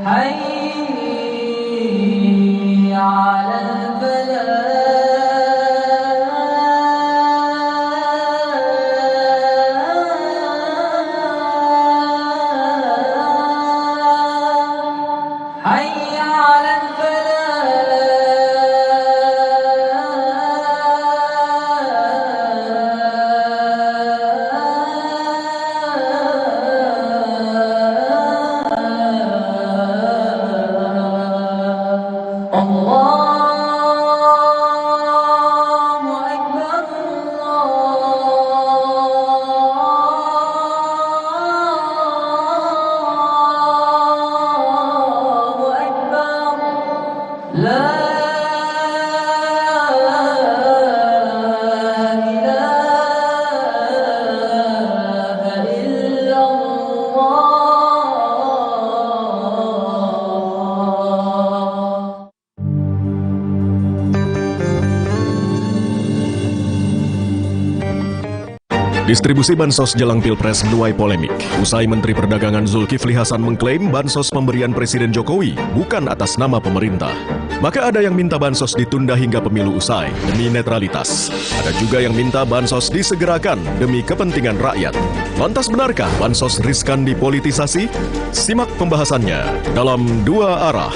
حي على الفلاح Distribusi bansos jelang Pilpres menuai polemik. Usai Menteri Perdagangan Zulkifli Hasan mengklaim bansos pemberian Presiden Jokowi bukan atas nama pemerintah. Maka ada yang minta bansos ditunda hingga pemilu usai demi netralitas. Ada juga yang minta bansos disegerakan demi kepentingan rakyat. Lantas benarkah bansos riskan dipolitisasi? Simak pembahasannya dalam Dua Arah.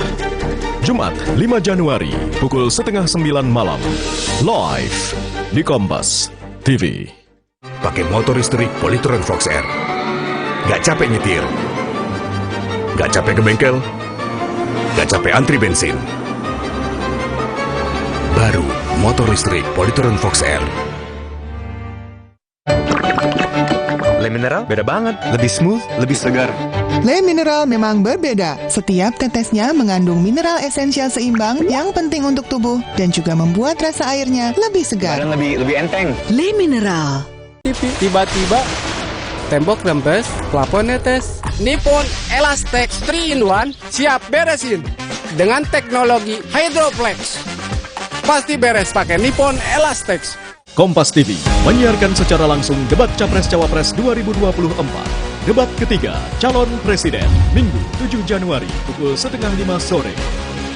Jumat 5 Januari pukul 8:30 malam. Live di Kompas TV. Pakai motor listrik Polytron Fox R. Gak capek nyetir. Gak capek ke bengkel. Gak capek antri bensin. Baru motor listrik Polytron Fox R. Le Mineral beda banget, lebih smooth, lebih segar. Le Mineral memang berbeda. Setiap tetesnya mengandung mineral esensial seimbang yang penting untuk tubuh dan juga membuat rasa airnya lebih segar. Dan lebih enteng. Le Mineral. Tiba-tiba tembok rembes, plafon netes. Nippon Elastex 3-in-1 siap beresin dengan teknologi Hydroplex. Pasti beres pakai Nippon Elastex. Kompas TV menyiarkan secara langsung debat Capres-Cawapres 2024. Debat ketiga calon presiden Minggu 7 Januari pukul 4:30 sore.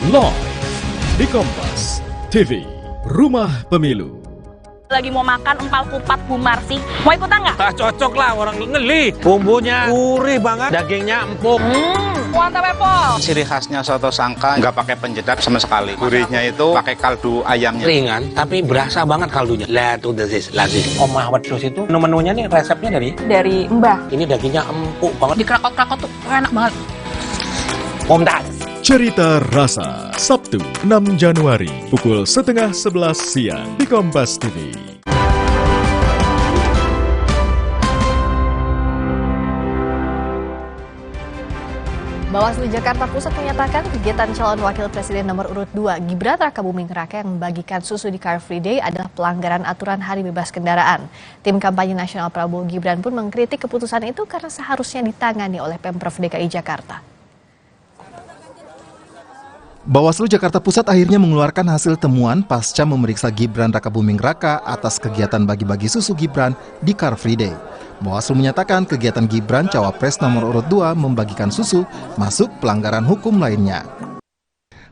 Live di Kompas TV, Rumah Pemilu. Lagi mau makan empal kupat Bu Marsi. Mau ikutan nggak? Tak cocok lah, orang ngeli. Bumbunya gurih banget, dagingnya empuk. Mantap Pol. Ciri khasnya soto Sangka nggak pakai penyedap sama sekali. Gurihnya itu pakai kaldu ayamnya. Ringan, tapi berasa banget kaldunya. Lihat udah lazim. Omah Awad Sos itu menu-menunya nih resepnya Dari Mbah. ini dagingnya empuk banget. Dikerakot-kerakot tuh enak banget. Omdat. Cerita Rasa, Sabtu 6 Januari pukul 10:30 siang di Kompas TV. Bawaslu Jakarta Pusat menyatakan kegiatan calon wakil presiden nomor urut 2 Gibran Rakabuming Raka yang membagikan susu di Car Free Day adalah pelanggaran aturan hari bebas kendaraan. Tim kampanye nasional Prabowo Gibran pun mengkritik keputusan itu karena seharusnya ditangani oleh Pemprov DKI Jakarta. Bawaslu Jakarta Pusat akhirnya mengeluarkan hasil temuan pasca memeriksa Gibran Rakabuming Raka atas kegiatan bagi-bagi susu Gibran di Car Free Day. Bawaslu menyatakan kegiatan Gibran Cawapres nomor urut 2 membagikan susu masuk pelanggaran hukum lainnya.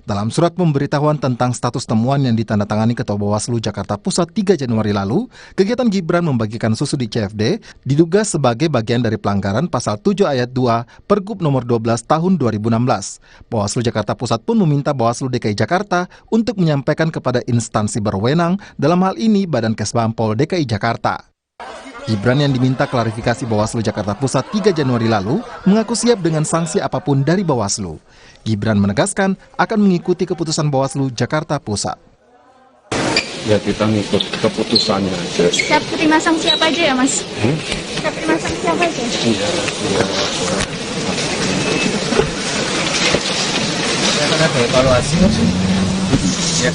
Dalam surat pemberitahuan tentang status temuan yang ditandatangani Ketua Bawaslu Jakarta Pusat 3 Januari lalu, kegiatan Gibran membagikan susu di CFD diduga sebagai bagian dari pelanggaran pasal 7 ayat 2 Pergub nomor 12 tahun 2016. Bawaslu Jakarta Pusat pun meminta Bawaslu DKI Jakarta untuk menyampaikan kepada instansi berwenang, dalam hal ini Badan Kesbam Pol DKI Jakarta. Gibran yang diminta klarifikasi Bawaslu Jakarta Pusat 3 Januari lalu mengaku siap dengan sanksi apapun dari Bawaslu. Gibran menegaskan akan mengikuti keputusan Bawaslu Jakarta Pusat. Ya kita ngikut keputusannya aja. Siap terima sanksi apa aja ya Mas? Siap terima sanksi apa aja? Iya. Akan ada evaluasi kan? Ya.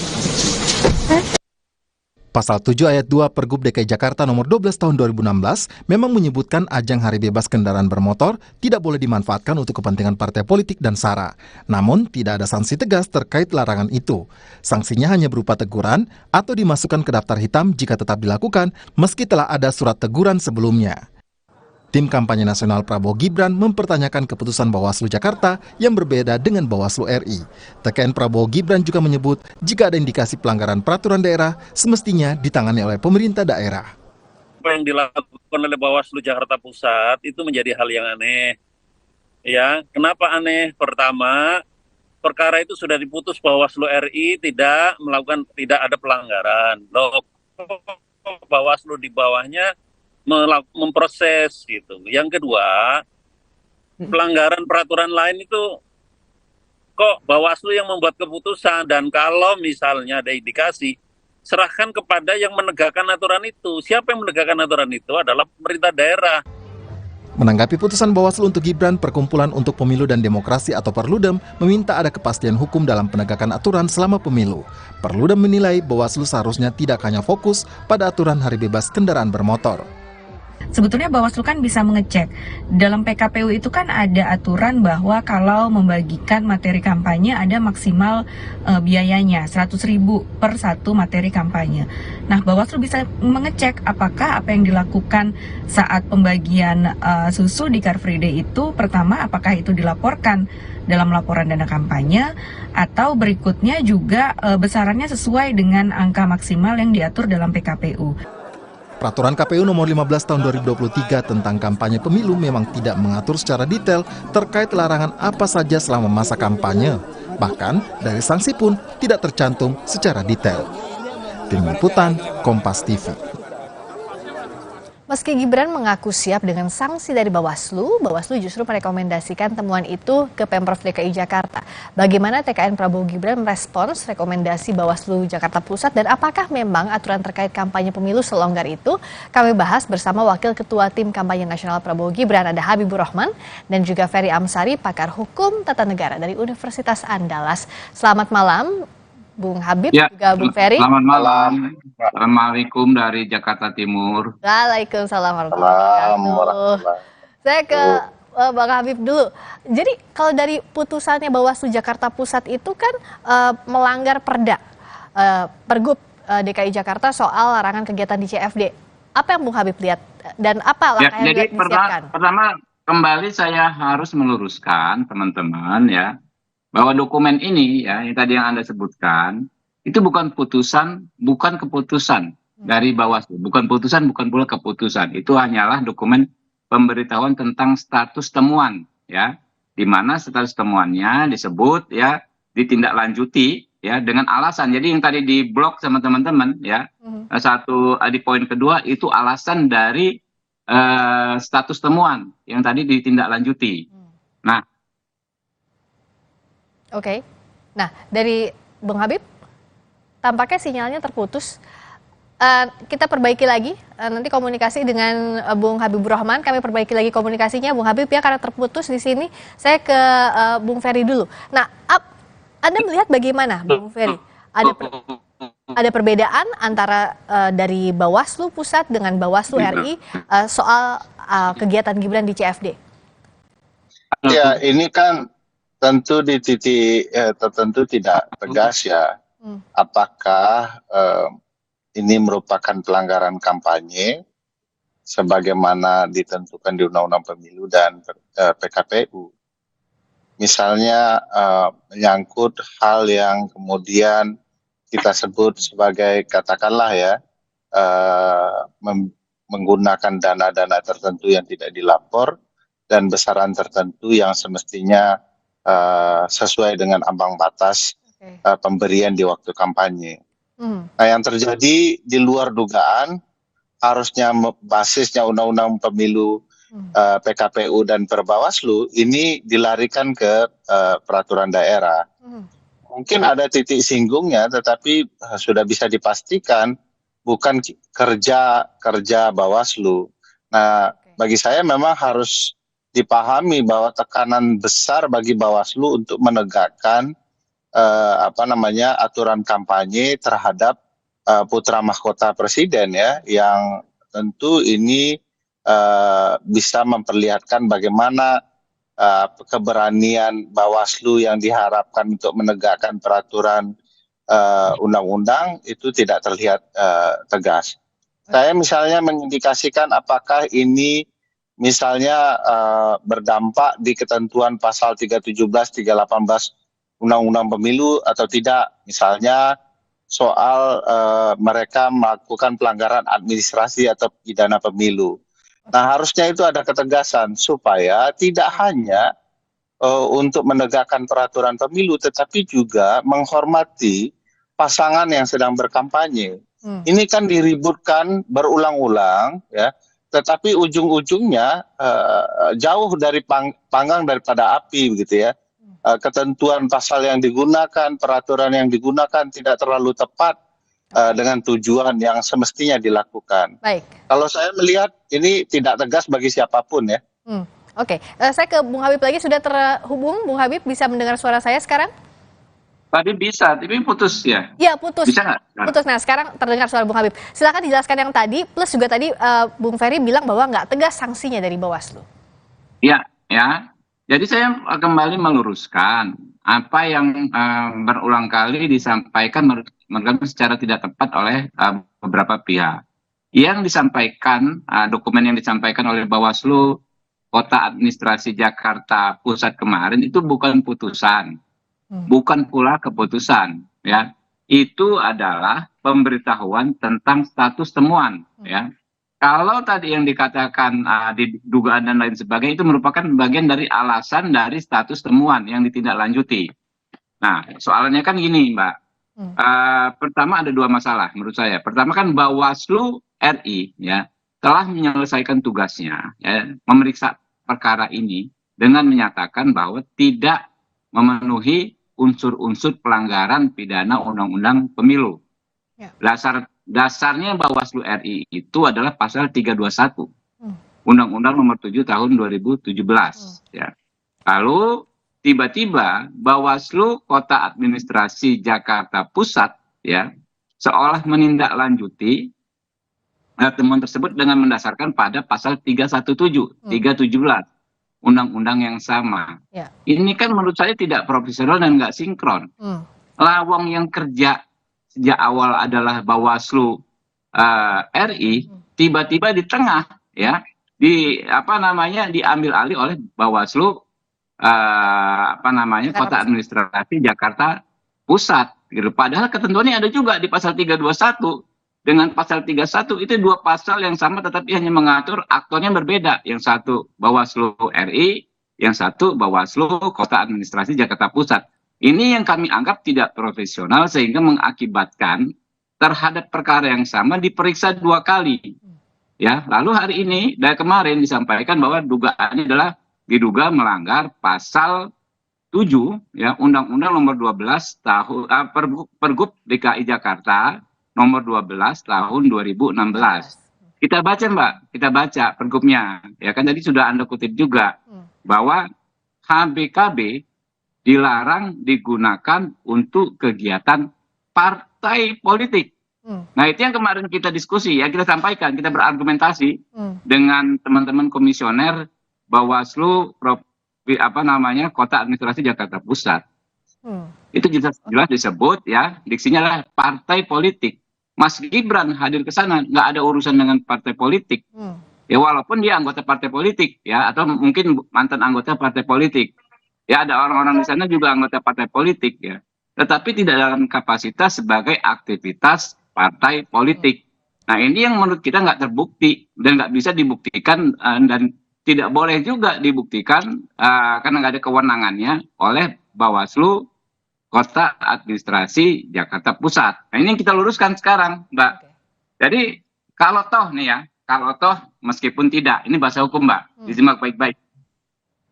Pasal 7 ayat 2 Pergub DKI Jakarta nomor 12 tahun 2016 memang menyebutkan ajang Hari Bebas Kendaraan Bermotor tidak boleh dimanfaatkan untuk kepentingan partai politik dan SARA. Namun, tidak ada sanksi tegas terkait larangan itu. Sanksinya hanya berupa teguran atau dimasukkan ke daftar hitam jika tetap dilakukan meski telah ada surat teguran sebelumnya. Tim kampanye nasional Prabowo Gibran mempertanyakan keputusan Bawaslu Jakarta yang berbeda dengan Bawaslu RI. TKN Prabowo Gibran juga menyebut jika ada indikasi pelanggaran peraturan daerah semestinya ditangani oleh pemerintah daerah. Apa yang dilakukan oleh Bawaslu Jakarta Pusat itu menjadi hal yang aneh. Ya, kenapa aneh? Pertama, perkara itu sudah diputus Bawaslu RI tidak ada pelanggaran. Loh, Bawaslu di bawahnya memproses gitu. Yang kedua, pelanggaran peraturan lain itu kok Bawaslu yang membuat keputusan, dan kalau misalnya ada indikasi, serahkan kepada yang menegakkan aturan itu. Siapa yang menegakkan aturan itu adalah pemerintah daerah. Menanggapi putusan Bawaslu untuk Gibran, Perkumpulan untuk Pemilu dan Demokrasi atau Perludem meminta ada kepastian hukum dalam penegakan aturan selama pemilu. Perludem menilai Bawaslu seharusnya tidak hanya fokus pada aturan hari bebas kendaraan bermotor. sebetulnya Bawaslu kan bisa mengecek. Dalam PKPU itu kan ada aturan bahwa kalau membagikan materi kampanye ada maksimal biayanya 100.000 per satu materi kampanye. Nah, Bawaslu bisa mengecek apakah apa yang dilakukan saat pembagian susu di Car Free Day itu, pertama apakah itu dilaporkan dalam laporan dana kampanye, atau berikutnya juga besarannya sesuai dengan angka maksimal yang diatur dalam PKPU. Peraturan KPU nomor 15 tahun 2023 tentang kampanye pemilu memang tidak mengatur secara detail terkait larangan apa saja selama masa kampanye. Bahkan dari sanksi pun tidak tercantum secara detail. Tim Liputan, Kompas TV. Meski Gibran mengaku siap dengan sanksi dari Bawaslu justru merekomendasikan temuan itu ke Pemprov DKI Jakarta. Bagaimana TKN Prabowo Gibran merespons rekomendasi Bawaslu Jakarta Pusat dan apakah memang aturan terkait kampanye pemilu selonggar itu? Kami bahas bersama Wakil Ketua Tim Kampanye Nasional Prabowo Gibran, ada Habibur Rahman, dan juga Ferry Amsari, pakar hukum tata negara dari Universitas Andalas. Selamat malam, Bung Habib, ya, juga Bung Ferry. Selamat malam. Assalamualaikum dari Jakarta Timur. Waalaikumsalam warahmatullahi wabarakatuh. Saya ke Bang Habib dulu. Jadi kalau dari putusannya Bawaslu Jakarta Pusat itu kan melanggar Perda, Pergub DKI Jakarta soal larangan kegiatan di CFD. Apa yang Bung Habib lihat dan apa langkah yang disiapkan? Pertama kembali saya harus meluruskan teman-teman ya, bahwa dokumen ini ya yang tadi yang Anda sebutkan itu bukan putusan, bukan keputusan dari Bawaslu, bukan putusan, bukan pula keputusan. Itu hanyalah dokumen pemberitahuan tentang status temuan ya, di mana status temuannya disebut ya ditindaklanjuti ya dengan alasan. Jadi yang tadi di blok sama teman-teman ya, satu di poin kedua itu alasan dari status temuan yang tadi ditindaklanjuti. Nah, oke. Nah, dari Bung Habib, tampaknya sinyalnya terputus. Kita perbaiki lagi, nanti komunikasi dengan Bung Habibur Rahman, kami perbaiki lagi komunikasinya, Bung Habib ya, karena terputus di sini. Saya ke Bung Ferry dulu. Nah, Anda melihat bagaimana, Bung Ferry? Ada perbedaan antara dari Bawaslu Pusat dengan Bawaslu RI soal kegiatan Gibran di CFD? Ya, ini kan tentu di titik tertentu tidak tegas ya. Apakah ini merupakan pelanggaran kampanye sebagaimana ditentukan di Undang-Undang Pemilu dan PKPU. Misalnya menyangkut hal yang kemudian kita sebut sebagai katakanlah ya menggunakan dana-dana tertentu yang tidak dilapor dan besaran tertentu yang semestinya sesuai dengan ambang batas pemberian di waktu kampanye. Nah, yang terjadi di luar dugaan, harusnya basisnya Undang-Undang Pemilu, PKPU dan Perbawaslu ini dilarikan ke peraturan daerah. Mungkin ada titik singgungnya, tetapi sudah bisa dipastikan bukan kerja Bawaslu. Nah, bagi saya memang harus dipahami bahwa tekanan besar bagi Bawaslu untuk menegakkan aturan kampanye terhadap putra mahkota presiden ya, yang tentu ini bisa memperlihatkan bagaimana keberanian Bawaslu yang diharapkan untuk menegakkan peraturan undang-undang itu tidak terlihat tegas. Saya misalnya mengindikasikan apakah ini misalnya berdampak di ketentuan pasal 317, 318 Undang-Undang Pemilu atau tidak, misalnya soal mereka melakukan pelanggaran administrasi atau pidana pemilu. Nah, harusnya itu ada ketegasan supaya tidak hanya untuk menegakkan peraturan pemilu, tetapi juga menghormati pasangan yang sedang berkampanye. Ini kan diributkan berulang-ulang, ya, tetapi ujung-ujungnya jauh dari panggang daripada api, begitu ya. Ketentuan pasal yang digunakan, peraturan yang digunakan tidak terlalu tepat dengan tujuan yang semestinya dilakukan. Baik. Kalau saya melihat ini tidak tegas bagi siapapun ya. Oke. Saya ke Bung Habib lagi, sudah terhubung. Bung Habib bisa mendengar suara saya sekarang? Tadi bisa, tapi putus ya. Iya, putus. Bisa nggak? Putus. Nah, sekarang terdengar suara Bung Habib. Silakan dijelaskan yang tadi, plus juga tadi Bung Ferry bilang bahwa nggak tegas sanksinya dari Bawaslu. Iya, ya. Jadi saya kembali meluruskan apa yang berulang kali disampaikan menurut kami secara tidak tepat oleh beberapa pihak. Yang disampaikan, dokumen yang disampaikan oleh Bawaslu Kota Administrasi Jakarta Pusat kemarin itu bukan putusan. Bukan pula keputusan, ya. Itu adalah pemberitahuan tentang status temuan, ya. Kalau tadi yang dikatakan di dugaan dan lain sebagainya itu merupakan bagian dari alasan dari status temuan yang ditindaklanjuti. Nah, soalnya kan gini, Mbak. Pertama ada dua masalah menurut saya. Pertama kan Bawaslu RI, ya, telah menyelesaikan tugasnya, ya, memeriksa perkara ini dengan menyatakan bahwa tidak memenuhi unsur-unsur pelanggaran pidana Undang-Undang Pemilu. Ya. Dasarnya Bawaslu RI itu adalah pasal 321 Undang-Undang Nomor 7 Tahun 2017. Ya. Lalu tiba-tiba Bawaslu Kota Administrasi Jakarta Pusat, ya, seolah menindaklanjuti temuan tersebut dengan mendasarkan pada pasal 317, 317. Undang-undang yang sama. Ya. Ini kan menurut saya tidak profesional dan nggak sinkron. Lawang yang kerja sejak awal adalah Bawaslu RI, tiba-tiba di tengah, ya, diambil alih oleh Bawaslu Kota Administrasi Jakarta Pusat. Gitu. Padahal ketentuannya ada juga di pasal 321. Dengan pasal 31 itu dua pasal yang sama tetapi hanya mengatur aktornya berbeda. Yang satu Bawaslu RI, yang satu Bawaslu Kota Administrasi Jakarta Pusat. Ini yang kami anggap tidak profesional sehingga mengakibatkan terhadap perkara yang sama diperiksa dua kali. Ya, lalu hari ini dari kemarin disampaikan bahwa dugaannya adalah diduga melanggar pasal 7 ya Undang-Undang Nomor 12 tahun Pergub DKI Jakarta Nomor 12 tahun 2016. Kita baca, Mbak, kita baca pergubnya. Ya kan tadi sudah Anda kutip juga bahwa HBKB dilarang digunakan untuk kegiatan partai politik. Nah, itu yang kemarin kita diskusi ya, kita sampaikan, kita berargumentasi dengan teman-teman komisioner Bawaslu Kota Administrasi Jakarta Pusat. Itu jelas disebut ya, diksinya adalah partai politik. Mas Gibran hadir ke sana nggak ada urusan dengan partai politik. Ya walaupun dia anggota partai politik ya, atau mungkin mantan anggota partai politik. Ya ada orang-orang di sana juga anggota partai politik ya. Tetapi tidak dalam kapasitas sebagai aktivitas partai politik. Nah ini yang menurut kita nggak terbukti dan nggak bisa dibuktikan dan tidak boleh juga dibuktikan karena nggak ada kewenangannya oleh Bawaslu Kota Administrasi Jakarta Pusat. Nah ini yang kita luruskan sekarang, Mbak. Jadi kalau toh nih ya, kalau toh meskipun tidak, ini bahasa hukum, Mbak, disimak baik-baik.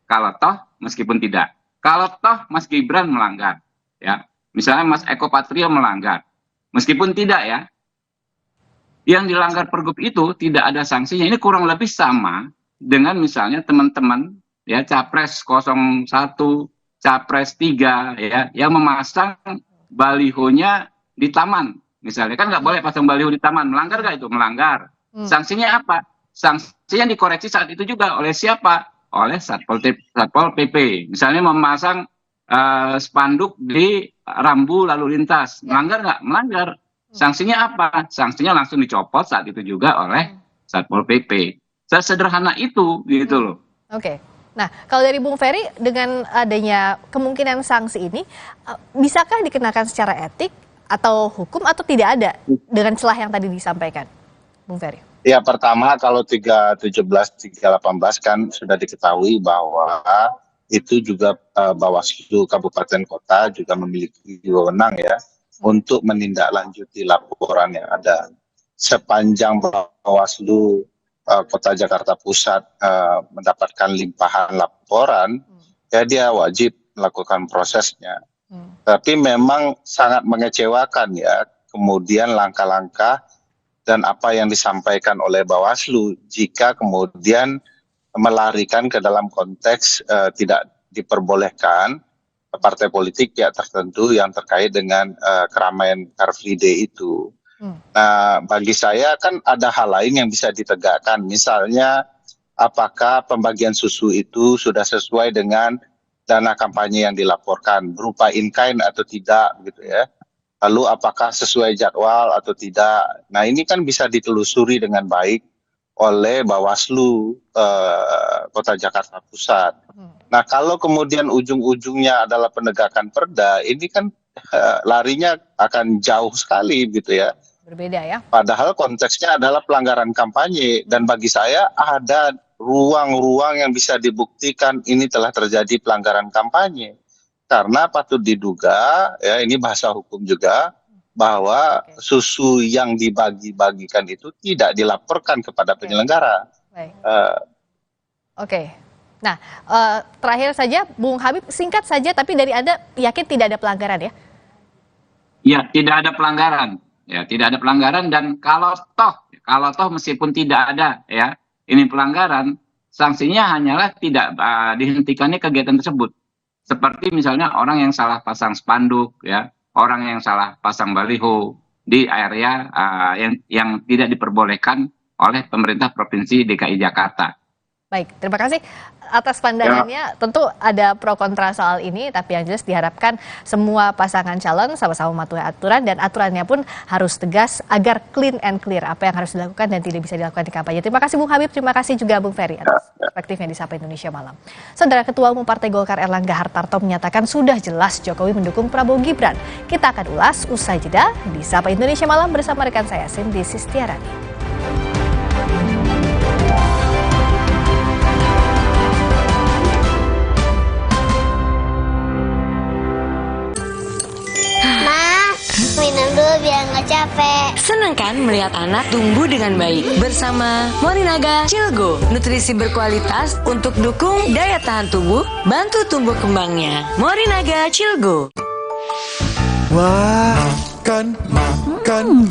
Kalau toh meskipun tidak, kalau toh Mas Gibran melanggar, ya, misalnya Mas Eko Patrio melanggar, meskipun tidak ya, yang dilanggar pergub itu tidak ada sanksinya. Ini kurang lebih sama dengan misalnya teman-teman ya Capres 01, Capres 3 ya yang memasang balihonya di taman misalnya, kan nggak boleh pasang baliho di taman, melanggar nggak itu? Melanggar. Sanksinya apa? Sanksinya dikoreksi saat itu juga oleh siapa? Oleh Satpol PP. Misalnya memasang spanduk di rambu lalu lintas, melanggar nggak? Melanggar. Sanksinya apa? Sanksinya langsung dicopot saat itu juga oleh Satpol PP. Sesederhana itu gitu loh. Oke. Nah, kalau dari Bung Ferry, dengan adanya kemungkinan sanksi ini, bisakah dikenakan secara etik atau hukum atau tidak ada dengan celah yang tadi disampaikan, Bung Ferry? Ya, pertama kalau 317, 318 kan sudah diketahui bahwa itu juga Bawaslu Kabupaten Kota juga memiliki wewenang ya untuk menindaklanjuti laporan yang ada. Sepanjang Bawaslu Kota Jakarta Pusat mendapatkan limpahan laporan, ya dia wajib melakukan prosesnya. Tapi memang sangat mengecewakan ya, kemudian langkah-langkah dan apa yang disampaikan oleh Bawaslu jika kemudian melarikan ke dalam konteks tidak diperbolehkan partai politik ya tertentu yang terkait dengan keramaian Car Free Day itu. Nah, bagi saya kan ada hal lain yang bisa ditegakkan, misalnya apakah pembagian susu itu sudah sesuai dengan dana kampanye yang dilaporkan, berupa in-kind atau tidak, gitu ya. Lalu apakah sesuai jadwal atau tidak. Nah, ini kan bisa ditelusuri dengan baik oleh Bawaslu Kota Jakarta Pusat. Nah, kalau kemudian ujung-ujungnya adalah penegakan perda, ini kan larinya akan jauh sekali gitu ya. Berbeda ya. Padahal konteksnya adalah pelanggaran kampanye, dan bagi saya ada ruang-ruang yang bisa dibuktikan ini telah terjadi pelanggaran kampanye. Karena patut diduga, ya ini bahasa hukum juga, bahwa susu yang dibagi-bagikan itu tidak dilaporkan kepada penyelenggara. Oke. Nah, terakhir saja, Bung Habib, singkat saja, tapi dari Anda yakin tidak ada pelanggaran ya? Ya, tidak ada pelanggaran. Ya, tidak ada pelanggaran, dan kalau toh meskipun tidak ada ya ini pelanggaran, sanksinya hanyalah tidak dihentikannya kegiatan tersebut. Seperti misalnya orang yang salah pasang spanduk, ya, orang yang salah pasang baliho di area yang tidak diperbolehkan oleh pemerintah Provinsi DKI Jakarta. Baik, terima kasih atas pandangannya. Tentu ada pro kontra soal ini, tapi yang jelas diharapkan semua pasangan calon sama-sama mematuhi aturan, dan aturannya pun harus tegas agar clean and clear apa yang harus dilakukan dan tidak bisa dilakukan di kampanye. Terima kasih Bung Habib, terima kasih juga Bung Ferry atas perspektifnya di Sapa Indonesia Malam. Saudara, Ketua Umum Partai Golkar Erlangga Hartarto menyatakan sudah jelas Jokowi mendukung Prabowo Gibran. Kita akan ulas usai jeda di Sapa Indonesia Malam bersama rekan saya Cindy Sistiarani. Minum dulu biar nggak capek. Senang kan melihat anak tumbuh dengan baik bersama Morinaga Cilgo, nutrisi berkualitas untuk dukung daya tahan tubuh, bantu tumbuh kembangnya. Morinaga Cilgo. Wah, makan.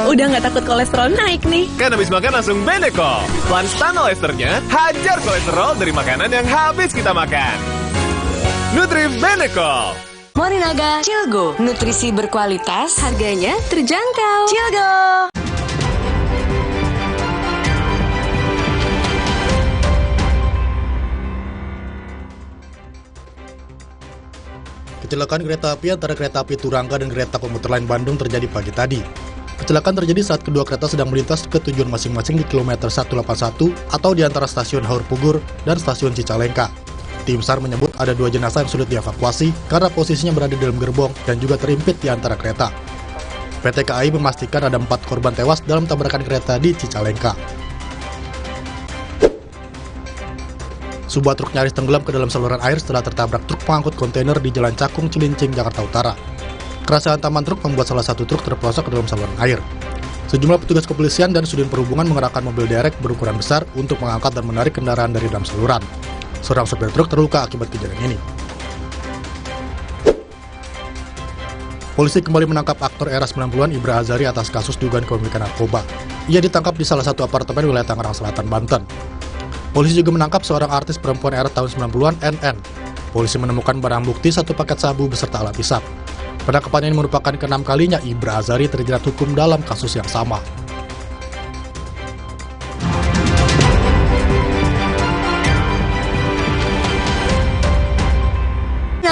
Udah nggak takut kolesterol naik nih. Kan habis makan langsung Benecol. Lanstan esternya hajar kolesterol dari makanan yang habis kita makan. Nutri Benecol. Morinaga Cilgo, nutrisi berkualitas, harganya terjangkau. Cilgo. Kecelakaan kereta api antara kereta api Turangga dan kereta komuter lain Bandung terjadi pagi tadi. Kecelakaan terjadi saat kedua kereta sedang melintas ke tujuan masing-masing di kilometer 181 atau di antara stasiun Haur Pugur dan stasiun Cicalengka. Tim SAR menyebut ada 2 jenazah yang sulit dievakuasi karena posisinya berada dalam gerbong dan juga terimpit di antara kereta. PT KAI memastikan ada 4 korban tewas dalam tabrakan kereta di Cicalengka. Sebuah truk nyaris tenggelam ke dalam saluran air setelah tertabrak truk pengangkut kontainer di Jalan Cakung, Cilincing, Jakarta Utara. Kerasahan taman truk membuat salah satu truk terperosok ke dalam saluran air. Sejumlah petugas kepolisian dan Sudin Perhubungan mengerahkan mobil derek berukuran besar untuk mengangkat dan menarik kendaraan dari dalam saluran. Seorang sopir truk terluka akibat kejadian ini. Polisi kembali menangkap aktor era 90-an Ibra Azari atas kasus dugaan kepemilikan narkoba. Ia ditangkap di salah satu apartemen wilayah Tangerang Selatan, Banten. Polisi juga menangkap seorang artis perempuan era tahun 90-an, NN. Polisi menemukan barang bukti 1 paket sabu beserta alat hisap. Penangkapan ini merupakan ke-6 kalinya Ibra Azari terjerat hukum dalam kasus yang sama.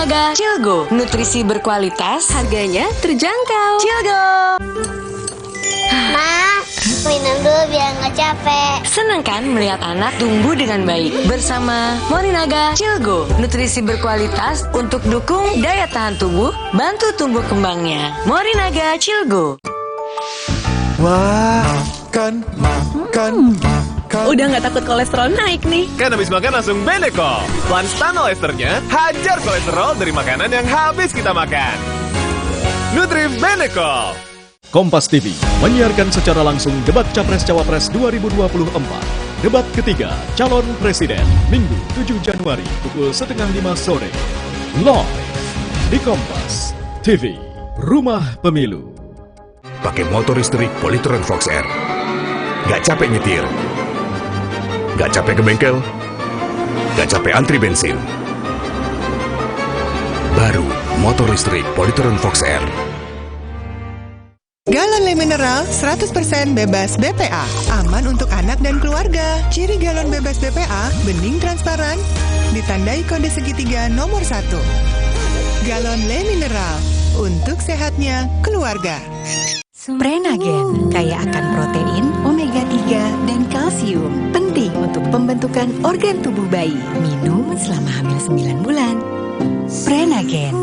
Morinaga Cilgo, nutrisi berkualitas, harganya terjangkau. Cilgo. Ma, minum dulu biar nggak capek. Senang kan melihat anak tumbuh dengan baik bersama Morinaga Cilgo, nutrisi berkualitas untuk dukung daya tahan tubuh, bantu tumbuh kembangnya. Morinaga Cilgo. Wah, makan. Udah nggak takut kolesterol naik nih. Kan habis makan langsung Benecol. Lanstan esternya hajar kolesterol dari makanan yang habis kita makan. Nutri Benecol. Kompas TV menyiarkan secara langsung debat Capres-Cawapres 2024. Debat ketiga calon presiden Minggu 7 Januari pukul 4:30 sore. Live di Kompas TV, Rumah Pemilu. Pakai motor listrik Polytron Fox R. Gak capek nyetir. Gak capek ke bengkel. Gak capek antri bensin. Baru, motor listrik Polytron Fox R. Galon Le Mineral 100% bebas BPA. Aman untuk anak dan keluarga. Ciri galon bebas BPA, bening transparan, ditandai kode segitiga nomor 1. Galon Le Mineral, untuk sehatnya keluarga. Prenagen, kaya akan protein, omega 3, dan kalsium. Penting untuk pembentukan organ tubuh bayi. Minum selama hamil 9 bulan. Prenagen.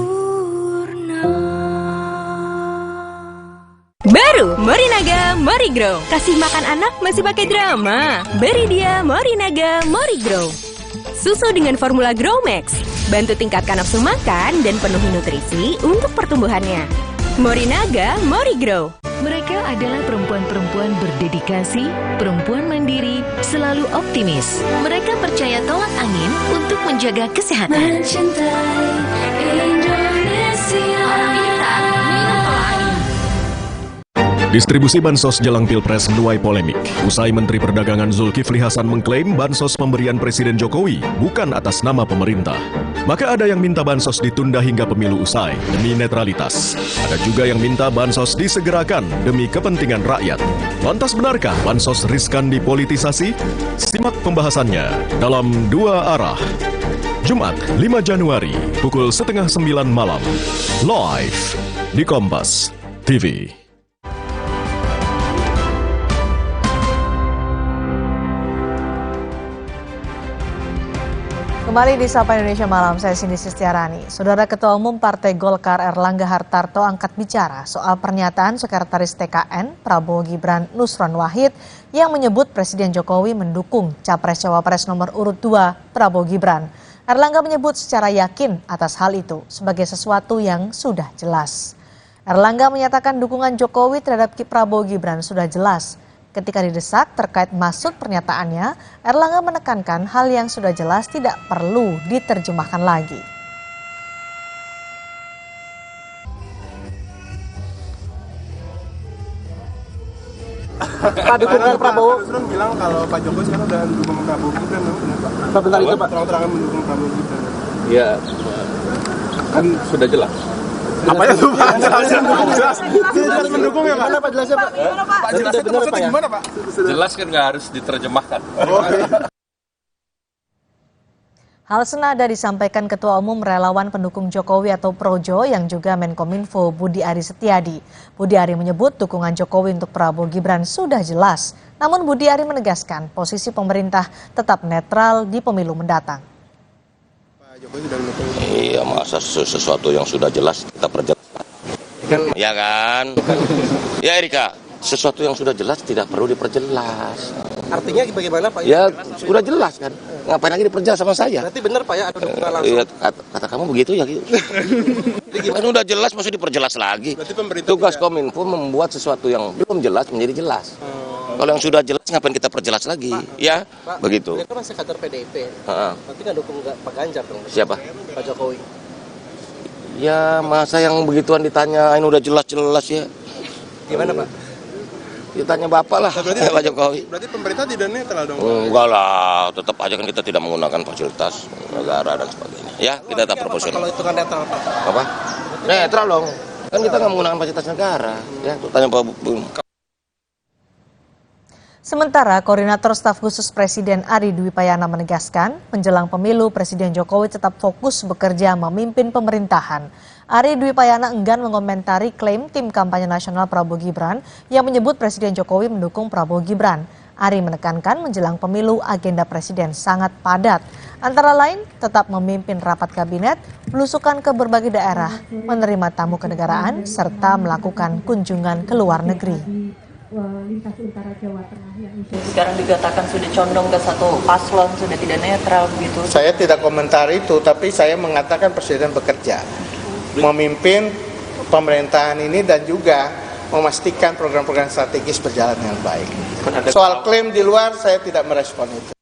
Baru Morinaga Morigrow. Kasih makan anak masih pakai drama. Beri dia Morinaga Morigrow. Susu dengan formula Grow Max. Bantu tingkatkan nafsu makan dan penuhi nutrisi untuk pertumbuhannya. Morinaga Morigrow. Mereka adalah perempuan-perempuan berdedikasi, perempuan mandiri, selalu optimis. Mereka percaya tolak angin untuk menjaga kesehatan. Mencintai Indonesia. Distribusi bansos jelang Pilpres menuai polemik. Usai Menteri Perdagangan Zulkifli Hasan mengklaim bansos pemberian Presiden Jokowi bukan atas nama pemerintah. Maka ada yang minta bansos ditunda hingga pemilu usai demi netralitas. Ada juga yang minta bansos disegerakan demi kepentingan rakyat. Lantas benarkah bansos riskan dipolitisasi? Simak pembahasannya dalam Dua Arah. Jumat 5 Januari pukul 8:30 malam. Live di Kompas TV. Kembali di Sapa Indonesia Malam, saya Cindy Sistiarani. Saudara Ketua Umum Partai Golkar Erlangga Hartarto angkat bicara soal pernyataan Sekretaris TKN Prabowo Gibran Nusron Wahid yang menyebut Presiden Jokowi mendukung Capres-Cawapres nomor urut 2 Prabowo Gibran. Erlangga menyebut secara yakin atas hal itu sebagai sesuatu yang sudah jelas. Erlangga menyatakan dukungan Jokowi terhadap Prabowo Gibran sudah jelas. Ketika didesak terkait maksud pernyataannya, Erlangga menekankan hal yang sudah jelas tidak perlu diterjemahkan lagi. Pak dukungan Prabowo bilang kalau Pak Jokowi sekarang udah mendukung Prabowo Gibran, Pak benar itu Pak? Terang-terangan mendukung Prabowo Gibran. Ya, kan sudah jelas. Apa itu Pak? Jelas mendukung ya Pak? Gimana Pak jelasnya Pak? Pak jelasnya itu maksudnya gimana Pak? Jelas kan nggak harus diterjemahkan. Hal senada disampaikan Ketua Umum Relawan Pendukung Jokowi atau Projo yang juga Menkominfo Budi Ari Setiadi. Budi Ari menyebut dukungan Jokowi untuk Prabowo Gibran sudah jelas. Namun Budi Ari menegaskan posisi pemerintah tetap netral di pemilu mendatang. Iya, masa sesuatu yang sudah jelas kita perjelas. Ya kan? Ya Erika, sesuatu yang sudah jelas tidak perlu diperjelas. Artinya bagaimana Pak? Ya sudah jelas kan. Ngapain lagi diperjelas sama saya? Berarti benar Pak ya ada dukungan langsung. Iya, kata kamu begitu ya gitu. Kan udah jelas masih diperjelas lagi. Tugas Kominfo membuat sesuatu yang belum jelas menjadi jelas. Kalau yang sudah jelas ngapain kita perjelas lagi? Pak, ya, Pak, begitu. Mereka masih kader PDIP. Nanti nggak dukung Pak Ganjar dong? Siapa? Pak Jokowi. Ya masa yang begituan ditanyain udah jelas-jelas ya. Gimana Pak? Ditanya Bapak lah, Pak Jokowi. Berarti pemerintah tidak netral dong? Enggak lah, tetap aja kan kita tidak menggunakan fasilitas negara dan sebagainya. Ya, kita tetap proporsional. Kalau itu kan netral Pak? Apa? Netral dong. Kan kita nggak menggunakan fasilitas negara. Ya, tanya Pak Bung. Sementara Koordinator Staf Khusus Presiden Ari Dwi Payana menegaskan, menjelang pemilu Presiden Jokowi tetap fokus bekerja memimpin pemerintahan. Ari Dwi Payana enggan mengomentari klaim tim kampanye nasional Prabowo Gibran yang menyebut Presiden Jokowi mendukung Prabowo Gibran. Ari menekankan menjelang pemilu agenda Presiden sangat padat. Antara lain tetap memimpin rapat kabinet, belusukan ke berbagai daerah, menerima tamu kenegaraan, serta melakukan kunjungan ke luar negeri. Lintas utara Jawa Tengah yang sekarang dikatakan sudah condong ke satu paslon, sudah tidak netral begitu. Saya tidak komentar itu, tapi saya mengatakan Presiden bekerja memimpin pemerintahan ini dan juga memastikan program-program strategis berjalan dengan baik. Soal klaim di luar saya tidak merespon itu.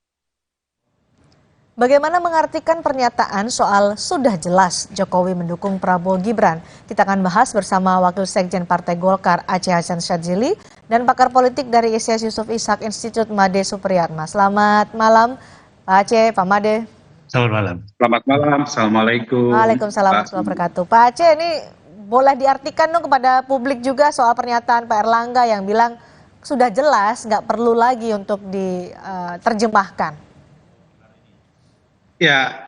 Bagaimana mengartikan pernyataan soal sudah jelas Jokowi mendukung Prabowo Gibran? Kita akan bahas bersama Wakil Sekjen Partai Golkar Aceh Hasan Syadzili dan pakar politik dari ISIAS Yusuf Ishak Institut Made Supriyatma. Selamat malam Pak Aceh, Pak Made. Selamat malam. Selamat malam, Assalamualaikum. Waalaikumsalam warahmatullahi wabarakatuh. Pak Aceh, ini boleh diartikan dong kepada publik juga soal pernyataan Pak Erlangga yang bilang sudah jelas, nggak perlu lagi untuk diterjemahkan. Ya,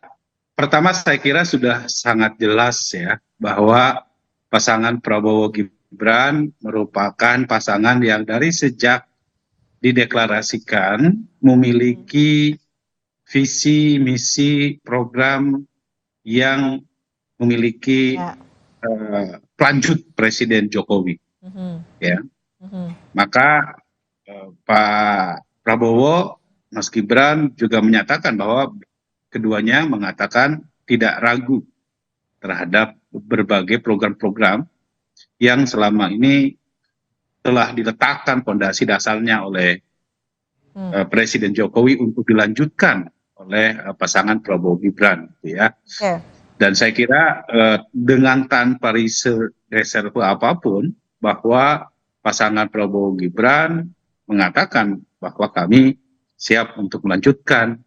pertama saya kira sudah sangat jelas ya bahwa pasangan Prabowo Gibran merupakan pasangan yang dari sejak dideklarasikan memiliki visi, misi, program yang memiliki pelanjut Presiden Jokowi. Ya, maka Pak Prabowo, Mas Gibran juga menyatakan bahwa keduanya mengatakan tidak ragu terhadap berbagai program-program yang selama ini telah diletakkan fondasi dasarnya oleh Presiden Jokowi untuk dilanjutkan oleh pasangan Prabowo Gibran, gitu ya. Dan saya kira dengan tanpa reserve apapun bahwa pasangan Prabowo Gibran mengatakan bahwa kami siap untuk melanjutkan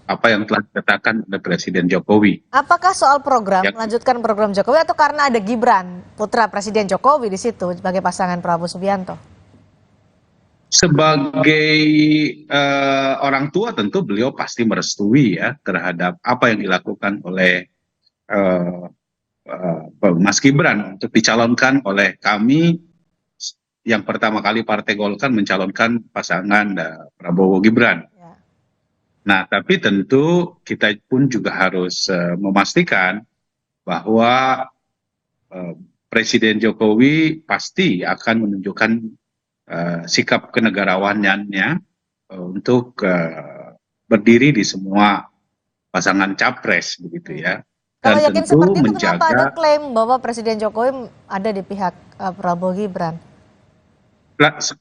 apa yang telah diletakkan oleh Presiden Jokowi. Apakah soal program, melanjutkan program Jokowi atau karena ada Gibran, putra Presiden Jokowi di situ sebagai pasangan Prabowo Subianto? Sebagai orang tua tentu beliau pasti merestui ya terhadap apa yang dilakukan oleh Mas Gibran untuk dicalonkan oleh kami. Yang pertama kali Partai Golkar mencalonkan pasangan Prabowo Gibran. Nah, tapi tentu kita pun juga harus memastikan bahwa Presiden Jokowi pasti akan menunjukkan sikap kenegarawanannya untuk berdiri di semua pasangan capres, begitu ya. Dan kalau yakin tentu seperti itu, menjaga. kenapa ada klaim bahwa Presiden Jokowi ada di pihak Prabowo Gibran?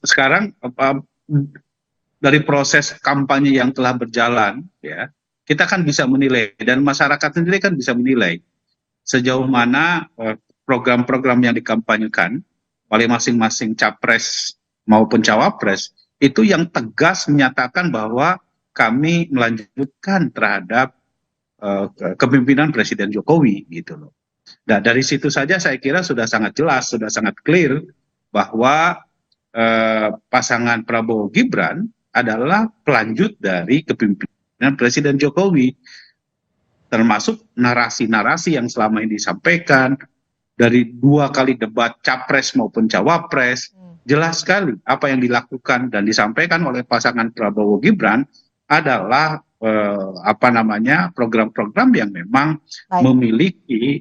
Sekarang dari proses kampanye yang telah berjalan, ya, kita kan bisa menilai dan masyarakat sendiri kan bisa menilai sejauh mana program-program yang dikampanyekan oleh masing-masing capres maupun cawapres itu yang tegas menyatakan bahwa kami melanjutkan terhadap kepemimpinan Presiden Jokowi, gitu loh. Nah, dari situ saja saya kira sudah sangat jelas, sudah sangat clear bahwa pasangan Prabowo Gibran adalah pelanjut dari kepemimpinan Presiden Jokowi, termasuk narasi-narasi yang selama ini disampaikan dari 2 kali debat capres maupun cawapres. Jelas sekali apa yang dilakukan dan disampaikan oleh pasangan Prabowo Gibran adalah program-program yang memang memiliki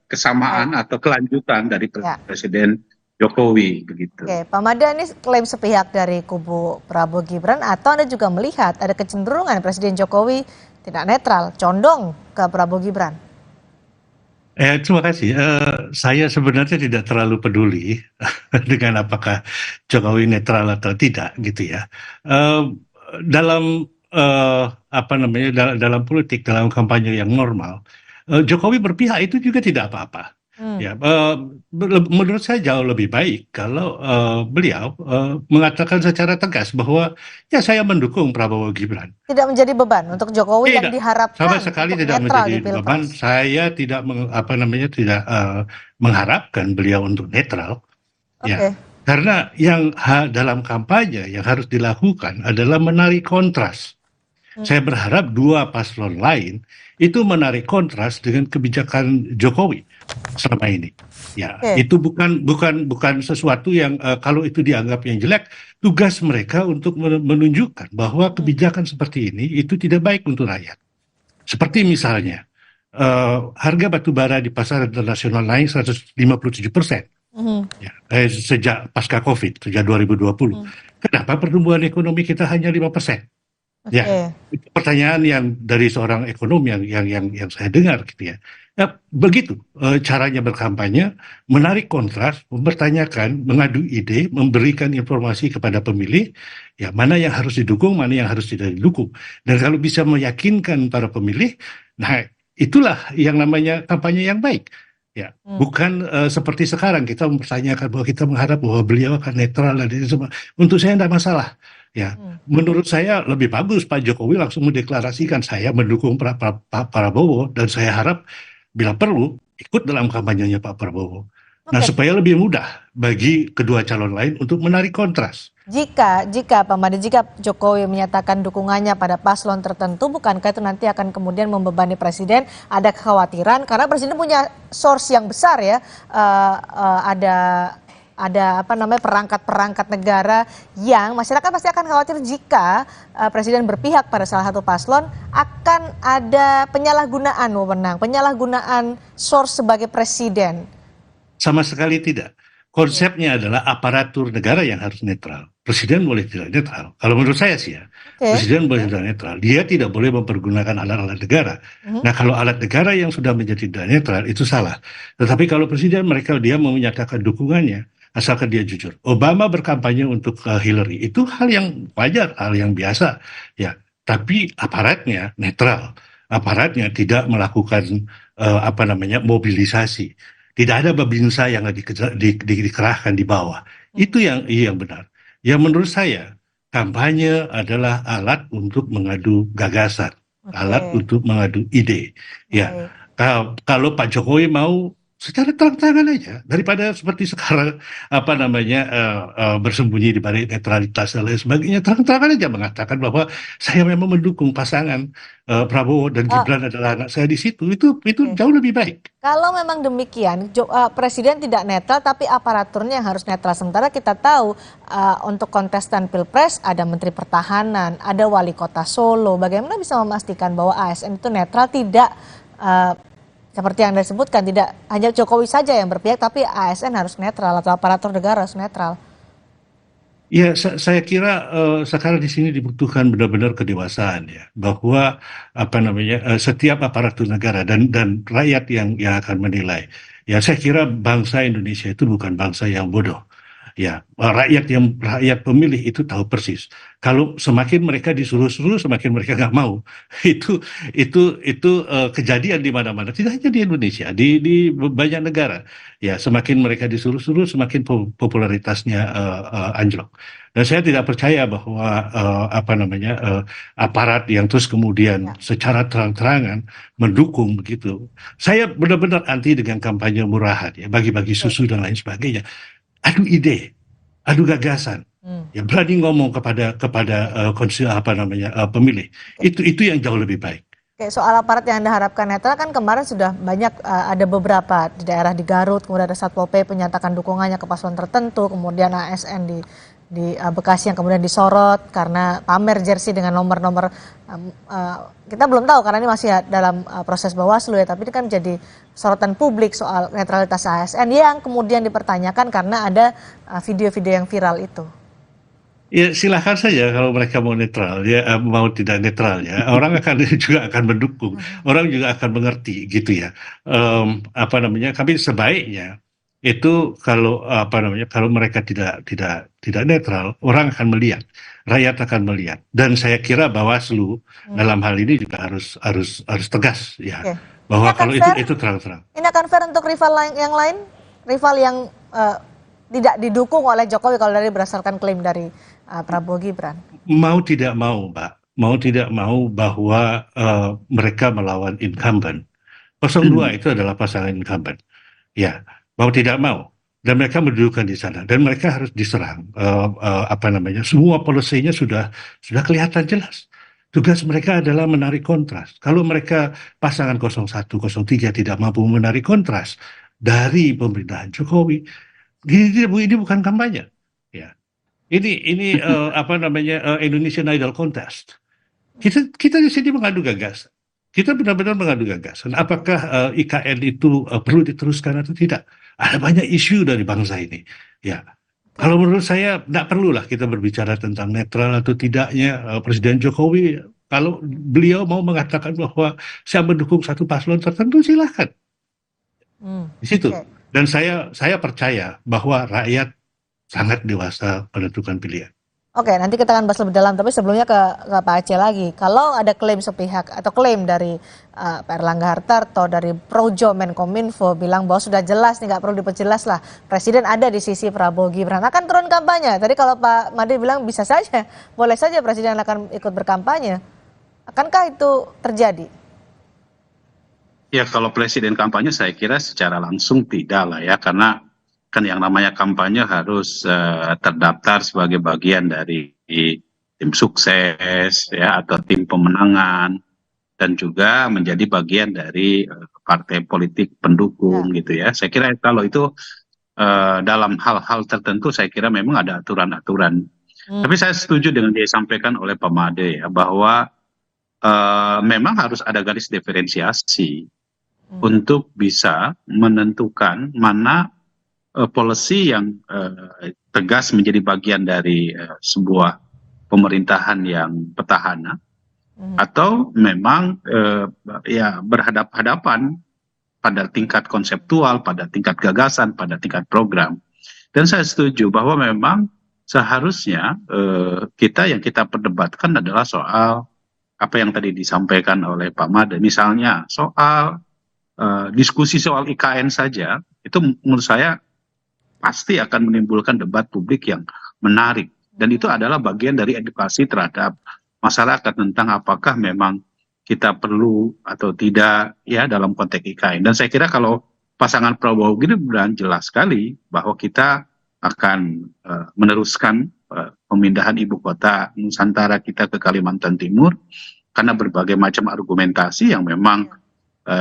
kesamaan atau kelanjutan dari Presiden Jokowi, begitu. Oke, Pak Mada, ini klaim sepihak dari kubu Prabowo Gibran atau Anda juga melihat ada kecenderungan Presiden Jokowi tidak netral, condong ke Prabowo Gibran? Terima kasih. Saya sebenarnya tidak terlalu peduli dengan apakah Jokowi netral atau tidak, gitu ya. Dalam dalam politik, dalam kampanye yang normal, Jokowi berpihak itu juga tidak apa-apa. Ya, menurut saya jauh lebih baik kalau beliau mengatakan secara tegas bahwa ya saya mendukung Prabowo Gibran. Tidak menjadi beban untuk Jokowi yang diharapkan sama sekali tidak menjadi beban. Saya tidak mengharapkan beliau untuk netral. Ya, karena yang dalam kampanye yang harus dilakukan adalah menarik kontras. Saya berharap 2 paslon lain itu menarik kontras dengan kebijakan Jokowi selama ini. Ya, itu bukan sesuatu yang kalau itu dianggap yang jelek, tugas mereka untuk menunjukkan bahwa kebijakan seperti ini itu tidak baik untuk rakyat. Seperti misalnya harga batu bara di pasar internasional naik 157%. Ya, sejak pasca Covid, sejak 2020. Kenapa pertumbuhan ekonomi kita hanya 5%? Ya, itu pertanyaan yang dari seorang ekonom yang saya dengar, gitu ya. Ya, begitu caranya berkampanye, menarik kontras, mempertanyakan, mengadu ide, memberikan informasi kepada pemilih, ya mana yang harus didukung, mana yang harus tidak didukung. Dan kalau bisa meyakinkan para pemilih, nah itulah yang namanya kampanye yang baik. Ya, bukan seperti sekarang kita mempertanyakan bahwa kita mengharap bahwa beliau akan netral dan itu semua. Untuk saya tidak masalah. Ya, menurut saya lebih bagus Pak Jokowi langsung mendeklarasikan saya mendukung Pak Prabowo dan saya harap bila perlu ikut dalam kampanyenya Pak Prabowo. Nah, supaya lebih mudah bagi kedua calon lain untuk menarik kontras. Jika Pak Made, jika Jokowi menyatakan dukungannya pada paslon tertentu, bukankah itu nanti akan kemudian membebani Presiden? Ada kekhawatiran karena Presiden punya source yang besar ya, ada perangkat-perangkat negara yang masyarakat pasti akan khawatir jika Presiden berpihak pada salah satu paslon akan ada penyalahgunaan wewenang, penyalahgunaan source sebagai Presiden. Sama sekali tidak. Konsepnya adalah aparatur negara yang harus netral. Presiden boleh tidak netral. Kalau menurut saya sih ya, Presiden boleh tidak netral. Dia tidak boleh mempergunakan alat-alat negara. Nah, kalau alat negara yang sudah menjadi tidak netral itu salah. Tetapi kalau Presiden dia mau menyatakan dukungannya, asalkan dia jujur. Obama berkampanye untuk Hillary, itu hal yang wajar, hal yang biasa. Ya, tapi aparatnya netral. Aparatnya tidak melakukan mobilisasi. Tidak ada babinsa yang dikerahkan di bawah. Itu yang benar. Yang menurut saya, kampanye adalah alat untuk mengadu gagasan, alat untuk mengadu ide. Ya, kalau Pak Jokowi mau secara terang-terangan aja, daripada seperti sekarang bersembunyi di balik netralitas dan lain sebagainya, terang-terangan aja mengatakan bahwa saya memang mendukung pasangan Prabowo dan Gibran adalah anak saya di situ. Itu jauh lebih baik. Kalau memang demikian, Presiden tidak netral tapi aparaturnya yang harus netral. Sementara kita tahu untuk kontestan Pilpres ada Menteri Pertahanan, ada Wali Kota Solo. Bagaimana bisa memastikan bahwa ASN itu netral, tidak seperti yang Anda sebutkan, tidak hanya Jokowi saja yang berpihak, tapi ASN harus netral atau aparatur negara harus netral. Ya, saya kira sekarang di sini dibutuhkan benar-benar kedewasaan ya, bahwa setiap aparatur negara dan rakyat yang akan menilai. Ya, saya kira bangsa Indonesia itu bukan bangsa yang bodoh. Ya, rakyat pemilih itu tahu persis. Kalau semakin mereka disuruh-suruh, semakin mereka nggak mau. Itu kejadian di mana-mana. Tidak hanya di Indonesia, di banyak negara. Ya, semakin mereka disuruh-suruh, semakin popularitasnya anjlok. Dan saya tidak percaya bahwa aparat yang terus kemudian secara terang-terangan mendukung begitu. Saya benar-benar anti dengan kampanye murahan, ya, bagi-bagi susu dan lain sebagainya. Adu ide, adu gagasan, ya berani ngomong kepada pemilih. Itu yang jauh lebih baik. Oke, soal aparat yang Anda harapkan netral kan kemarin sudah banyak ada beberapa di daerah di Garut, kemudian ada Satpol PP menyatakan dukungannya ke paslon tertentu, kemudian ASN di Bekasi yang kemudian disorot karena pamer jersey dengan nomor-nomor kita belum tahu karena ini masih dalam proses Bawaslu ya, tapi ini kan jadi sorotan publik soal netralitas ASN yang kemudian dipertanyakan karena ada video-video yang viral itu. Ya silahkan saja kalau mereka mau netral, ya mau tidak netral ya, orang juga akan mendukung, orang juga akan mengerti gitu ya. Kami sebaiknya itu kalau mereka tidak netral, orang akan melihat, rakyat akan melihat, dan saya kira Bawaslu dalam hal ini juga harus tegas ya, bahwa kalau itu terang-terang. Ini akan fair untuk rival yang lain, rival yang tidak didukung oleh Jokowi kalau dari berdasarkan klaim dari Prabowo Gibran. Mau tidak mau, Mbak, mau tidak mau bahwa mereka melawan incumbent. 02 itu adalah pasangan incumbent, ya. Mau tidak mau, dan mereka mendudukan di sana, dan mereka harus diserang. Semua polisinya sudah kelihatan jelas. Tugas mereka adalah menarik kontras. Kalau mereka pasangan 01, 03 tidak mampu menarik kontras dari pemerintahan Jokowi, ini bukan kampanye. Ya, ini Indonesian Idol Contest. Kita di sini mengadu gagasan. Kita benar-benar mengadu gagasan. Apakah IKN itu perlu diteruskan atau tidak? Ada banyak isu dari bangsa ini. Ya, kalau menurut saya tidak perlulah kita berbicara tentang netral atau tidaknya Presiden Jokowi. Kalau beliau mau mengatakan bahwa saya mendukung satu paslon tertentu, silahkan. Di situ. Dan saya percaya bahwa rakyat sangat dewasa menentukan pilihan. Oke, nanti kita akan bahas lebih dalam, tapi sebelumnya ke Pak Aceh lagi. Kalau ada klaim sepihak atau klaim dari Pak Erlangga Hartarto dari Projo Menkominfo bilang bahwa sudah jelas nih, nggak perlu diperjelas lah, Presiden ada di sisi Prabowo Gibran akan turun kampanye. Tadi kalau Pak Made bilang bisa saja, boleh saja Presiden akan ikut berkampanye. Akankah itu terjadi? Ya kalau Presiden kampanye saya kira secara langsung tidak lah ya, karena kan yang namanya kampanye harus terdaftar sebagai bagian dari tim sukses ya atau tim pemenangan dan juga menjadi bagian dari partai politik pendukung gitu ya. Saya kira kalau itu dalam hal-hal tertentu saya kira memang ada aturan-aturan. Tapi saya setuju dengan yang disampaikan oleh Pak Made ya, bahwa memang harus ada garis diferensiasi untuk bisa menentukan mana policy yang tegas menjadi bagian dari sebuah pemerintahan yang petahana atau memang ya berhadap-hadapan pada tingkat konseptual, pada tingkat gagasan, pada tingkat program. Dan saya setuju bahwa memang seharusnya yang kita perdebatkan adalah soal apa yang tadi disampaikan oleh Pak Made, misalnya soal diskusi soal IKN saja, itu menurut saya pasti akan menimbulkan debat publik yang menarik. Dan itu adalah bagian dari edukasi terhadap masyarakat tentang apakah memang kita perlu atau tidak ya dalam konteks IKN. Dan saya kira kalau pasangan Prabowo Gibran jelas sekali bahwa kita akan meneruskan pemindahan ibu kota Nusantara kita ke Kalimantan Timur karena berbagai macam argumentasi yang memang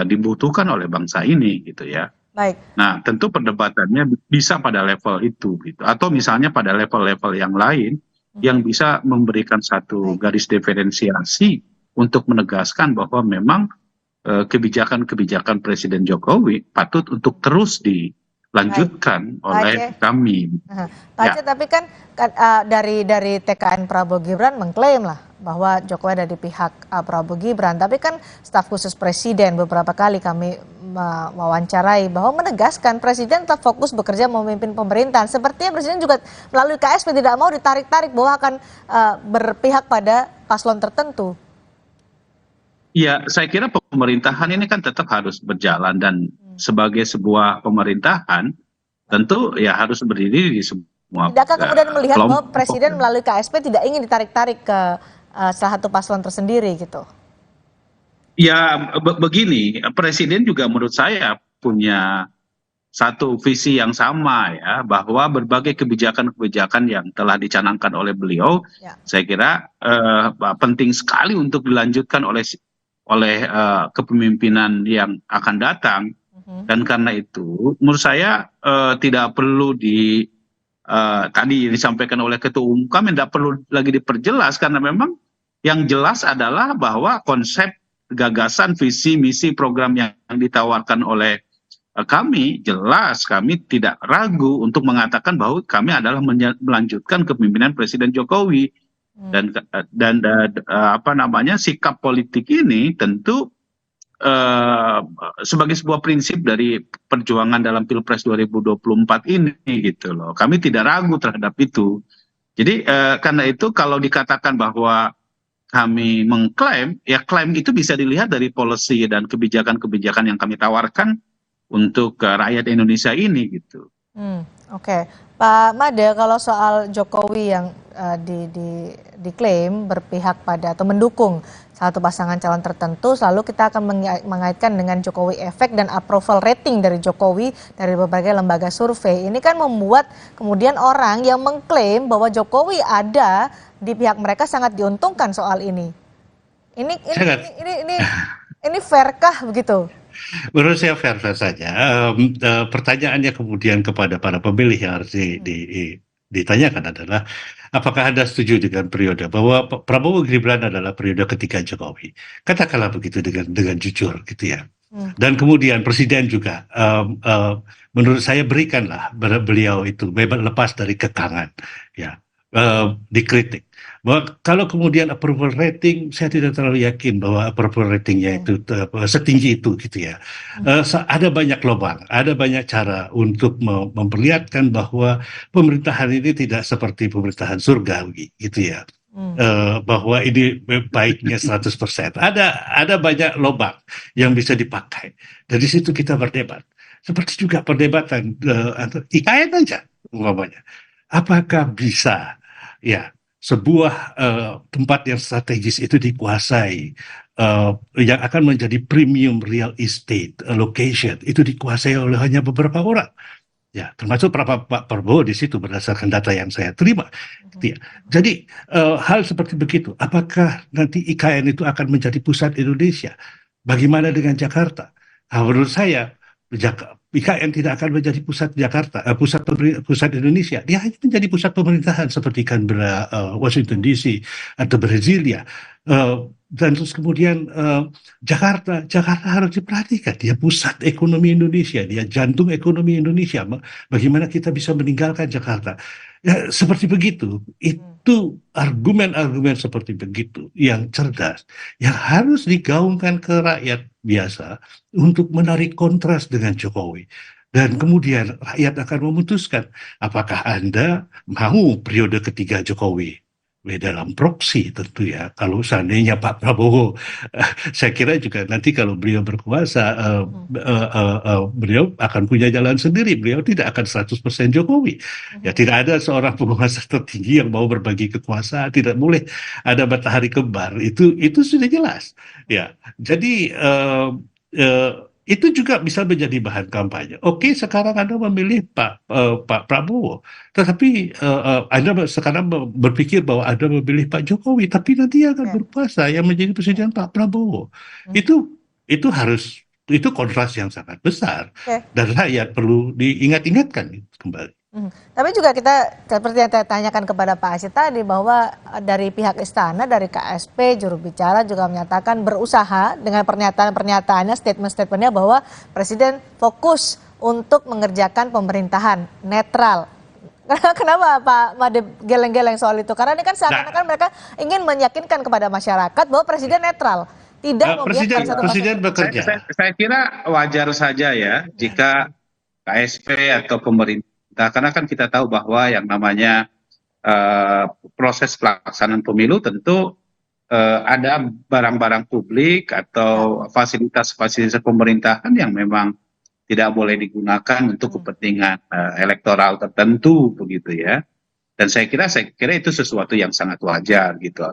dibutuhkan oleh bangsa ini gitu ya. Baik. Nah, tentu perdebatannya bisa pada level itu gitu, atau misalnya pada level-level yang lain yang bisa memberikan satu garis diferensiasi untuk menegaskan bahwa memang kebijakan-kebijakan Presiden Jokowi patut untuk terus dilanjutkan oleh kami. Pak Aceh, tapi kan dari TKN Prabowo Gibran mengklaim lah bahwa Jokowi ada di pihak Prabowo Gibran, tapi kan staf khusus Presiden beberapa kali kami mewawancarai bahwa menegaskan Presiden tetap fokus bekerja memimpin pemerintahan. Sepertinya Presiden juga melalui KSP tidak mau ditarik-tarik bahwa akan berpihak pada paslon tertentu. Ya, saya kira pemerintahan ini kan tetap harus berjalan dan sebagai sebuah pemerintahan tentu ya harus berdiri di semua. Tidakkah kemudian melihat bahwa Presiden melalui KSP tidak ingin ditarik-tarik ke salah satu paslon tersendiri gitu? Ya begini, Presiden juga menurut saya punya satu visi yang sama ya, bahwa berbagai kebijakan-kebijakan yang telah dicanangkan oleh beliau, saya kira penting sekali untuk dilanjutkan oleh kepemimpinan yang akan datang. Dan karena itu menurut saya tidak perlu tadi disampaikan oleh Ketua Umum kami tidak perlu lagi diperjelas, karena memang yang jelas adalah bahwa konsep, gagasan, visi, misi, program yang ditawarkan oleh kami jelas, kami tidak ragu untuk mengatakan bahwa kami adalah melanjutkan kepemimpinan Presiden Jokowi. Dan sikap politik ini tentu sebagai sebuah prinsip dari perjuangan dalam Pilpres 2024 ini gitu loh. Kami tidak ragu terhadap itu. Jadi karena itu kalau dikatakan bahwa kami mengklaim, ya klaim itu bisa dilihat dari policy dan kebijakan-kebijakan yang kami tawarkan untuk rakyat Indonesia ini gitu. Oke. Pak Made, kalau soal Jokowi yang diklaim berpihak pada atau mendukung satu pasangan calon tertentu, selalu kita akan mengaitkan dengan Jokowi efek dan approval rating dari Jokowi dari berbagai lembaga survei. Ini kan membuat kemudian orang yang mengklaim bahwa Jokowi ada di pihak mereka sangat diuntungkan soal ini. Ini fairkah begitu? Menurut saya fair-fair saja. Pertanyaannya kemudian kepada para pemilih yang harus ditanyakan adalah apakah Anda setuju dengan periode bahwa Prabowo Gibran adalah periode ketiga Jokowi? Katakanlah begitu dengan jujur gitu ya. Dan kemudian Presiden juga menurut saya berikanlah beliau itu lepas dari kekangan ya. dikritik. Bahwa kalau kemudian approval rating, saya tidak terlalu yakin bahwa approval ratingnya itu setinggi itu gitu ya. Ada banyak lubang, ada banyak cara untuk memperlihatkan bahwa pemerintahan ini tidak seperti pemerintahan surgawi gitu ya. Bahwa ini baiknya 100%. Ada banyak lubang yang bisa dipakai. Dari situ kita berdebat. Seperti juga perdebatan IKN aja umpamanya. Apakah bisa ya sebuah tempat yang strategis itu dikuasai, yang akan menjadi premium real estate location itu dikuasai oleh hanya beberapa orang, ya termasuk Pak Prabowo di situ berdasarkan data yang saya terima. Ya. Jadi hal seperti begitu, apakah nanti IKN itu akan menjadi pusat Indonesia? Bagaimana dengan Jakarta? Menurut saya IKN tidak akan menjadi pusat Jakarta, pusat Indonesia. Dia hanya menjadi pusat pemerintahan seperti Canberra, Washington DC atau Brasilia. Dan terus kemudian Jakarta harus diperhatikan. Dia pusat ekonomi Indonesia, dia jantung ekonomi Indonesia. Bagaimana kita bisa meninggalkan Jakarta? Ya, seperti begitu. Itu argumen-argumen seperti begitu yang cerdas, yang harus digaungkan ke rakyat biasa untuk menarik kontras dengan Jokowi. Dan kemudian rakyat akan memutuskan apakah Anda mau periode ketiga Jokowi. Dalam proksi tentu ya. Kalau seandainya Pak Prabowo, saya kira juga nanti kalau beliau berkuasa, beliau akan punya jalan sendiri. Beliau tidak akan 100% Jokowi. Ya tidak ada seorang penguasa tertinggi yang mau berbagi kekuasaan. Tidak boleh ada matahari kembar. Itu sudah jelas. Ya, jadi itu juga bisa menjadi bahan kampanye. Oke, sekarang Anda memilih Pak Prabowo, tetapi Anda sekarang berpikir bahwa Anda memilih Pak Jokowi, tapi nanti akan berkuasa yang menjadi presiden Pak Prabowo. Itu kontras yang sangat besar, dan rakyat perlu diingat-ingatkan kembali. Tapi juga kita seperti yang saya tanyakan kepada Pak Asyid tadi bahwa dari pihak istana, dari KSP, juru bicara juga menyatakan berusaha dengan pernyataan-pernyataannya, statement-statementnya bahwa Presiden fokus untuk mengerjakan pemerintahan netral. Kenapa Pak Made geleng-geleng soal itu? Karena ini kan seakan-akan mereka ingin meyakinkan kepada masyarakat bahwa Presiden netral. Tidak Presiden bekerja. Saya kira wajar saja ya jika KSP atau pemerintah, karena kan kita tahu bahwa yang namanya proses pelaksanaan pemilu tentu ada barang-barang publik atau fasilitas-fasilitas pemerintahan yang memang tidak boleh digunakan untuk kepentingan elektoral tertentu begitu ya. Dan saya kira itu sesuatu yang sangat wajar gitu.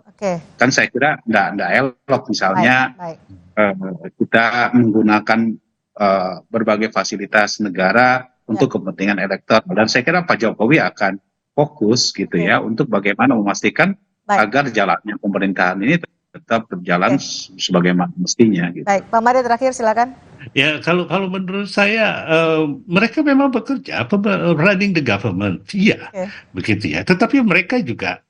Kan saya kira enggak elok misalnya kita menggunakan berbagai fasilitas negara untuk kepentingan elektoral, dan saya kira Pak Jokowi akan fokus gitu ya untuk bagaimana memastikan agar jalannya pemerintahan ini tetap berjalan sebagaimana mestinya gitu. Baik, Pak Made terakhir silakan. Ya kalau menurut saya mereka memang bekerja running the government, iya begitu ya. Tetapi mereka juga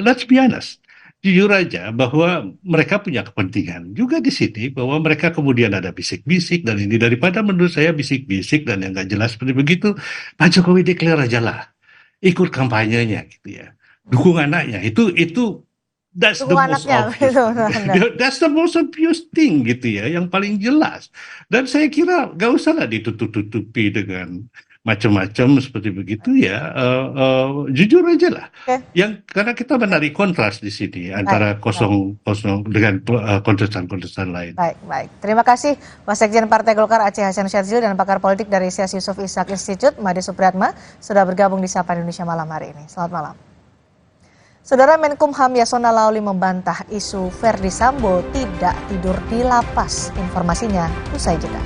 let's be honest, jujur aja bahwa mereka punya kepentingan juga di sini, bahwa mereka kemudian ada bisik-bisik dan ini daripada menurut saya bisik-bisik dan yang nggak jelas seperti begitu, Pak Jokowi declare aja lah, ikut kampanyenya gitu ya, dukung anaknya itu that's the most obvious. That's the most obvious thing gitu ya, yang paling jelas. Dan saya kira nggak usah lah ditutup-tutupi dengan macam-macam seperti begitu ya, jujur aja lah. Karena kita menarik kontras di sini antara kosong dengan kontestan-kontestan lain. Baik. Terima kasih Wasekjen Partai Golkar Aceh Hasan Syadzili dan pakar politik dari Syekh Yusuf Ishak Institute Made Supriyatma sudah bergabung di Sapa Indonesia malam hari ini. Selamat malam. Saudara Menkumham Yasona Laoli membantah isu Verdi Sambo tidak tidur di lapas. Informasinya usai jeda.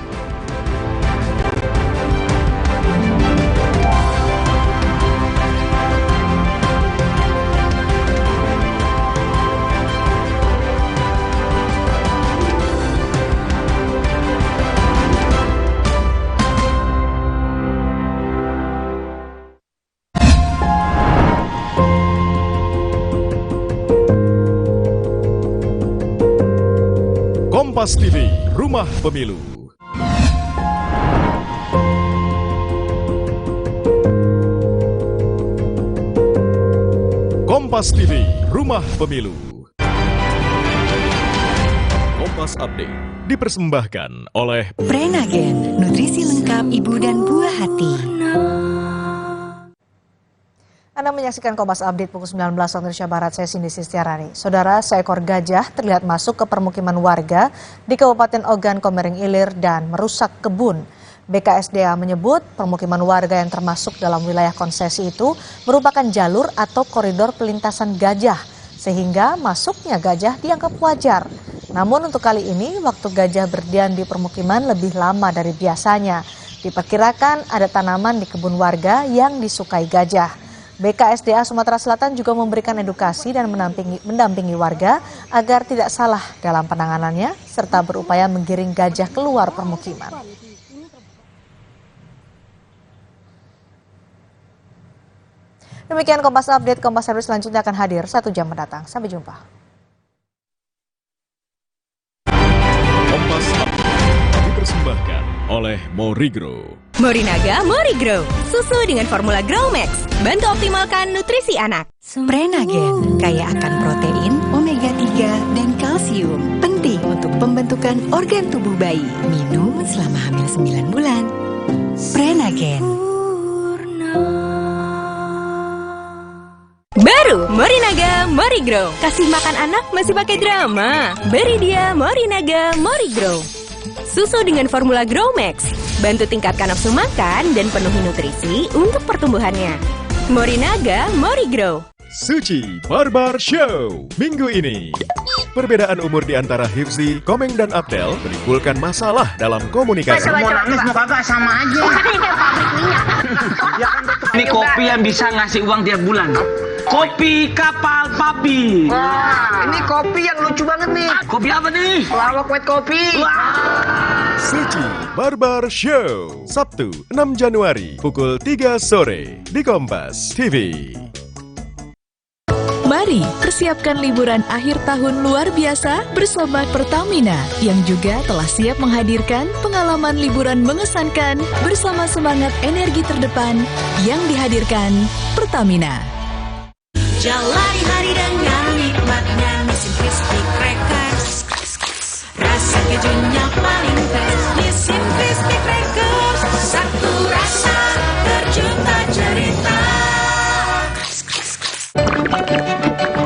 Kompas TV, Rumah Pemilu. Kompas TV, Rumah Pemilu. Kompas Update dipersembahkan oleh Prenagen, nutrisi lengkap ibu dan buah hati. Anda menyaksikan Kompas Update pukul 19 waktu Indonesia Barat, saya Cindy Sistiarani. Saudara, seekor gajah terlihat masuk ke permukiman warga di Kabupaten Ogan Komering Ilir dan merusak kebun. BKSDA menyebut permukiman warga yang termasuk dalam wilayah konsesi itu merupakan jalur atau koridor pelintasan gajah, sehingga masuknya gajah dianggap wajar. Namun untuk kali ini, waktu gajah berdiam di permukiman lebih lama dari biasanya. Diperkirakan ada tanaman di kebun warga yang disukai gajah. BKSDA Sumatera Selatan juga memberikan edukasi dan mendampingi warga agar tidak salah dalam penanganannya, serta berupaya menggiring gajah keluar permukiman. Demikian Kompas Update, Kompas Servis selanjutnya akan hadir 1 jam mendatang. Sampai jumpa. Kompas Update dipersembahkan oleh Morigro. Morinaga Morigrow, susu dengan formula Grow Max, bantu optimalkan nutrisi anak. Prenagen, kaya akan protein, omega 3, dan kalsium. Penting untuk pembentukan organ tubuh bayi. Minum selama hamil 9 bulan. Prenagen. Baru Morinaga Morigrow, kasih makan anak masih pakai drama. Beri dia Morinaga Morigrow. Susu dengan formula Grow Max, bantu tingkatkan nafsu makan dan penuhi nutrisi untuk pertumbuhannya. Morinaga Morigrow. Suci Barbar Show minggu ini. Perbedaan umur di antara Hifzi, Komeng, dan Abdel menimbulkan masalah dalam komunikasi. Mau nangis mau kagak sama aja. Ini kopi yang bisa ngasih uang tiap bulan. Kopi kapal papi. Wah, ini kopi yang lucu banget nih. Kopi apa nih? Lawak white kopi. Suci Barbar Show, Sabtu 6 Januari pukul 3 sore di Kompas TV. Mari persiapkan liburan akhir tahun luar biasa bersama Pertamina yang juga telah siap menghadirkan pengalaman liburan mengesankan bersama semangat energi terdepan yang dihadirkan Pertamina. Jalani hari dengan nikmatnya Nissin Crispy Crackers. Rasa kejunya paling fresh. Nissin Crispy Crackers, satu rasa berjuta cerita.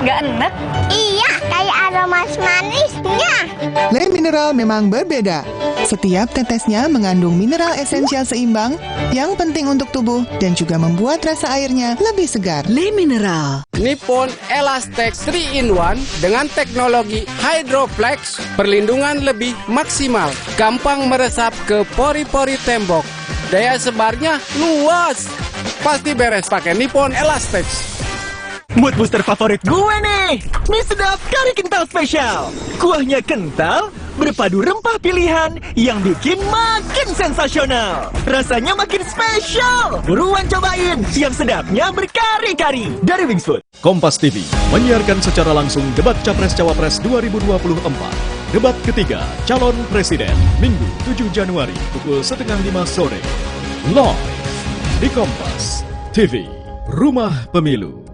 Nggak enak? Iya, kayak ada manis-manisnya. Le Mineral memang berbeda. Setiap tetesnya mengandung mineral esensial seimbang yang penting untuk tubuh dan juga membuat rasa airnya lebih segar. Le Mineral. Nippon Elastex 3-in-1 dengan teknologi Hydroflex, perlindungan lebih maksimal, gampang meresap ke pori-pori tembok, daya sebarnya luas. Pasti beres pakai Nippon Elastex. Mood booster favorit gue nih, mie sedap kari kental spesial. Kuahnya kental, berpadu rempah pilihan yang bikin makin sensasional. Rasanya makin spesial. Buruan cobain, yang sedapnya berkari-kari dari Wings Food. Kompas TV menyiarkan secara langsung debat Capres-Cawapres 2024. Debat ketiga calon presiden, Minggu 7 Januari pukul 4:30 sore. Live di Kompas TV, Rumah Pemilu.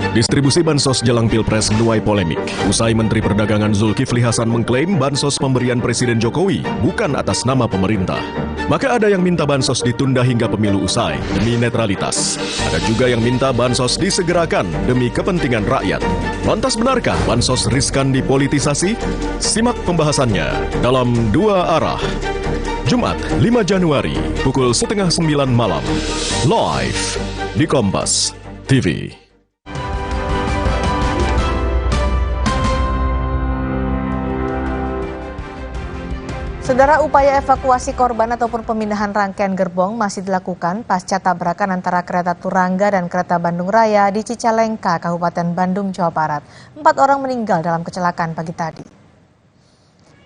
Distribusi bansos jelang Pilpres menuai polemik. Usai Menteri Perdagangan Zulkifli Hasan mengklaim bansos pemberian Presiden Jokowi bukan atas nama pemerintah. Maka ada yang minta bansos ditunda hingga pemilu usai demi netralitas. Ada juga yang minta bansos disegerakan demi kepentingan rakyat. Lantas benarkah bansos riskan dipolitisasi? Simak pembahasannya dalam Dua Arah. Jumat 5 Januari pukul 8:30 malam. Live di Kompas TV. Saudara, upaya evakuasi korban ataupun pemindahan rangkaian gerbong masih dilakukan pasca tabrakan antara kereta Turangga dan kereta Bandung Raya di Cicalengka, Kabupaten Bandung, Jawa Barat. 4 orang meninggal dalam kecelakaan pagi tadi.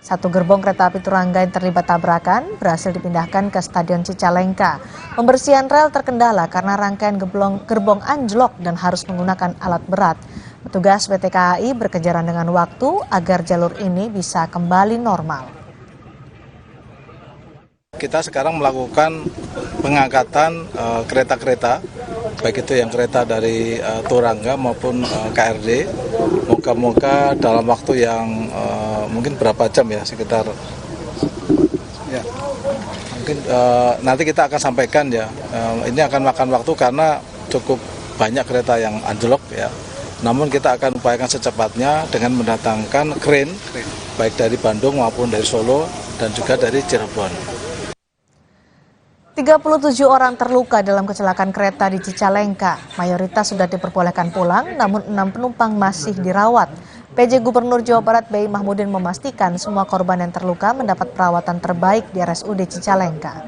1 gerbong kereta api Turangga yang terlibat tabrakan berhasil dipindahkan ke Stadion Cicalengka. Pembersihan rel terkendala karena rangkaian gerbong anjlok dan harus menggunakan alat berat. Petugas PT KAI berkejaran dengan waktu agar jalur ini bisa kembali normal. Kita sekarang melakukan pengangkatan kereta-kereta baik itu yang kereta dari Turangga maupun KRD. Moga-moga dalam waktu yang mungkin berapa jam ya, sekitar ya mungkin nanti kita akan sampaikan ya. Ini akan makan waktu karena cukup banyak kereta yang anjlok ya. Namun kita akan upayakan secepatnya dengan mendatangkan krain baik dari Bandung maupun dari Solo dan juga dari Cirebon. 37 orang terluka dalam kecelakaan kereta di Cicalengka. Mayoritas sudah diperbolehkan pulang, namun 6 penumpang masih dirawat. PJ Gubernur Jawa Barat B.I. Mahmudin memastikan semua korban yang terluka mendapat perawatan terbaik di RSUD Cicalengka.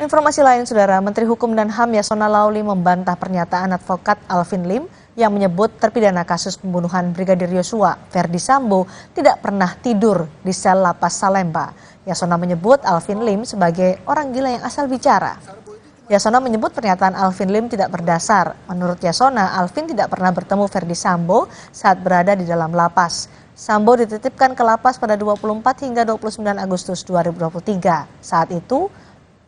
Informasi lain, Saudara, Menteri Hukum dan HAM Yasona Laoly membantah pernyataan advokat Alvin Lim yang menyebut terpidana kasus pembunuhan Brigadir Yosua, Ferdi Sambo, tidak pernah tidur di sel lapas Salemba. Yasona menyebut Alvin Lim sebagai orang gila yang asal bicara. Yasona menyebut pernyataan Alvin Lim tidak berdasar. Menurut Yasona, Alvin tidak pernah bertemu Ferdi Sambo saat berada di dalam lapas. Sambo dititipkan ke lapas pada 24 hingga 29 Agustus 2023. Saat itu,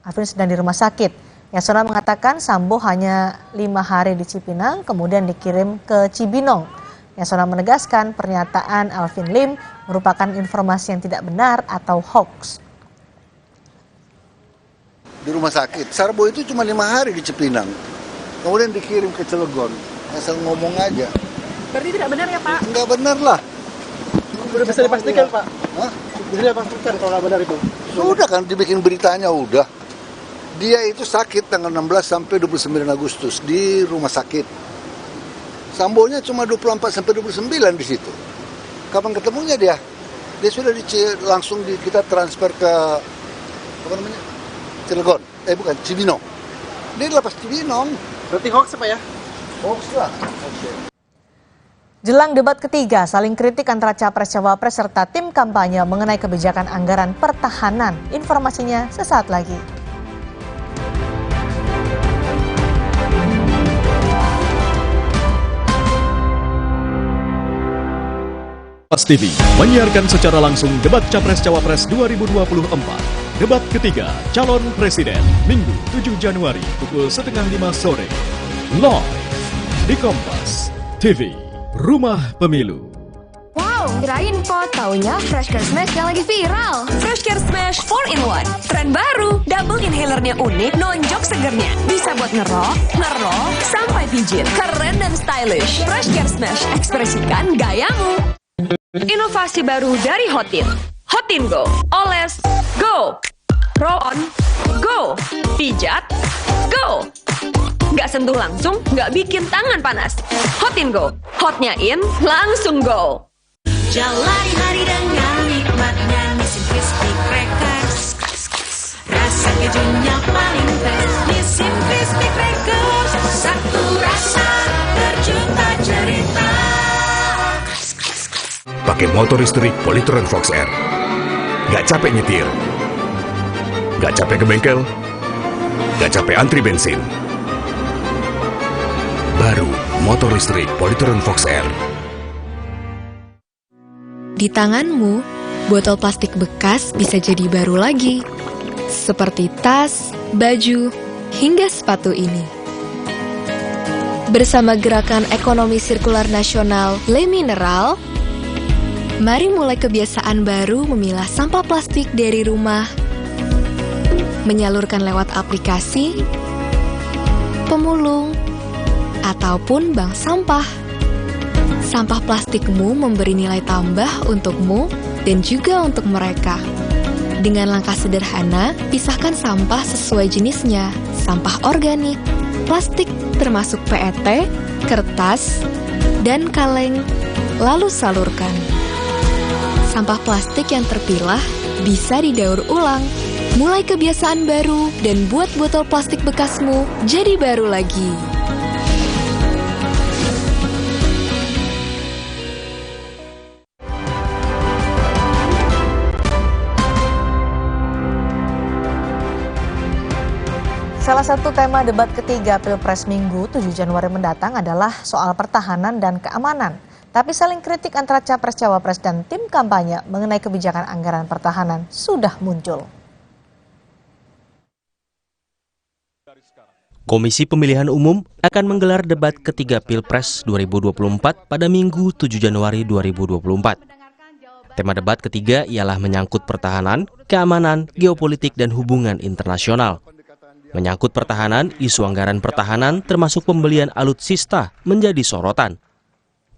Alvin sedang di rumah sakit. Yasona mengatakan Sambo hanya 5 hari di Cipinang, kemudian dikirim ke Cibinong. Yasona menegaskan pernyataan Alvin Lim merupakan informasi yang tidak benar atau hoax. Di rumah sakit, Sambo itu cuma 5 hari di Cipinang, kemudian dikirim ke Cilegon. Asal ngomong aja. Berarti tidak benar ya Pak? Enggak benar lah. Sudah bisa dipastikan Pak? Hah? Bisa dipastikan kalau nggak benar itu? Sudah kan dibikin beritanya udah. Dia itu sakit tanggal 16 sampai 29 Agustus di rumah sakit. Sambonya cuma 24 sampai 29 di situ. Kapan ketemunya dia? Dia sudah langsung kita transfer ke apa namanya? Cilegon. Bukan, Cibinong. Dia di lapas Cibinong. Berarti hoax apa ya? Hoax lah. Jelang debat ketiga, saling kritik antara Capres-Cawapres serta tim kampanye mengenai kebijakan anggaran pertahanan. Informasinya sesaat lagi. Kompas TV menyiarkan secara langsung debat Capres-Cawapres 2024. Debat ketiga calon presiden Minggu 7 Januari pukul 4:30 sore. Live di Kompas TV, Rumah Pemilu. Wow, kirain pot, taunya Fresh Care Smash yang lagi viral. Fresh Care Smash 4-in-1, tren baru. Double inhalernya unik, nonjok segernya. Bisa buat ngerok, sampai pijit. Keren dan stylish. Fresh Care Smash, ekspresikan gayamu. Inovasi baru dari Hotin. Hotin Go. Oles, go. Roll on, go. Pijat, go. Nggak sentuh langsung, nggak bikin tangan panas. Hotin Go. Hotnya in, langsung go. Jalani hari dengan nikmatnya Nissin Crispy Crackers. Rasa kejunya paling fresh. Nissin Crispy Crackers. Satu rasa berjuta cerita. Pakai motor listrik Polytron Fox R. Gak capek nyetir. Gak capek ke bengkel. Gak capek antri bensin. Baru motor listrik Polytron Fox R. Di tanganmu, botol plastik bekas bisa jadi baru lagi. Seperti tas, baju, hingga sepatu ini. Bersama Gerakan Ekonomi Sirkular Nasional Le Mineral, mari mulai kebiasaan baru memilah sampah plastik dari rumah, menyalurkan lewat aplikasi, pemulung, ataupun bank sampah. Sampah plastikmu memberi nilai tambah untukmu dan juga untuk mereka. Dengan langkah sederhana, pisahkan sampah sesuai jenisnya, sampah organik, plastik termasuk PET, kertas, dan kaleng, lalu salurkan. Sampah plastik yang terpilah bisa didaur ulang. Mulai kebiasaan baru dan buat botol plastik bekasmu jadi baru lagi. Salah satu tema debat ketiga Pilpres Minggu 7 Januari mendatang adalah soal pertahanan dan keamanan. Tapi saling kritik antara capres-cawapres dan tim kampanye mengenai kebijakan anggaran pertahanan sudah muncul. Komisi Pemilihan Umum akan menggelar debat ketiga Pilpres 2024 pada Minggu 7 Januari 2024. Tema debat ketiga ialah menyangkut pertahanan, keamanan, geopolitik, dan hubungan internasional. Menyangkut pertahanan, isu anggaran pertahanan termasuk pembelian alutsista menjadi sorotan.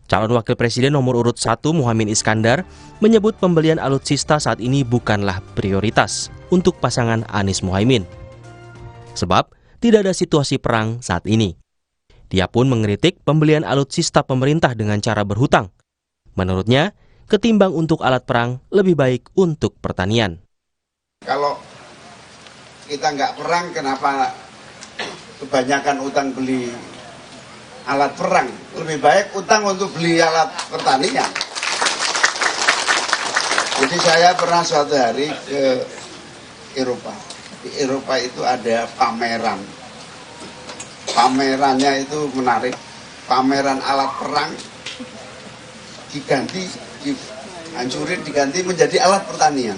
Calon Wakil Presiden nomor urut 1 Muhaimin Iskandar menyebut pembelian alutsista saat ini bukanlah prioritas untuk pasangan Anies Muhaimin. Sebab tidak ada situasi perang saat ini. Dia pun mengkritik pembelian alutsista pemerintah dengan cara berhutang. Menurutnya, ketimbang untuk alat perang, lebih baik untuk pertanian. Kalau kita nggak perang, kenapa kebanyakan utang beli alat perang? Lebih baik utang untuk beli alat pertanian. Jadi saya pernah suatu hari ke Eropa. Di Eropa itu ada pameran. Pamerannya itu menarik. Pameran alat perang dihancurin, diganti menjadi alat pertanian.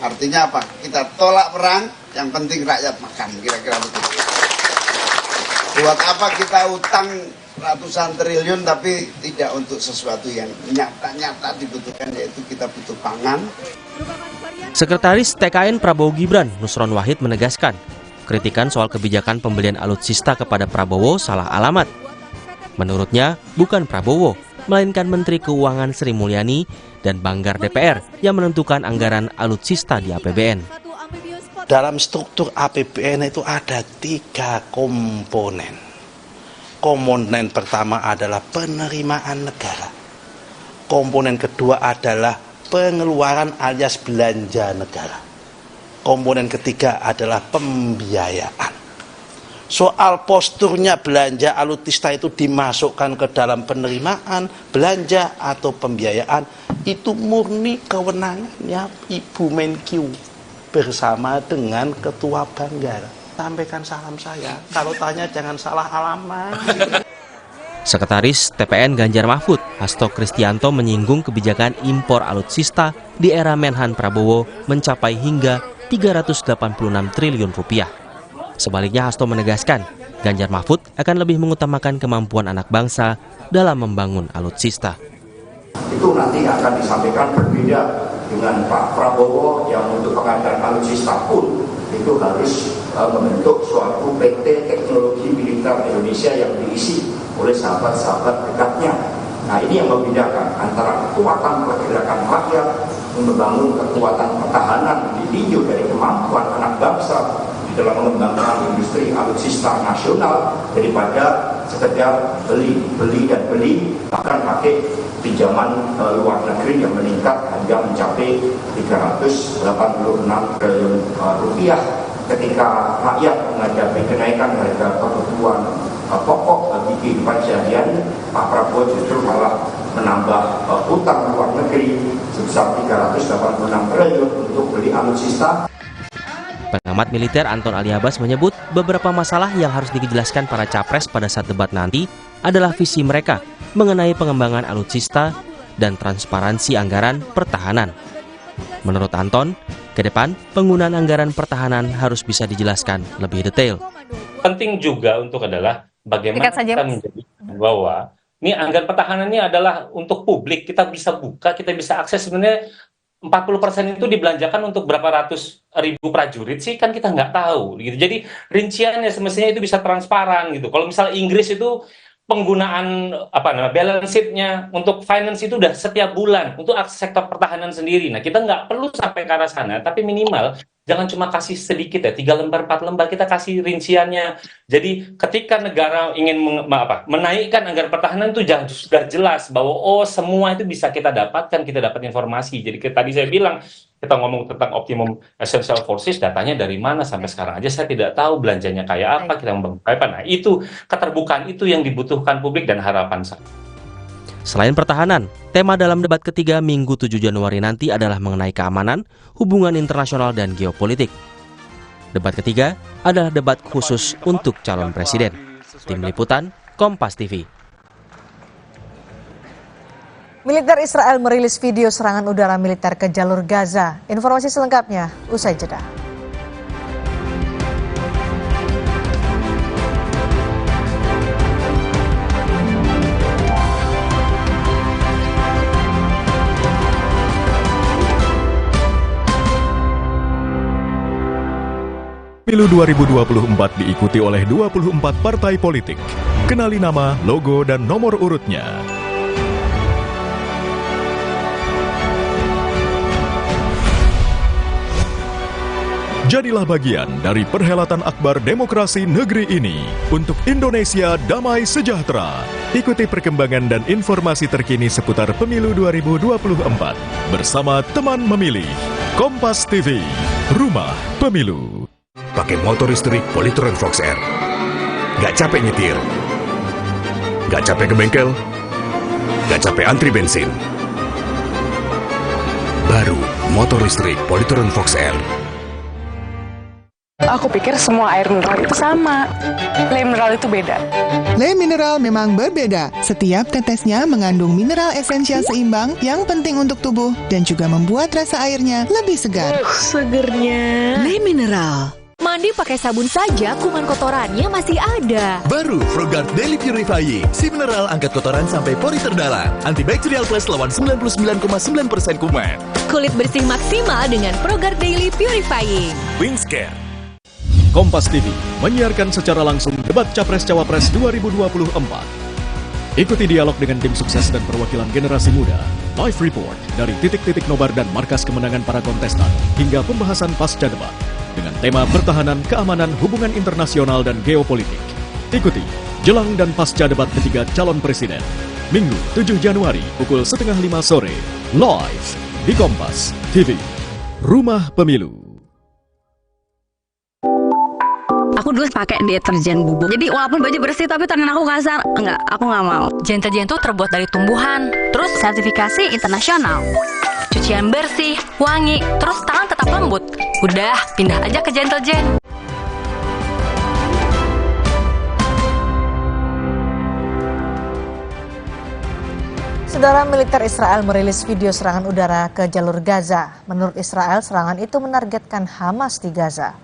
Artinya apa? Kita tolak perang, yang penting rakyat makan, kira-kira begitu. Buat apa kita utang ratusan triliun tapi tidak untuk sesuatu yang nyata-nyata dibutuhkan, yaitu kita butuh pangan. Sekretaris TKN Prabowo Gibran, Nusron Wahid menegaskan, kritikan soal kebijakan pembelian alutsista kepada Prabowo salah alamat. Menurutnya, bukan Prabowo, melainkan Menteri Keuangan Sri Mulyani dan Banggar DPR yang menentukan anggaran alutsista di APBN. Dalam struktur APBN itu ada 3 komponen. Komponen pertama adalah penerimaan negara. Komponen kedua adalah pengeluaran alias belanja negara. Komponen ketiga adalah pembiayaan. Soal posturnya belanja alutsista itu dimasukkan ke dalam penerimaan, belanja atau pembiayaan, itu murni kewenangannya Ibu Menkyu bersama dengan Ketua Banggar. Sampaikan salam saya, kalau tanya jangan salah alamat. Sekretaris TPN Ganjar Mahfud, Hasto Kristianto menyinggung kebijakan impor alutsista di era Menhan Prabowo mencapai hingga 386 triliun rupiah. Sebaliknya Hasto menegaskan, Ganjar Mahfud akan lebih mengutamakan kemampuan anak bangsa dalam membangun alutsista. Itu nanti akan disampaikan berbeda dengan Pak Prabowo yang untuk pengadaan alutsista pun itu harus membentuk suatu PT Teknologi Militer Indonesia yang diisi oleh sahabat-sahabat dekatnya. Nah, ini yang membedakan antara kekuatan pergerakan rakyat membangun kekuatan pertahanan ditinjau dari kemampuan anak bangsa di dalam mengembangkan industri alutsista nasional daripada sekedar beli, bahkan pakai pinjaman luar negeri yang meningkat hingga mencapai 386 triliun rupiah. Ketika rakyat menghadapi kenaikan harga kebutuhan pokok bagi kehidupan seharian, Pak Prabowo justru malah menambah hutang luar negeri sebesar 386 triliun untuk beli alutsista. Pengamat militer Anton Ali Abbas menyebut beberapa masalah yang harus dijelaskan para capres pada saat debat nanti adalah visi mereka mengenai pengembangan alutsista dan transparansi anggaran pertahanan. Menurut Anton, ke depan penggunaan anggaran pertahanan harus bisa dijelaskan lebih detail. Penting juga untuk adalah bagaimana kita menjadikan bahwa ini anggaran pertahanan ini adalah untuk publik, kita bisa buka, kita bisa akses. Sebenarnya 40% itu dibelanjakan untuk berapa ratus ribu prajurit sih, kan kita nggak tahu gitu. Jadi rinciannya semestinya itu bisa transparan gitu. Kalau misalnya Inggris itu penggunaan balance sheet-nya untuk finance itu udah setiap bulan untuk sektor pertahanan sendiri. Nah, kita nggak perlu sampai ke arah sana, tapi minimal jangan cuma kasih sedikit ya, 3 lembar, 4 lembar, kita kasih rinciannya. Jadi ketika negara ingin menaikkan anggaran pertahanan itu sudah jelas bahwa semua itu bisa kita dapatkan, kita dapat informasi. Jadi tadi saya bilang, kita ngomong tentang optimum essential forces, datanya dari mana sampai sekarang aja saya tidak tahu belanjanya kayak apa, kita membangun apa. Nah, itu keterbukaan itu yang dibutuhkan publik dan harapan saya. Selain pertahanan, tema dalam debat ketiga Minggu 7 Januari nanti adalah mengenai keamanan, hubungan internasional, dan geopolitik. Debat ketiga adalah debat khusus untuk calon presiden. Tim Liputan, Kompas TV. Militer Israel merilis video serangan udara militer ke jalur Gaza. Informasi selengkapnya usai jeda. Pemilu 2024 diikuti oleh 24 partai politik. Kenali nama, logo, dan nomor urutnya. Jadilah bagian dari perhelatan akbar demokrasi negeri ini untuk Indonesia damai sejahtera. Ikuti perkembangan dan informasi terkini seputar Pemilu 2024 bersama teman memilih. Kompas TV, Rumah Pemilu. Pakai motor listrik Polytron Fox R. Gak capek nyetir. Gak capek ke bengkel. Gak capek antri bensin. Baru motor listrik Polytron Fox R. Aku pikir semua air mineral itu sama. Le mineral itu beda. Le mineral memang berbeda. Setiap tetesnya mengandung mineral esensial seimbang yang penting untuk tubuh dan juga membuat rasa airnya lebih segar. Segernya. Le mineral. Mandi pakai sabun saja, kuman kotorannya masih ada. Baru ProGuard Daily Purifying. Si mineral angkat kotoran sampai pori terdalam. Antibacterial Plus lawan 99,9% kuman. Kulit bersih maksimal dengan ProGuard Daily Purifying. Wingscare. Kompas TV menyiarkan secara langsung debat Capres-Cawapres 2024. Ikuti dialog dengan tim sukses dan perwakilan generasi muda. Live report dari titik-titik nobar dan markas kemenangan para kontestan hingga pembahasan pasca debat dengan tema pertahanan, keamanan, hubungan internasional, dan geopolitik. Ikuti jelang dan pasca debat ketiga calon presiden. Minggu 7 Januari pukul 4:30 sore. Live di Kompas TV. Rumah Pemilu. Aku dulu pakai deterjen bubuk. Jadi walaupun baju bersih tapi tangan aku kasar. Enggak, aku nggak mau. Deterjen itu terbuat dari tumbuhan, terus sertifikasi internasional. Cucian bersih, wangi, terus tangan tetap lembut. Udah, pindah aja ke Gentle-Gen. Saudara, militer Israel merilis video serangan udara ke jalur Gaza. Menurut Israel, serangan itu menargetkan Hamas di Gaza.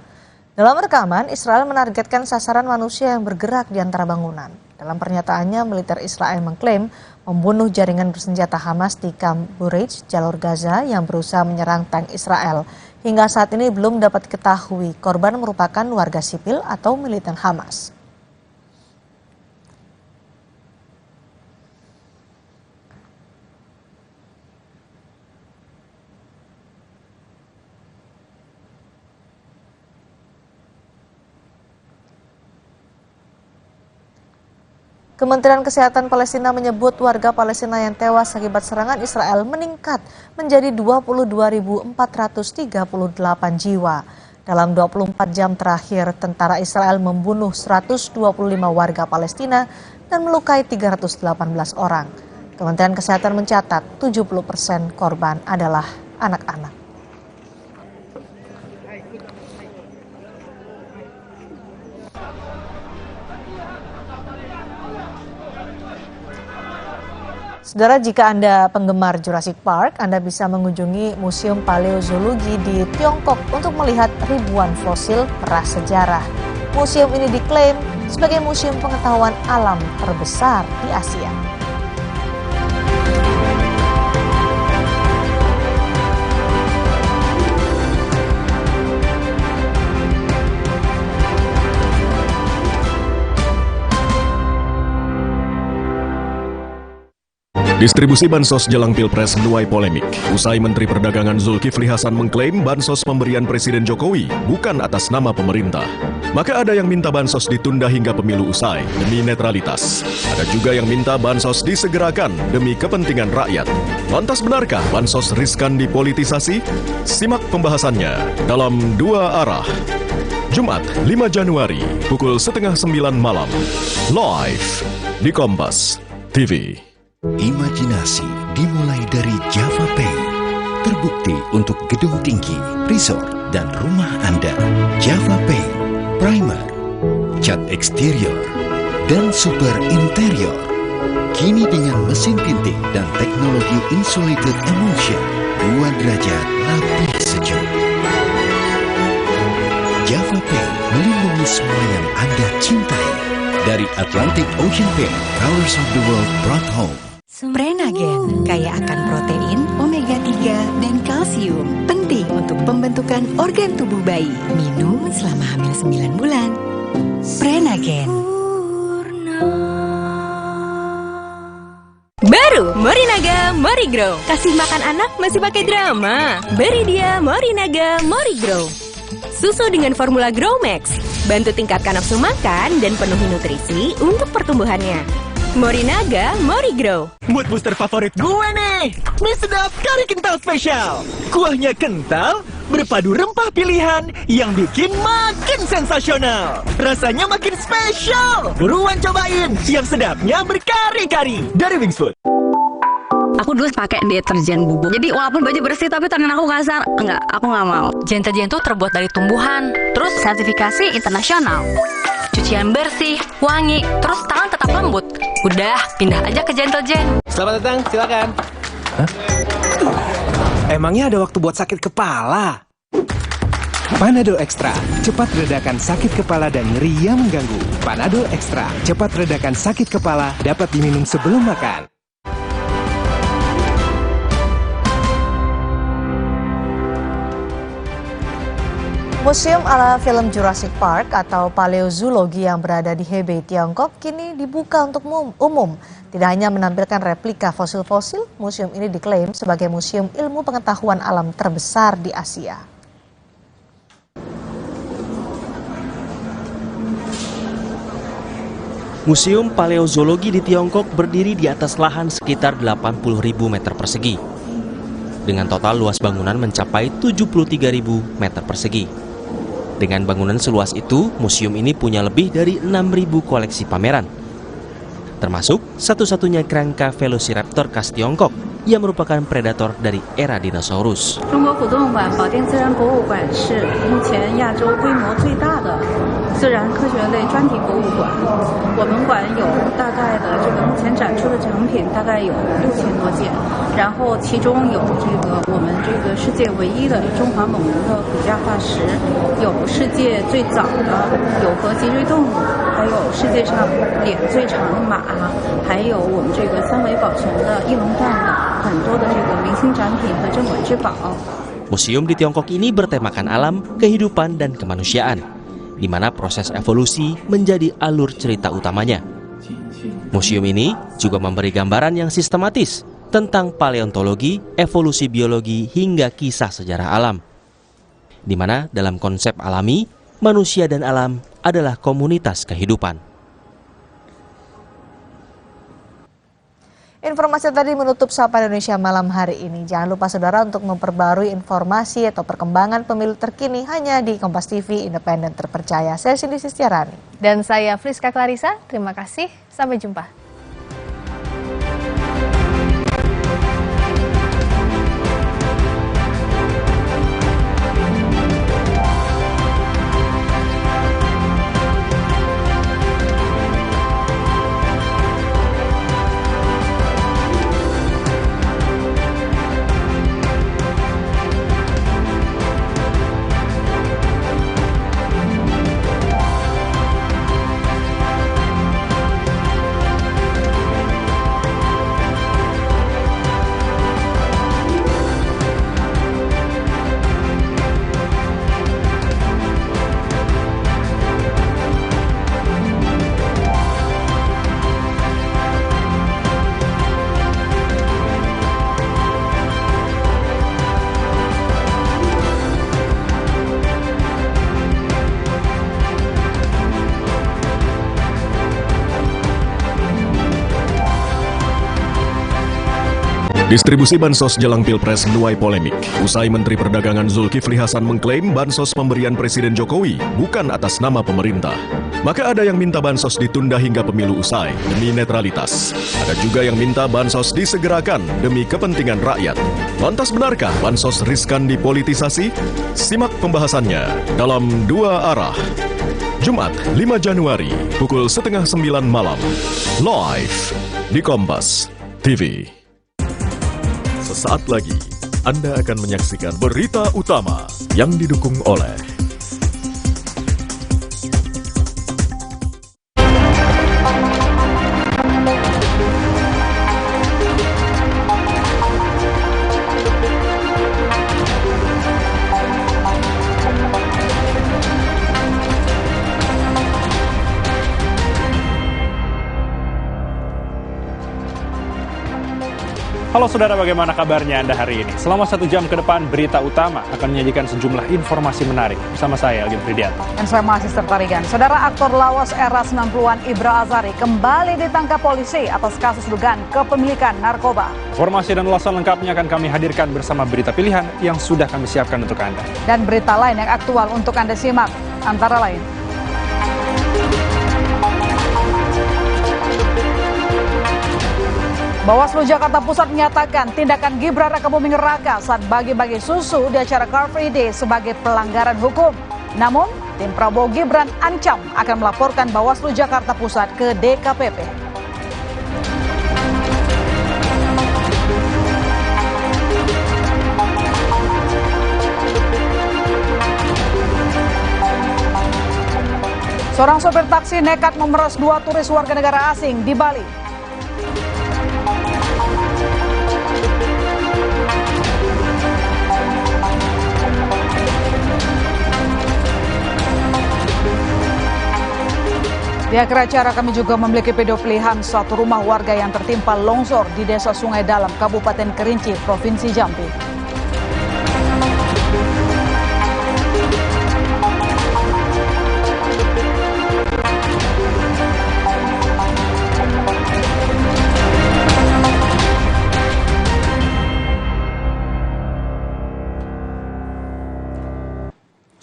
Dalam rekaman, Israel menargetkan sasaran manusia yang bergerak di antara bangunan. Dalam pernyataannya, militer Israel mengklaim membunuh jaringan bersenjata Hamas di Camp Bureij, jalur Gaza yang berusaha menyerang tank Israel. Hingga saat ini belum dapat diketahui korban merupakan warga sipil atau militan Hamas. Kementerian Kesehatan Palestina menyebut warga Palestina yang tewas akibat serangan Israel meningkat menjadi 22.438 jiwa. Dalam 24 jam terakhir, tentara Israel membunuh 125 warga Palestina dan melukai 318 orang. Kementerian Kesehatan mencatat 70% korban adalah anak-anak. Saudara, jika Anda penggemar Jurassic Park, Anda bisa mengunjungi Museum Paleozoologi di Tiongkok untuk melihat ribuan fosil prasejarah. Museum ini diklaim sebagai museum pengetahuan alam terbesar di Asia. Distribusi bansos jelang Pilpres menuai polemik. Usai Menteri Perdagangan Zulkifli Hasan mengklaim bansos pemberian Presiden Jokowi bukan atas nama pemerintah. Maka ada yang minta bansos ditunda hingga pemilu usai demi netralitas. Ada juga yang minta bansos disegerakan demi kepentingan rakyat. Lantas benarkah bansos riskan dipolitisasi? Simak pembahasannya dalam Dua Arah. Jumat 5 Januari pukul 8:30 malam. Live di Kompas TV. Imajinasi dimulai dari Java Pay. Terbukti untuk gedung tinggi, resort, dan rumah Anda. Java Pay, primer, cat eksterior, dan super interior. Kini dengan mesin tinting dan teknologi insulated emulsion, 2 derajat lebih sejuk. Java Pay melindungi semua yang Anda cintai. Dari Atlantic Ocean Pay, Colors of the World brought home. Prenagen, kaya akan protein, omega 3, dan kalsium. Penting untuk pembentukan organ tubuh bayi. Minum selama hamil 9 bulan. Prenagen. Baru Morinaga Morigrow. Kasih makan anak masih pakai drama? Beri dia Morinaga Morigrow. Susu dengan formula Grow Max. Bantu tingkatkan nafsu makan dan penuhi nutrisi untuk pertumbuhannya. Morinaga Morigrow. Mood booster favorit gue nih, mie sedap kari kental spesial. Kuahnya kental, berpadu rempah pilihan yang bikin makin sensasional. Rasanya makin spesial. Buruan cobain, yang sedapnya berkari-kari dari Wings Food. Aku dulu pakai deterjen bubuk. Jadi walaupun baju bersih tapi tangan aku kasar. Enggak, aku nggak mau. Deterjen itu terbuat dari tumbuhan, terus sertifikasi internasional. Cucian bersih, wangi, terus tangan tetap lembut. Udah, pindah aja ke Deterjen. Selamat datang, silakan. Hah? Emangnya ada waktu buat sakit kepala? Panadol Extra, cepat redakan sakit kepala dan nyeri yang mengganggu. Panadol Extra, cepat redakan sakit kepala, dapat diminum sebelum makan. Museum ala film Jurassic Park atau paleozoologi yang berada di Hebei, Tiongkok kini dibuka untuk umum. Tidak hanya menampilkan replika fosil-fosil, museum ini diklaim sebagai museum ilmu pengetahuan alam terbesar di Asia. Museum Paleozoologi di Tiongkok berdiri di atas lahan sekitar 80.000 meter persegi. Dengan total luas bangunan mencapai 73.000 meter persegi. Dengan bangunan seluas itu, museum ini punya lebih dari 6.000 koleksi pameran. Termasuk satu-satunya kerangka Velociraptor khas Tiongkok yang merupakan predator dari era dinosaurus. Museum di Tiongkok ini bertemakan alam, kehidupan, dan kemanusiaan, di mana proses evolusi menjadi alur cerita utamanya. Museum ini juga memberi gambaran yang sistematis tentang paleontologi, evolusi biologi, hingga kisah sejarah alam. Di mana dalam konsep alami, manusia dan alam adalah komunitas kehidupan. Informasi tadi menutup Sapa Indonesia malam hari ini. Jangan lupa saudara untuk memperbarui informasi atau perkembangan pemilu terkini hanya di Kompas TV Independen Terpercaya. Saya Cindy Sistiarani. Dan saya Friska Clarissa. Terima kasih. Sampai jumpa. Distribusi bansos jelang Pilpres menuai polemik. Usai Menteri Perdagangan Zulkifli Hasan mengklaim bansos pemberian Presiden Jokowi bukan atas nama pemerintah. Maka ada yang minta bansos ditunda hingga pemilu usai demi netralitas. Ada juga yang minta bansos disegerakan demi kepentingan rakyat. Lantas benarkah bansos riskan dipolitisasi? Simak pembahasannya dalam Dua Arah. Jumat 5 Januari pukul 8:30 malam. Live di Kompas TV. Sesaat lagi Anda akan menyaksikan berita utama yang didukung oleh Halo saudara, bagaimana kabarnya Anda hari ini? Selama 1 jam ke depan, Berita Utama akan menyajikan sejumlah informasi menarik. Bersama saya, Elgin Fridianto. Dan saya masih tertarikan. Saudara, aktor lawas era 90-an Ibra Azari kembali ditangkap polisi atas kasus dugaan kepemilikan narkoba. Informasi dan ulasan lengkapnya akan kami hadirkan bersama berita pilihan yang sudah kami siapkan untuk Anda. Dan berita lain yang aktual untuk Anda simak, antara lain. Bawaslu Jakarta Pusat menyatakan tindakan Gibran Rakabuming Raka saat bagi-bagi susu di acara Car Free Day sebagai pelanggaran hukum. Namun, tim Prabowo Gibran ancam akan melaporkan Bawaslu Jakarta Pusat ke DKPP. Seorang sopir taksi nekat memeras 2 turis warga negara asing di Bali. Di akhir acara kami juga memiliki video pilihan satu rumah warga yang tertimpa longsor di Desa Sungai Dalam, Kabupaten Kerinci, Provinsi Jambi.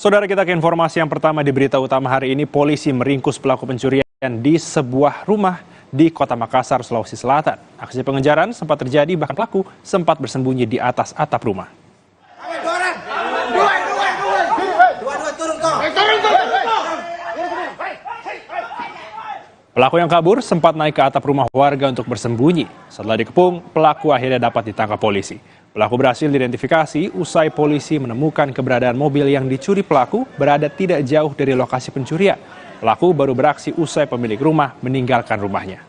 Saudara, kita ke informasi yang pertama di berita utama hari ini. Polisi meringkus pelaku pencurian di sebuah rumah di Kota Makassar, Sulawesi Selatan. Aksi pengejaran sempat terjadi, bahkan pelaku sempat bersembunyi di atas atap rumah. Pelaku yang kabur sempat naik ke atap rumah warga untuk bersembunyi. Setelah dikepung, pelaku akhirnya dapat ditangkap polisi. Pelaku berhasil diidentifikasi usai polisi menemukan keberadaan mobil yang dicuri pelaku berada tidak jauh dari lokasi pencurian. Pelaku baru beraksi usai pemilik rumah meninggalkan rumahnya.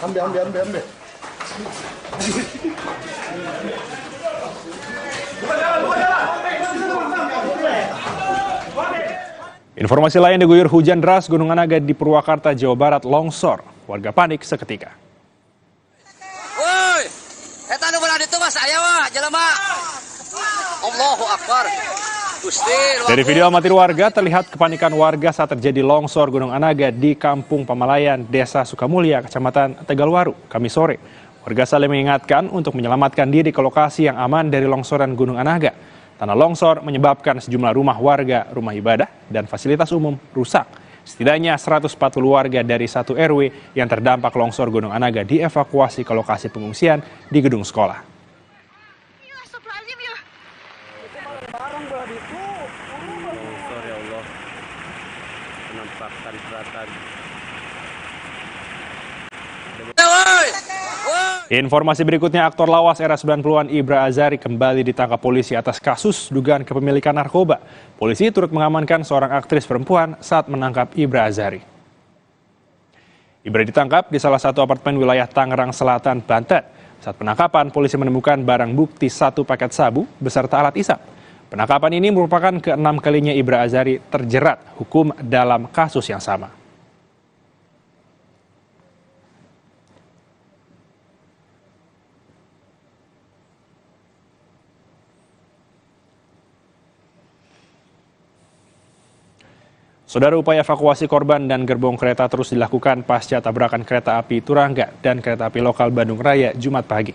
Ambil. Informasi lain, diguyur hujan deras, Gunung Anaga di Purwakarta, Jawa Barat longsor. Warga panik seketika. Woi, eta nu belah ditu mas aya wah jelema. Allahu Akbar. Dari video amatir warga, terlihat kepanikan warga saat terjadi longsor Gunung Anaga di Kampung Pamalayan, Desa Sukamulya, Kecamatan Tegalwaru, Kamis sore. Warga saling mengingatkan untuk menyelamatkan diri ke lokasi yang aman dari longsoran Gunung Anaga. Tanah longsor menyebabkan sejumlah rumah warga, rumah ibadah, dan fasilitas umum rusak. Setidaknya 140 warga dari 1 RW yang terdampak longsor Gunung Anaga dievakuasi ke lokasi pengungsian di gedung sekolah. Informasi berikutnya, aktor lawas era 90-an Ibra Azari kembali ditangkap polisi atas kasus dugaan kepemilikan narkoba. Polisi turut mengamankan seorang aktris perempuan saat menangkap Ibra Azari. Ibra ditangkap di salah satu apartemen wilayah Tangerang Selatan, Banten. Saat penangkapan, polisi menemukan barang bukti 1 paket sabu beserta alat isap. Penangkapan ini merupakan ke-6 kalinya Ibra Azari terjerat hukum dalam kasus yang sama. Saudara, upaya evakuasi korban dan gerbong kereta terus dilakukan pasca tabrakan kereta api Turangga dan kereta api lokal Bandung Raya Jumat pagi.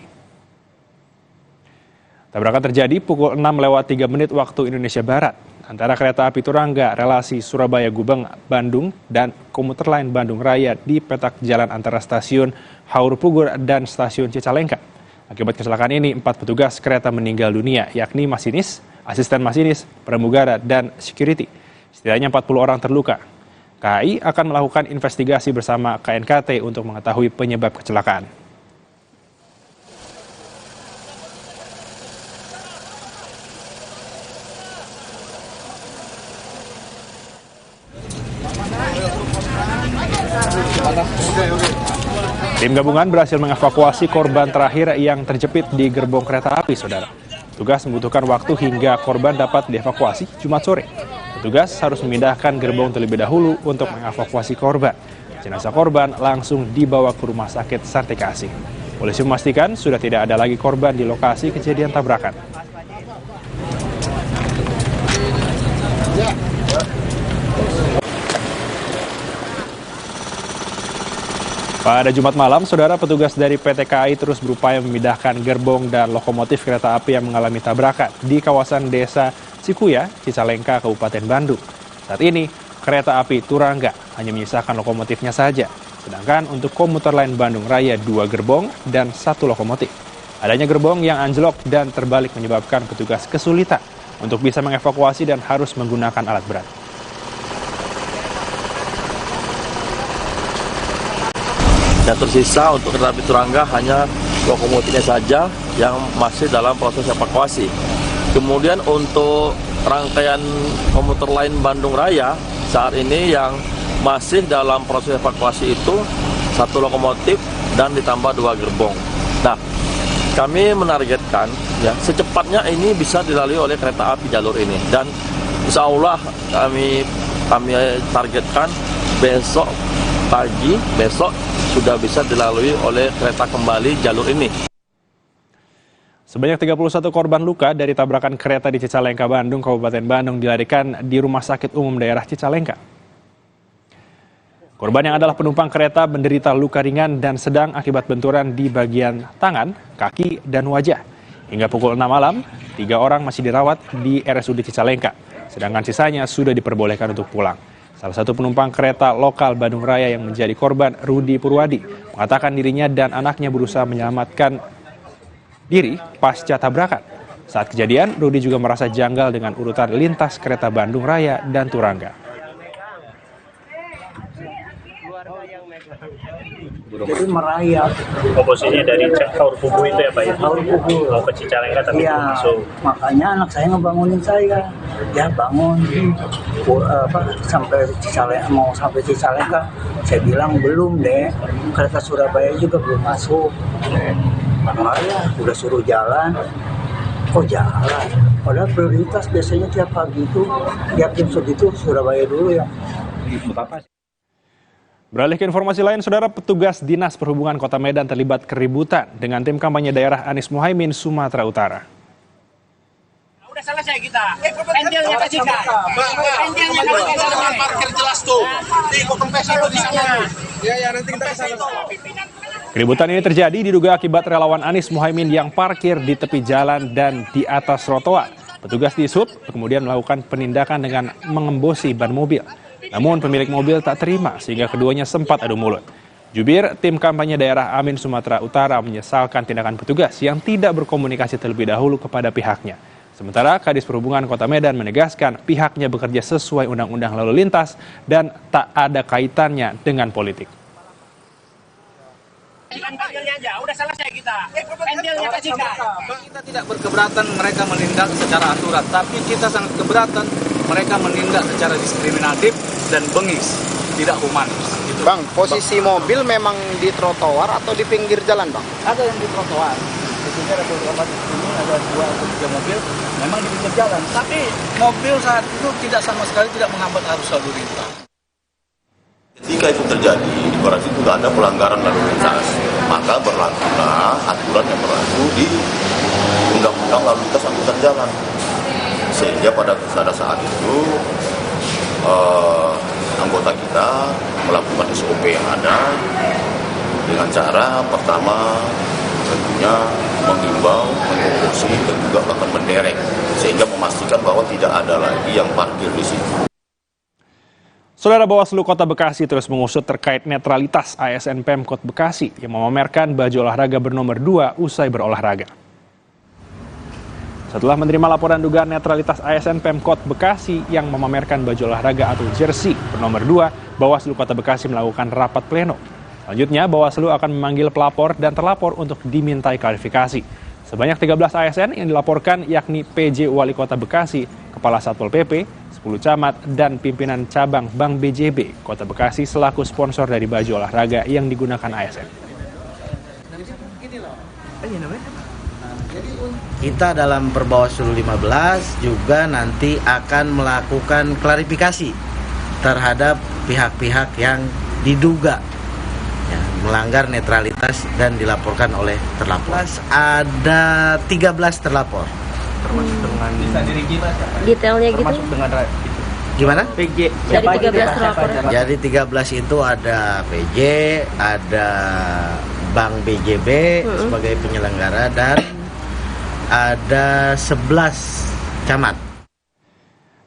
Tabrakan terjadi pukul 6:03 waktu Indonesia Barat antara kereta api Turangga relasi Surabaya-Gubeng, Bandung dan komuter lain Bandung Raya di petak jalan antara stasiun Haur Pugur dan stasiun Cicalengka. Akibat kecelakaan ini, 4 petugas kereta meninggal dunia, yakni masinis, asisten masinis, pramugara, dan security. Setidaknya 40 orang terluka. KAI akan melakukan investigasi bersama KNKT untuk mengetahui penyebab kecelakaan. Tim gabungan berhasil mengevakuasi korban terakhir yang terjepit di gerbong kereta api, saudara. Petugas membutuhkan waktu hingga korban dapat dievakuasi Jumat sore. Petugas harus memindahkan gerbong terlebih dahulu untuk mengevakuasi korban. Jenazah korban langsung dibawa ke Rumah Sakit Sartika Asih. Polisi memastikan sudah tidak ada lagi korban di lokasi kejadian tabrakan. Pada Jumat malam, saudara, petugas dari PT KAI terus berupaya memindahkan gerbong dan lokomotif kereta api yang mengalami tabrakan di kawasan Desa Cikuya, Cicalengka, Kabupaten Bandung. Saat ini, kereta api Turangga hanya menyisakan lokomotifnya saja, sedangkan untuk komuter lain Bandung Raya 2 gerbong dan 1 lokomotif. Adanya gerbong yang anjlok dan terbalik menyebabkan petugas kesulitan untuk bisa mengevakuasi dan harus menggunakan alat berat. Yang tersisa untuk kereta api Turangga hanya lokomotifnya saja yang masih dalam proses evakuasi. Kemudian untuk rangkaian komuter lain Bandung Raya saat ini yang masih dalam proses evakuasi itu 1 lokomotif dan ditambah 2 gerbong. Nah, kami menargetkan ya secepatnya ini bisa dilalui oleh kereta api jalur ini, dan insya Allah kami targetkan besok pagi sudah bisa dilalui oleh kereta kembali jalur ini. Sebanyak 31 korban luka dari tabrakan kereta di Cicalengka, Bandung, Kabupaten Bandung dilarikan di Rumah Sakit Umum Daerah Cicalengka. Korban yang adalah penumpang kereta menderita luka ringan dan sedang akibat benturan di bagian tangan, kaki, dan wajah. Hingga pukul 6 malam, 3 orang masih dirawat di RSUD Cicalengka, sedangkan sisanya sudah diperbolehkan untuk pulang. Salah satu penumpang kereta lokal Bandung Raya yang menjadi korban, Rudi Purwadi, mengatakan dirinya dan anaknya berusaha menyelamatkan diri pasca tabrakan. Saat kejadian, Rudi juga merasa janggal dengan urutan lintas kereta Bandung Raya dan Turangga. Jadi merayap. Posisinya dari Kaur Pugu itu ya Pak ya? Kaur Pugu. Mau ke Cicalengka tapi ya, masuk. Makanya anak saya ngebangunin saya. Ya bangun. Sampai Cicalengka, mau sampai Cicalengka. Saya bilang belum deh. Kereta Surabaya juga belum masuk. Makanya udah suruh jalan. Kok jalan? Padahal prioritas biasanya tiap pagi itu, tiap jam segitu Surabaya dulu ya. Beralih ke informasi lain, saudara, petugas Dinas Perhubungan Kota Medan terlibat keributan dengan tim kampanye daerah Anies Muhaimin Sumatera Utara. Udah selesai kita. Pendelnya kasihkan. Pendelnya kasihkan. Parkir jelas tuh. Di kempes itu di sana. Ya, nanti kita kesana. Keributan ini terjadi diduga akibat relawan Anies Muhaimin yang parkir di tepi jalan dan di atas trotoar. Petugas di Sub kemudian melakukan penindakan dengan mengembosi ban mobil. Namun pemilik mobil tak terima sehingga keduanya sempat adu mulut. Jubir tim kampanye daerah Amin Sumatera Utara menyesalkan tindakan petugas yang tidak berkomunikasi terlebih dahulu kepada pihaknya. Sementara Kadis Perhubungan Kota Medan menegaskan pihaknya bekerja sesuai Undang-Undang Lalu Lintas dan tak ada kaitannya dengan politik. Pendelnya aja, udah selesai kita. Pendelnya kasihkan. Kita tidak berkeberatan mereka menindak secara aturan, tapi kita sangat keberatan mereka menindak secara diskriminatif dan bengis, tidak humanis. Gitu. Bang, posisi mobil memang di trotoar atau di pinggir jalan, Bang? Ada yang di trotoar. Di sini ada beberapa, di sini ada 2 atau 3 mobil, memang di pinggir jalan. Tapi mobil saat itu tidak sama sekali tidak menghambat arus lalu lintas. Ketika itu terjadi, di Koras itu tidak ada pelanggaran lalu lintas, maka berlakulah aturan yang berlaku di Undang-Undang Lalu Lintas Angkutan Jalan. Sehingga pada saat itu anggota kita melakukan SOP yang ada dengan cara pertama tentunya menghimbau, mengkonklusi dan juga bahkan menderek sehingga memastikan bahwa tidak ada lagi yang parkir di situ. Saudara, Bawaslu Kota Bekasi terus mengusut terkait netralitas ASN Pemkot Bekasi yang memamerkan baju olahraga bernomor 2 usai berolahraga. Setelah menerima laporan dugaan netralitas ASN Pemkot Bekasi yang memamerkan baju olahraga atau jersey bernomor 2, Bawaslu Kota Bekasi melakukan rapat pleno. Selanjutnya, Bawaslu akan memanggil pelapor dan terlapor untuk dimintai klarifikasi. Sebanyak 13 ASN yang dilaporkan yakni PJ Wali Kota Bekasi, Kepala Satpol PP, 10 camat, dan pimpinan cabang Bank BJB Kota Bekasi selaku sponsor dari baju olahraga yang digunakan ASN. Kita dalam Perbawaslu 15 juga nanti akan melakukan klarifikasi terhadap pihak-pihak yang diduga melanggar netralitas dan dilaporkan oleh terlapor. Ada 13 terlapor. Termasuk dengan Detailnya gitu. Termasuk dengan Gimana? PJ. Dari 13 terlapor. Jadi 13 itu ada PJ, ada Bank BJB sebagai penyelenggara, dan ada 11 camat.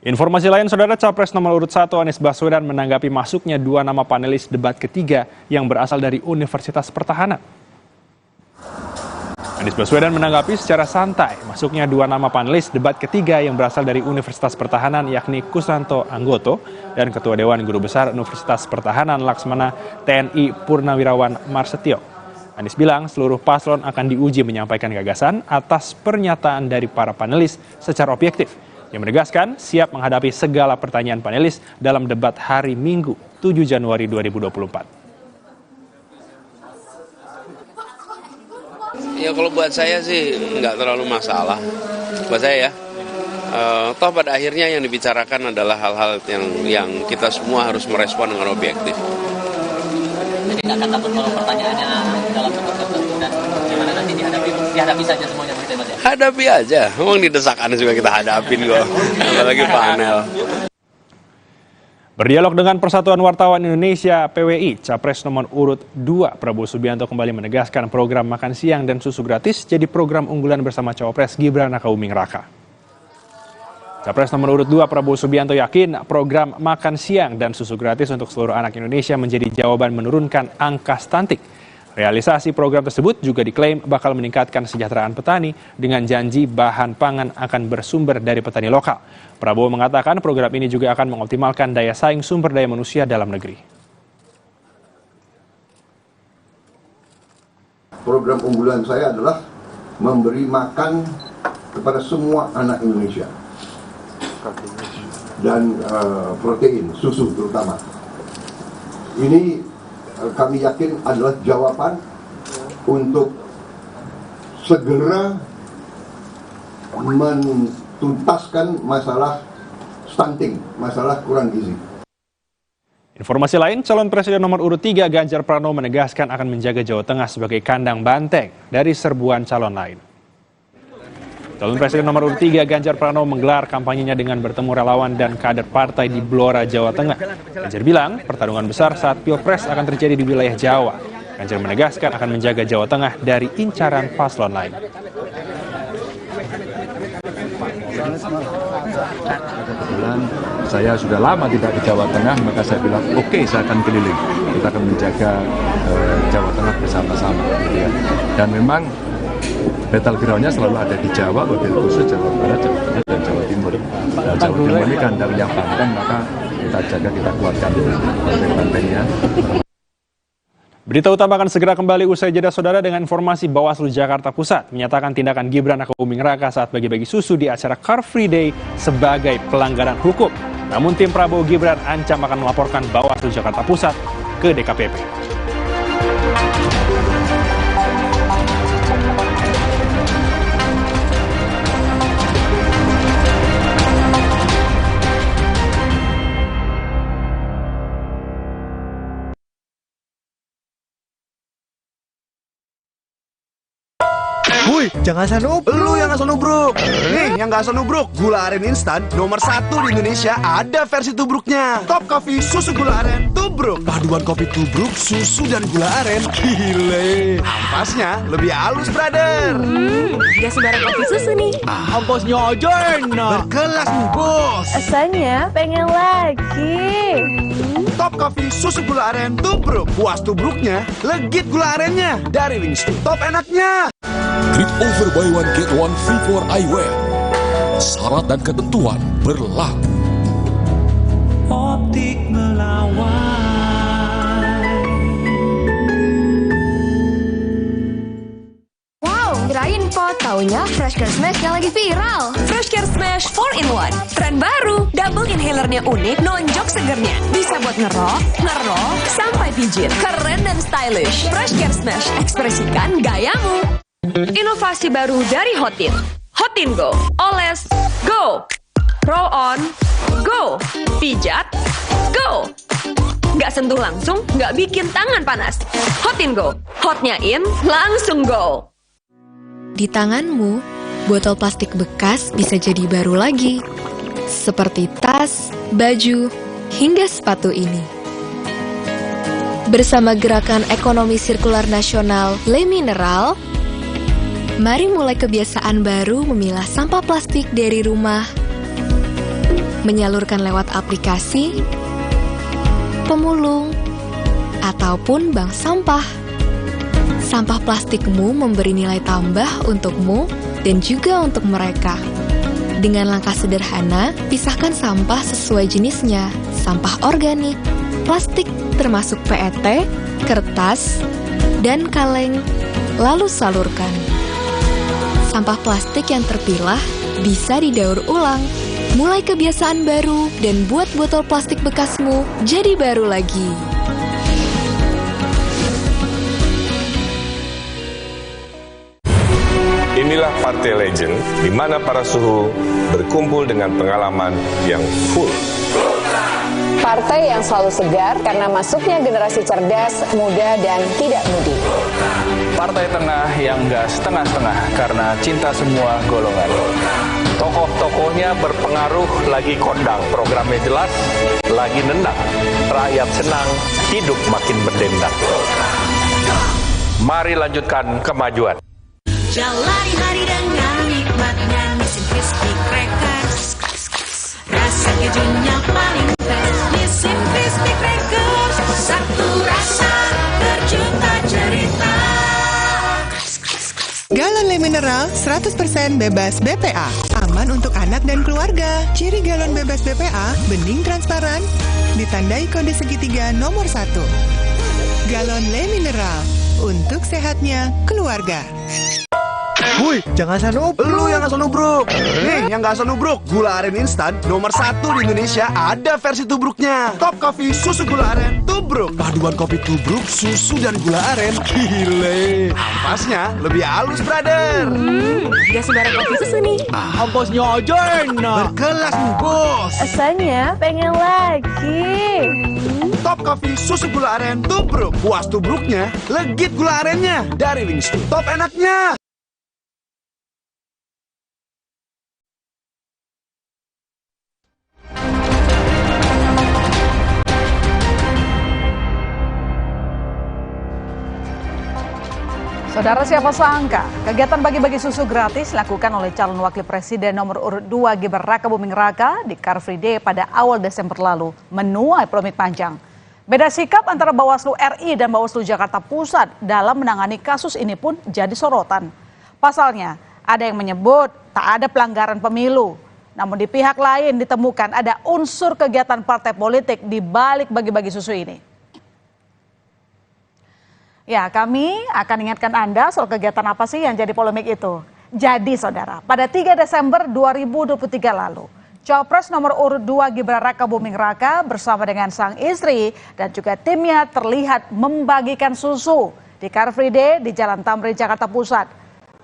Informasi lain, Saudara, Capres nomor urut 1 Anies Baswedan menanggapi masuknya 2 nama panelis debat ketiga yang berasal dari Universitas Pertahanan. Anies Baswedan menanggapi secara santai masuknya 2 nama panelis debat ketiga yang berasal dari Universitas Pertahanan, yakni Kusanto Anggoto dan Ketua Dewan Guru Besar Universitas Pertahanan Laksmana TNI Purnawirawan Marsetio. Anies bilang seluruh paslon akan diuji menyampaikan gagasan atas pernyataan dari para panelis secara objektif. Yang menegaskan siap menghadapi segala pertanyaan panelis dalam debat hari Minggu 7 Januari 2024. Ya kalau buat saya sih nggak terlalu masalah. Buat saya ya, toh pada akhirnya yang dibicarakan adalah hal-hal yang kita semua harus merespon dengan objektif. Jadi nggak akan takut kalau pertanyaannya dalam bentuk tertentu dan gimana nanti dihadapi saja semuanya begitu Mas ya? Hadapi aja, memang didesak Anies juga kita hadapin kok, apalagi panel. Berdialog dengan Persatuan Wartawan Indonesia PWI, Capres nomor urut 2 Prabowo Subianto kembali menegaskan program makan siang dan susu gratis jadi program unggulan bersama Cawapres Gibran Rakabuming Raka. Capres nomor urut 2 Prabowo Subianto yakin program makan siang dan susu gratis untuk seluruh anak Indonesia menjadi jawaban menurunkan angka stunting. Realisasi program tersebut juga diklaim bakal meningkatkan kesejahteraan petani dengan janji bahan pangan akan bersumber dari petani lokal. Prabowo mengatakan program ini juga akan mengoptimalkan daya saing sumber daya manusia dalam negeri. Program unggulan saya adalah memberi makan kepada semua anak Indonesia. Dan protein, susu terutama. Ini kami yakin adalah jawaban untuk segera menuntaskan masalah stunting, masalah kurang gizi. Informasi lain, calon presiden nomor urut 3 Ganjar Pranowo menegaskan akan menjaga Jawa Tengah sebagai kandang banteng dari serbuan calon lain. Calon presiden nomor urut 3 Ganjar Pranowo menggelar kampanyenya dengan bertemu relawan dan kader partai di Blora, Jawa Tengah. Ganjar bilang pertarungan besar saat Pilpres akan terjadi di wilayah Jawa. Ganjar menegaskan akan menjaga Jawa Tengah dari incaran paslon lain. Kebetulan saya sudah lama tidak di Jawa Tengah, maka saya bilang oke, saya akan keliling. Kita akan menjaga Jawa Tengah bersama-sama. Gitu ya. Dan memang battleground-nya selalu ada di Jawa, wabil khusus Jawa Barat, Jawa Tengah, dan Jawa Timur. Nah, Jawa Timur ini kandang yang banteng, maka kita jaga, kita kuatkan banteng-bantengnya. Berita utama akan segera kembali usai jeda, Saudara, dengan informasi Bawaslu Jakarta Pusat menyatakan tindakan Gibran Rakabuming Raka saat bagi-bagi susu di acara Car Free Day sebagai pelanggaran hukum. Namun tim Prabowo Gibran ancam akan melaporkan Bawaslu Jakarta Pusat ke DKPP. Wuih, jangan asal nubruk. Lu yang asal nubruk. Nih, yang gak asal nubruk, gula aren instan nomor 1 di Indonesia ada versi tubruknya. Top Coffee susu gula aren tubruk. Paduan kopi tubruk, susu dan gula aren. Gile. Ampasnya lebih halus, brother. Gak sembarang kopi susu nih. Ampasnya aja enak. Berkelas nih, bos. Rasanya pengen lagi. Top Coffee susu gula aren tubruk. Puas tubruknya, legit gula arennya. Dari Wingstop, top enaknya. Grip over buy one get one free for eyewear. Syarat dan ketentuan berlaku. Optik Melawai. Kirain pot, taunya Fresh Care Smash yang lagi viral. Fresh Care Smash 4-in-1. Tren baru, double inhalernya unik, nonjok segernya. Bisa buat ngerok, sampai pijit. Keren dan stylish. Fresh Care Smash, ekspresikan gayamu. Inovasi baru dari Hotin. Hotin Go. Oles, go. Roll on, go. Pijat, go. Nggak sentuh langsung, nggak bikin tangan panas. Hotin Go. Hotnya in, langsung go. Di tanganmu, botol plastik bekas bisa jadi baru lagi. Seperti tas, baju, hingga sepatu ini. Bersama Gerakan Ekonomi Sirkular Nasional Le Mineral, mari mulai kebiasaan baru memilah sampah plastik dari rumah, menyalurkan lewat aplikasi, pemulung, ataupun bank sampah. Sampah plastikmu memberi nilai tambah untukmu dan juga untuk mereka. Dengan langkah sederhana, pisahkan sampah sesuai jenisnya, sampah organik, plastik termasuk PET, kertas, dan kaleng, lalu salurkan. Sampah plastik yang terpilah bisa didaur ulang. Mulai kebiasaan baru dan buat botol plastik bekasmu jadi baru lagi. Inilah Partai Legend, di mana para suhu berkumpul dengan pengalaman yang full. Partai yang selalu segar karena masuknya generasi cerdas, muda, dan tidak mudi. Partai tengah yang nggak setengah-setengah karena cinta semua golongan. Tokoh-tokohnya berpengaruh, lagi kondang, programnya jelas, lagi nendang. Rakyat senang, hidup makin berdendang. Mari lanjutkan kemajuan. Jalani hari dengan nikmatnya Nissin Crispy Crackers. Rasa kejunya paling fresh. Nissin Crispy Crackers, satu rasa berjuta cerita. Galon Le Mineral 100% bebas BPA. Aman untuk anak dan keluarga. Ciri galon bebas BPA, bening transparan, ditandai kode segitiga nomor 1. Galon Le Mineral, untuk sehatnya keluarga. Woi, jangan asal nubruk. Lu yang asal nubruk. Nih, yang gak asal nubruk, gula aren instan nomor 1 di Indonesia ada versi tubruknya. Top Coffee susu gula aren tubruk. Paduan kopi tubruk, susu dan gula aren. Gile. Ampasnya lebih halus, brother. Gak sembarang kopi susu nih. Ampasnya aja enak. Berkelas nih, bos. Rasanya pengen lagi. Top Coffee susu gula aren tubruk. Puas tubruknya, legit gula arennya. Dari Wingstop. Top enaknya. Saudara, siapa sangka kegiatan bagi-bagi susu gratis dilakukan oleh calon wakil presiden nomor urut 2 Gibran Rakabuming Raka di Car Free Day pada awal Desember lalu menuai polemik panjang. Beda sikap antara Bawaslu RI dan Bawaslu Jakarta Pusat dalam menangani kasus ini pun jadi sorotan. Pasalnya, ada yang menyebut tak ada pelanggaran pemilu. Namun di pihak lain ditemukan ada unsur kegiatan partai politik di balik bagi-bagi susu ini. Ya, kami akan ingatkan Anda soal kegiatan apa sih yang jadi polemik itu. Jadi saudara, pada 3 Desember 2023 lalu, Capres nomor urut 2 Gibran Rakabuming Raka bersama dengan sang istri dan juga timnya terlihat membagikan susu di Car Free Day di Jalan Tamrin, Jakarta Pusat.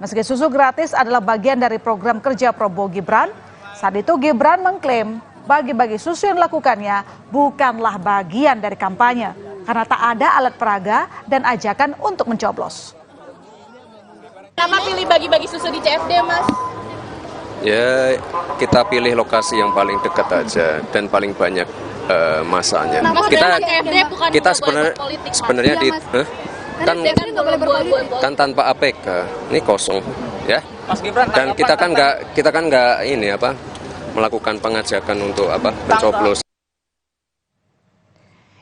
Meski susu gratis adalah bagian dari program kerja Prabowo Gibran, saat itu Gibran mengklaim bagi-bagi susu yang dilakukannya bukanlah bagian dari kampanye. Karena tak ada alat peraga dan ajakan untuk mencoblos. Kenapa pilih bagi-bagi susu di CFD, Mas? Ya, kita pilih lokasi yang paling dekat aja dan paling banyak masanya. Kita sebenarnya di kan tanpa APK, ini kosong, ya. Dan kita kan nggak ini apa melakukan pengajakan untuk apa mencoblos.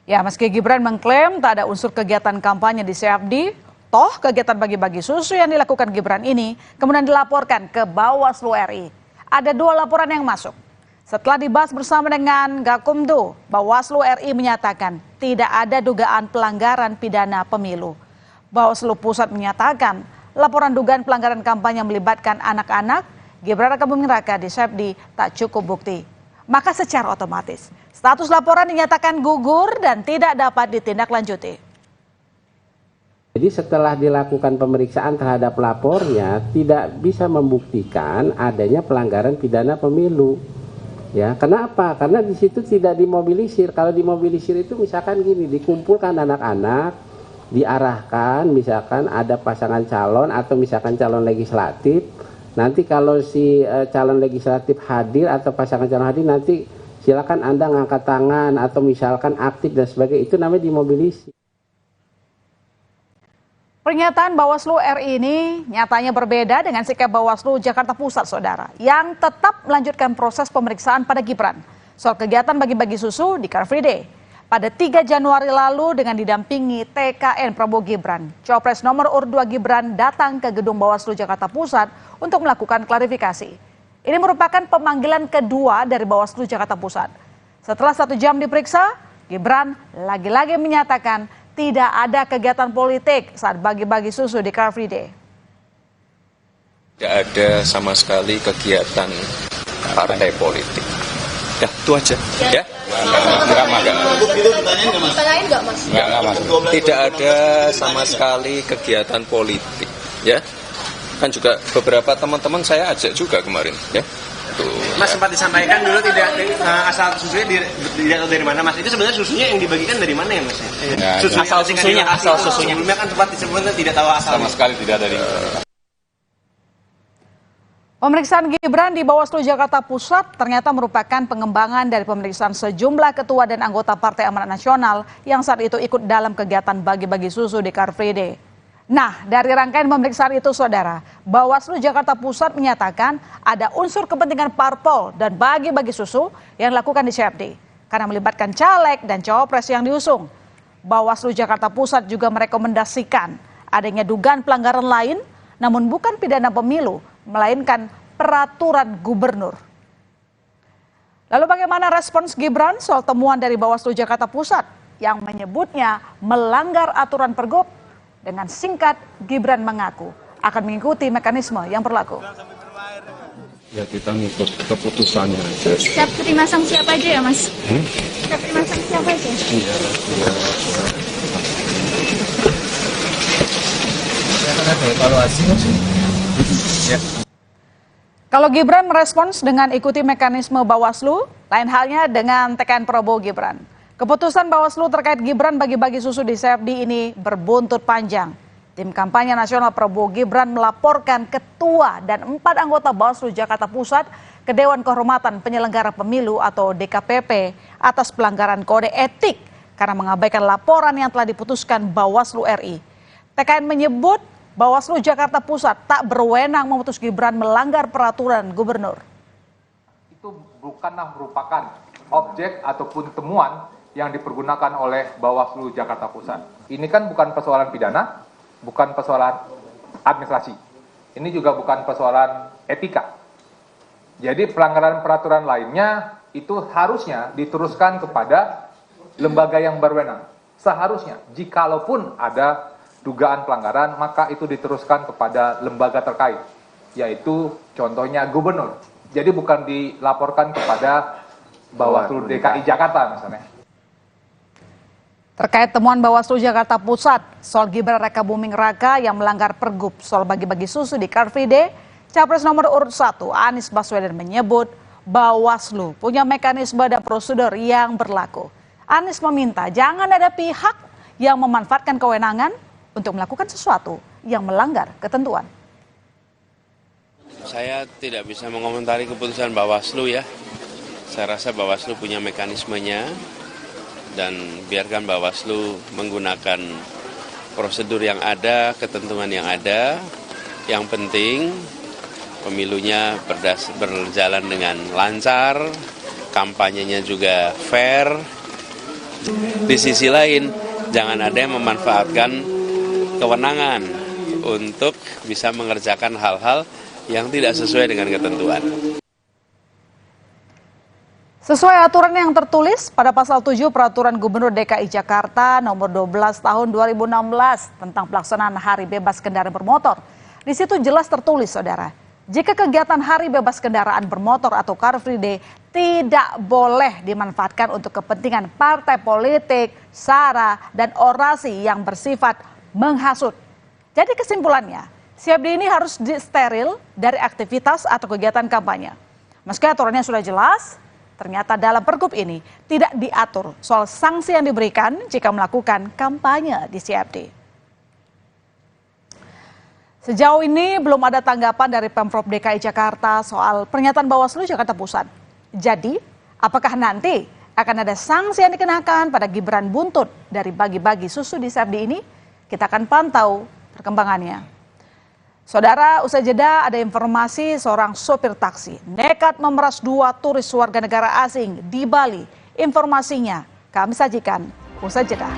Ya, meski Gibran mengklaim tak ada unsur kegiatan kampanye di CFD, toh kegiatan bagi-bagi susu yang dilakukan Gibran ini kemudian dilaporkan ke Bawaslu RI. Ada 2 laporan yang masuk. Setelah dibahas bersama dengan Gakumdu, Bawaslu RI menyatakan tidak ada dugaan pelanggaran pidana pemilu. Bawaslu Pusat menyatakan laporan dugaan pelanggaran kampanye melibatkan anak-anak Gibran Rakabuming Raka di Sepdi tak cukup bukti. Maka secara otomatis status laporan dinyatakan gugur dan tidak dapat ditindaklanjuti. Jadi setelah dilakukan pemeriksaan terhadap lapornya tidak bisa membuktikan adanya pelanggaran pidana pemilu. Ya, kenapa? Karena di situ tidak dimobilisir. Kalau dimobilisir itu misalkan gini, dikumpulkan anak-anak, diarahkan, misalkan ada pasangan calon atau misalkan calon legislatif. Nanti kalau si calon legislatif hadir atau pasangan calon hadir, nanti silakan Anda ngangkat tangan atau misalkan aktif dan sebagainya, itu namanya dimobilisir. Pernyataan Bawaslu RI ini nyatanya berbeda dengan sikap Bawaslu Jakarta Pusat, saudara, yang tetap melanjutkan proses pemeriksaan pada Gibran soal kegiatan bagi-bagi susu di Car Free Day. Pada 3 Januari lalu dengan didampingi TKN Prabowo Gibran, Cawapres nomor urut 2 Gibran datang ke gedung Bawaslu Jakarta Pusat untuk melakukan klarifikasi. Ini merupakan pemanggilan kedua dari Bawaslu Jakarta Pusat. Setelah 1 jam diperiksa, Gibran lagi-lagi menyatakan tidak ada kegiatan politik saat bagi-bagi susu di Car Free Day. Tidak ada sama sekali kegiatan partai politik. Ya, itu aja. Ya. Tidak ada sama sekali kegiatan politik. Ya. Kan juga beberapa teman-teman saya ajak juga kemarin. Ya. Mas sempat disampaikan dulu tidak asal susunya tidak tahu dari mana, Mas. Itu sebenarnya susunya yang dibagikan dari mana ya, Mas? Ya, asal susunya. Sebelumnya kan sempat disebutkan tidak tahu asal. Sama sekali tidak dari. Pemeriksaan Gibran di Bawaslu Jakarta Pusat ternyata merupakan pengembangan dari pemeriksaan sejumlah ketua dan anggota Partai Amanat Nasional yang saat itu ikut dalam kegiatan bagi-bagi susu di Car Free Day. Nah, dari rangkaian pemeriksaan itu, saudara, Bawaslu Jakarta Pusat menyatakan ada unsur kepentingan parpol dan bagi-bagi susu yang dilakukan di CFD karena melibatkan caleg dan cawapres yang diusung. Bawaslu Jakarta Pusat juga merekomendasikan adanya dugaan pelanggaran lain, namun bukan pidana pemilu, melainkan peraturan gubernur. Lalu bagaimana respons Gibran soal temuan dari Bawaslu Jakarta Pusat yang menyebutnya melanggar aturan Pergub? Dengan singkat, Gibran mengaku akan mengikuti mekanisme yang berlaku. Ya, kita ngikut keputusannya. Siap terima sanksi apa aja ya, Mas? Siap terima sanksi apa aja? Iya. Ada evaluasi, Mas. Ya. Kalau Gibran merespons dengan ikuti mekanisme Bawaslu, lain halnya dengan TKN Prabowo Gibran. Keputusan Bawaslu terkait Gibran bagi-bagi susu di CFD ini berbuntut panjang. Tim kampanye nasional Prabowo Gibran melaporkan ketua dan 4 anggota Bawaslu Jakarta Pusat ke Dewan Kehormatan Penyelenggara Pemilu atau DKPP atas pelanggaran kode etik karena mengabaikan laporan yang telah diputuskan Bawaslu RI. TKN menyebut Bawaslu Jakarta Pusat tak berwenang memutus Gibran melanggar peraturan gubernur. Itu bukanlah merupakan objek ataupun temuan yang dipergunakan oleh Bawaslu Jakarta Pusat. Ini kan bukan persoalan pidana, bukan persoalan administrasi. Ini juga bukan persoalan etika. Jadi pelanggaran peraturan lainnya itu harusnya diteruskan kepada lembaga yang berwenang. Seharusnya, jikalaupun ada dugaan pelanggaran, maka itu diteruskan kepada lembaga terkait, yaitu contohnya gubernur. Jadi bukan dilaporkan kepada Bawaslu DKI Jakarta misalnya. Terkait temuan Bawaslu Jakarta Pusat soal Gibran Rakabuming Raka yang melanggar Pergub soal bagi-bagi susu di Car Free Day, Capres nomor urut 1 Anies Baswedan menyebut Bawaslu punya mekanisme dan prosedur yang berlaku. Anies meminta jangan ada pihak yang memanfaatkan kewenangan untuk melakukan sesuatu yang melanggar ketentuan. Saya tidak bisa mengomentari keputusan Bawaslu ya. Saya rasa Bawaslu punya mekanismenya. Dan biarkan Bawaslu menggunakan prosedur yang ada, ketentuan yang ada. Yang penting pemilunya berjalan dengan lancar, kampanyenya juga fair. Di sisi lain, jangan ada yang memanfaatkan kewenangan untuk bisa mengerjakan hal-hal yang tidak sesuai dengan ketentuan. Sesuai aturan yang tertulis pada pasal 7 Peraturan Gubernur DKI Jakarta nomor 12 tahun 2016 tentang pelaksanaan Hari Bebas Kendaraan Bermotor. Di situ jelas tertulis, saudara, jika kegiatan Hari Bebas Kendaraan Bermotor atau Car Free Day tidak boleh dimanfaatkan untuk kepentingan partai politik, sara, dan orasi yang bersifat menghasut. Jadi kesimpulannya, CFD ini harus disteril dari aktivitas atau kegiatan kampanye. Meski aturannya sudah jelas, ternyata dalam pergub ini tidak diatur soal sanksi yang diberikan jika melakukan kampanye di CFD. Sejauh ini belum ada tanggapan dari Pemprov DKI Jakarta soal pernyataan Bawaslu Jakarta Pusat. Jadi, apakah nanti akan ada sanksi yang dikenakan pada Gibran buntut dari bagi-bagi susu di CFD ini? Kita akan pantau perkembangannya. Saudara, usai jeda ada informasi seorang sopir taksi nekat memeras 2 turis warga negara asing di Bali. Informasinya kami sajikan usai jeda.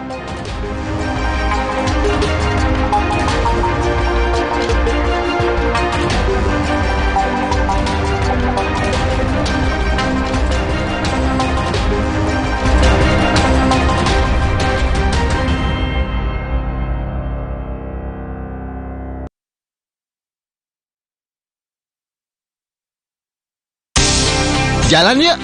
Jalan yuk.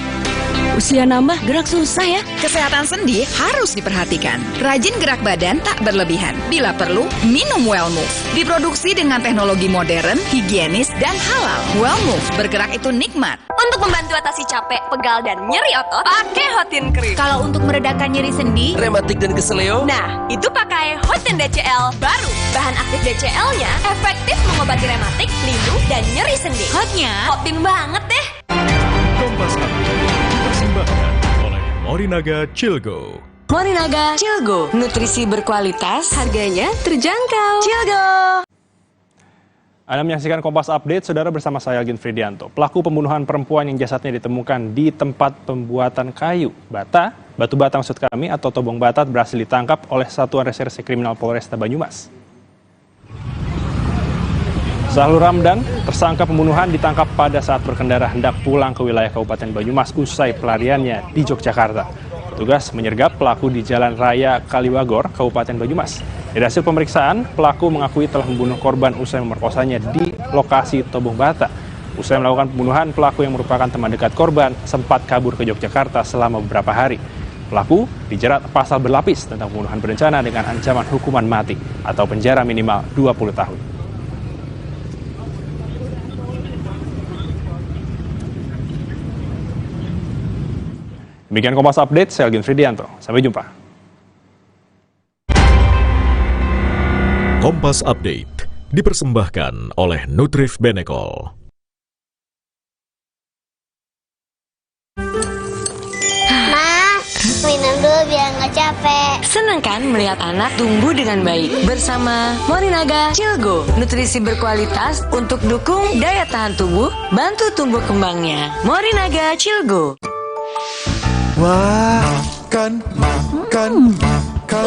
Usia nambah, gerak susah ya. Kesehatan sendi harus diperhatikan. Rajin gerak badan tak berlebihan. Bila perlu, minum Wellmove. Diproduksi dengan teknologi modern, higienis, dan halal. Wellmove, bergerak itu nikmat. Untuk membantu atasi capek, pegal, dan nyeri otot, pakai Hotin Cream. Kalau untuk meredakan nyeri sendi, rematik dan keseleo, nah, itu pakai Hotin DCL baru. Bahan aktif DCL-nya efektif mengobati rematik, linu, dan nyeri sendi. hotnya Hotin banget deh. Kompas dipersembahkan oleh Morinaga Cilgo. Morinaga Cilgo, nutrisi berkualitas, harganya terjangkau. Cilgo. Anda menyaksikan Kompas Update, saudara, bersama saya Algin Fridianto. Pelaku pembunuhan perempuan yang jasadnya ditemukan di tempat pembuatan kayu bata, batu bata maksud kami, atau tobong batat berhasil ditangkap oleh Satuan Reserse Kriminal Polresta Banyumas. Sahlur Ramdan, tersangka pembunuhan, ditangkap pada saat berkendara hendak pulang ke wilayah Kabupaten Banyumas usai pelariannya di Yogyakarta. Petugas menyergap pelaku di Jalan Raya Kaliwagor, Kabupaten Banyumas. Dari hasil pemeriksaan, pelaku mengakui telah membunuh korban usai memerkosanya di lokasi Tobong Bata. Usai melakukan pembunuhan, pelaku yang merupakan teman dekat korban sempat kabur ke Yogyakarta selama beberapa hari. Pelaku dijerat pasal berlapis tentang pembunuhan berencana dengan ancaman hukuman mati atau penjara minimal 20 tahun. Demikian Kompas Update, saya Algin Fridianto. Sampai jumpa. Kompas Update dipersembahkan oleh Nutrif Benecol. Minum dulu biar nggak capek. Senang kan melihat anak tumbuh dengan baik bersama Morinaga Cilgo, nutrisi berkualitas untuk dukung daya tahan tubuh, bantu tumbuh kembangnya. Morinaga Cilgo. Wah, makan.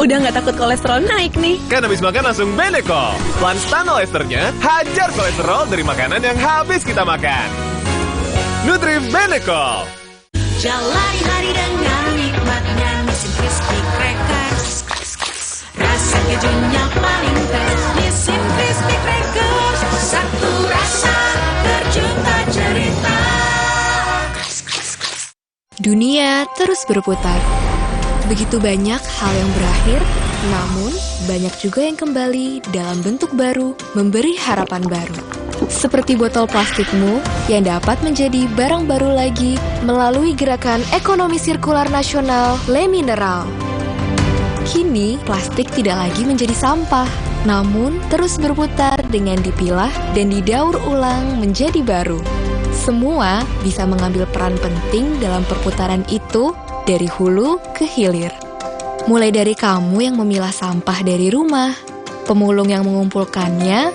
Udah nggak takut kolesterol naik nih. Kan habis makan langsung Benecol. Lanstan esternya hajar kolesterol dari makanan yang habis kita makan. Nutrif Benecol. Jalani hari dengan nikmatnya Nissin Crispy Crackers. Rasa kejunya paling fresh. Nissin Crispy Crackers. Satu rasa terjuta cerita. Dunia terus berputar. Begitu banyak hal yang berakhir, namun banyak juga yang kembali dalam bentuk baru, memberi harapan baru. Seperti botol plastikmu yang dapat menjadi barang baru lagi melalui gerakan ekonomi sirkular nasional Le Mineral. Kini, plastik tidak lagi menjadi sampah, namun terus berputar dengan dipilah dan didaur ulang menjadi baru. Semua bisa mengambil peran penting dalam perputaran itu dari hulu ke hilir. Mulai dari kamu yang memilah sampah dari rumah, pemulung yang mengumpulkannya,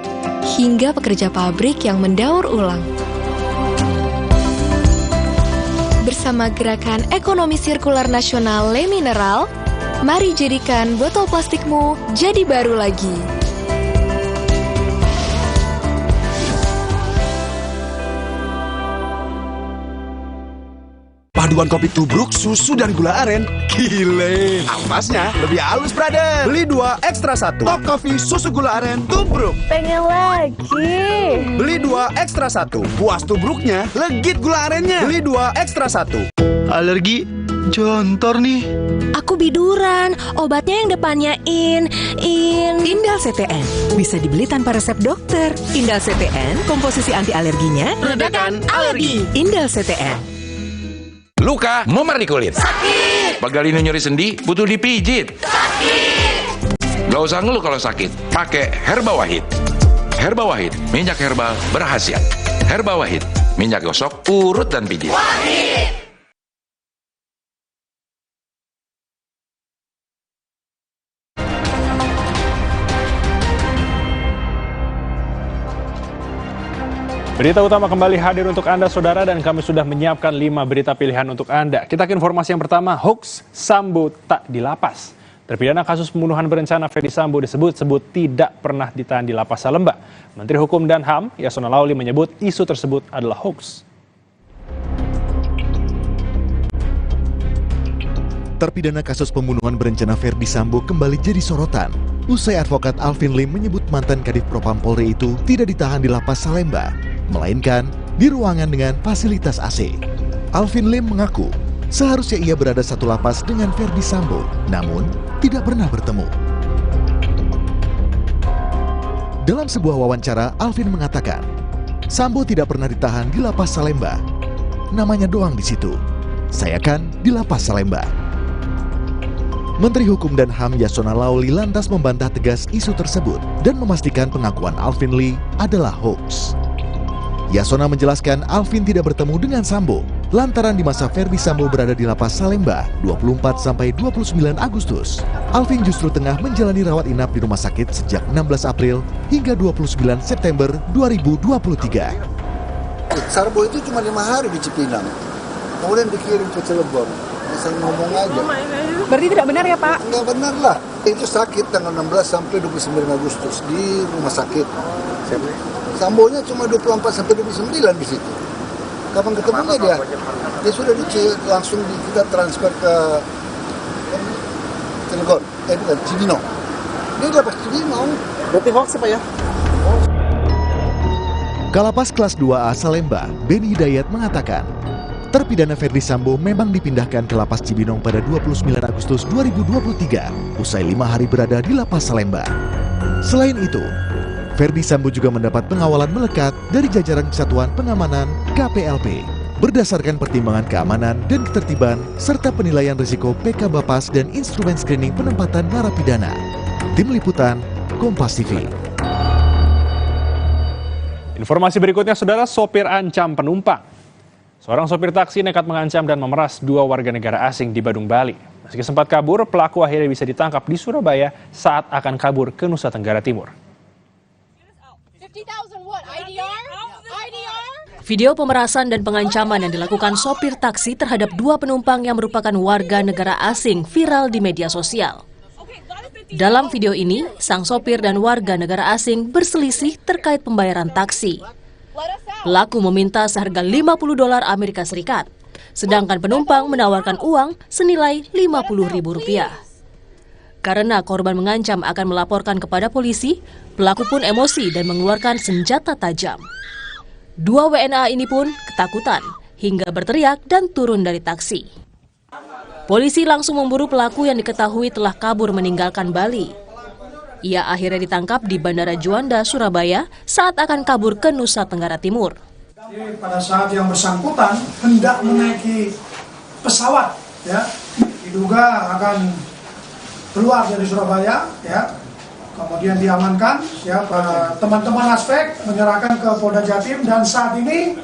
hingga pekerja pabrik yang mendaur ulang. Bersama gerakan ekonomi sirkular nasional Le Mineral, mari jadikan botol plastikmu jadi baru lagi. Paduan kopi tubruk, susu, dan gula aren. Gile. Ampasnya lebih halus, brother. Beli 2, ekstra 1. Top Coffee, susu gula aren, tubruk. Pengen lagi. Beli 2, ekstra 1. Puas tubruknya, legit gula arennya. Beli 2, ekstra 1. Alergi jontor nih. Aku biduran, obatnya yang depannya Indal CTN. Bisa dibeli tanpa resep dokter. Indal CTN, komposisi anti alerginya Redakan alergi. Indal CTN. Luka, memar di kulit. Sakit. Pegal ini nyeri sendi, butuh dipijit. Sakit. Gak usah ngeluh kalau sakit, pakai Herba Wahid. Herba Wahid, minyak herbal berkhasiat. Herba Wahid, minyak gosok, urut dan pijit. Wahid. Berita utama kembali hadir untuk Anda, Saudara, dan kami sudah menyiapkan 5 berita pilihan untuk Anda. Kita ke informasi yang pertama, hoax Sambo tak di lapas. Terpidana kasus pembunuhan berencana Ferdy Sambo disebut-sebut tidak pernah ditahan di lapas Salemba. Menteri Hukum dan HAM, Yasona Lauli, menyebut isu tersebut adalah hoax. Terpidana kasus pembunuhan berencana Ferdy Sambo kembali jadi sorotan. Usai advokat Alvin Lim menyebut mantan Kadif Propam Polri itu tidak ditahan di lapas Salemba, melainkan di ruangan dengan fasilitas AC. Alvin Lim mengaku seharusnya ia berada satu lapas dengan Ferdy Sambo, namun tidak pernah bertemu. Dalam sebuah wawancara, Alvin mengatakan, Sambo tidak pernah ditahan di lapas Salemba. Namanya doang di situ. Saya kan di lapas Salemba. Menteri Hukum dan HAM Yasona Lauli lantas membantah tegas isu tersebut dan memastikan pengakuan Alvin Lee adalah hoax. Yasona menjelaskan Alvin tidak bertemu dengan Sambo lantaran di masa Ferdy Sambo berada di lapas Salemba 24-29 Agustus. Alvin justru tengah menjalani rawat inap di rumah sakit sejak 16 April hingga 29 September 2023. Sambo itu cuma 5 hari di Cipinang, kemudian dikirim ke Cilegon. Asal ngomong aja. Berarti tidak benar ya, Pak? Nggak benar lah. Itu sakit tanggal 16 sampai 29 Agustus di rumah sakit. Sambonya cuma 24 sampai 29 di situ. Kapan ketemunya dia? Dia sudah langsung kita transfer ke Cilegon. Bukan, Cibinong. Dia dapat Cibinong. Berarti hoax apa ya? Kalapas kelas 2A Salemba, Beni Hidayat mengatakan, terpidana Ferdy Sambo memang dipindahkan ke lapas Cibinong pada 29 Agustus 2023, usai 5 hari berada di lapas Salemba. Selain itu, Ferdy Sambo juga mendapat pengawalan melekat dari jajaran Kesatuan Pengamanan KPLP, berdasarkan pertimbangan keamanan dan ketertiban, serta penilaian risiko PK Bapas dan instrumen screening penempatan narapidana. Tim Liputan, Kompas TV. Informasi berikutnya, Saudara, sopir ancam penumpang. Seorang sopir taksi nekat mengancam dan memeras 2 warga negara asing di Badung, Bali. Meski sempat kabur, pelaku akhirnya bisa ditangkap di Surabaya saat akan kabur ke Nusa Tenggara Timur. Video pemerasan dan pengancaman yang dilakukan sopir taksi terhadap 2 penumpang yang merupakan warga negara asing viral di media sosial. Dalam video ini, sang sopir dan warga negara asing berselisih terkait pembayaran taksi. Pelaku meminta seharga $50 Amerika Serikat, sedangkan penumpang menawarkan uang senilai Rp50.000. Karena korban mengancam akan melaporkan kepada polisi, pelaku pun emosi dan mengeluarkan senjata tajam. 2 WNA ini pun ketakutan hingga berteriak dan turun dari taksi. Polisi langsung memburu pelaku yang diketahui telah kabur meninggalkan Bali. Ia akhirnya ditangkap di Bandara Juanda, Surabaya saat akan kabur ke Nusa Tenggara Timur. Pada saat yang bersangkutan hendak menaiki pesawat, ya, diduga akan keluar dari Surabaya, ya, kemudian diamankan, ya, teman-teman aspek menyerahkan ke Polda Jatim dan saat ini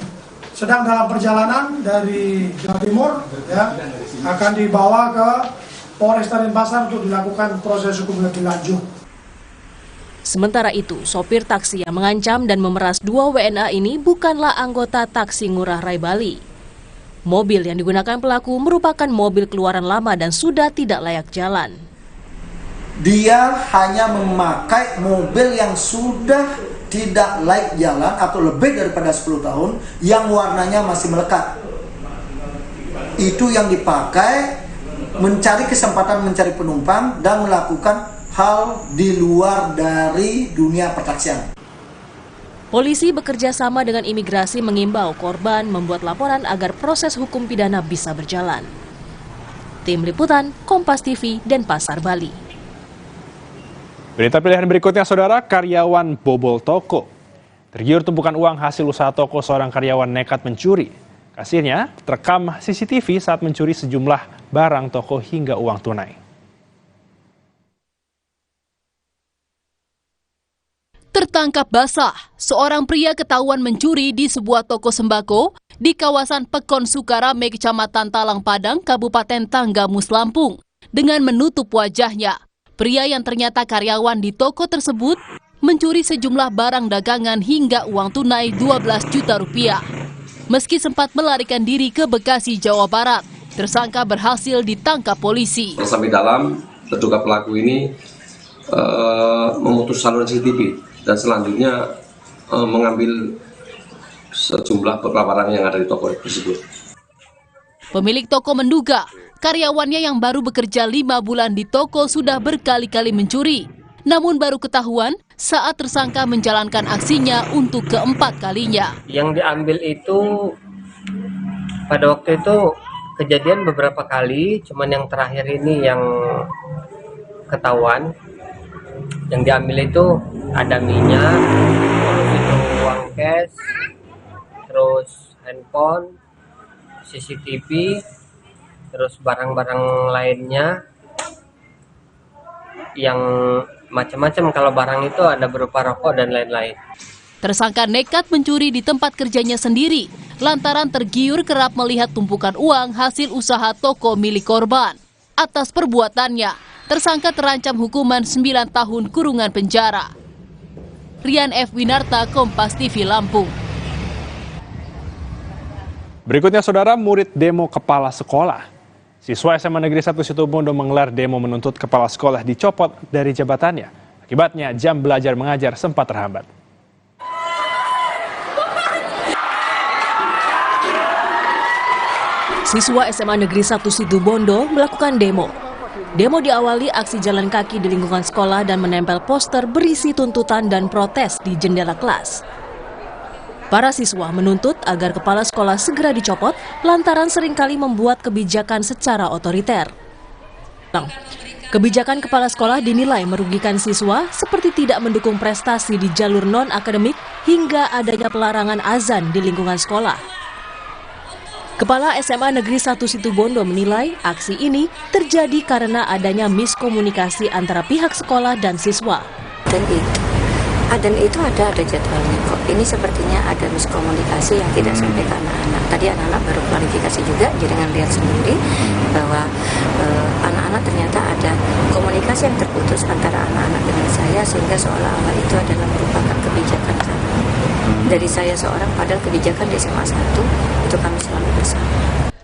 sedang dalam perjalanan dari Jawa Timur, ya, akan dibawa ke Polresta Denpasar untuk dilakukan proses hukum lebih lanjut. Sementara itu, sopir taksi yang mengancam dan memeras 2 WNA ini bukanlah anggota taksi Ngurah Rai Bali. Mobil yang digunakan pelaku merupakan mobil keluaran lama dan sudah tidak layak jalan. Dia hanya memakai mobil yang sudah tidak layak jalan atau lebih daripada 10 tahun yang warnanya masih melekat. itu yang dipakai mencari kesempatan mencari penumpang dan melakukan hal di luar dari dunia pertaksian. Polisi bekerja sama dengan imigrasi mengimbau korban membuat laporan agar proses hukum pidana bisa berjalan. Tim Liputan, Kompas TV, Denpasar, Bali. Berita pilihan berikutnya, saudara, karyawan bobol toko. Tergiur tumpukan uang hasil usaha toko, seorang karyawan nekat mencuri. Kasirnya terekam CCTV saat mencuri sejumlah barang toko hingga uang tunai. Tertangkap basah, seorang pria ketahuan mencuri di sebuah toko sembako di kawasan Pekon Sukarame, Kecamatan Talang Padang, Kabupaten Tanggamus, Lampung. Dengan menutup wajahnya, pria yang ternyata karyawan di toko tersebut mencuri sejumlah barang dagangan hingga uang tunai 12 juta rupiah. Meski sempat melarikan diri ke Bekasi, Jawa Barat, tersangka berhasil ditangkap polisi. Sampai dalam, terduga pelaku ini memutus saluran CCTV dan selanjutnya mengambil sejumlah beberapa barang yang ada di toko tersebut. Pemilik toko menduga karyawannya yang baru bekerja 5 bulan di toko sudah berkali-kali mencuri. Namun baru ketahuan saat tersangka menjalankan aksinya untuk keempat kalinya. Yang diambil itu pada waktu itu kejadian beberapa kali, cuman yang terakhir ini yang ketahuan. Yang diambil itu ada minyak, terus itu uang cash, terus handphone, CCTV, terus barang-barang lainnya yang macam-macam. Kalau barang itu ada berupa rokok dan lain-lain. Tersangka nekat mencuri di tempat kerjanya sendiri lantaran tergiur kerap melihat tumpukan uang hasil usaha toko milik korban. Atas perbuatannya, tersangka terancam hukuman 9 tahun kurungan penjara. Rian F. Winarta, Kompas TV, Lampung. Berikutnya, saudara, murid demo kepala sekolah. Siswa SMA Negeri 1 Situbondo menggelar demo menuntut kepala sekolah dicopot dari jabatannya. Akibatnya, jam belajar mengajar sempat terhambat. Siswa SMA Negeri 1 Situbondo melakukan demo. Demo diawali aksi jalan kaki di lingkungan sekolah dan menempel poster berisi tuntutan dan protes di jendela kelas. Para siswa menuntut agar kepala sekolah segera dicopot lantaran seringkali membuat kebijakan secara otoriter. Kebijakan kepala sekolah dinilai merugikan siswa seperti tidak mendukung prestasi di jalur non-akademik hingga adanya pelarangan azan di lingkungan sekolah. Kepala SMA Negeri 1 Situbondo menilai aksi ini terjadi karena adanya miskomunikasi antara pihak sekolah dan siswa. Dan itu ada jadwalnya kok. Ini sepertinya ada miskomunikasi yang tidak sampai ke anak-anak. Tadi anak-anak baru klarifikasi juga, jangan lihat sendiri bahwa anak-anak ternyata ada komunikasi yang terputus antara anak-anak dengan saya sehingga seolah-olah itu adalah merupakan kebijakan kami. Dari saya seorang, padahal kebijakan di SMA 1 itu kami selalu bersama.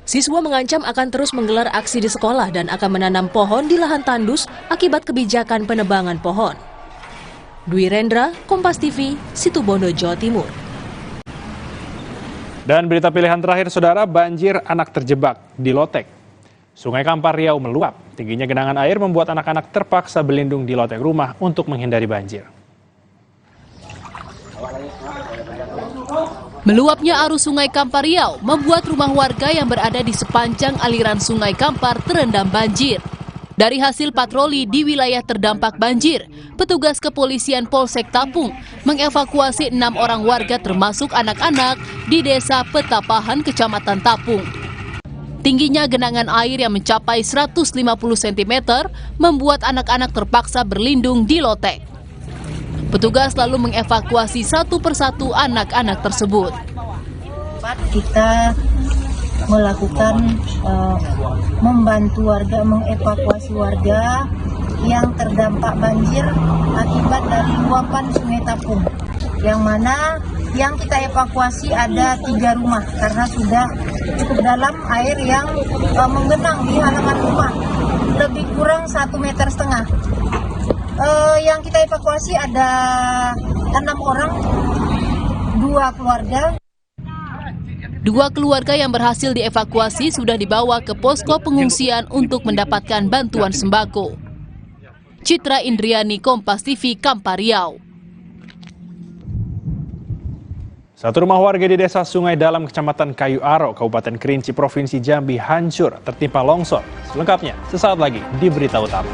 Siswa mengancam akan terus menggelar aksi di sekolah dan akan menanam pohon di lahan tandus akibat kebijakan penebangan pohon. Dwi Rendra, Kompas TV, Situbondo, Jawa Timur. Dan berita pilihan terakhir, saudara, banjir anak terjebak di Lotek. Sungai Kampar Riau meluap. Tingginya genangan air membuat anak-anak terpaksa berlindung di lotek rumah untuk menghindari banjir. Meluapnya arus Sungai Kampar Riau membuat rumah warga yang berada di sepanjang aliran Sungai Kampar terendam banjir. Dari hasil patroli di wilayah terdampak banjir, petugas kepolisian Polsek Tapung mengevakuasi 6 orang warga termasuk anak-anak di Desa Petapahan, Kecamatan Tapung. Tingginya genangan air yang mencapai 150 cm membuat anak-anak terpaksa berlindung di lotek. Petugas lalu mengevakuasi satu persatu anak-anak tersebut. Kita melakukan membantu warga, mengevakuasi warga yang terdampak banjir akibat dari luapan Sungai Tapung. Yang mana yang kita evakuasi ada 3 rumah karena sudah cukup dalam air yang menggenang di halaman rumah, lebih kurang 1,5 meter. Yang kita evakuasi ada 6 orang, 2 keluarga. 2 keluarga yang berhasil dievakuasi sudah dibawa ke posko pengungsian untuk mendapatkan bantuan sembako. Citra Indriani, Kompas TV, Kampar Riau. Satu rumah warga di Desa Sungai Dalam, Kecamatan Kayu Aro, Kabupaten Kerinci, Provinsi Jambi hancur tertimpa longsor. Selengkapnya sesaat lagi di Berita Utama.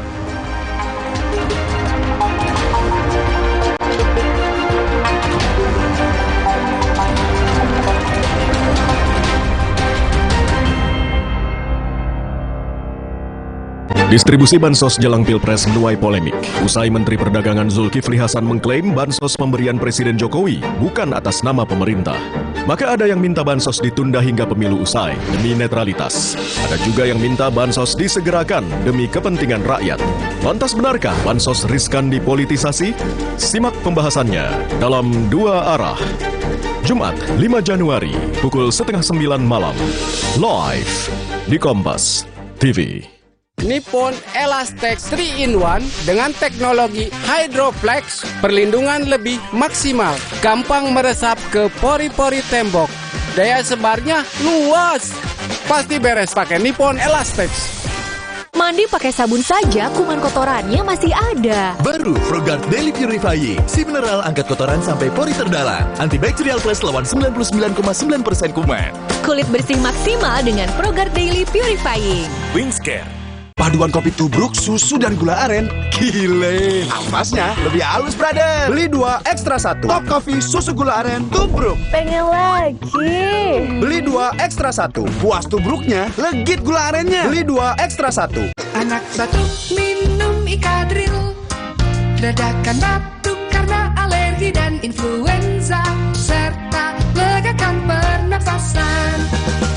Distribusi bansos jelang Pilpres menuai polemik. Usai Menteri Perdagangan Zulkifli Hasan mengklaim bansos pemberian Presiden Jokowi bukan atas nama pemerintah. Maka ada yang minta bansos ditunda hingga pemilu usai demi netralitas. Ada juga yang minta bansos disegerakan demi kepentingan rakyat. Lantas benarkah bansos riskan dipolitisasi? Simak pembahasannya dalam 2 arah. Jumat 5 Januari pukul 8:30 malam. Live di Kompas TV. Nippon Elastex 3-in-1 dengan teknologi Hydroflex, perlindungan lebih maksimal, gampang meresap ke pori-pori tembok, daya sebarnya luas, pasti beres pakai Nippon Elastex. Mandi pakai sabun saja, kuman kotorannya masih ada. Baru ProGuard Daily Purifying, si mineral angkat kotoran sampai pori terdalam. Antibacterial Plus lawan 99,9% kuman. Kulit bersih maksimal dengan ProGuard Daily Purifying. Wingscare. Paduan kopi tubruk, susu, dan gula aren. Gile. Ampasnya lebih halus, brother. Beli 2 ekstra 1. Top Coffee, susu gula aren, tubruk. Pengen lagi. Beli 2 ekstra 1. Puas tubruknya, legit gula arennya. Beli 2 ekstra 1. Anak batuk minum Ikadril, redakan batuk karena alergi dan influenza, serta legakan pernafasan.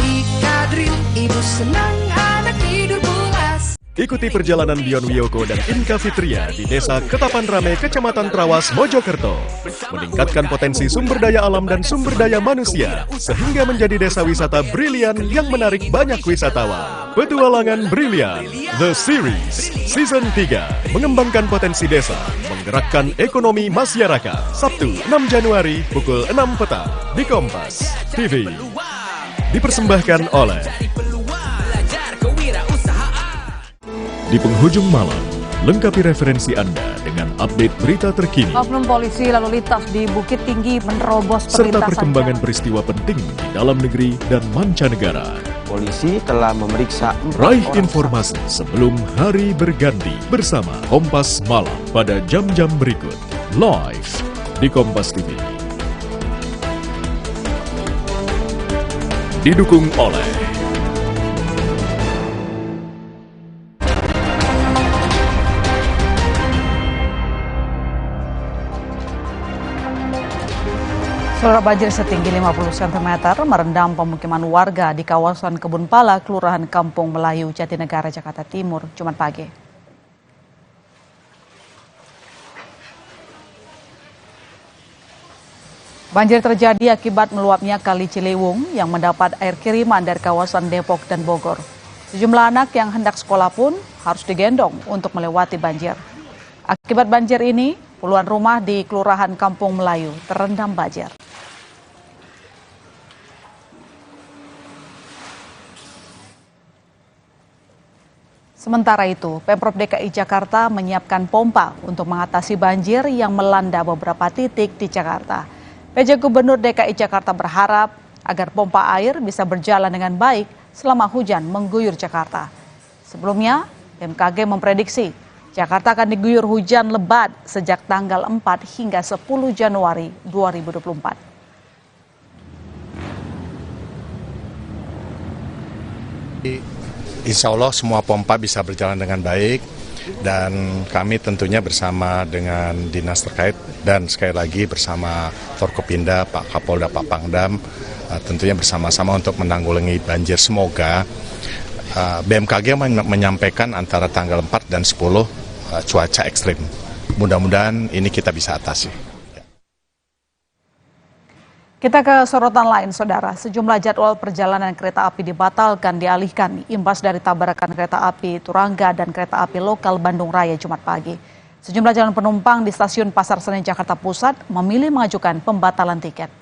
Ikadril, ibu senang anak tidur pulas. Ikuti perjalanan Dion Wiyoko dan Inka Fitria di Desa Ketapan Rame, Kecamatan Trawas, Mojokerto. Meningkatkan potensi sumber daya alam dan sumber daya manusia, sehingga menjadi desa wisata brilian yang menarik banyak wisatawan. Petualangan Brilian, The Series, Season 3, mengembangkan potensi desa, menggerakkan ekonomi masyarakat. Sabtu 6 Januari pukul 6 petang di Kompas TV. Dipersembahkan oleh Di penghujung malam, lengkapi referensi Anda dengan update berita terkini Oknum polisi lalu lintas di Bukit Tinggi menerobos serta perlintasan perkembangan peristiwa penting di dalam negeri dan mancanegara. Polisi telah memeriksa 4 Raih orang informasi sebelum hari berganti bersama Kompas Malam pada jam-jam berikut. Live di Kompas TV. Didukung oleh Saudara, banjir setinggi 50 cm merendam pemukiman warga di kawasan Kebun Pala, Kelurahan Kampung Melayu, Jatinegara, Jakarta Timur, Jumat pagi. Banjir terjadi akibat meluapnya Kali Ciliwung yang mendapat air kiriman dari kawasan Depok dan Bogor. Sejumlah anak yang hendak sekolah pun harus digendong untuk melewati banjir. Akibat banjir ini, puluhan rumah di Kelurahan Kampung Melayu terendam banjir. Sementara itu, Pemprov DKI Jakarta menyiapkan pompa untuk mengatasi banjir yang melanda beberapa titik di Jakarta. PJ Gubernur DKI Jakarta berharap agar pompa air bisa berjalan dengan baik selama hujan mengguyur Jakarta. Sebelumnya, BMKG memprediksi Jakarta akan diguyur hujan lebat sejak tanggal 4 hingga 10 Januari 2024. Insya Allah semua pompa bisa berjalan dengan baik dan kami tentunya bersama dengan dinas terkait dan sekali lagi bersama Forkopimda, Pak Kapolda, Pak Pangdam tentunya bersama-sama untuk menanggulangi banjir. Semoga BMKG menyampaikan antara tanggal 4 dan 10 cuaca ekstrim. Mudah-mudahan ini kita bisa atasi. Kita ke sorotan lain, Saudara. Sejumlah jadwal perjalanan kereta api dibatalkan dialihkan imbas dari tabrakan kereta api Turangga dan kereta api lokal Bandung Raya Jumat pagi. Sejumlah calon penumpang di stasiun Pasar Senen Jakarta Pusat memilih mengajukan pembatalan tiket.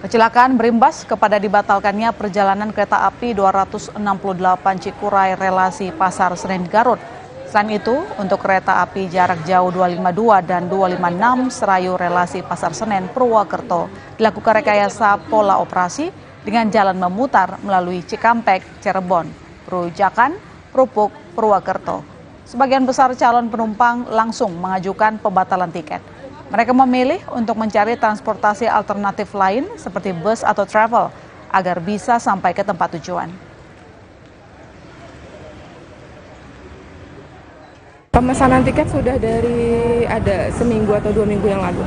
Kecelakaan berimbas kepada dibatalkannya perjalanan kereta api 268 Cikuray relasi Pasar Senen Garut. Selain itu, untuk kereta api jarak jauh 252 dan 256 Serayu relasi Pasar Senen Purwokerto dilakukan rekayasa pola operasi dengan jalan memutar melalui Cikampek, Cirebon, Perujakan, Prupuk, Purwokerto. Sebagian besar calon penumpang langsung mengajukan pembatalan tiket. Mereka memilih untuk mencari transportasi alternatif lain seperti bus atau travel agar bisa sampai ke tempat tujuan. Pemesanan tiket sudah dari ada seminggu atau 2 minggu yang lalu.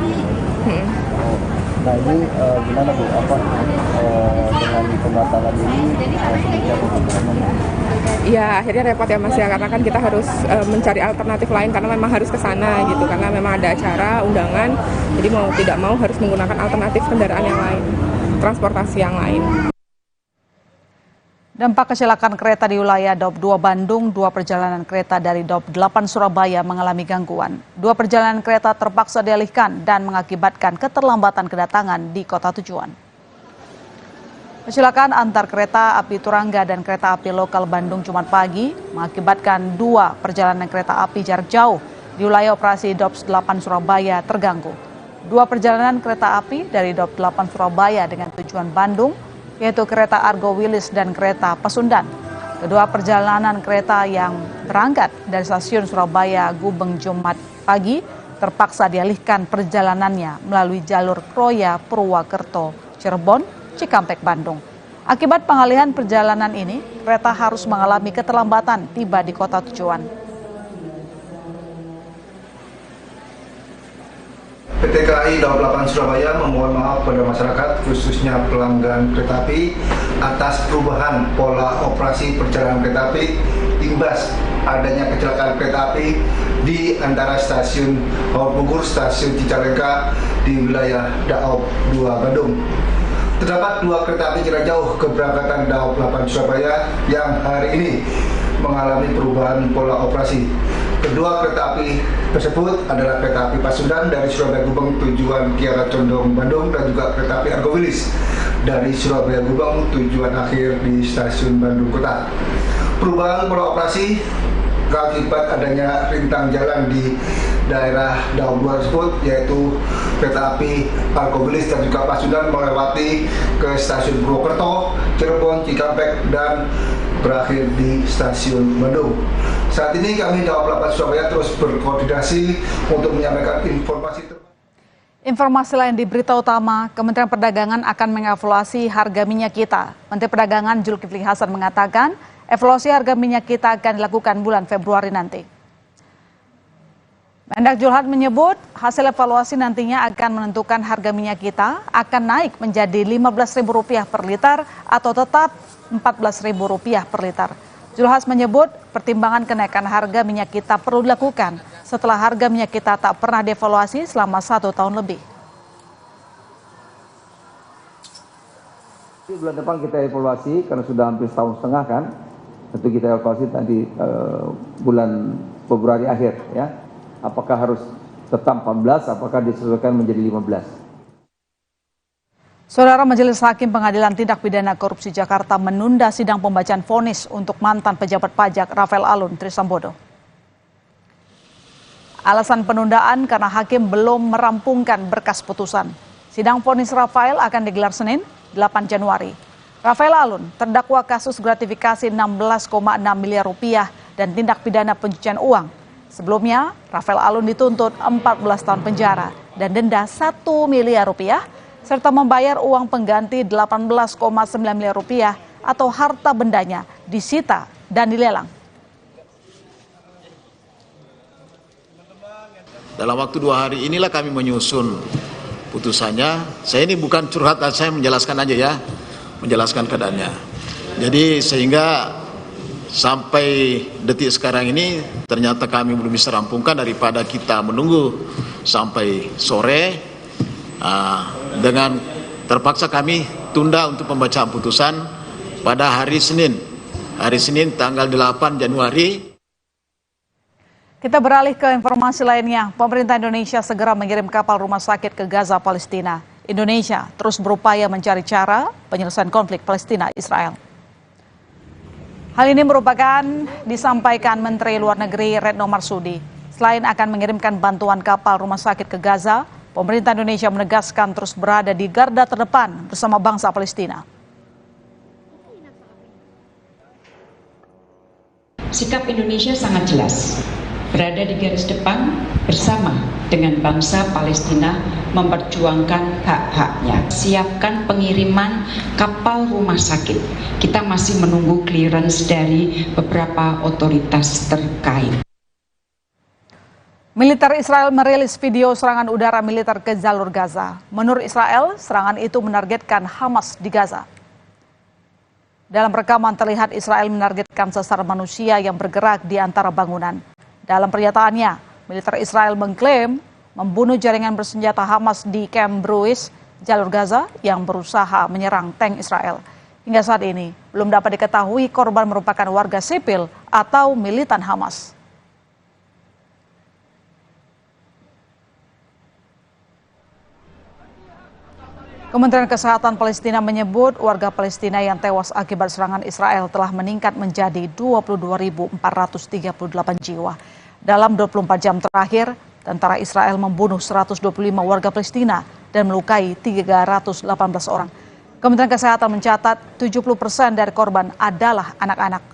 Nah ini gimana Bu? Dengan pembatalan ini Ya akhirnya repot ya Mas ya, karena kan kita harus mencari alternatif lain karena memang harus ke sana gitu, karena memang ada acara, undangan, jadi mau tidak mau harus menggunakan alternatif kendaraan yang lain, transportasi yang lain. Dampak kecelakaan kereta di wilayah Daup 2 Bandung, 2 perjalanan kereta dari Daup 8 Surabaya mengalami gangguan. 2 perjalanan kereta terpaksa dialihkan dan mengakibatkan keterlambatan kedatangan di kota tujuan. Kecelakaan antar kereta api Turangga dan kereta api lokal Bandung Jumat pagi mengakibatkan 2 perjalanan kereta api jarak jauh di wilayah operasi Daup 8 Surabaya terganggu. 2 perjalanan kereta api dari Daup 8 Surabaya dengan tujuan Bandung, yaitu kereta Argo Wilis dan kereta Pasundan. Kedua perjalanan kereta yang berangkat dari stasiun Surabaya Gubeng Jumat pagi terpaksa dialihkan perjalanannya melalui jalur Kroya Purwokerto, Cirebon, Cikampek, Bandung. Akibat pengalihan perjalanan ini, kereta harus mengalami keterlambatan tiba di kota tujuan. PT KAI Daup 8 Surabaya memohon maaf pada masyarakat, khususnya pelanggan kereta api, atas perubahan pola operasi perjalanan kereta api imbas adanya kecelakaan kereta api di antara stasiun Haur Pugur, stasiun Cicalengka di wilayah Daup 2 Bandung. Terdapat 2 kereta api jarak jauh keberangkatan Daup 8 Surabaya yang hari ini mengalami perubahan pola operasi. Kedua kereta api tersebut adalah kereta api Pasundan dari Surabaya Gubeng tujuan Kiara Condong Bandung dan juga kereta api Argo Wilis dari Surabaya Gubeng tujuan akhir di stasiun Bandung Kota. Perubahan pola operasi akibat adanya rintang jalan di daerah Daup 2 tersebut, yaitu kereta api Argo Wilis dan juga Pasundan melewati ke stasiun Purwokerto, Cirebon, Cikampek, dan berakhir di stasiun Bandung. Saat ini kami Daup 8 Surabaya terus berkoordinasi untuk menyampaikan informasi terbaru. Informasi lain di berita utama, Kementerian Perdagangan akan mengevaluasi harga minyak kita. Menteri Perdagangan Zulkifli Hasan mengatakan, evaluasi harga minyak kita akan dilakukan bulan Februari nanti. Mendak Julhad menyebut hasil evaluasi nantinya akan menentukan harga minyak kita akan naik menjadi Rp15.000 per liter atau tetap Rp14.000 per liter. Julhas menyebut pertimbangan kenaikan harga minyak kita perlu dilakukan setelah harga minyak kita tak pernah dievaluasi selama 1 tahun lebih. Bulan depan kita evaluasi karena sudah hampir setahun setengah kan. Tentu kita evaluasi nanti bulan Februari akhir ya. Apakah harus tetap 14, apakah disesuaikan menjadi 15. Saudara Majelis Hakim Pengadilan Tindak Pidana Korupsi Jakarta menunda sidang pembacaan vonis untuk mantan pejabat pajak Rafael Alun Trisambodo. Alasan penundaan karena hakim belum merampungkan berkas putusan. Sidang vonis Rafael akan digelar Senin, 8 Januari. Rafael Alun terdakwa kasus gratifikasi 16,6 miliar rupiah dan tindak pidana pencucian uang. Sebelumnya, Rafael Alun dituntut 14 tahun penjara dan denda 1 miliar rupiah serta membayar uang pengganti 18,9 miliar rupiah atau harta bendanya disita dan dilelang. Dalam waktu 2 hari inilah kami menyusun putusannya. Saya ini bukan curhat, saya menjelaskan aja ya, menjelaskan keadaannya. Jadi sehingga sampai detik sekarang ini ternyata kami belum bisa rampungkan daripada kita menunggu sampai sore. Dengan terpaksa kami tunda untuk pembacaan putusan pada hari Senin tanggal 8 Januari. Kita beralih ke informasi lainnya. Pemerintah Indonesia segera mengirim kapal rumah sakit ke Gaza, Palestina. Indonesia terus berupaya mencari cara penyelesaian konflik Palestina-Israel. Hal ini merupakan disampaikan Menteri Luar Negeri Retno Marsudi. Selain akan mengirimkan bantuan kapal rumah sakit ke Gaza, pemerintah Indonesia menegaskan terus berada di garda terdepan bersama bangsa Palestina. Sikap Indonesia sangat jelas, berada di garis depan bersama dengan bangsa Palestina memperjuangkan hak-haknya. Siapkan pengiriman kapal rumah sakit. Kita masih menunggu clearance dari beberapa otoritas terkait. Militer Israel merilis video serangan udara militer ke jalur Gaza. Menurut Israel, serangan itu menargetkan Hamas di Gaza. Dalam rekaman terlihat Israel menargetkan sesar manusia yang bergerak di antara bangunan. Dalam pernyataannya, militer Israel mengklaim membunuh jaringan bersenjata Hamas di Camp Bruis, jalur Gaza yang berusaha menyerang tank Israel. Hingga saat ini, belum dapat diketahui korban merupakan warga sipil atau militan Hamas. Kementerian Kesehatan Palestina menyebut warga Palestina yang tewas akibat serangan Israel telah meningkat menjadi 22.438 jiwa. Dalam 24 jam terakhir, tentara Israel membunuh 125 warga Palestina dan melukai 318 orang. Kementerian Kesehatan mencatat 70% dari korban adalah anak-anak.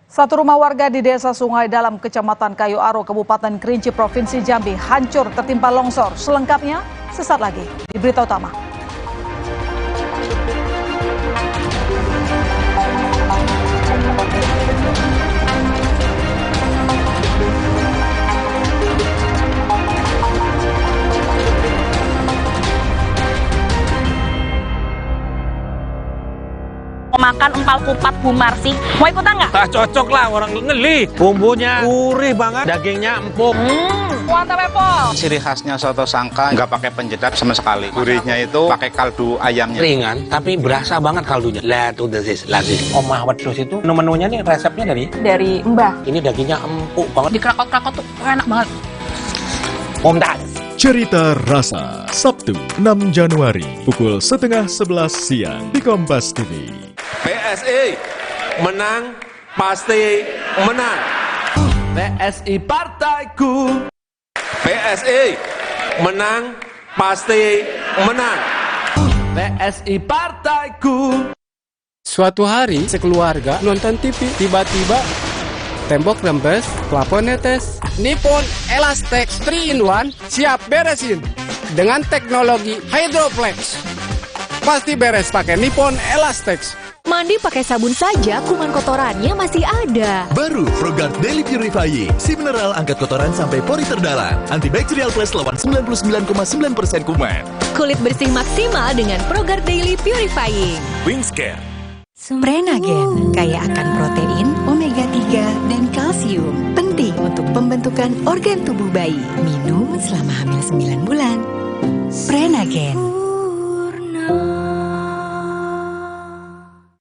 Satu rumah warga di Desa Sungai Dalam, Kecamatan Kayu Aro, Kabupaten Kerinci, Provinsi Jambi hancur tertimpa longsor. Selengkapnya sesaat lagi di Berita Utama. Makan empal kupat Bu Marsi, mau ikutan nggak? Tak cocok lah, orang ngeli. Bumbunya gurih banget, dagingnya empuk. Mantap Epol. Ciri khasnya soto Sangka nggak pakai penyedap sama sekali. Gurihnya itu pakai kaldu ayamnya. Ringan, tapi berasa banget kaldunya. Lihat tuh desis. Omah wedus itu menunya nih resepnya dari Mbah. Ini dagingnya empuk banget. Dikerakot-kerakot tuh enak banget. Mumtaz. Cerita Rasa, Sabtu 6 Januari, pukul 10:30 siang di Kompas TV. PSI menang, pasti menang. PSI partaiku. PSI menang, pasti menang. PSI partaiku. Suatu hari sekeluarga nonton TV, tiba-tiba tembok rembes, plafon netes. Nippon Elastex 3-in-1 siap beresin dengan teknologi Hydroplex. Pasti beres pakai Nippon Elastex. Mandi pakai sabun saja, kuman kotorannya masih ada. Baru ProGuard Daily Purifying, si mineral angkat kotoran sampai pori terdalam. Antibacterial Plus lawan 99,9% kuman. Kulit bersih maksimal dengan ProGuard Daily Purifying. Wingscare. Prenagen kaya akan protein, omega 3, dan kalsium. Penting untuk pembentukan organ tubuh bayi. Minum selama hamil 9 bulan. Prenagen.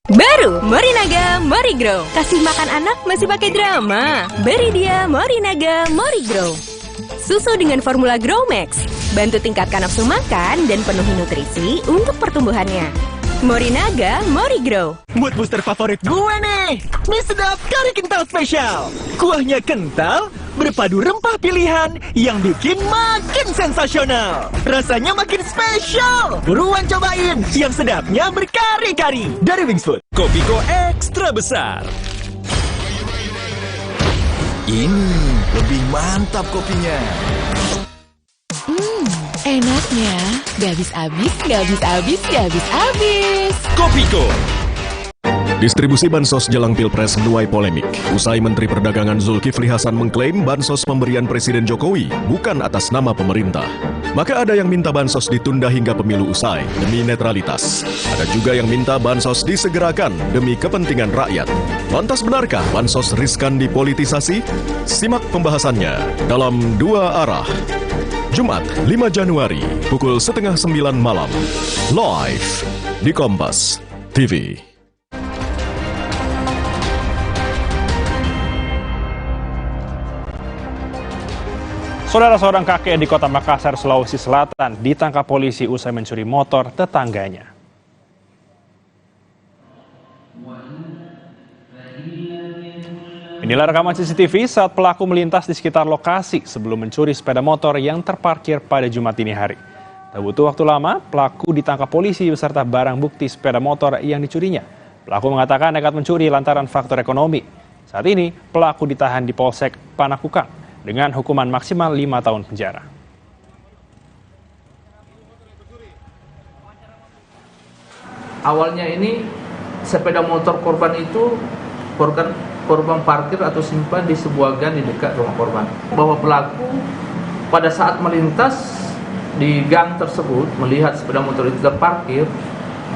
Baru Morinaga Morigrow. Kasih makan anak masih pakai drama. Beri dia Morinaga Morigrow. Susu dengan formula Growmax. Bantu tingkatkan nafsu makan dan penuhi nutrisi untuk pertumbuhannya. Morinaga Morigrow. Mood booster favorit gue nih, mie sedap kari kental spesial. Kuahnya kental, berpadu rempah pilihan yang bikin makin sensasional. Rasanya makin spesial. Buruan cobain, yang sedapnya berkari-kari. Dari Wings Food. Kopiko ekstra besar. Ini lebih mantap kopinya. Enaknya, gak habis-habis, gak habis-habis, gak habis-habis. Kopiko. Distribusi bansos jelang Pilpres menuai polemik. Usai Menteri Perdagangan Zulkifli Hasan mengklaim bansos pemberian Presiden Jokowi bukan atas nama pemerintah. Maka ada yang minta bansos ditunda hingga pemilu usai demi netralitas. Ada juga yang minta bansos disegerakan demi kepentingan rakyat. Lantas benarkah bansos riskan dipolitisasi? Simak pembahasannya dalam Dua Arah. Jumat 5 Januari pukul 8:30 malam. Live di Kompas TV. Saudara, seorang kakek di Kota Makassar, Sulawesi Selatan ditangkap polisi usai mencuri motor tetangganya. Inilah rekaman CCTV saat pelaku melintas di sekitar lokasi sebelum mencuri sepeda motor yang terparkir pada Jumat dini hari. Tak butuh waktu lama, pelaku ditangkap polisi beserta barang bukti sepeda motor yang dicurinya. Pelaku mengatakan nekat mencuri lantaran faktor ekonomi. Saat ini, pelaku ditahan di Polsek Panakukang dengan hukuman maksimal 5 tahun penjara. Awalnya ini sepeda motor korban itu korban parkir atau simpan di sebuah gang di dekat rumah korban. Bahwa pelaku pada saat melintas di gang tersebut melihat sepeda motor itu terparkir,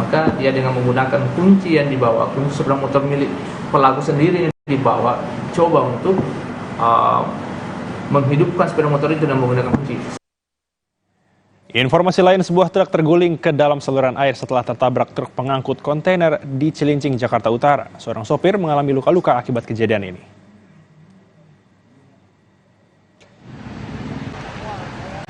maka dia dengan menggunakan kunci yang dibawa, kunci sepeda motor milik pelaku sendiri yang dibawa, coba untuk menghidupkan sepeda motor itu dengan menggunakan kunci. Informasi lain, sebuah truk terguling ke dalam saluran air setelah tertabrak truk pengangkut kontainer di Cilincing, Jakarta Utara. Seorang sopir mengalami luka-luka akibat kejadian ini.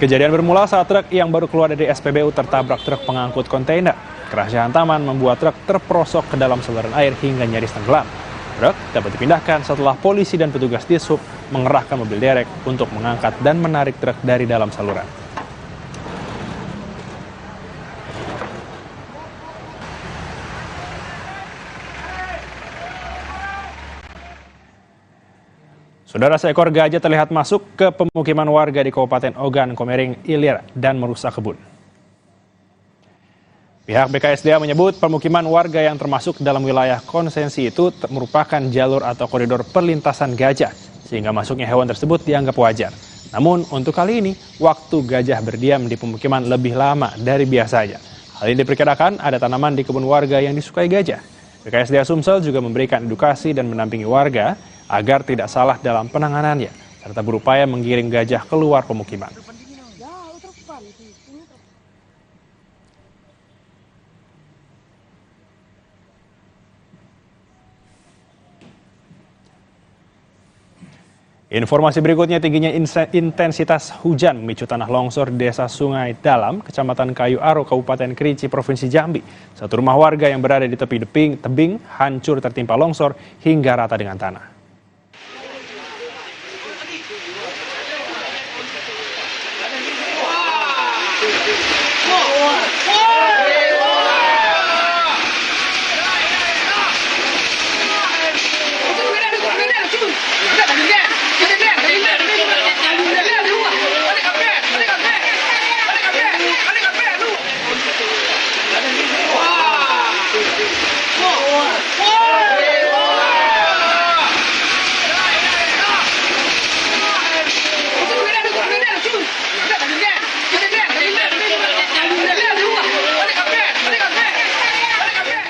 Kejadian bermula saat truk yang baru keluar dari SPBU tertabrak truk pengangkut kontainer. Kerasnya hantaman membuat truk terperosok ke dalam saluran air hingga nyaris tenggelam. Truk dapat dipindahkan setelah polisi dan petugas Dishub mengerahkan mobil derek untuk mengangkat dan menarik truk dari dalam saluran. Saudara, seekor gajah terlihat masuk ke pemukiman warga di Kabupaten Ogan Komering Ilir dan merusak kebun. Pihak BKSDA menyebut pemukiman warga yang termasuk dalam wilayah konsensi itu merupakan jalur atau koridor perlintasan gajah, sehingga masuknya hewan tersebut dianggap wajar. Namun untuk kali ini, waktu gajah berdiam di pemukiman lebih lama dari biasanya. Hal ini diperkirakan ada tanaman di kebun warga yang disukai gajah. BKSDA Sumsel juga memberikan edukasi dan mendampingi warga agar tidak salah dalam penanganannya, serta berupaya menggiring gajah keluar pemukiman. Informasi berikutnya, tingginya intensitas hujan memicu tanah longsor di Desa Sungai Dalam, Kecamatan Kayu Aro, Kabupaten Kerinci, Provinsi Jambi. Satu rumah warga yang berada di tepi tebing hancur tertimpa longsor hingga rata dengan tanah.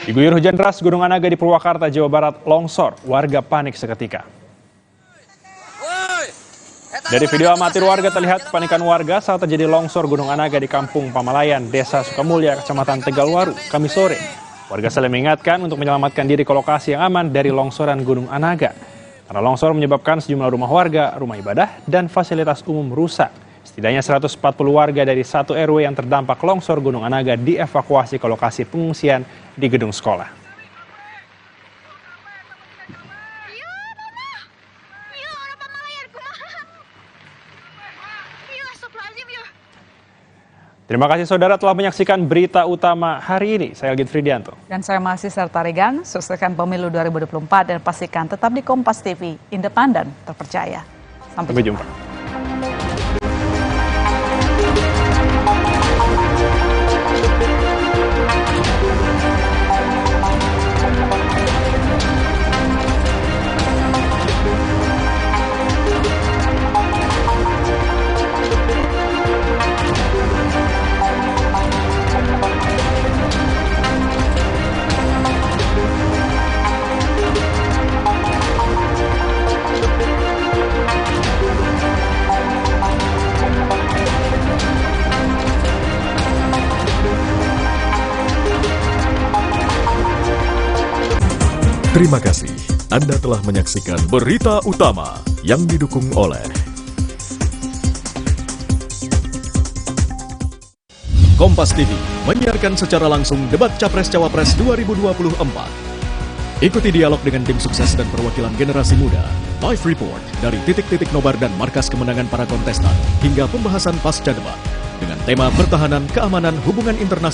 Diguyur hujan deras, Gunung Anaga di Purwakarta, Jawa Barat longsor, warga panik seketika. Dari video amatir warga terlihat kepanikan warga saat terjadi longsor Gunung Anaga di Kampung Pamalayan, Desa Sukamulya, Kecamatan Tegalwaru, Kamis sore. Warga saling mengingatkan untuk menyelamatkan diri ke lokasi yang aman dari longsoran Gunung Anaga. Karena longsor menyebabkan sejumlah rumah warga, rumah ibadah, dan fasilitas umum rusak. Setidaknya 140 warga dari 1 RW yang terdampak longsor Gunung Anaga dievakuasi ke lokasi pengungsian di gedung sekolah. Terima kasih saudara telah menyaksikan berita utama hari ini. Saya Algit Fridianto. Dan saya masih Serta Regan. Sukseskan pemilu 2024 dan pastikan tetap di Kompas TV, independen, terpercaya. Sampai jumpa. Terima kasih Anda telah menyaksikan Berita Utama yang didukung oleh Kompas TV menyiarkan secara langsung debat Capres-Cawapres 2024. Ikuti dialog dengan tim sukses dan perwakilan generasi muda. Live report dari titik-titik nobar dan markas kemenangan para kontestan hingga pembahasan pasca debat dengan tema pertahanan, keamanan, hubungan internasional.